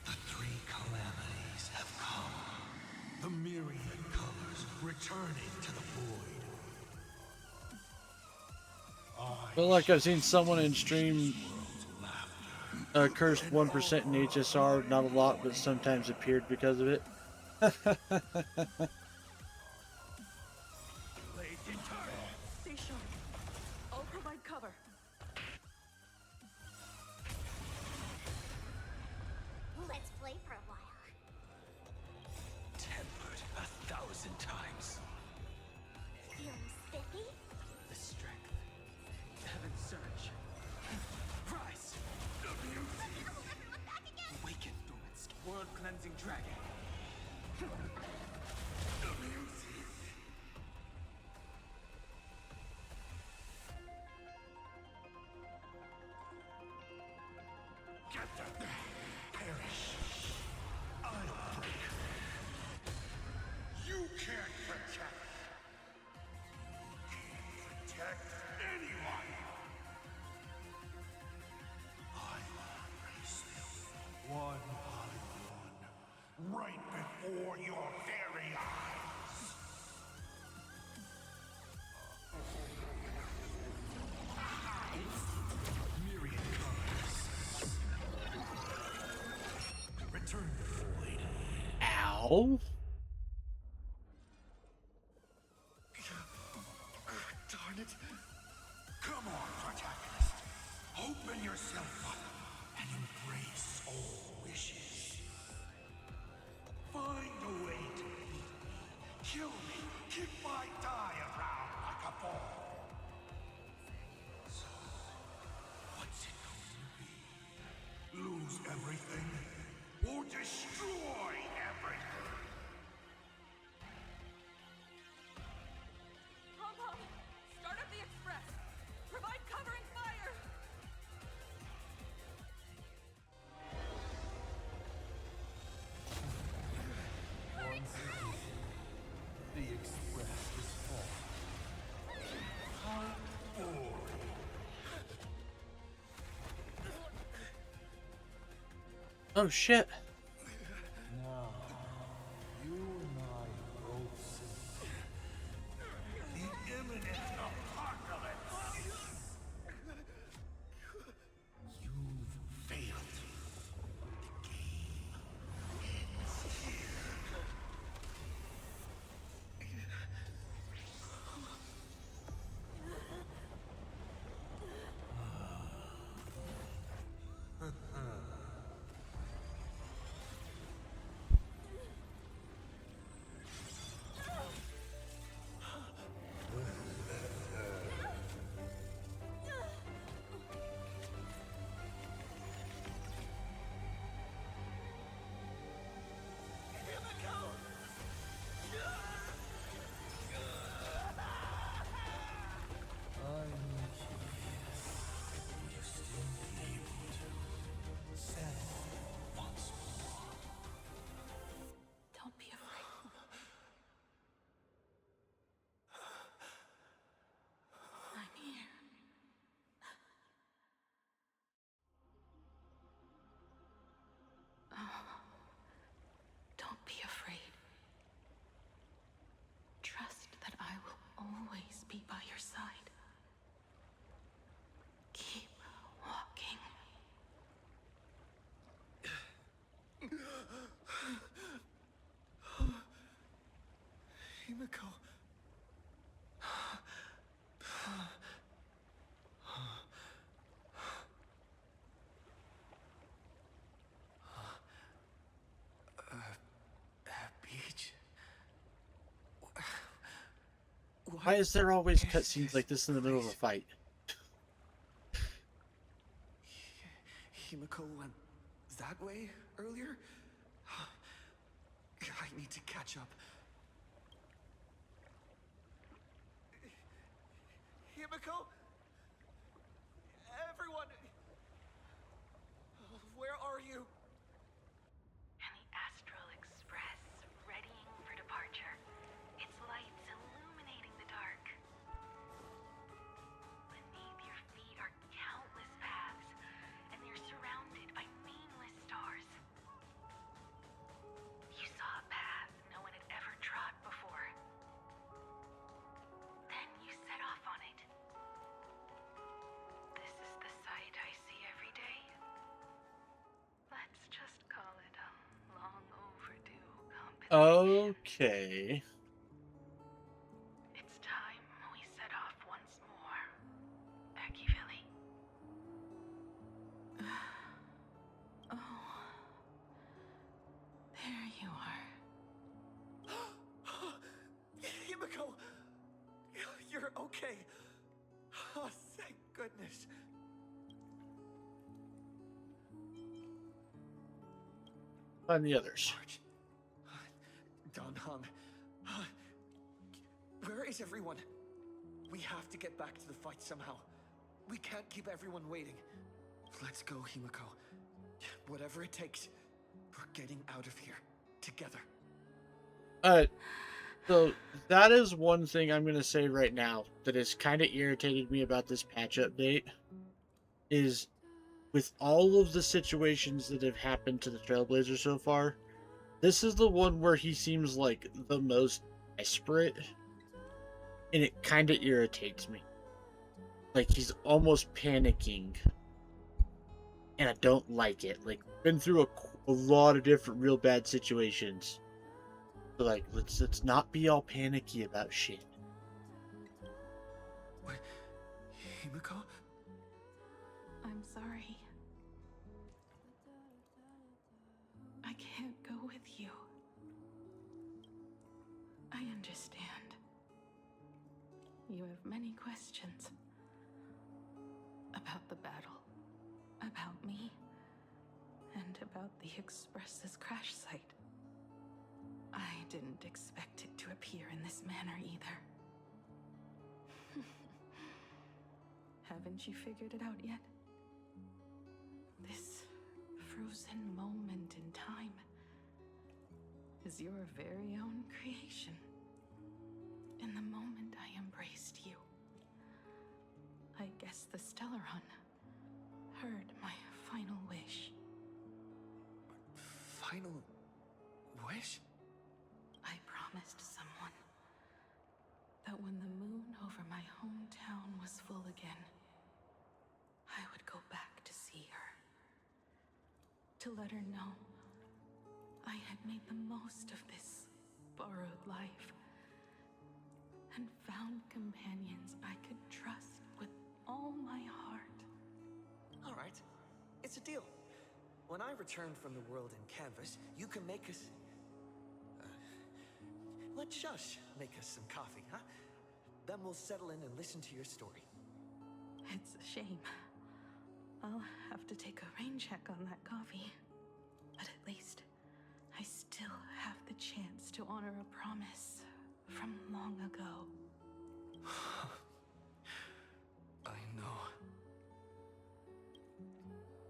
The three calamities have come. The myriad colors returning to the void. I feel like I've seen someone in stream cursed 1% in HSR. Not a lot, but sometimes appeared because of it. Stay sharp. I'll provide cover. Let's play for a while. Tempered 1,000 times. Feeling spiffy? The strength. Heaven's surge. Rise! Awaken, dormant world cleansing dragon. Get them! Perish! I'll break. You can't protect. Protect anyone. I will erase them one by one, right before your very eyes. Myriad colors. Return to the void. Ow. Darn it. Come on, protagonist. Open yourself up and embrace all wishes. Find a way to beat me. Kill me. Kick my die around like a ball. So, what's it going to be? Lose everything or destroy everything? Pom-Pom, start up the express. Provide covering fire. Once again, the express is full. How boring. Oh shit. Now, you and I both see the imminent apocalypse. You've failed. The game ends here. Himeko. Beach. Why is there always cutscenes like this in the middle of a fight? Himeko went that way earlier? I need to catch up. Himeko? Everyone! Where are you? And the Astral Express, readying for departure. Its lights illuminating the dark. Beneath your feet are countless paths, and they're surrounded by nameless stars. You saw a path no one had ever trod before. Then you set off on it. This is the sight I see every day. Let's just call it a long overdue compensation. Okay. It's time we set off once more, Akivilli. Oh, there you are. Himeko! You're okay. Oh, thank goodness. Find the others. Danhang. Where is everyone? We have to get back to the fight somehow. We can't keep everyone waiting. Let's go, Himeko. Whatever it takes, we're getting out of here together. So that is one thing I'm going to say right now that has kind of irritated me about this patch update is with all of the situations that have happened to the Trailblazer so far, this is the one where he seems like the most desperate, and it kind of irritates me. Like, he's almost panicking, and I don't like it. Like, been through a lot of different real bad situations. So, like, let's not be all panicky about shit. Himeko? I'm sorry. I can't go with you. I understand. You have many questions. About the battle. About me. And about the Express's crash site. I didn't expect it to appear in this manner either. Haven't you figured it out yet? This frozen moment in time is your very own creation. In the moment I embraced you, I guess the Stellaron heard my final wish. Final wish? I promised someone that when the moon over my hometown was full again, I would go back to see her. To let her know I had made the most of this borrowed life and found companions I could trust with all my heart. All right. It's a deal. When I return from the world in canvas, you can make us... let Shush make us some coffee, huh? Then we'll settle in and listen to your story. It's a shame. I'll have to take a rain check on that coffee. But at least I still have the chance to honor a promise from long ago. I know.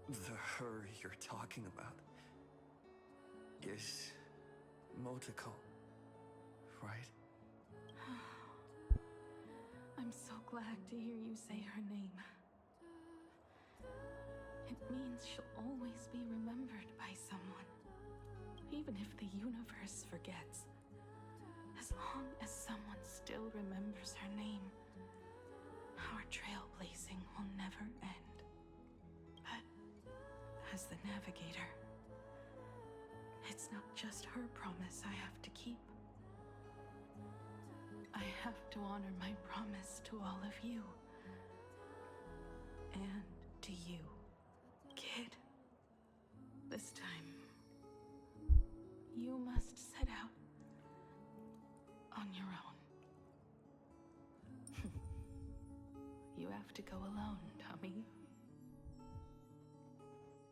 The her you're talking about is Motoko, right? I'm so glad to hear you say her name. It means she'll always be remembered by someone. Even if the universe forgets. As long as someone still remembers her name, our trailblazing will never end. But as the navigator, it's not just her promise I have to keep. I have to honor my promise to all of you. And to you, kid. This time, you must set out on your own. You have to go alone, Tommy.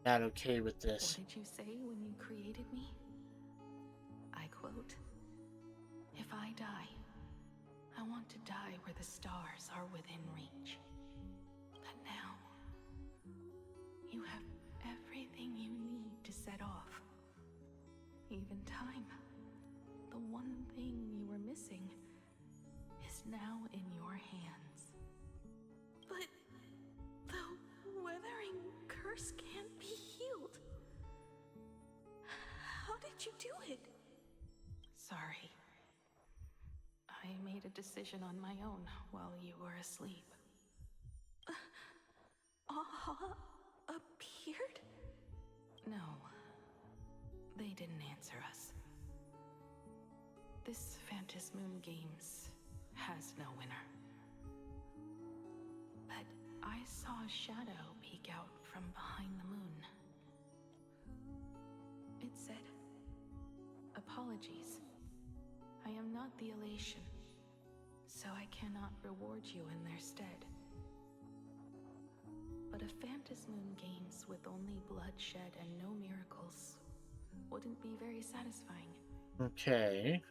Not okay with this. What did you say when you created me? I quote, "If I die, I want to die where the stars are within reach." But now, you have everything you need to set off. Even time. The one thing you were missing is now in your hands. But the weathering curse can't be healed. How did you do it? Sorry. I made a decision on my own while you were asleep. Aha appeared? No. They didn't answer us. This Phantom Moon Games has no winner. But I saw a shadow peek out from behind the moon. It said, "Apologies. I am not the elation, so I cannot reward you in their stead." But a Phantom Moon Games with only bloodshed and no miracles wouldn't be very satisfying. Okay.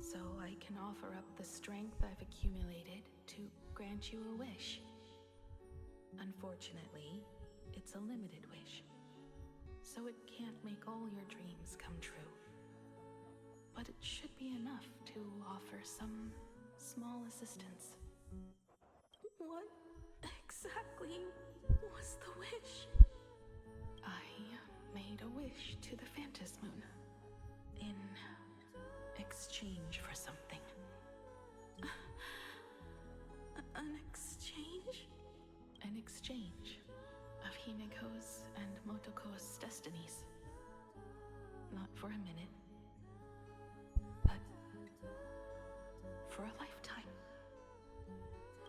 So I can offer up the strength I've accumulated to grant you a wish. Unfortunately, it's a limited wish, so it can't make all your dreams come true. But it should be enough to offer some small assistance. What exactly was the wish? I made a wish to the Phantom Moon in exchange for something. An exchange? An exchange of Himeko's and Motoko's destinies. Not for a minute, but for a lifetime.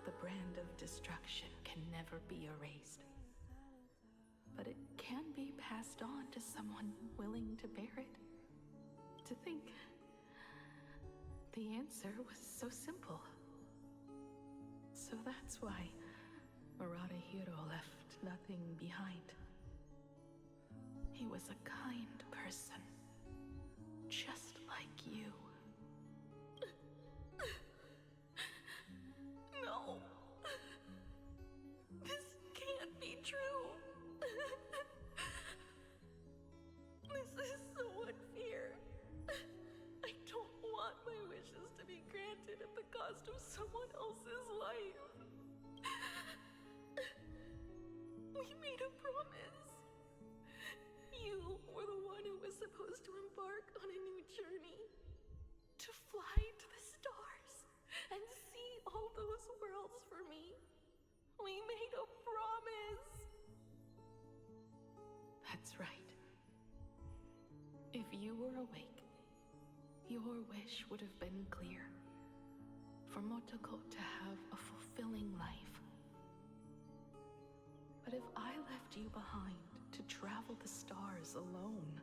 The brand of destruction can never be erased, but it can be passed on to someone willing to bear it. To think the answer was so simple. So that's why Hiro left nothing behind. He was a kind person, just like you. No. This can't be true. This is so unfair. I don't want my wishes to be granted at the cost of someone else's life. We made a promise. You were the one who was supposed to embark on a new journey. To fly to the stars and see all those worlds for me. We made a promise. That's right. If you were awake, your wish would have been clear. For Motoko to have a fulfilling life. But if I left you behind to travel the stars alone,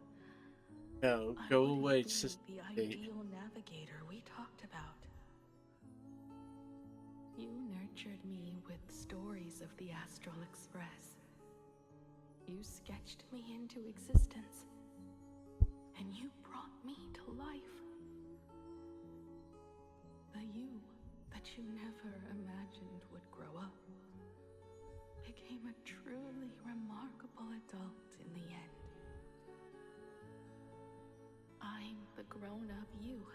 No, I go wouldn't away, be Sister the Kate. ideal navigator we talked about. You nurtured me with stories of the Astral Express. You sketched me into existence, and you brought me to life. The you that you never imagined would grow up became a truly remarkable adult in the end. I'm the grown-up you,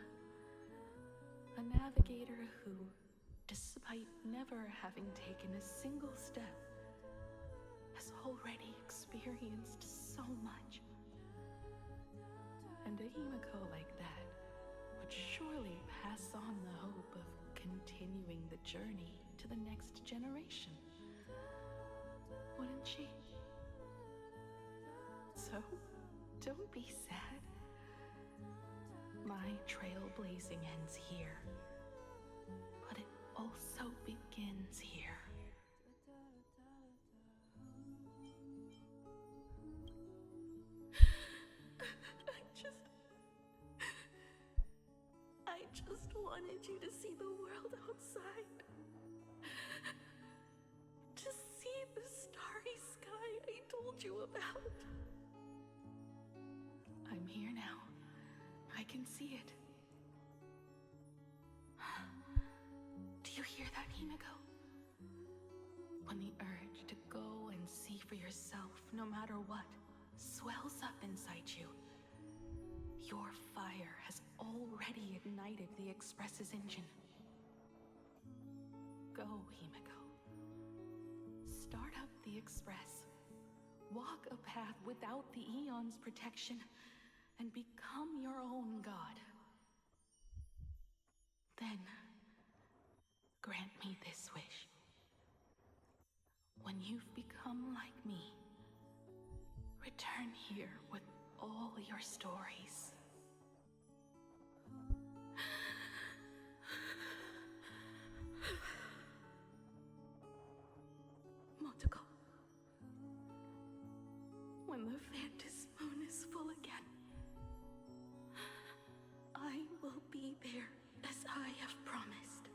a navigator who, despite never having taken a single step, has already experienced so much. And a Himeko like that would surely pass on the hope of continuing the journey to the next generation. Wouldn't she? So, don't be sad. My trailblazing ends here. also begins here. I just wanted you to see the world outside. To see the starry sky I told you about. I'm here now. I can see it. Do you hear that, Himeko? When the urge to go and see for yourself, no matter what, swells up inside you, your fire has already ignited the Express's engine. Go, Himeko. Start up the Express. Walk a path without the Eon's protection, and become your own god. Then, grant me this wish. When you've become like me, return here with all your stories. Motoko, when the Phantom moon is full again, I will be there as I have promised.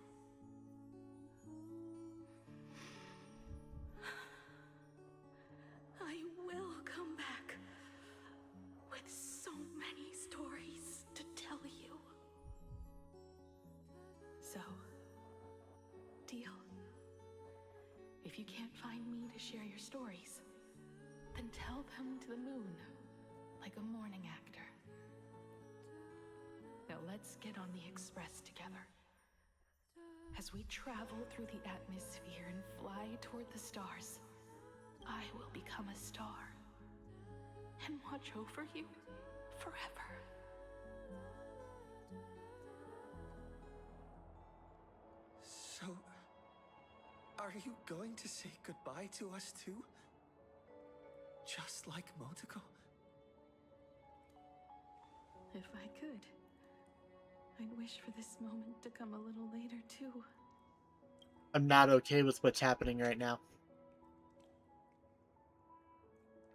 I will come back with so many stories to tell you. So, deal. If you can't find me to share your stories, then tell them to the moon, like a morning actor. Now let's get on the Express together. As we travel through the atmosphere and fly toward the stars, I will become a star and watch over you forever. So, are you going to say goodbye to us too? Just like Motoko? If I could, I'd wish for this moment to come a little later too. I'm not okay with what's happening right now.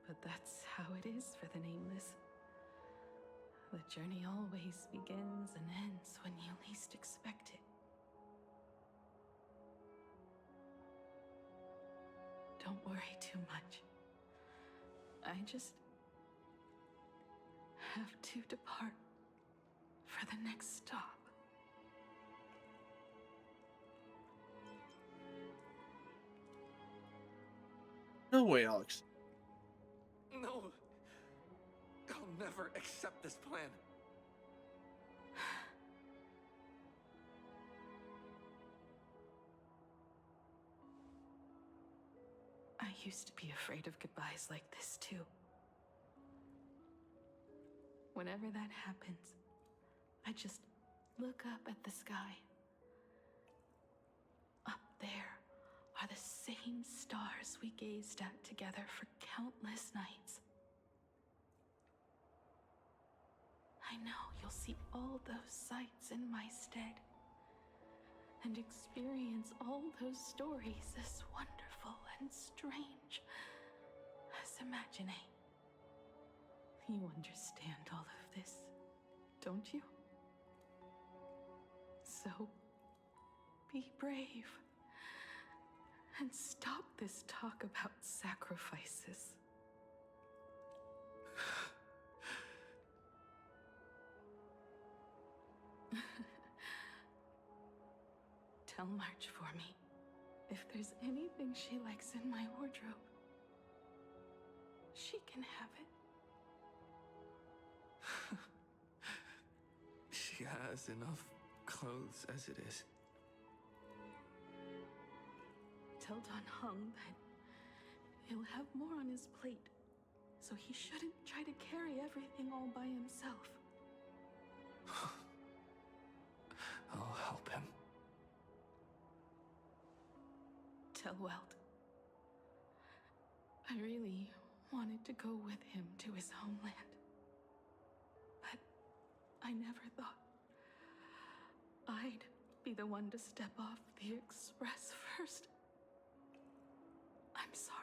But that's how it is for the nameless. The journey always begins and ends when you least expect it. Don't worry too much. I just have to depart for the next stop. No way, Alex. No! I'll never accept this plan. I used to be afraid of goodbyes like this too. Whenever that happens, I just look up at the sky. Up there are the same stars we gazed at together for countless nights. I know you'll see all those sights in my stead and experience all those stories as wonderful and strange as imagining. You understand all of this, don't you? So, be brave and stop this talk about sacrifices. Tell March for me if there's anything she likes in my wardrobe. She can have it. She has enough clothes as it is. Tell Don Hung that he'll have more on his plate, so he shouldn't try to carry everything all by himself. I'll help him. Tell Welt. I really wanted to go with him to his homeland. But I never thought I'd be the one to step off the express first. I'm sorry.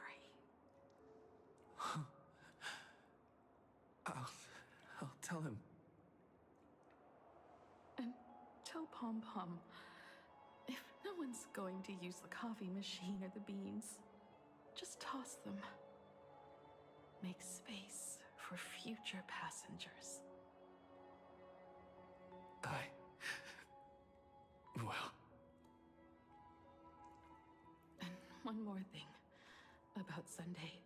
I'll tell him. And tell Pom Pom, if no one's going to use the coffee machine or the beans, just toss them. Make space for future passengers. Well. And one more thing about Sunday.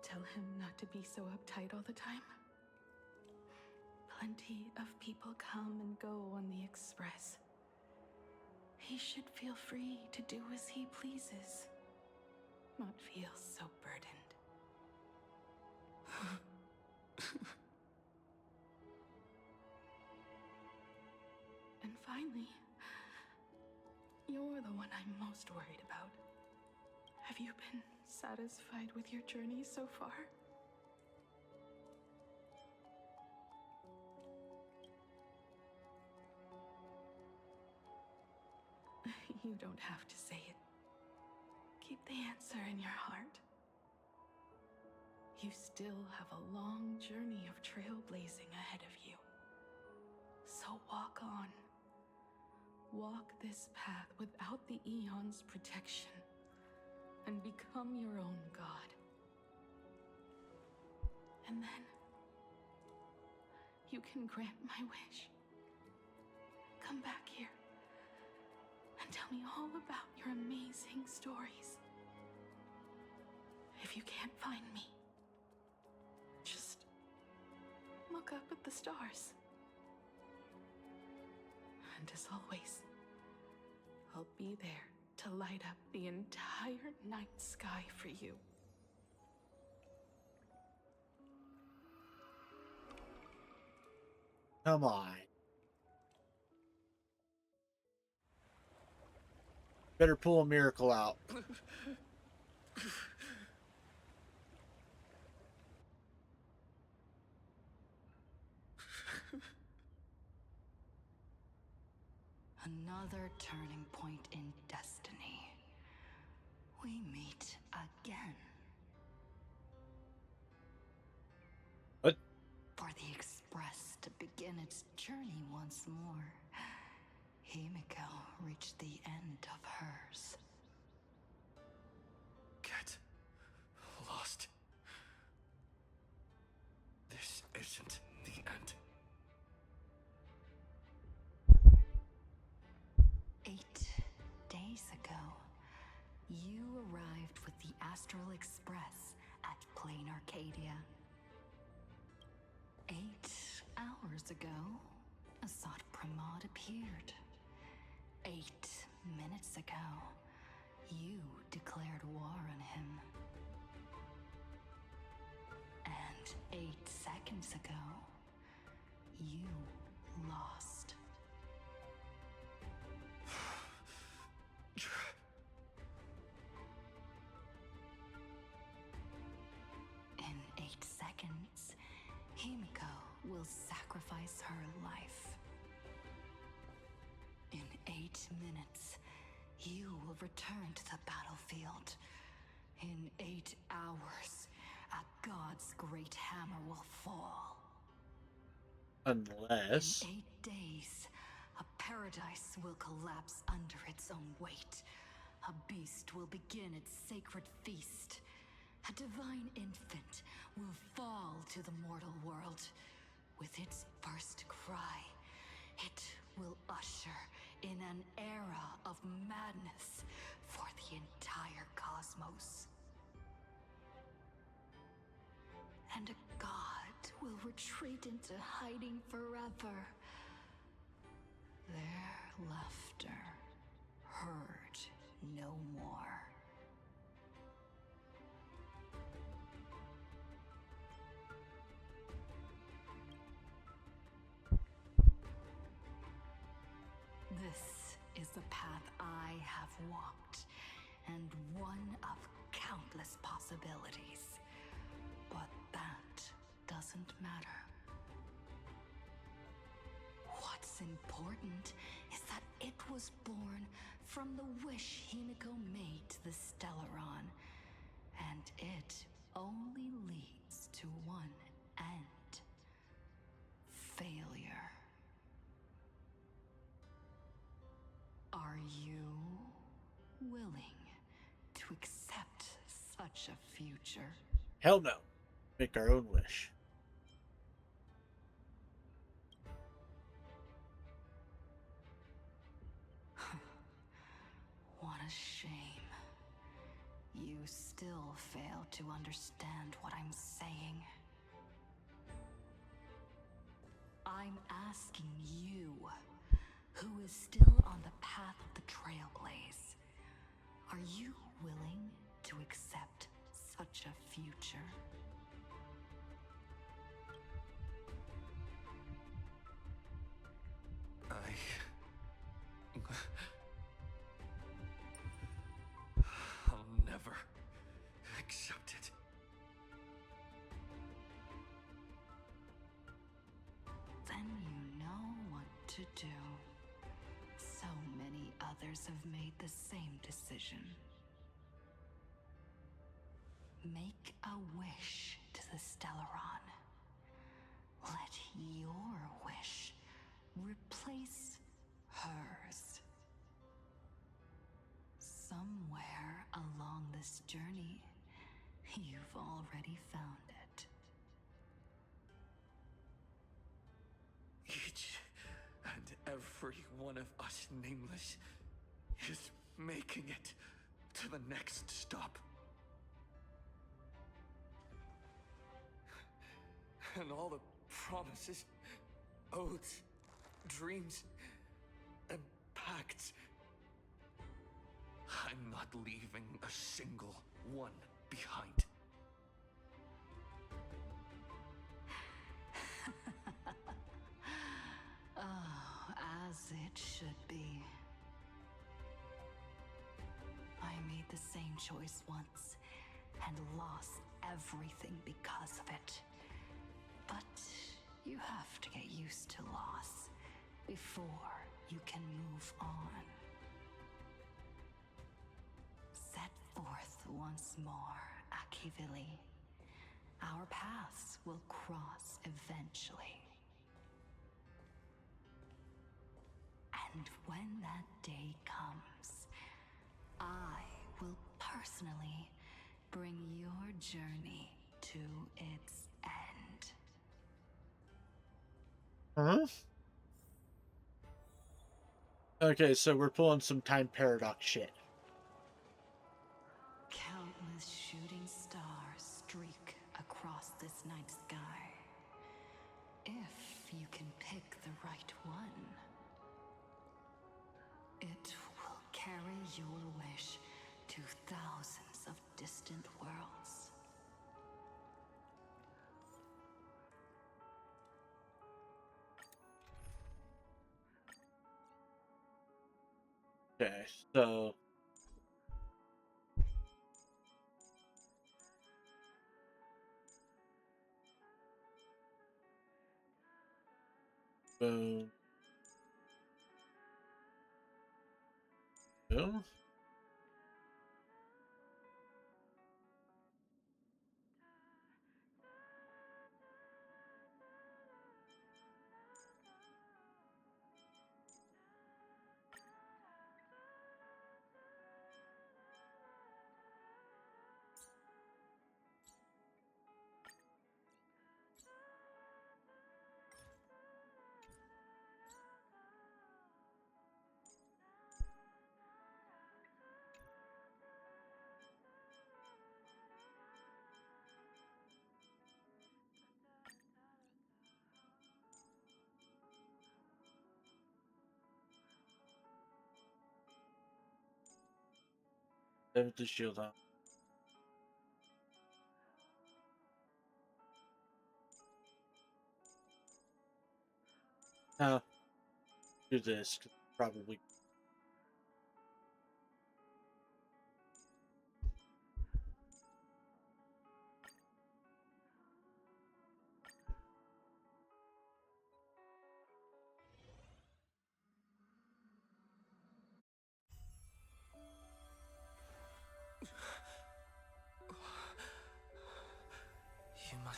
Tell him not to be so uptight all the time. Plenty of people come and go on the express. He should feel free to do as he pleases, not feel so burdened. And finally, you're the one I'm most worried about. Have you been satisfied with your journey so far? You don't have to say it. Keep the answer in your heart. You still have a long journey of trailblazing ahead of you. So walk on. Walk this path without the Eon's protection and become your own god. And then you can grant my wish. Come back here and tell me all about your amazing stories. If you can't find me, just look up at the stars. And as always, I'll be there to light up the entire night sky for you. Come on. Better pull a miracle out. Another turning point in destiny. We meet again. What? For the Express to begin its journey once more, Himeko reached the end of hers. Get lost. This isn't the end. 8 days ago, you arrived with the Astral Express at Plain Arcadia. 8 hours ago, Assad Pramod appeared. 8 minutes ago, you declared war on him. And 8 seconds ago, you lost. In 8 seconds, Himeko will sacrifice her life. In 8 minutes, you will return to the battlefield. In 8 hours, a god's great hammer will fall. Unless... In 8 days, a paradise will collapse under its own weight. A beast will begin its sacred feast. A divine infant will fall to the mortal world. With its first cry, it will usher in an era of madness for the entire cosmos. And a god will retreat into hiding forever. Their laughter heard no more. This is the path I have walked, and one of countless possibilities. But that doesn't matter. What's important is that it was born from the wish Himeko made to the Stellaron, and it only leads to one end: failure. Are you willing to accept such a future? Hell no. Make our own wish. What a shame. You still fail to understand what I'm saying. I'm asking you, who is still on the path of the Trailblaze, are you willing to accept such a future? I'll never accept it. Then you know what to do. So many others have made the same decision. Make a wish to the Stellaron. Let your wish replace hers. Somewhere along this journey, you've already found it. Each and every one of us nameless is making it to the next stop. And all the promises, oaths, dreams, and pacts, I'm not leaving a single one behind. Oh, as it should be. I made the same choice once and lost everything because of it. But you have to get used to loss before you can move on. Set forth once more, Akivili. Our paths will cross eventually. And when that day comes, I will personally bring your journey to its end. Huh? Okay, so we're pulling some time paradox shit. Countless shooting stars streak across this night sky. If you can pick the right one, it will carry your wish to thousands of distant worlds. Okay, so boom. Boom. There's the shield on. Do this, probably.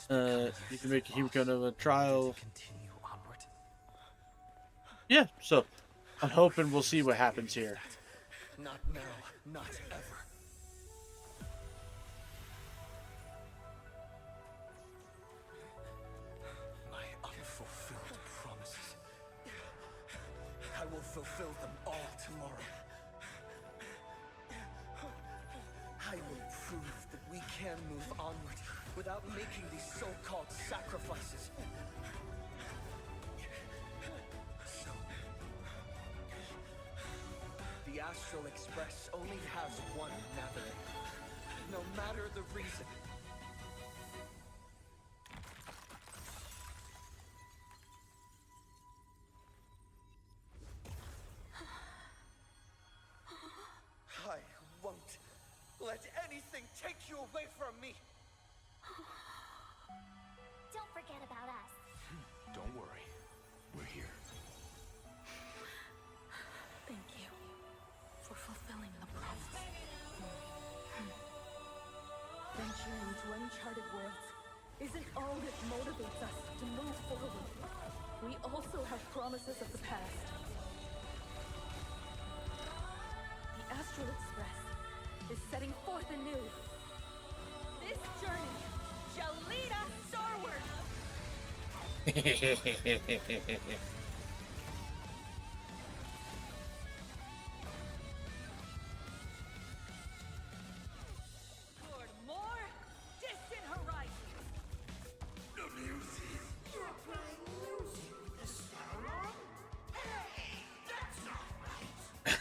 You can make him kind of a trial. Continue onward. Yeah, so I'm hoping we'll see what happens here. Not now, not ever. My unfulfilled promises. I will fulfill them all tomorrow. I will prove that we can move onward without making these so-called sacrifices. So, the Astral Express only has one navigator, no matter the reason. I won't let anything take you away from me. Don't forget about us. Don't worry. We're here. Thank you for fulfilling the promise. Venturing into uncharted worlds isn't all that motivates us to move forward. We also have promises of the past. The Astral Express is setting forth anew. This journey shall lead us starward. Toward more distant horizons. The music? You're playing music with the star? Hey, that's not right.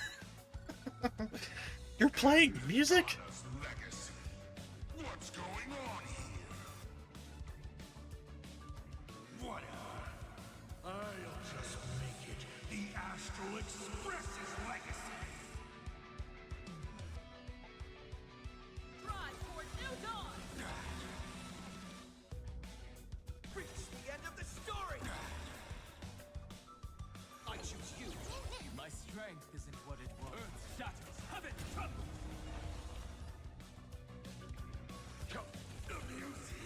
You're playing music? Legacy. What's going on here? Whatever. I'll just make it the Astral Express's legacy. Drive toward new dawn. Reach the end of the story! I choose you. My strength isn't what it was. Earth shatters, heaven trembles. The music.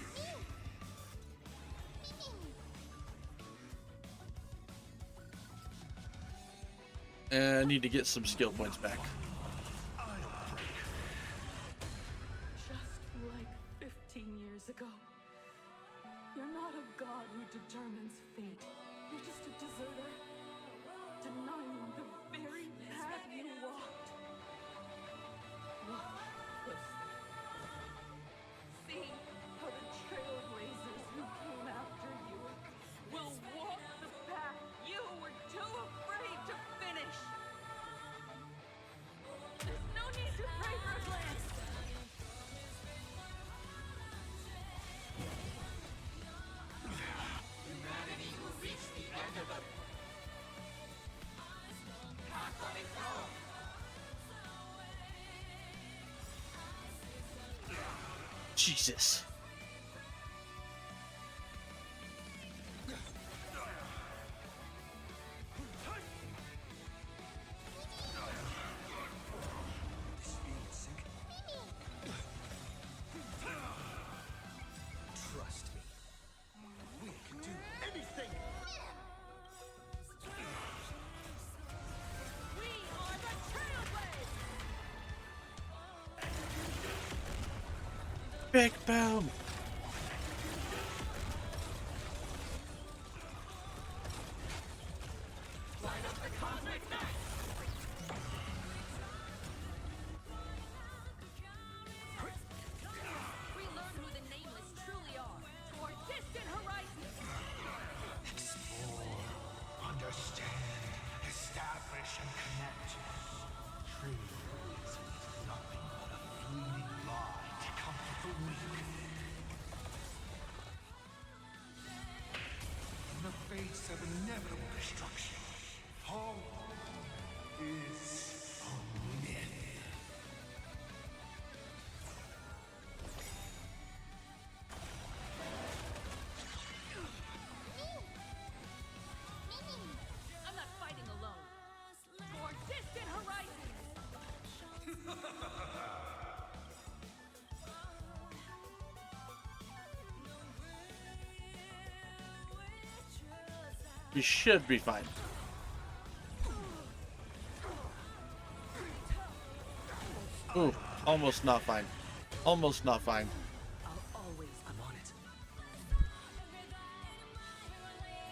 I need to get some skill points back. Just like 15 years ago. You're not a god who determines fate. You're just a deserter, denying the very path you walked. Walk closely. See how the trailblazers who came after you will walk the path you were too afraid to finish. There's no need to pray for a glance. Humanity will reach the end of the path on its own. Jesus. Trust me. We can do anything! We are the Trailblazers! Big boom. Light up the cosmic night! We learn who the Nameless truly are. Toward distant horizons! Explore, understand, establish, and connect. Trailblazing is nothing but a fleeting lie to comfort the weak. In the face of inevitable destruction, hope is a myth. I'm not fighting alone. Toward distant horizons! You should be fine. Ooh, almost not fine. Almost not fine. I'm on it.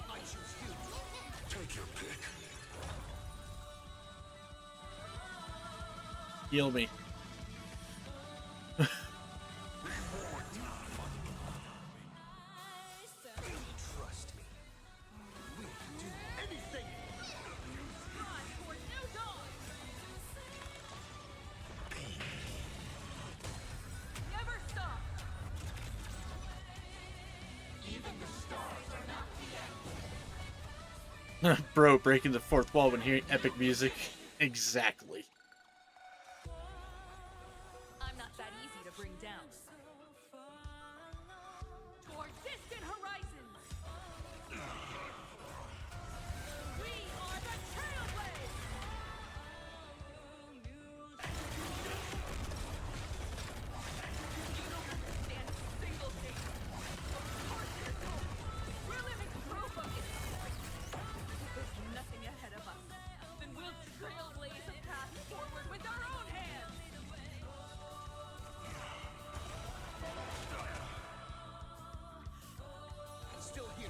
I choose you. Take your pick. Heal me. Trust me. We can do anything. On toward new dawn. Never stop. Even the stars are not the end. Bro, breaking the fourth wall when hearing epic music. Exactly. I'm not that easy to bring down. Toward distant horizons. We are the Trailblazers. You don't understand a single thing. Of course there's hope. We're living proof of it. If there's nothing ahead of us, then we'll trailblaze a path forward with our own hands. Still here.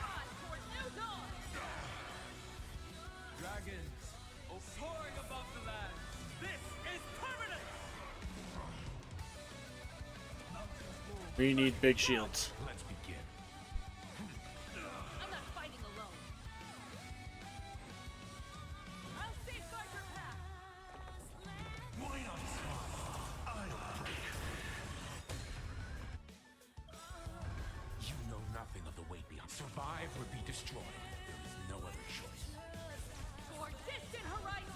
On toward new dawn. Dragons, soaring above the land. This is permanent! We need big shields. Let's begin. I'm not fighting alone. I'll safeguard your path. Why not try? I'll break. You know nothing of the weight beyond. Survive or be destroyed. There is no other choice. Toward distant horizons.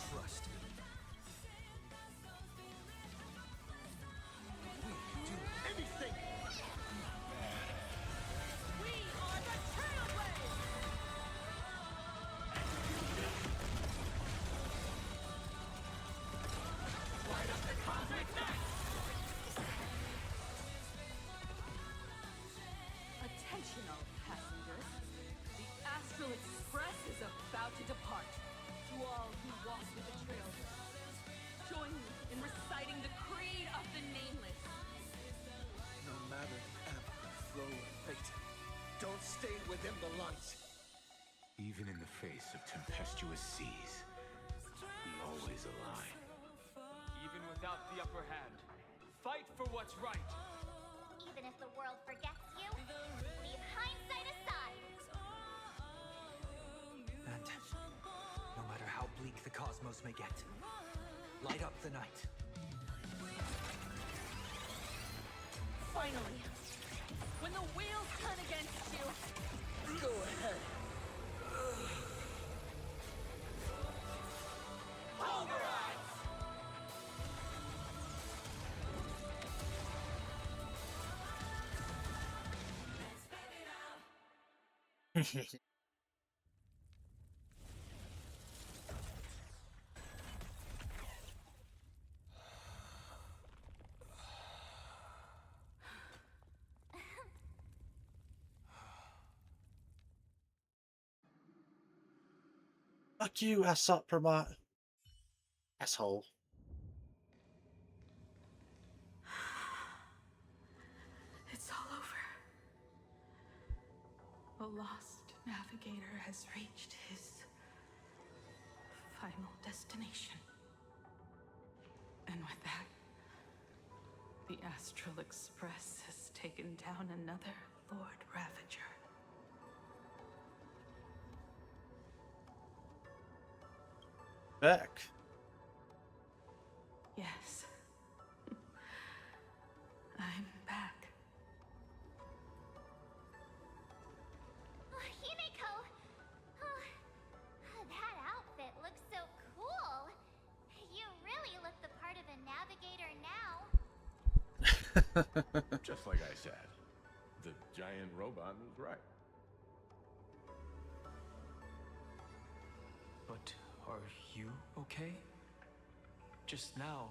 Trust me. We can do anything. We are the Trailblazers. Light up the cosmic night. Attention all passengers. The Astral Express is about to depart. To all who walk with the Trailblazers, join me in reciting the creed of the Nameless. No matter the ebb and flow of fate, don't stay within the light. Even in the face of tempestuous seas, we always align. Even without the upper hand, fight for what's right. Even if the world forgets you, leave hindsight aside. And no matter how bleak the cosmos may get, light up the night. Finally, when the wheels turn against you, Go ahead. Fuck you, Assault Pramat. Asshole. It's all over. The lost navigator has reached his final destination. And with that, the Astral Express has taken down another Lord Ravager. Back. Yes. I'm back. Himeko! Oh, that outfit looks so cool. You really look the part of a navigator now. Just like I said, the giant robot was right. But are you okay? just now.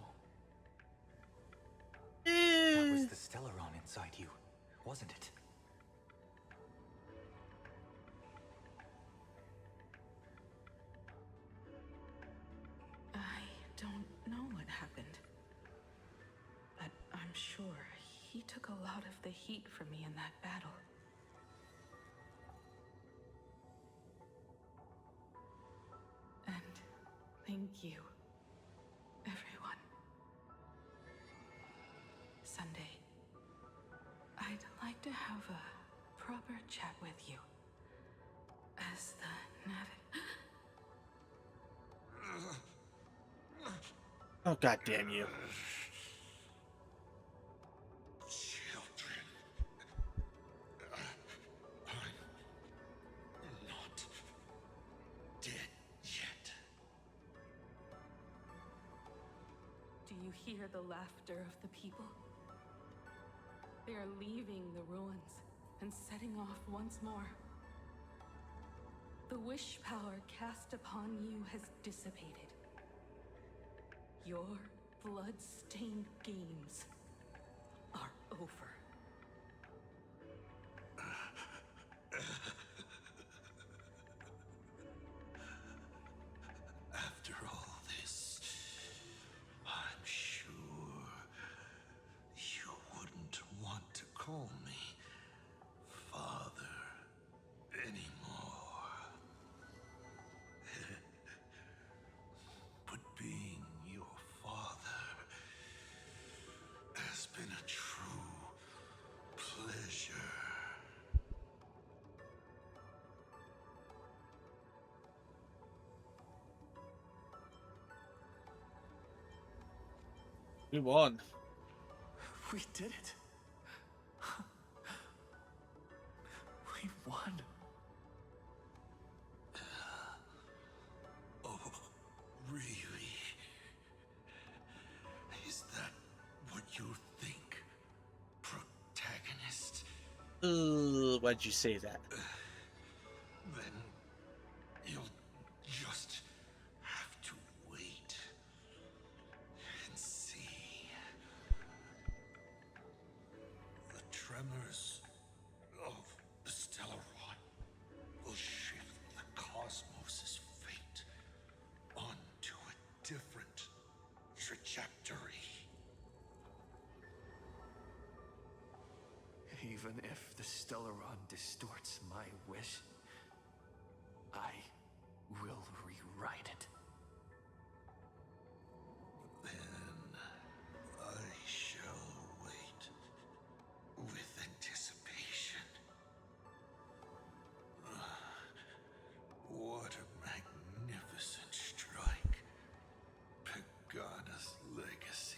That was the Stellaron inside you, wasn't it? I don't know what happened. But I'm sure he took a lot of the heat from me in that battle. And thank you, everyone. Sunday, I'd like to have a proper chat with you. As the Oh, god damn you. Children. I'm not dead yet. Do you hear the laughter of the people? They are leaving the ruins and setting off once more. The wish power cast upon you has dissipated. Your blood-stained games are over. After all this, I'm sure you wouldn't want to call me father anymore. But being your father has been a true pleasure. We won. We did it. We won. Oh, really? Is that what you think, protagonist? Why'd you say that? Then you'll just have to wait and see. The tremors of the Stellaron will shift the cosmos's fate onto a different trajectory. Even if the Stellaron distorts my wish, I will rewrite it. Then I shall wait with anticipation. What a magnificent strike. Pagana's legacy.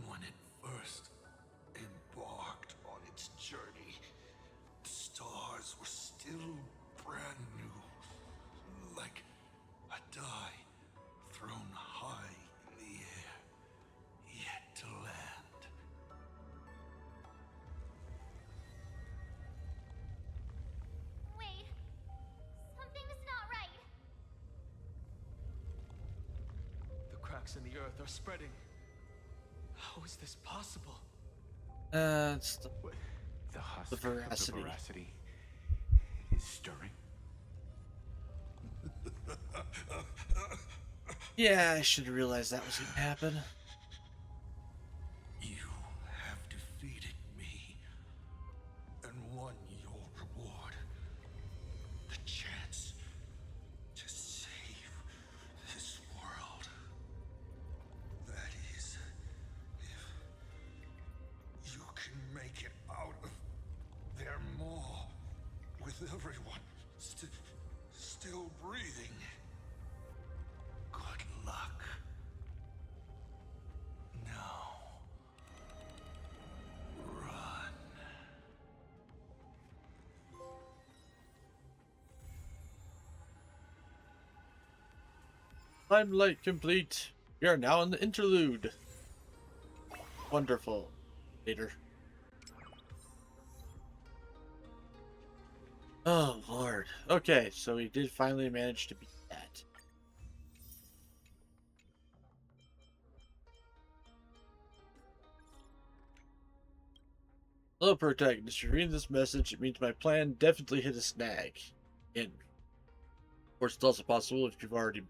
When it first embarked on its journey, the stars were still brand new. Like a die thrown high in the air, yet to land. Wait. Something's not right. The cracks in the earth are spreading. How is this possible? It's The husk the veracity. of the veracity is stirring. Yeah, I should have realized that was gonna happen. You have defeated me and won your reward. The chance to save this world. That is, if you can make it out of there more with everyone still breathing. Good luck. Now, run. Limelight complete. We are now in the interlude. Wonderful. Later. Oh, Lord. Okay, so we did finally manage to beat that. Hello, protagonist. You're reading this message. It means my plan definitely hit a snag. And, of course, it's also possible if you've already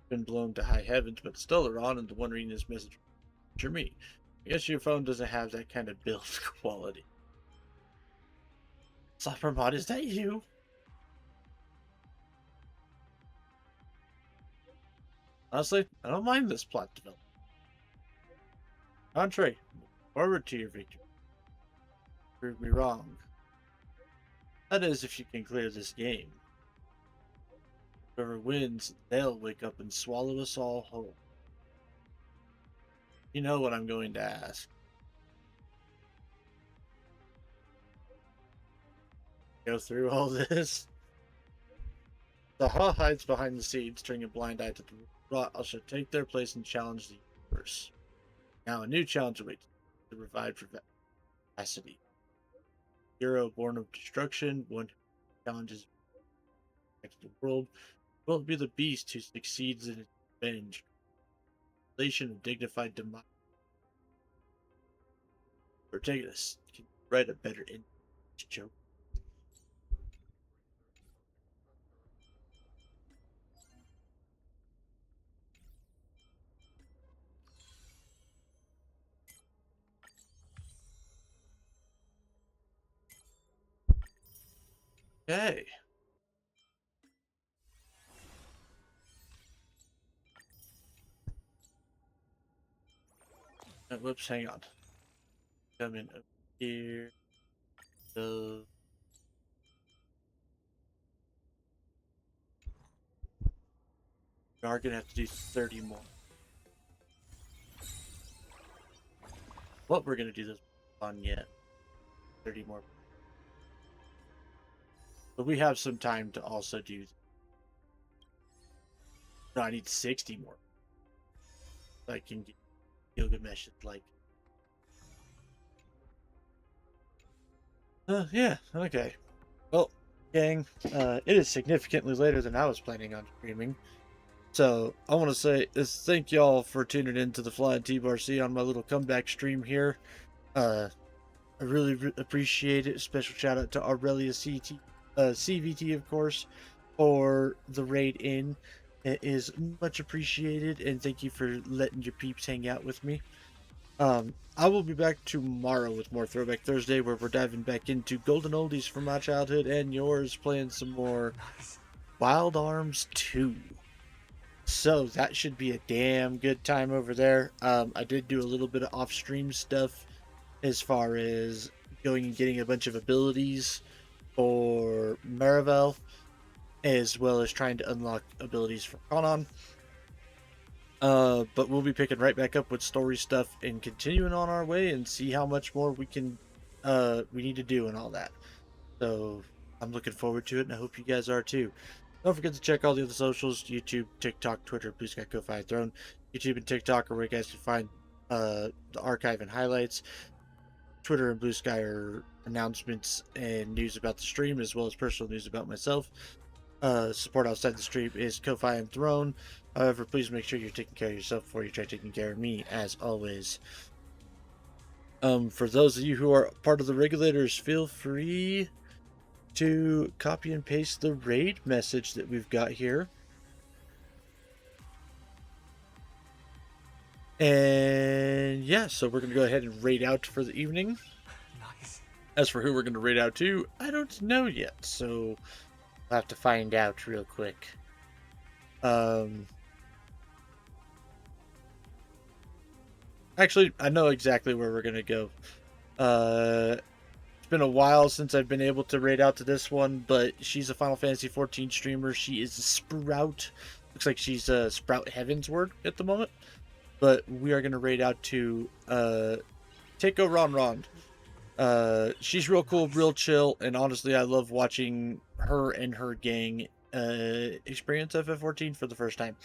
been blown to high heavens, but still are on, and the one reading this message you're me. I guess your phone doesn't have that kind of build quality. Mod, is that you? Honestly, I don't mind this plot development. Entree, forward to your victory. Prove me wrong. That is, if you can clear this game. Whoever wins, they'll wake up and swallow us all whole. You know what I'm going to ask. Go through all this? The Ha hides behind the seeds, turning a blind eye to the rot. I shall take their place and challenge the universe. Now a new challenge awaits. The revived capacity. Hero born of destruction, one who challenges the world. Will be the beast who succeeds in its revenge. Relation of dignified demise. Protagonist, can you write a better joke? Okay. Whoops, hang on. Come in up here. So we are gonna have to do 30 more. What we're gonna do this on yet? 30 more. But we have some time to also do. No, I need 60 more. So I can get Gilgamesh like. Yeah, okay. Well, gang, it is significantly later than I was planning on streaming. So, I want to say thank y'all for tuning in to the Flying T-Bar C on my little comeback stream here. I really appreciate it. Special shout out to Aurelia CVT, of course, for the raid in. It is much appreciated, and thank you for letting your peeps hang out with me. I will be back tomorrow with more Throwback Thursday, where we're diving back into golden oldies from my childhood and yours, playing some more Wild Arms 2. So that should be a damn good time over there. I did do a little bit of off-stream stuff as far as going and getting a bunch of abilities for Marivel, as well as trying to unlock abilities for Conan. But we'll be picking right back up with story stuff and continuing on our way and see how much more we need to do and all that. So I'm looking forward to it, and I hope you guys are too. Don't forget to check all the other socials: YouTube, TikTok, Twitter, Blue Sky, Ko-Fi, Throne. YouTube and TikTok are where you guys can find the archive and highlights. Twitter and Blue Sky are announcements and news about the stream, as well as personal news about myself. Support outside the stream is Ko-Fi and Throne. However, please make sure you're taking care of yourself before you try taking care of me, as always. For those of you who are part of the regulators, feel free to copy and paste the raid message that we've got here. And yeah, so we're going to go ahead and raid out for the evening. Nice. As for who we're going to raid out to, I don't know yet, so I'll have to find out real quick. Actually, I know exactly where we're going to go. It's been a while since I've been able to raid out to this one, but she's a Final Fantasy 14 streamer. She is a Sprout. Looks like she's a Sprout Heavensward at the moment. But we are going to raid out to Teiko Ron. She's real cool, real chill, and honestly, I love watching her and her gang experience FF14 for the first time.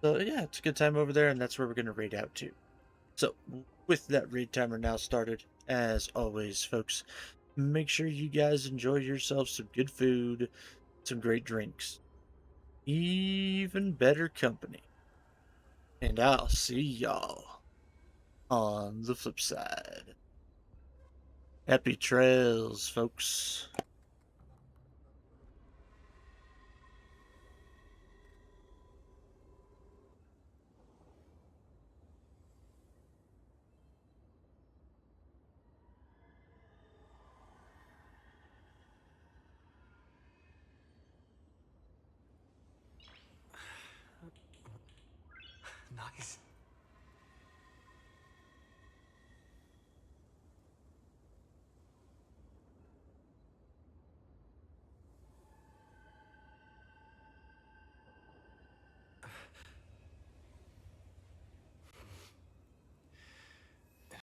So yeah, it's a good time over there, and that's where we're going to raid out to. So, with that raid timer now started, as always, folks, make sure you guys enjoy yourselves some good food, some great drinks, even better company. And I'll see y'all on the flip side. Happy trails, folks.